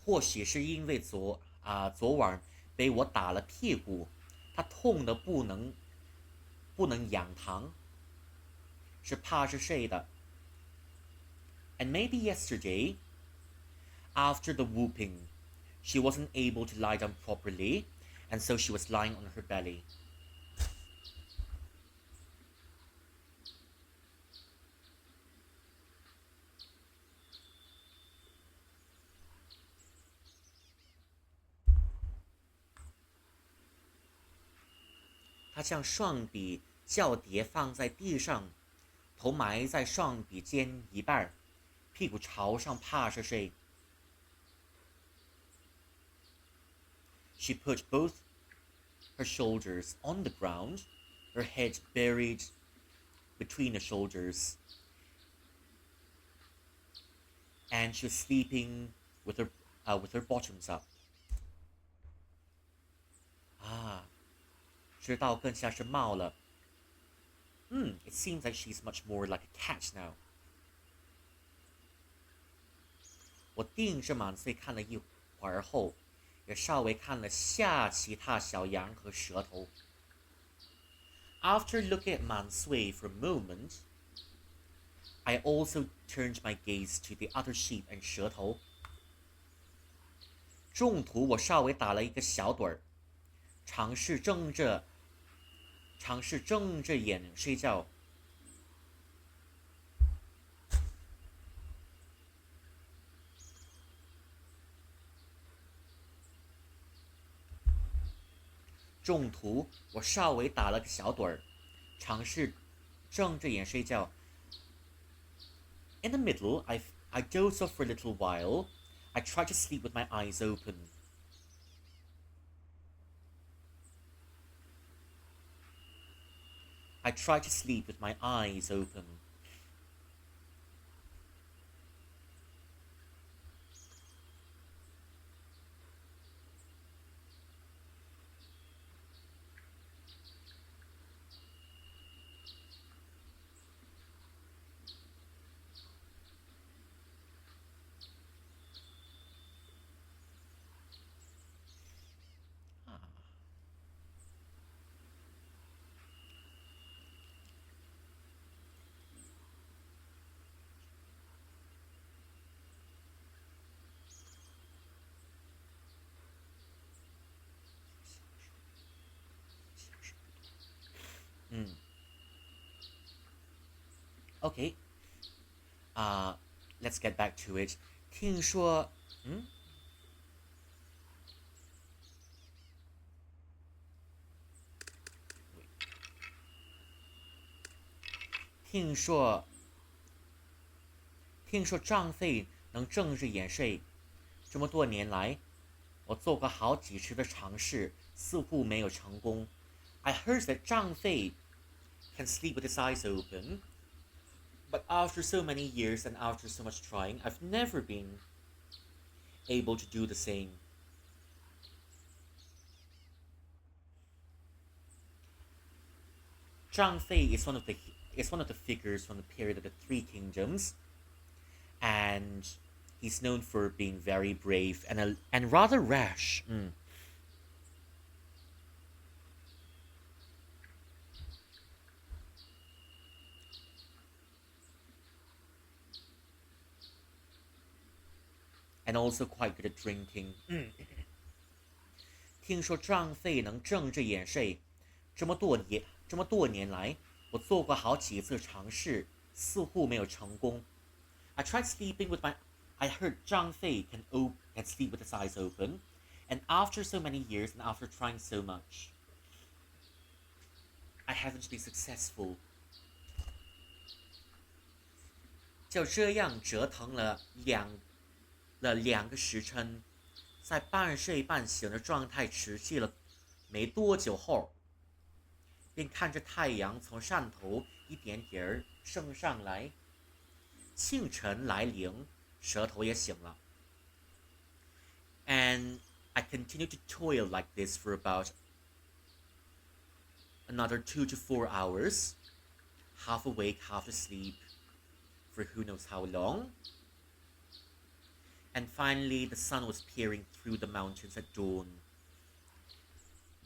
A: 或许是因为昨晚被我打了屁股，他痛的不能仰躺，是趴着睡的。And maybe yesterday, after the whooping, she wasn't able to lie down properly, and so she was lying on her belly. 他将双臂交叠放在地上，头埋在双臂间一半，屁股朝上趴着睡。She put both her shoulders on the ground, her head buried between the shoulders, and she was sleeping with her bottoms up. 知道更像是猫了。It seems like she's much more like a cat now. 我盯着满岁看了一会儿后，也稍微看了下其他小羊和蛇头。After looking at 满岁 for a moment, I also turned my gaze to the other sheep and 蛇头。中途我稍微打了一个小盹儿，尝试睁着眼睡觉。中途我稍微打了个小盹儿，尝试睁着眼睡觉。In the middle, I dozed off for a little while. I tried to sleep with my eyes open. I tried to sleep with my eyes open. Okay. Let's get back to it. 听说，听说张飞能睁着眼睡，这么多年来，我做过好几次的尝试，似乎没有成功。I heard that 张飞 can sleep with his eyes open, but after so many years and after so much trying, I've never been able to do the same. Zhang Fei is one of the figures from the period of the Three Kingdoms, and he's known for being very brave and rather rash. And also quite good at drinking. 听说张飞能睁着眼睡，这么多年来，我做过好几次尝试，似乎没有成功。I tried sleeping with I heard Zhang Fei can sleep with his eyes open, and after so many years and after trying so much, I haven't been successful. 就这样折腾了2个时辰，在半睡半醒的状态持续了没多久后，便看着太阳从上头一点点升上来。清晨来临，舌头也醒了。And I continued to toil like this for about another 2 to 4 hours, half awake, half asleep, for who knows how long. And finally, the sun was peering through the mountains at dawn.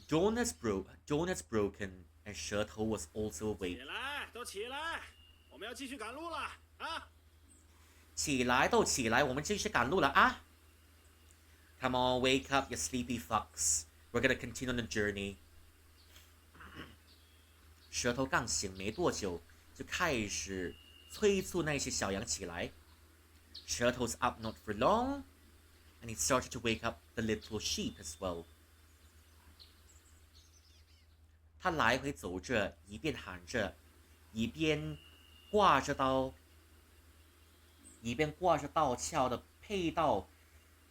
A: Dawn has broken, and 舌头 was also awake.
B: 起来，都起来，我们要继续赶路了啊！
A: 起来，都起来，我们继续赶路了啊 ！Come on, wake up, you sleepy fucks. We're gonna continue on the journey. 舌头刚醒没多久，就开始催促那些小羊起来。舌头 's up not for long, and he started to wake up the little sheep as well. 他来回走着，一边喊着，一边挂着刀鞘的佩刀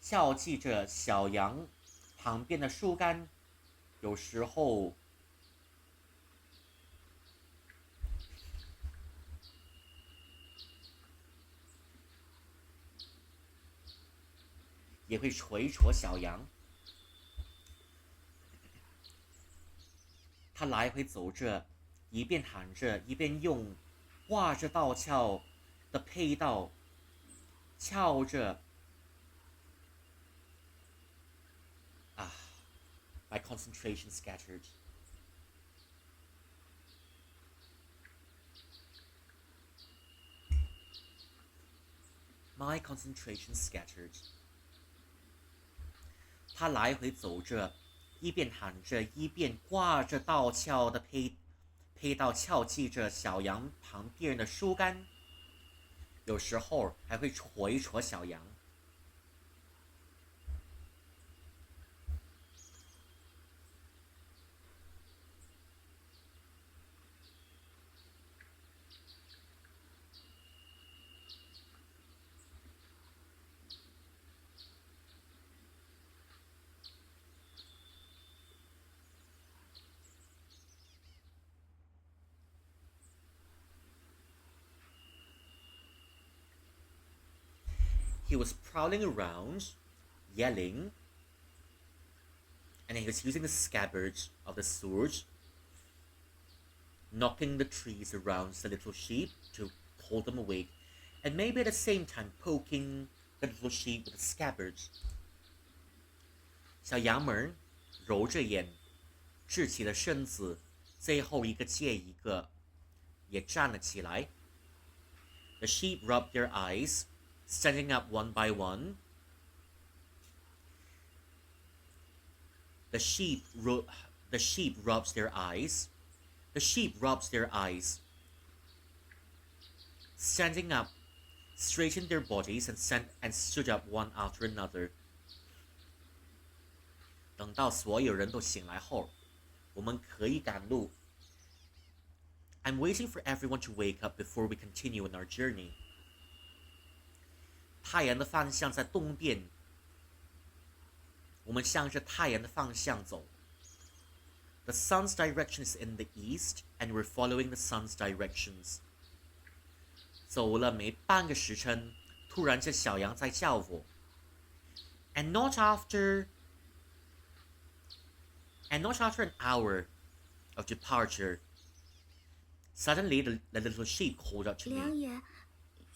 A: 敲击着小羊旁边的树干，有时候也会捶戳小羊。他来回走着，一边喊着，一边用挂着刀鞘的佩刀敲着。My concentration scattered. My concentration scattered. 他来回走着，一边喊着，一边挂着刀鞘的佩刀敲击着小羊旁边的树干，有时候还会戳一戳小羊。he was prowling around, yelling, and he was using the scabbards of the swords, knocking the trees around the little sheep to hold them awake, and maybe at the same time poking the little sheep with the scabbards. 小羊们揉着眼，直起了身子，最后一个接一个，也站了起来。The sheep rubbed their eyes, standing up one by one. The sheep rubs their eyes. The sheep rubs their eyes. Standing up, straightened their bodies and stood up one after another. 等到所有人都醒来后，我们可以赶路。I'm waiting for everyone to wake up before we continue on our journey. 太阳的方向在东边，我们向着太阳的方向走。The sun's direction is in the east, and we're following the sun's directions. 走了没半个时辰，突然这小羊在叫我。And not after an hour of departure, suddenly the little sheep called out to me.
D: 良也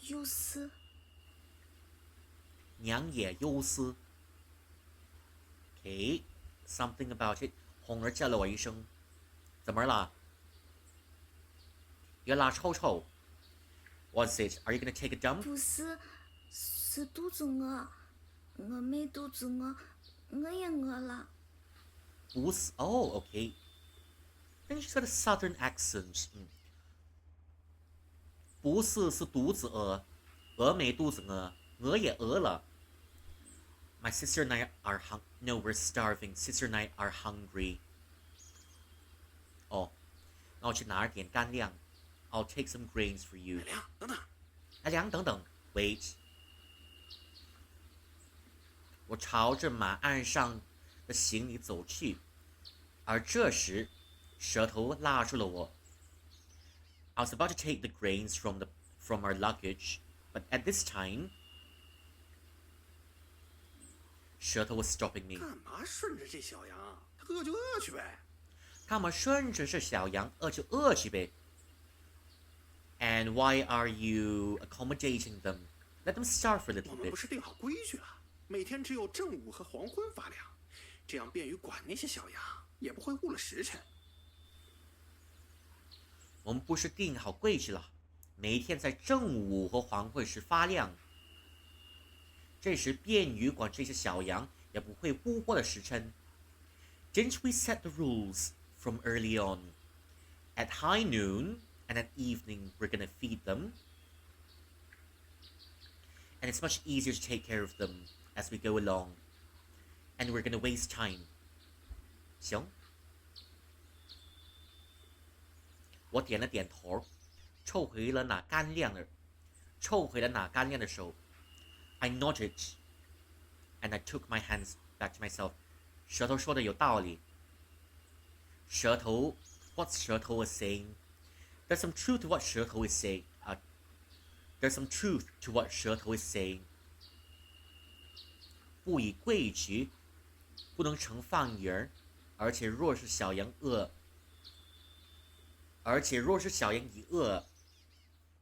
D: 忧思。
A: 娘也忧思。Okay, something about it. 红儿叫了我一声，怎么了？要拉臭臭。What's it? Are you gonna take a dump?
D: 不是，是肚子饿，我没肚子饿，我也饿了。
A: 不是 Oh, okay. I think she's got a southern accent. 不是，是肚子饿，饿没肚子饿，饿也饿了。My sister and I are No, we're starving. Sister and I are hungry. 哦，那我去拿点干粮。I'll take some grains for you.
B: 梁，等等，
A: 阿良，等等 ，Wait。我朝着马鞍上的行李走去，而这时，蛇头拉住了我。I was about to take the grains from our luggage, but at this time, 蛇头 was stopping me.
B: 干嘛顺着这小羊？他饿就饿去呗。
A: 干嘛顺着这小羊饿就饿去呗？And why are you accommodating them? Let them starve for a
B: 我
A: little
B: 们
A: bit.
B: 不是定好规矩了，每天只有正午和黄昏发粮，这样便于管那些小羊，也不会误了时辰。
A: 我们不是定好规矩了，每一天在正午和黄昏时发亮，这时便于管这些小羊，也不会误过了时辰。Didn't we set the rules from early on? At high noon and at evening, we're gonna feed them, and it's much easier to take care of them as we go along, and we're gonna waste time. 行。我点了点头，抽回了那干粮的手。I nodded, and I took my hands back to myself. 舌头说的有道理。舌头 ，what 舌头 was saying? There's some truth to what 舌头 is saying. There's some truth to what 舌头 is saying. 不以规矩，不能成放影儿，而且若是小羊一饿，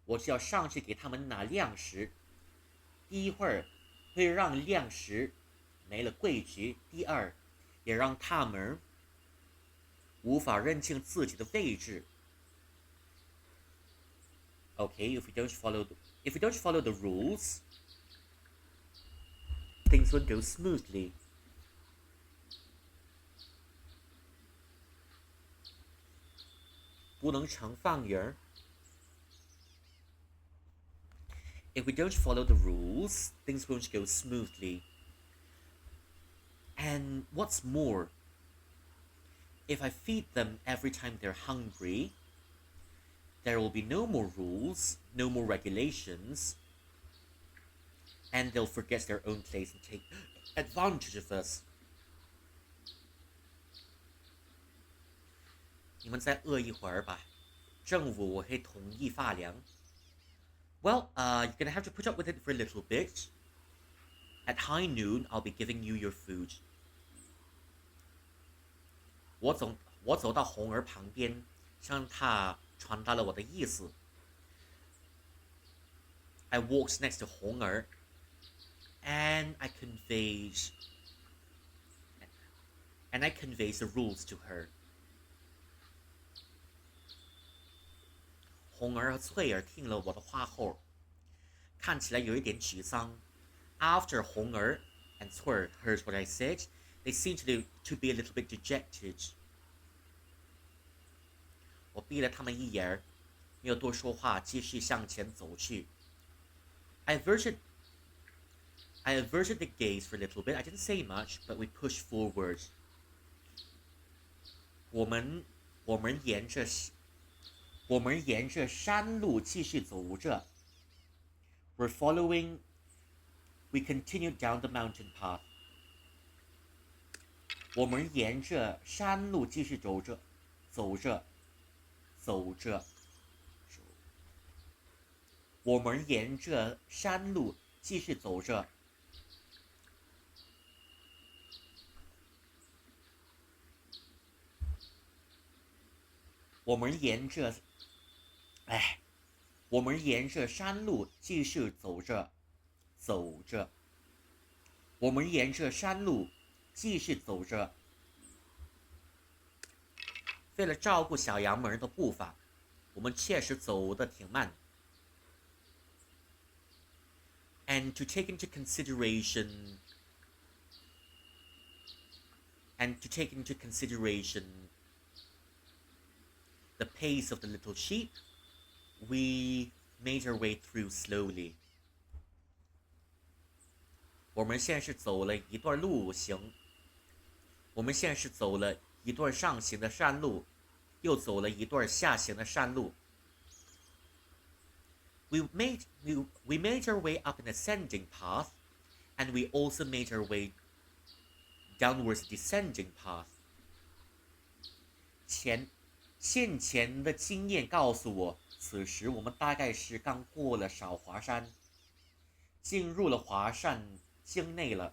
A: 我就要上去给他们拿粮食。第一会儿会让粮食没了规矩，第二也让他们无法认清自己的位置。Okay, if we don't follow the rules, things would go smoothly. 不能成放影儿。If we don't follow the rules, things won't go smoothly. And what's more, if I feed them every time they're hungry, there will be no more rules, no more regulations, and they'll forget their own place and take advantage of us. 你们再饿一会儿吧，正午我会统一发粮。Well, you're gonna have to put up with it for a little bit. At high noon, I'll be giving you your food. 我走到红儿旁边，向她传达了我的意思。I walked next to 红儿 and I conveyed the rules to her. 红儿和翠儿听了我的话后，看起来有一点沮丧。After 红儿 and 翠儿 heard what I said, they seemed to be a little bit dejected. 我闭了他们一眼，没有多说话，继续向前走去。I averted the gaze for a little bit. I didn't say much, but we pushed forward. 我们沿着山路继续走着。We continued down the mountain path. 我们沿着山路继续走着。我们沿着山路继续走着。我们沿着山路继续走着。我们沿着山路继续走着。为了照顾小羊们的步伐，我们确实走得挺慢。And to take into consideration the pace of the little sheep, we made our way through slowly. 我们先是走了一段路行，我们先是走了一段上行的山路，又走了一段下行的山路。We made our way up an ascending path, and we also made our way downwards descending path. 先前的经验告诉我，此时我们大概是刚过了少华山，进入了华山境内了。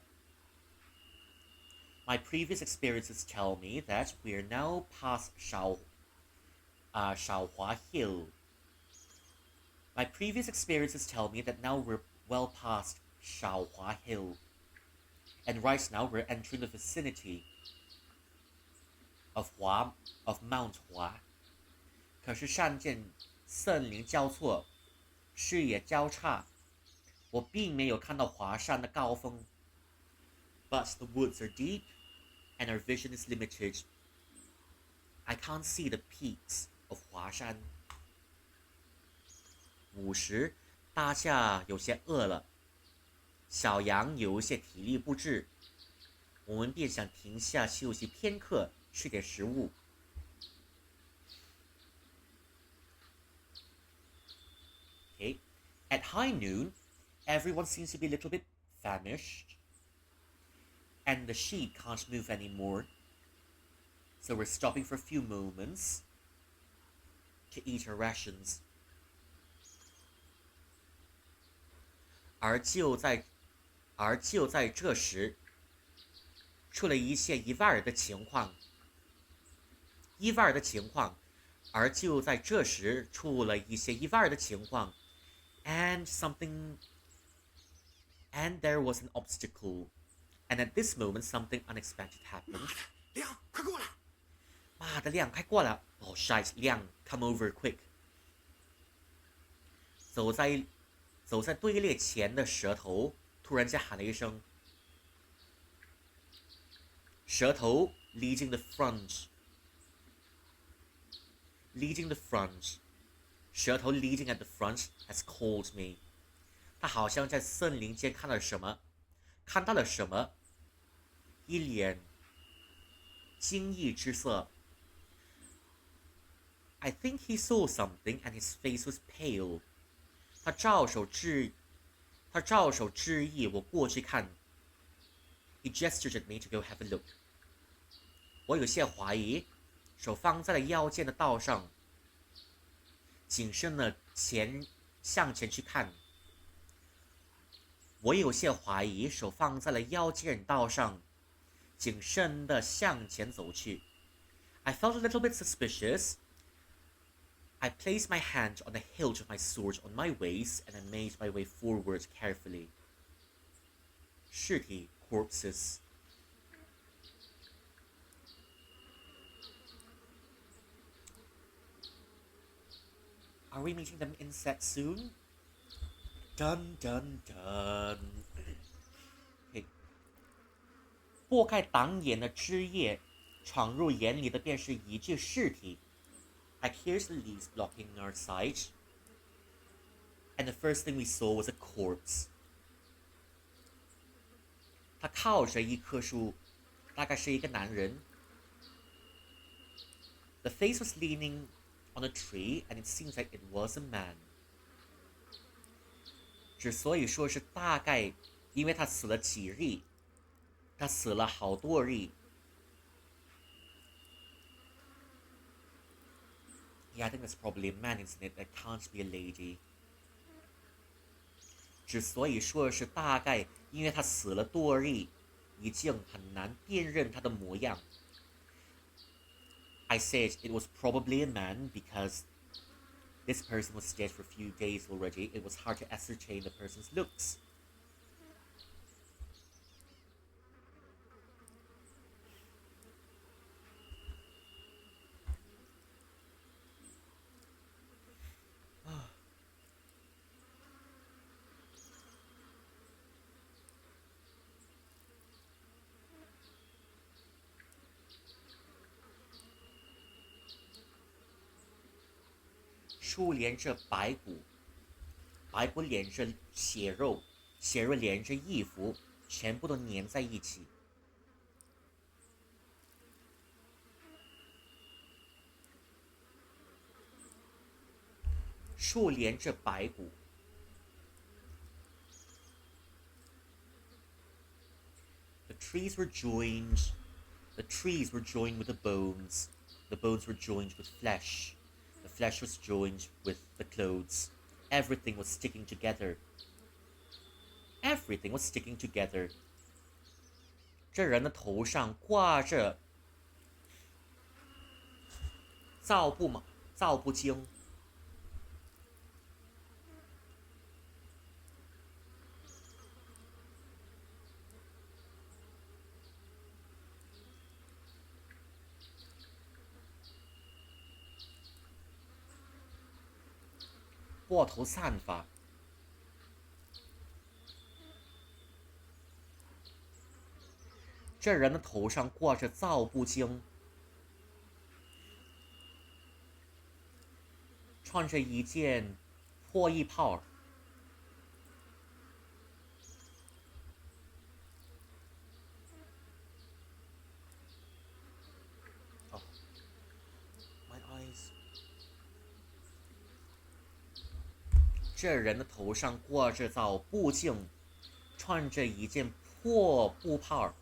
A: My previous experiences tell me that we are now past Shaohua Hill. My previous experiences tell me that now we're well past Shaohua Hill. And right now we're entering the vicinity of Mount Hua. 可是山见森林交错，视野交叉，我并没有看到华山的高峰。But the woods are deep, and our vision is limited. I can't see the peaks of 华山。午时，大家有些饿了，小羊有一些体力不支，我们便想停下休息片刻，吃点食物。Okay. At high noon, everyone seems to be a little bit famished, and the sheep can't move anymore. So we're stopping for a few moments to eat our rations. 而就在这时，出了一些意外的情况。而就在这时，出了一些意外的情况。And there was an obstacle. And at this moment, something unexpected happened.
B: 亮，快过来！
A: 妈的，亮，快过来！ Oh shit， 亮 ，come over quick！ 走在队列前的蛇头突然间喊了一声。蛇头 leading the front. 蛇头 leading at the front has called me. 他好像在森林间看到了什么，一脸惊异之色。I think he saw something and his face was pale. 他照手示意我过去看。He gestured at me to go have a look. 我有些怀疑，手放在了腰间的道上，谨慎地向前去看。我有些怀疑，手放在了腰间道上，谨慎地向前走去。I felt a little bit suspicious. I placed my hand on the hilt of my sword on my waist, and I made my way forward carefully. 尸体 corpses. Are we meeting them in set soon? Dun dun dun. 拨开挡眼的枝叶，闯入眼里的便是一具尸体。I pierced the leaves blocking our sight, and the first thing we saw was a corpse. 他靠着一棵树，大概是一个男人。The face was leaning on a tree, and it seems like it was a man. 之所以说是大概，因为他死了几日，他死了好多日。Yeah, I think that's probably a man, isn't it? That can't be a lady. 之所以说是大概，因为他死了多日，已经很难辨认他的模样。I said it was probably a man because this person was dead for a few days already. It was hard to ascertain the person's looks. 树连着白骨，白骨连着血肉，血肉连着衣服，全部都粘在一起。树连着白骨。The trees were joined. The trees were joined with the bones. The bones were joined with flesh. The flesh was joined with the clothes. Everything was sticking together. Everything was sticking together. 这人的头上挂着皂布巾。拨头散发。这人的头上挂着皂布巾，穿着一件破衣袍。Oh, my eyes. 这人的头上挂着皂布巾，穿着一件破布袍。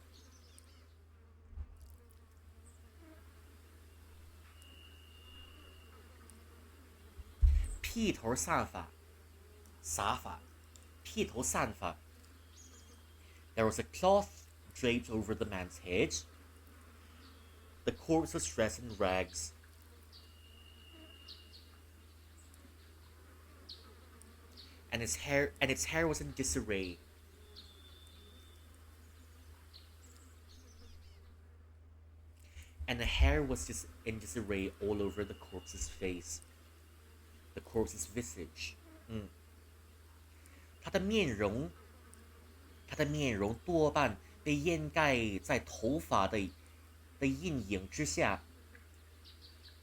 A: 披头散发，披头散发。There was a cloth draped over the man's head. The corpse was dressed in rags. And its hair was in disarray. And the hair was in disarray all over the corpse's face. The corpse's visage. 他的面容多半被掩盖在头发的阴影之下，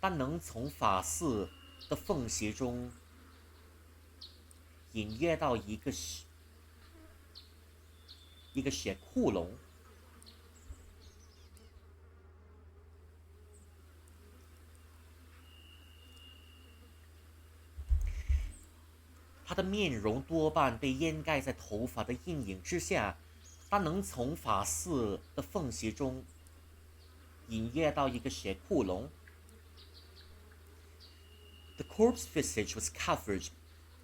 A: 但能从发丝的缝隙中隐约到一个血窟窿。他的面容多半被掩盖在头发的阴影之下，但能从发丝的缝隙中隐约到一个血窟窿。The corpse's visage was covered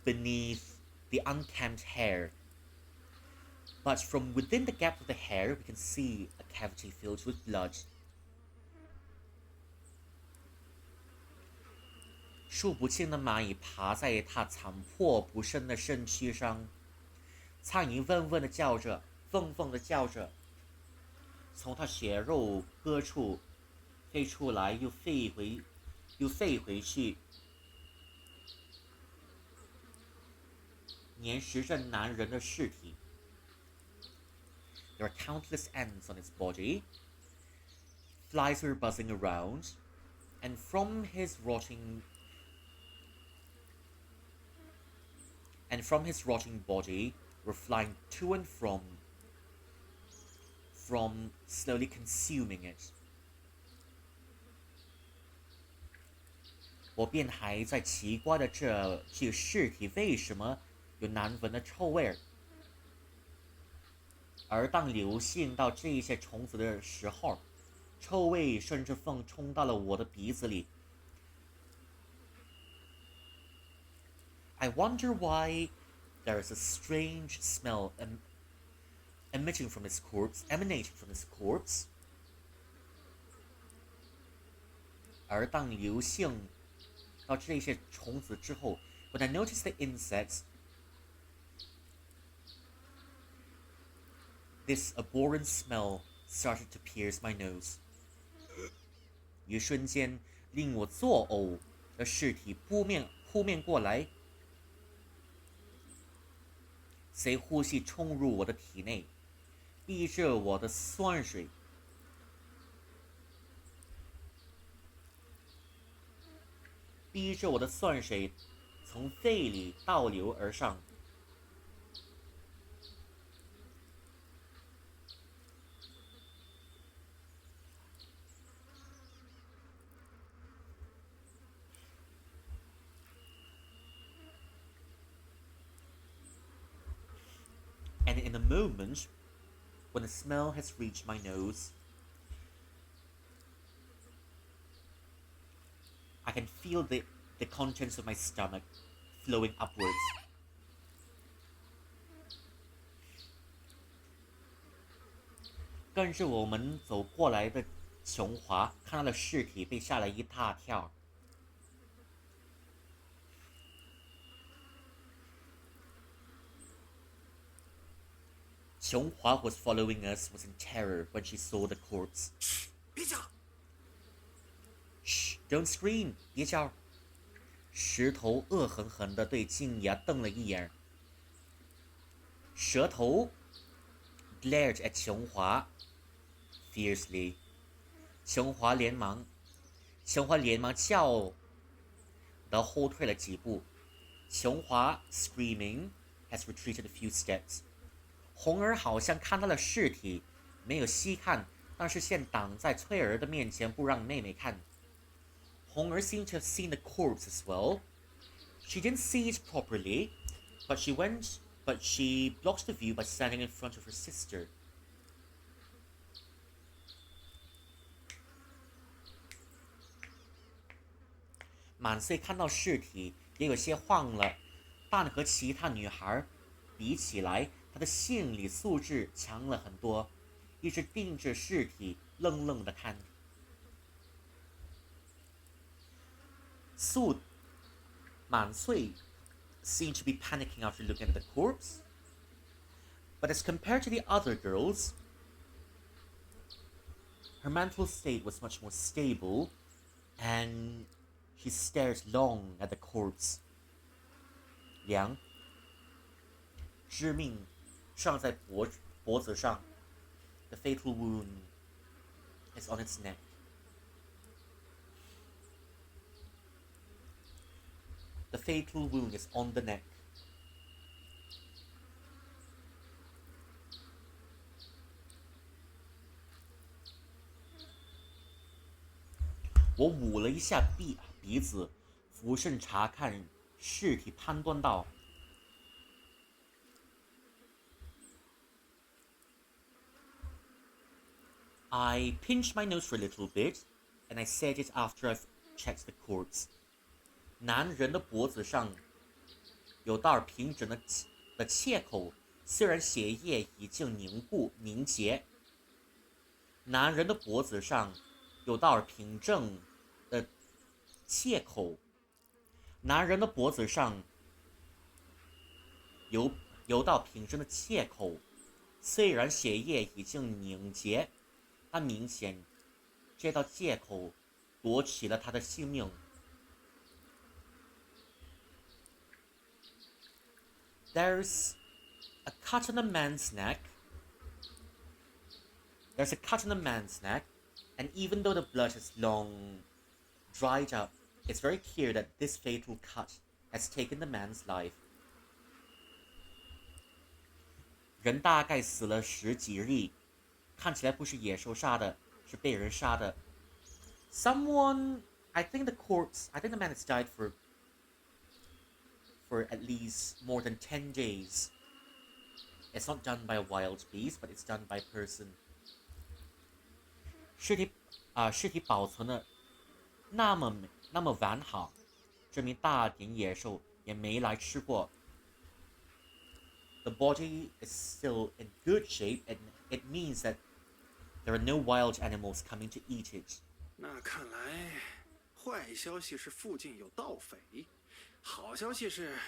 A: beneath the unkempt hair. But from within the gap of the hair, we can see a cavity filled with blood. 数不清的蚂蚁爬在它残破不堪的身躯上，苍蝇嗡嗡的叫着，嗡嗡的叫着，从它血肉各处飞出来，又飞回去，粘食着男人的尸体。There are countless ants on its body. Flies were buzzing around, and from his rotting body were flying to and from slowly consuming it. 我便还在奇怪的这具尸体为什么有难闻的臭味儿。而当流信到这些虫子的时候，臭味顺着风冲到了我的鼻子里。I wonder why there is a strange smell emanating from his corpse. 而当流信到这些虫子之后 when I noticed the insects, this abhorrent smell started to pierce my nose. 一瞬间，令我作呕的尸体扑面过来，随呼吸冲入我的体内，逼着我的酸水。从肺里倒流而上。And in a moment, when the smell has reached my nose, I can feel the contents of my stomach flowing upwards. 跟着我们走过来的琼华看到了尸体，被吓了一大跳。琼华 was following us was in terror when she saw the corpse.
B: 别叫！
A: Shh, don't scream, 别叫！石头恶狠狠地对金牙瞪了一眼。蛇头 glared at 琼华 fiercely. 琼华连忙叫得后退了几步。琼华 screaming has retreated a few steps. 红儿好像看到了尸体，没有细看，但是先挡在翠儿的面前，不让妹妹看。红儿 seemed to have seen the corpse as well. She didn't see it properly, but she blocked the view by standing in front of her sister. 满岁看到尸体，也有些慌了，但和其他女孩比起来，她的心理素质强了很多，一直盯着尸体，愣愣地看。满岁 seemed to be panicking after looking at the corpse, but as compared to the other girls, her mental state was much more stable, and she stared long at the corpse. 梁，致命伤在脖子上。The fatal wound is on its neck. 'The fatal wound is on the neck. 我捂了一下鼻子，俯身查看尸体，判断道。I pinched my nose for a little bit, and I said it after I've checked the corpse. 男人的脖子上有道平整的切口，虽然血液已经凝结，男人的脖子上有道平正的切口，男人的脖子上有道平正的切口，虽然血液已经凝结，但明显这道切口夺取了他的性命。There's a cut on a man's neck. There's a cut on a man's neck, and even though the blood has long dried up, it's very clear that this fatal cut has taken the man's life. 人大概死了10几例，看起来不是野兽杀的，是被人杀的。Someone, I think the man has died for at least more than 10 days. It's not done by a wild beast, but it's done by a person. 尸体保存的那么完好，证明大点野兽也没来吃过。The body is still in good shape, and it means that there are no wild animals coming to eat it.
B: 那看来，坏消息是附近有盗匪，好消息是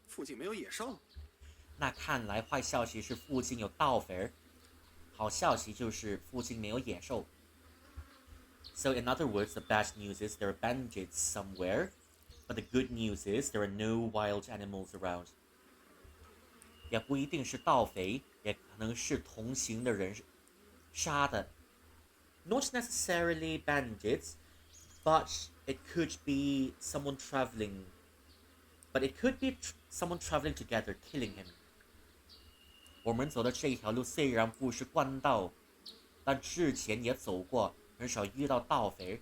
B: 附近没有野兽。
A: 那看来坏消息是附近有盗匪，好消息就是附近没有野兽。So in other words, the bad news is there are bandits somewhere, but the good news is there are no wild animals around. 也不一定是盗匪，也可能是同行的人杀的。Not necessarily bandits, but it could be someone traveling. But it could be someone traveling together, killing him. 我们走的这一条路虽然不是官道，但之前也走过，很少遇到盗匪。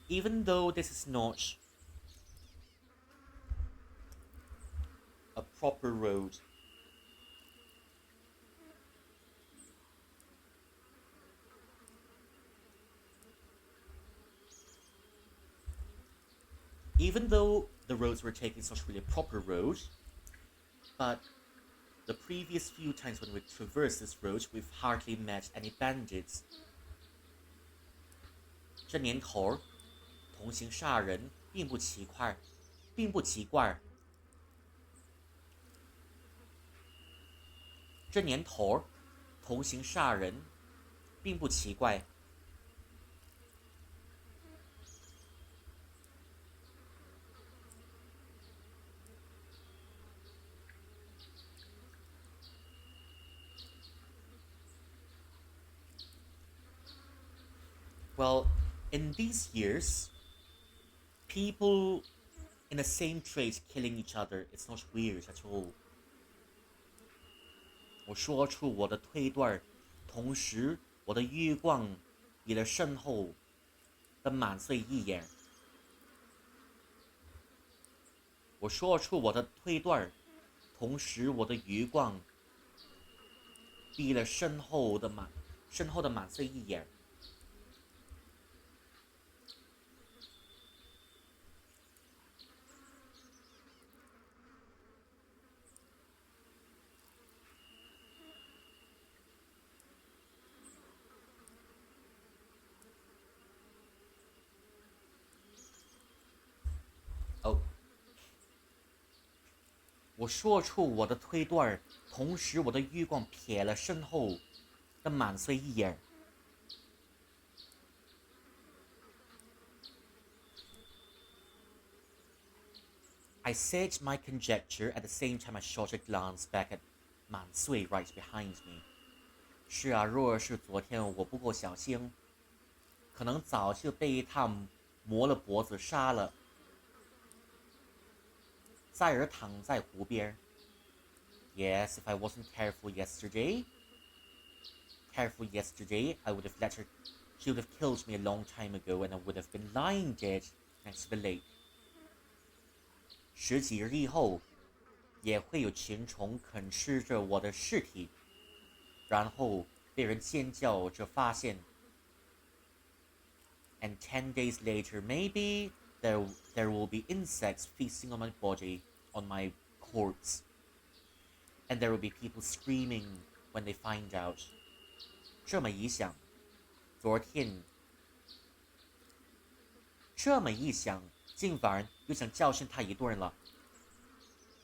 A: Even though this is not a proper road. Even though the roads we're taking is not really a proper road, but the previous few times when we traversed this road, we've hardly met any bandits. 这年头，同行杀人并不奇怪。这年头，同行杀人并不奇怪。Well, in these years, people in the same trade killing each other, it's not weird at all. 我说出我的推断，同时我的余光比了身后的满岁一眼。我说出我的推断，同时我的余光比了身后的满岁一眼。我说出我的推断，同时我的余光瞥了身后的满岁一眼。I said my conjecture at the same time I shot a glance back at 满岁 right behind me. 是啊，若是昨天我不够小心，可能早就被他磨了脖子杀了。在而躺在湖边。Yes, if I wasn't careful yesterday, I would have let her. She would have killed me a long time ago, and I would have been lying dead next to the lake. 10几日以后，也会有群虫啃吃着我的尸体，然后被人尖叫着发现。And 10 days later, maybe there will be insects feasting on my body, on my corpse. and there will be people screaming when they find out. 这么一想，今晚又想教训他一顿了。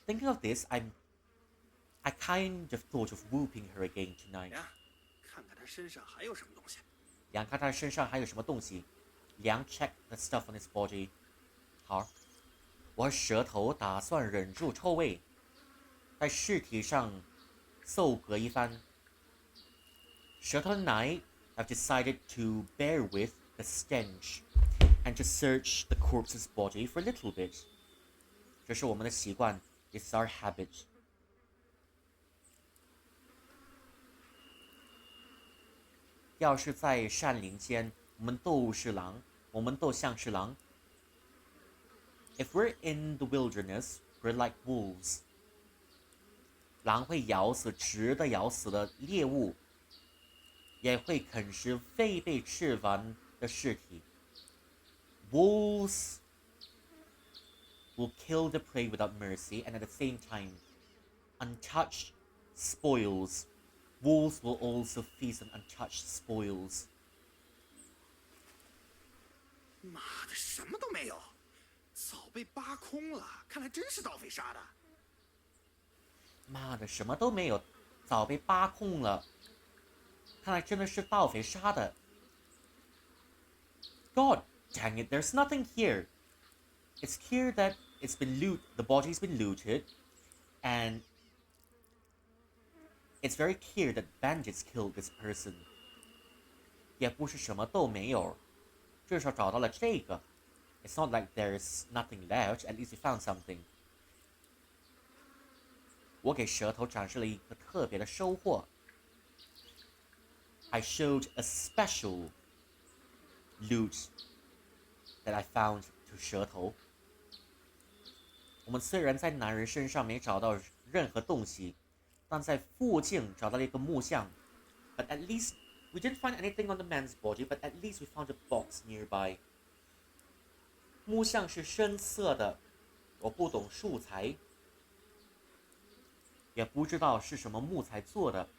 A: Thinking of this, I kind of thought of whooping her again tonight.
B: 呀，看看他身上还有什么东西。
A: 梁看他身上还有什么东西。梁 check the stuff on his body. 好，我舌头打算忍住臭味，在尸体上搜格一番。Shuttle and I have decided to bear with the stench and to search the corpse's body for a little bit. 这是我们的习惯 ，It's our habit. 要是在山林间，我们都像是狼。If we're in the wilderness, we're like wolves. 狼会咬死直的咬死的猎物，也会啃食未被吃完的尸体。Wolves will kill the prey without mercy, and at the same time, untouched spoils. Wolves will also feast on untouched spoils.
B: 妈的，什么都没有，早被扒空了，看来真是盗匪杀的。
A: 妈的，什么都没有，早被扒空了，看来真的是盗匪杀的。God dang it, there's nothing here. It's clear that the body's been looted, and it's very clear that bandits killed this person. 也不是什么都没有，至少找到了这个。It's not like there's nothing left. At least we found something. 我给舌头展示了一个特别的收获。I showed a special loot that I found to 舌头。我们虽然在男人身上没找到任何东西，但在附近找到了一个木像。But at least we didn't find anything on the man's body, but at least we found a box nearby. 木像是深色的，我不懂树材，也不知道是什么木材做的。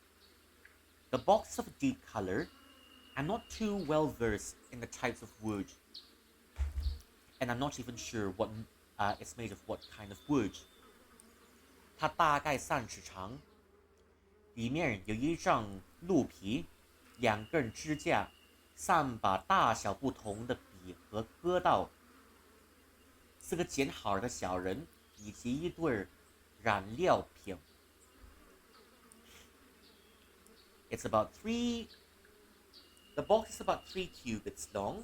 A: The box is of a deep color. I'm not too well versed in the types of wood, and I'm not even sure what it's made of what kind of wood. 它大概3尺长，里面有一张鹿皮，2根支架，3把大小不同的笔和割刀，4个剪好的小人，以及一对染料瓶。The box is about 3 cubits long.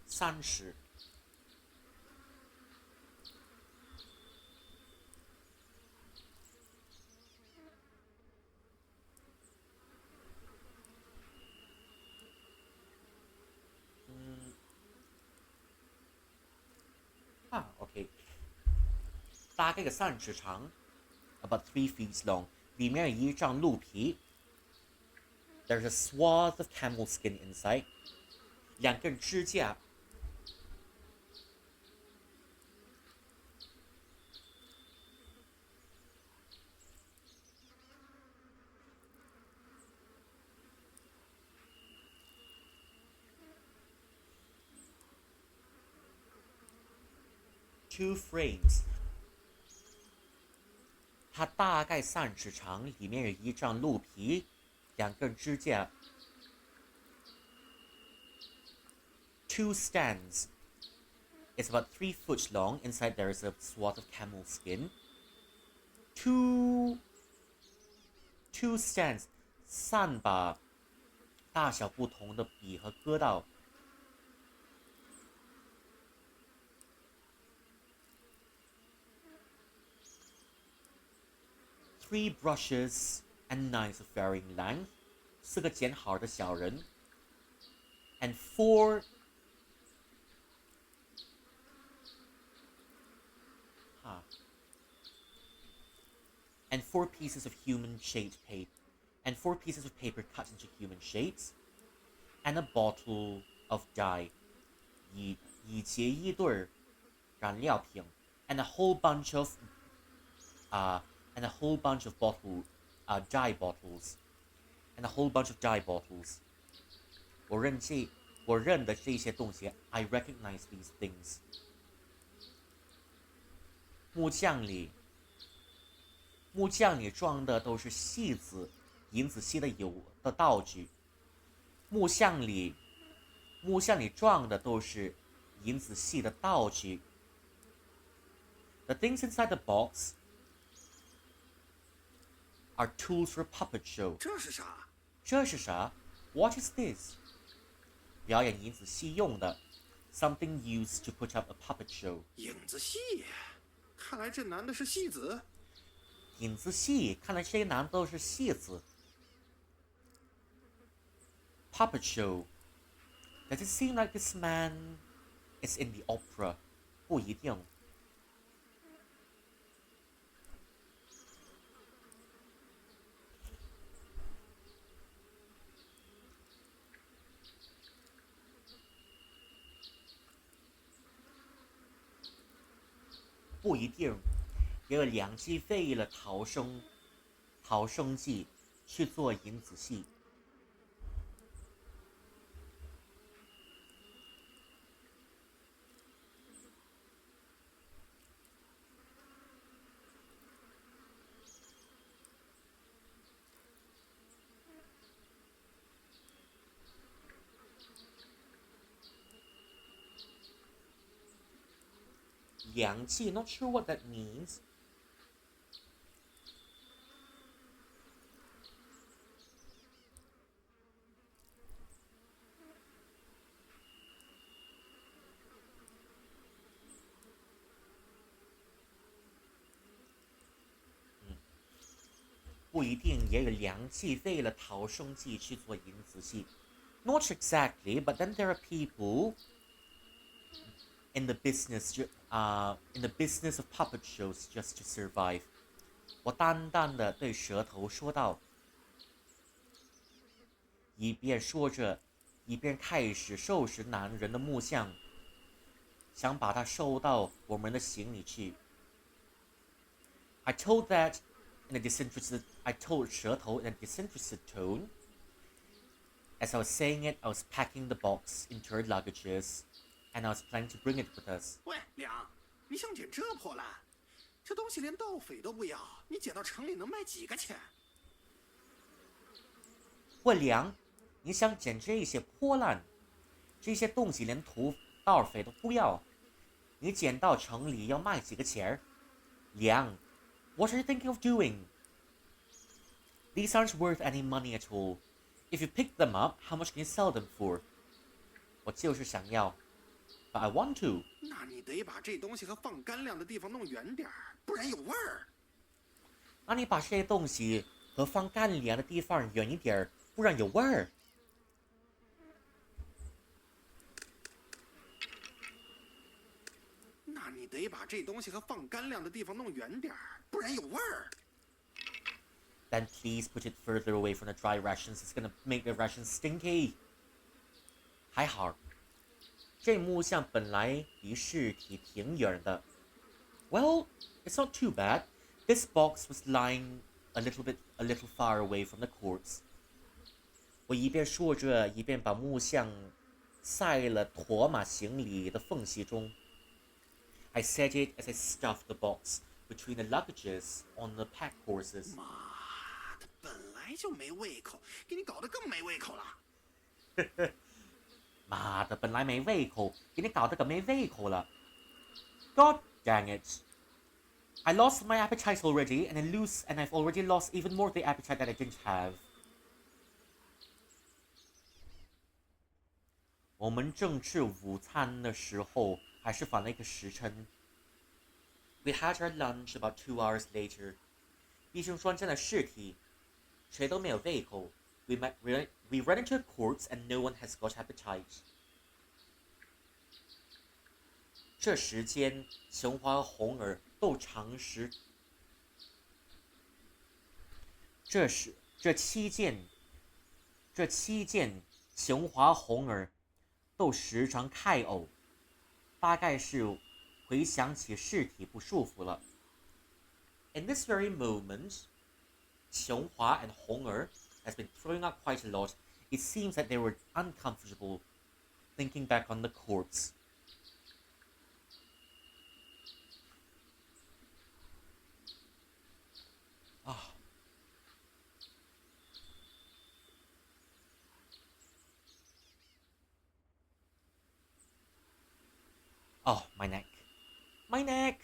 A: 30。OK， 大概3尺长 ，about 3 feet long， 里面有一张鹿皮。There's a swath of camel skin inside， 2根支架。2 frames， 它大概3尺长，里面有一张鹿皮，2根支架。2 stands， it's about 3 foot long. Inside there is a swath of camel skin. Two stands， 3把大小不同的笔和割刀。3 brushes and knives of varying length， 4个剪好的小人 ，and 4 pieces of human-shaped paper, and 4 pieces of paper cut into human shapes, and a bottle of dye， 以及一对染料瓶 ，and a whole bunch of and a whole bunch of dye bottles, and a whole bunch of dye bottles. 我认得这些东西 I recognize these things. 木匠里装的都是戏子、银子戏的道具。木匠里装的都是银子戏的道具。The things inside the box are tools for a puppet show.
B: 这是啥？
A: 这是啥 ？What is this? 表演银子戏用的 ，something used to put up a puppet show.
B: 影子戏，看来这男的是戏子。
A: 影子戏，看来这些男的都是戏子。Puppet show. Does it seem like this man is in the opera? 不一定。不一定，也有两季费了逃生计去做银子戏。两季 not sure what that means. 不一定，也有两季费了逃生计去做银子戏。Not exactly, but then there are people in the business of puppet shows just to survive. 我淡淡的对蛇头说道，一边说着，一边开始收拾男人的木像，想把它收到我们的行李去。I told蛇头 in a disinterested tone. As I was saying it, I was packing the box into our luggages, and I was planning to bring it with us.
B: 喂，梁，你想捡这破烂？这东西连盗匪都不要，你捡到城里能卖几个钱？
A: 问梁，你想捡这些破烂？这些东西连盗匪都不要，你捡到城里要卖几个钱？梁 ，What are you thinking of doing? These aren't worth any money at all. If you pick them up, how much can you sell them for? 我就是想要 ，but I want to.
B: 那你得把这东西和放干粮的地方弄远点儿，不然有味儿。
A: 那你把这些东西和放干粮的地方远一点，不然有味儿。
B: 那你得把这东西和放干粮的地方弄远点儿，不然有味儿。
A: Then please put it further away from the dry rations. It's gonna make the rations stinky. 还好，这木像本来离尸体挺远的。Well, it's not too bad. This box was lying a little far away from the corpse. 我一边说着，一边把木像塞了驮马行李的缝隙中。I said it as I stuffed the box between the luggages on the pack horses.
B: 妈的，本来就没胃口，给你搞得更没胃口了。
A: 妈的，本来没胃口，给你搞得更没胃口了。God dang it! I lost my appetite already, and I've already lost even more of the appetite that I didn't have. 我们正吃午餐的时候，还是反了一个时辰。We had our lunch about 2 hours later. 医生说真的尸体，谁都没有胃口。We run into a corpse and no one has got appetite. 这时间，雄华和红儿都尝试。这期间，雄华红儿都时常开呕，大概是回想起尸体不舒服了。In this very moment, Xionghua and Hong'er has been throwing up quite a lot. It seems that they were uncomfortable thinking back on the corpse. Ah. Oh, my neck. My neck!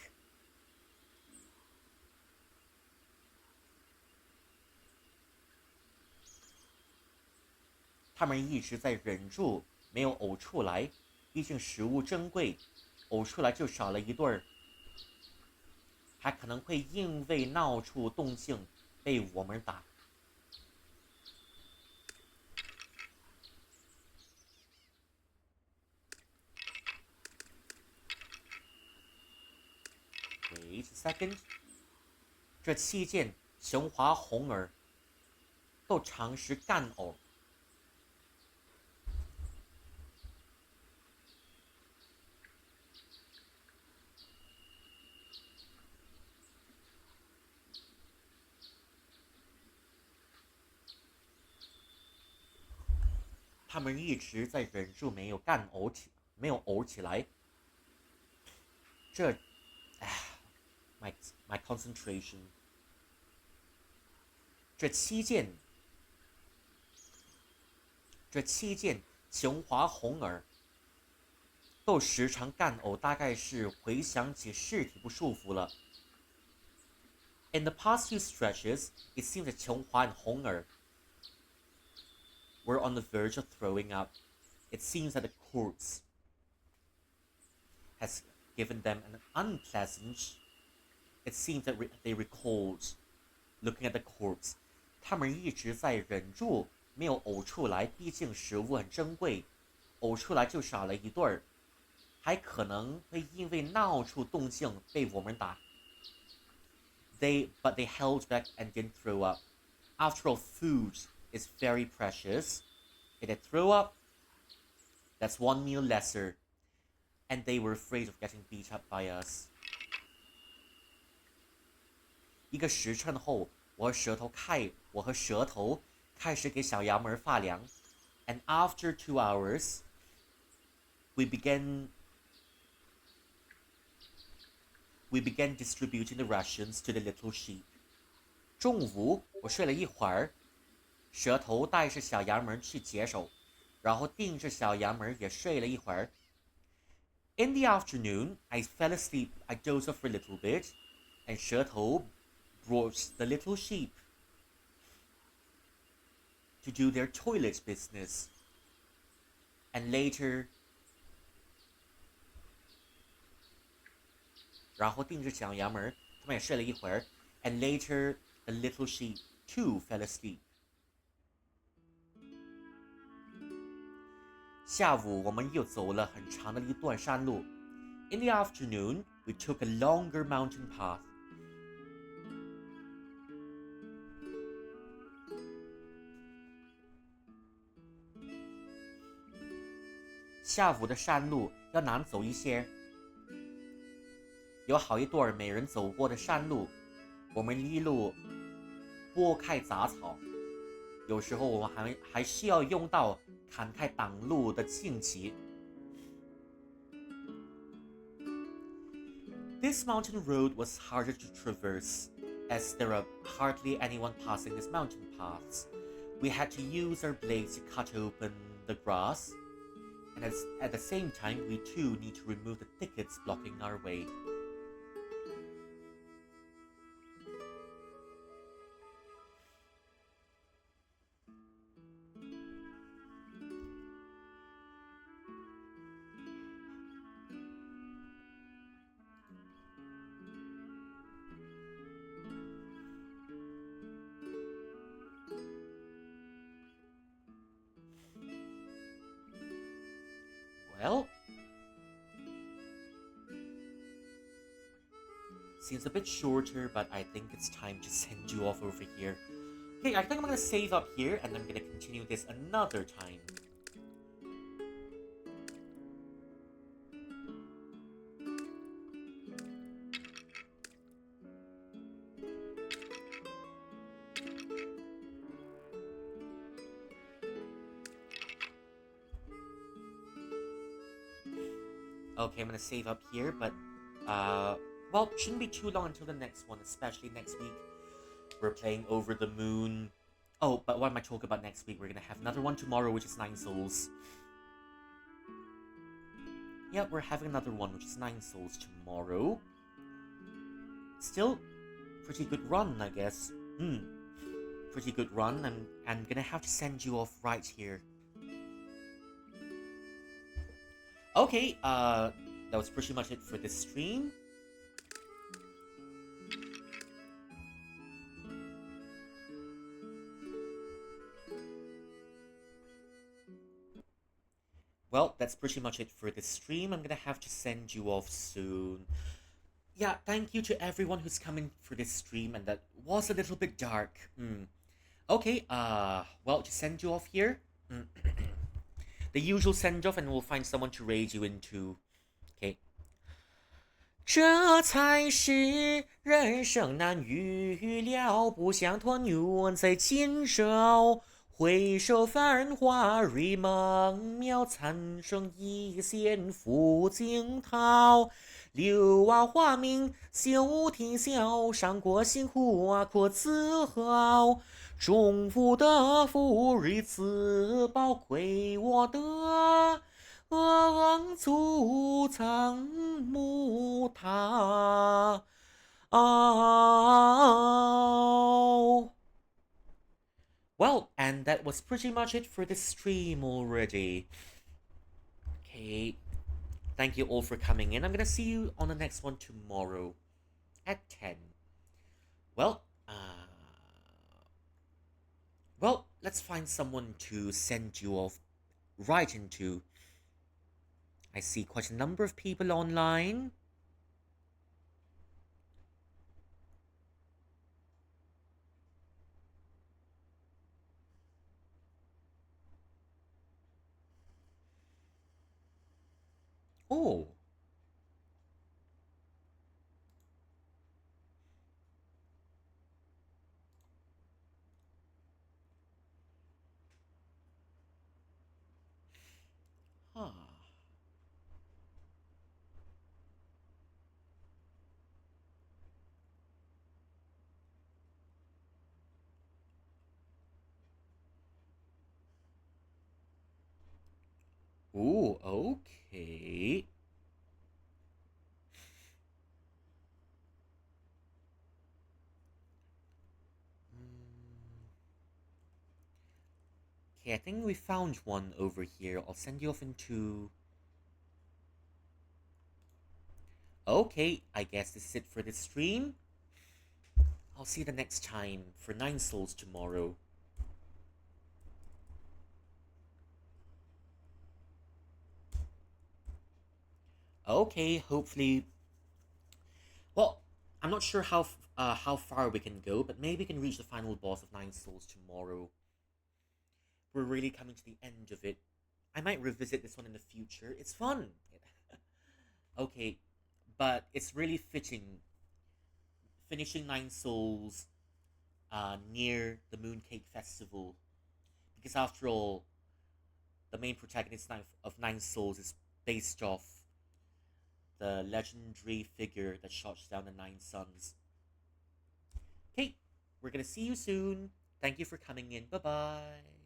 A: 他们一直在忍住，没有呕出来，毕竟食物珍贵，呕出来就少了一对儿，还可能会因为闹出动静被我们打。Wait a second， 这期间，熊华、红儿都尝试干呕。他们一直在忍住，没有呕起来。这，my concentration。这期间，熊华、红儿都时常干呕，大概是回想起尸体不舒服了。In the past few stretches, it seems that 琼华 and 红儿 were on the verge of throwing up. It seems that the corpse has given them an unpleasant. It seems that they recalled looking at the corpse. 他们一直在忍住，没有呕出来，毕竟食物很珍贵，呕出来就少了一对儿，还可能会因为闹出动静被我们打。But they held back and didn't throw up. After all, food is very precious. If they throw up, that's one meal lesser. And they were afraid of getting beat up by us. 一个时辰后，我和舌头开始给小衙门发粮。And after 2 hours, we began distributing the rations to the little sheep. 中午我睡了一会儿，舌头带着小衙门去解手，然后盯着小衙门也睡了一会儿。In the afternoon, I fell asleep. I dozed off for a little bit, and 舌头 brought the little sheep to do their toilet business. And later, 然后盯着小衙门，他们也睡了一会儿。And later, the little sheep too fell asleep. 下午我们又走了很长的一段山路。In the afternoon, we took a longer mountain path. 下午的山路要难走一些。有好一段没人走过的山路，我们一路拨开杂草，有时候我们还需要用到砍开挡路的荆棘。This mountain road was harder to traverse, as there are hardly anyone passing these mountain paths. We had to use our blades to cut open the grass, and at the same time, we too need to remove the thickets blocking our way. Well, seems a bit shorter, but I think it's time to send you off over here. Okay, I think I'm gonna save up here, and I'm gonna continue this another time. Okay, I'm gonna save up here, but well, shouldn't be too long until the next one, especially next week. We're playing Over the Moon. Oh, but what am I talking about next week? We're gonna have another one tomorrow, which is 9 souls. Yeah, we're having another one, which is 9 souls tomorrow. Still, pretty good run, I guess. Pretty good run. I'm gonna have to send you off right here. Okay, that was pretty much it for this stream. Well, that's pretty much it for this stream. I'm gonna have to send you off soon. Yeah, thank you to everyone who's coming for this stream, and that was a little bit dark. Okay, well, just send you off here. The usual send off, and we'll find someone to raid you into. Okay. 这才是人生难预料，不想托缘在今生。回首繁华如梦渺，残生一线付惊涛。柳暗花明休啼笑，伤过心苦啊可自豪。中府的福瑞自宝，亏我的祖藏木塔。Well, and that was pretty much it for the stream already. Okay, thank you all for coming in. I'm gonna see you on the next one tomorrow at 10. Well, let's find someone to send you off right into. I see quite a number of people online. Oh. Huh. Ooh, okay. Okay, I think we found one over here. I'll send you off into... Okay, I guess this is it for this stream. I'll see you the next time for 9 souls tomorrow. Okay, hopefully... Well, I'm not sure how far we can go, but maybe we can reach the final boss of 9 souls tomorrow. We're really coming to the end of it. I might revisit this one in the future. It's fun! Okay, but it's really fitting finishing 9 souls near the Mooncake Festival, because after all, the main protagonist of 9 souls is based off the legendary figure that shot down the 9 suns. Okay, we're gonna see you soon. Thank you for coming in. Bye-bye.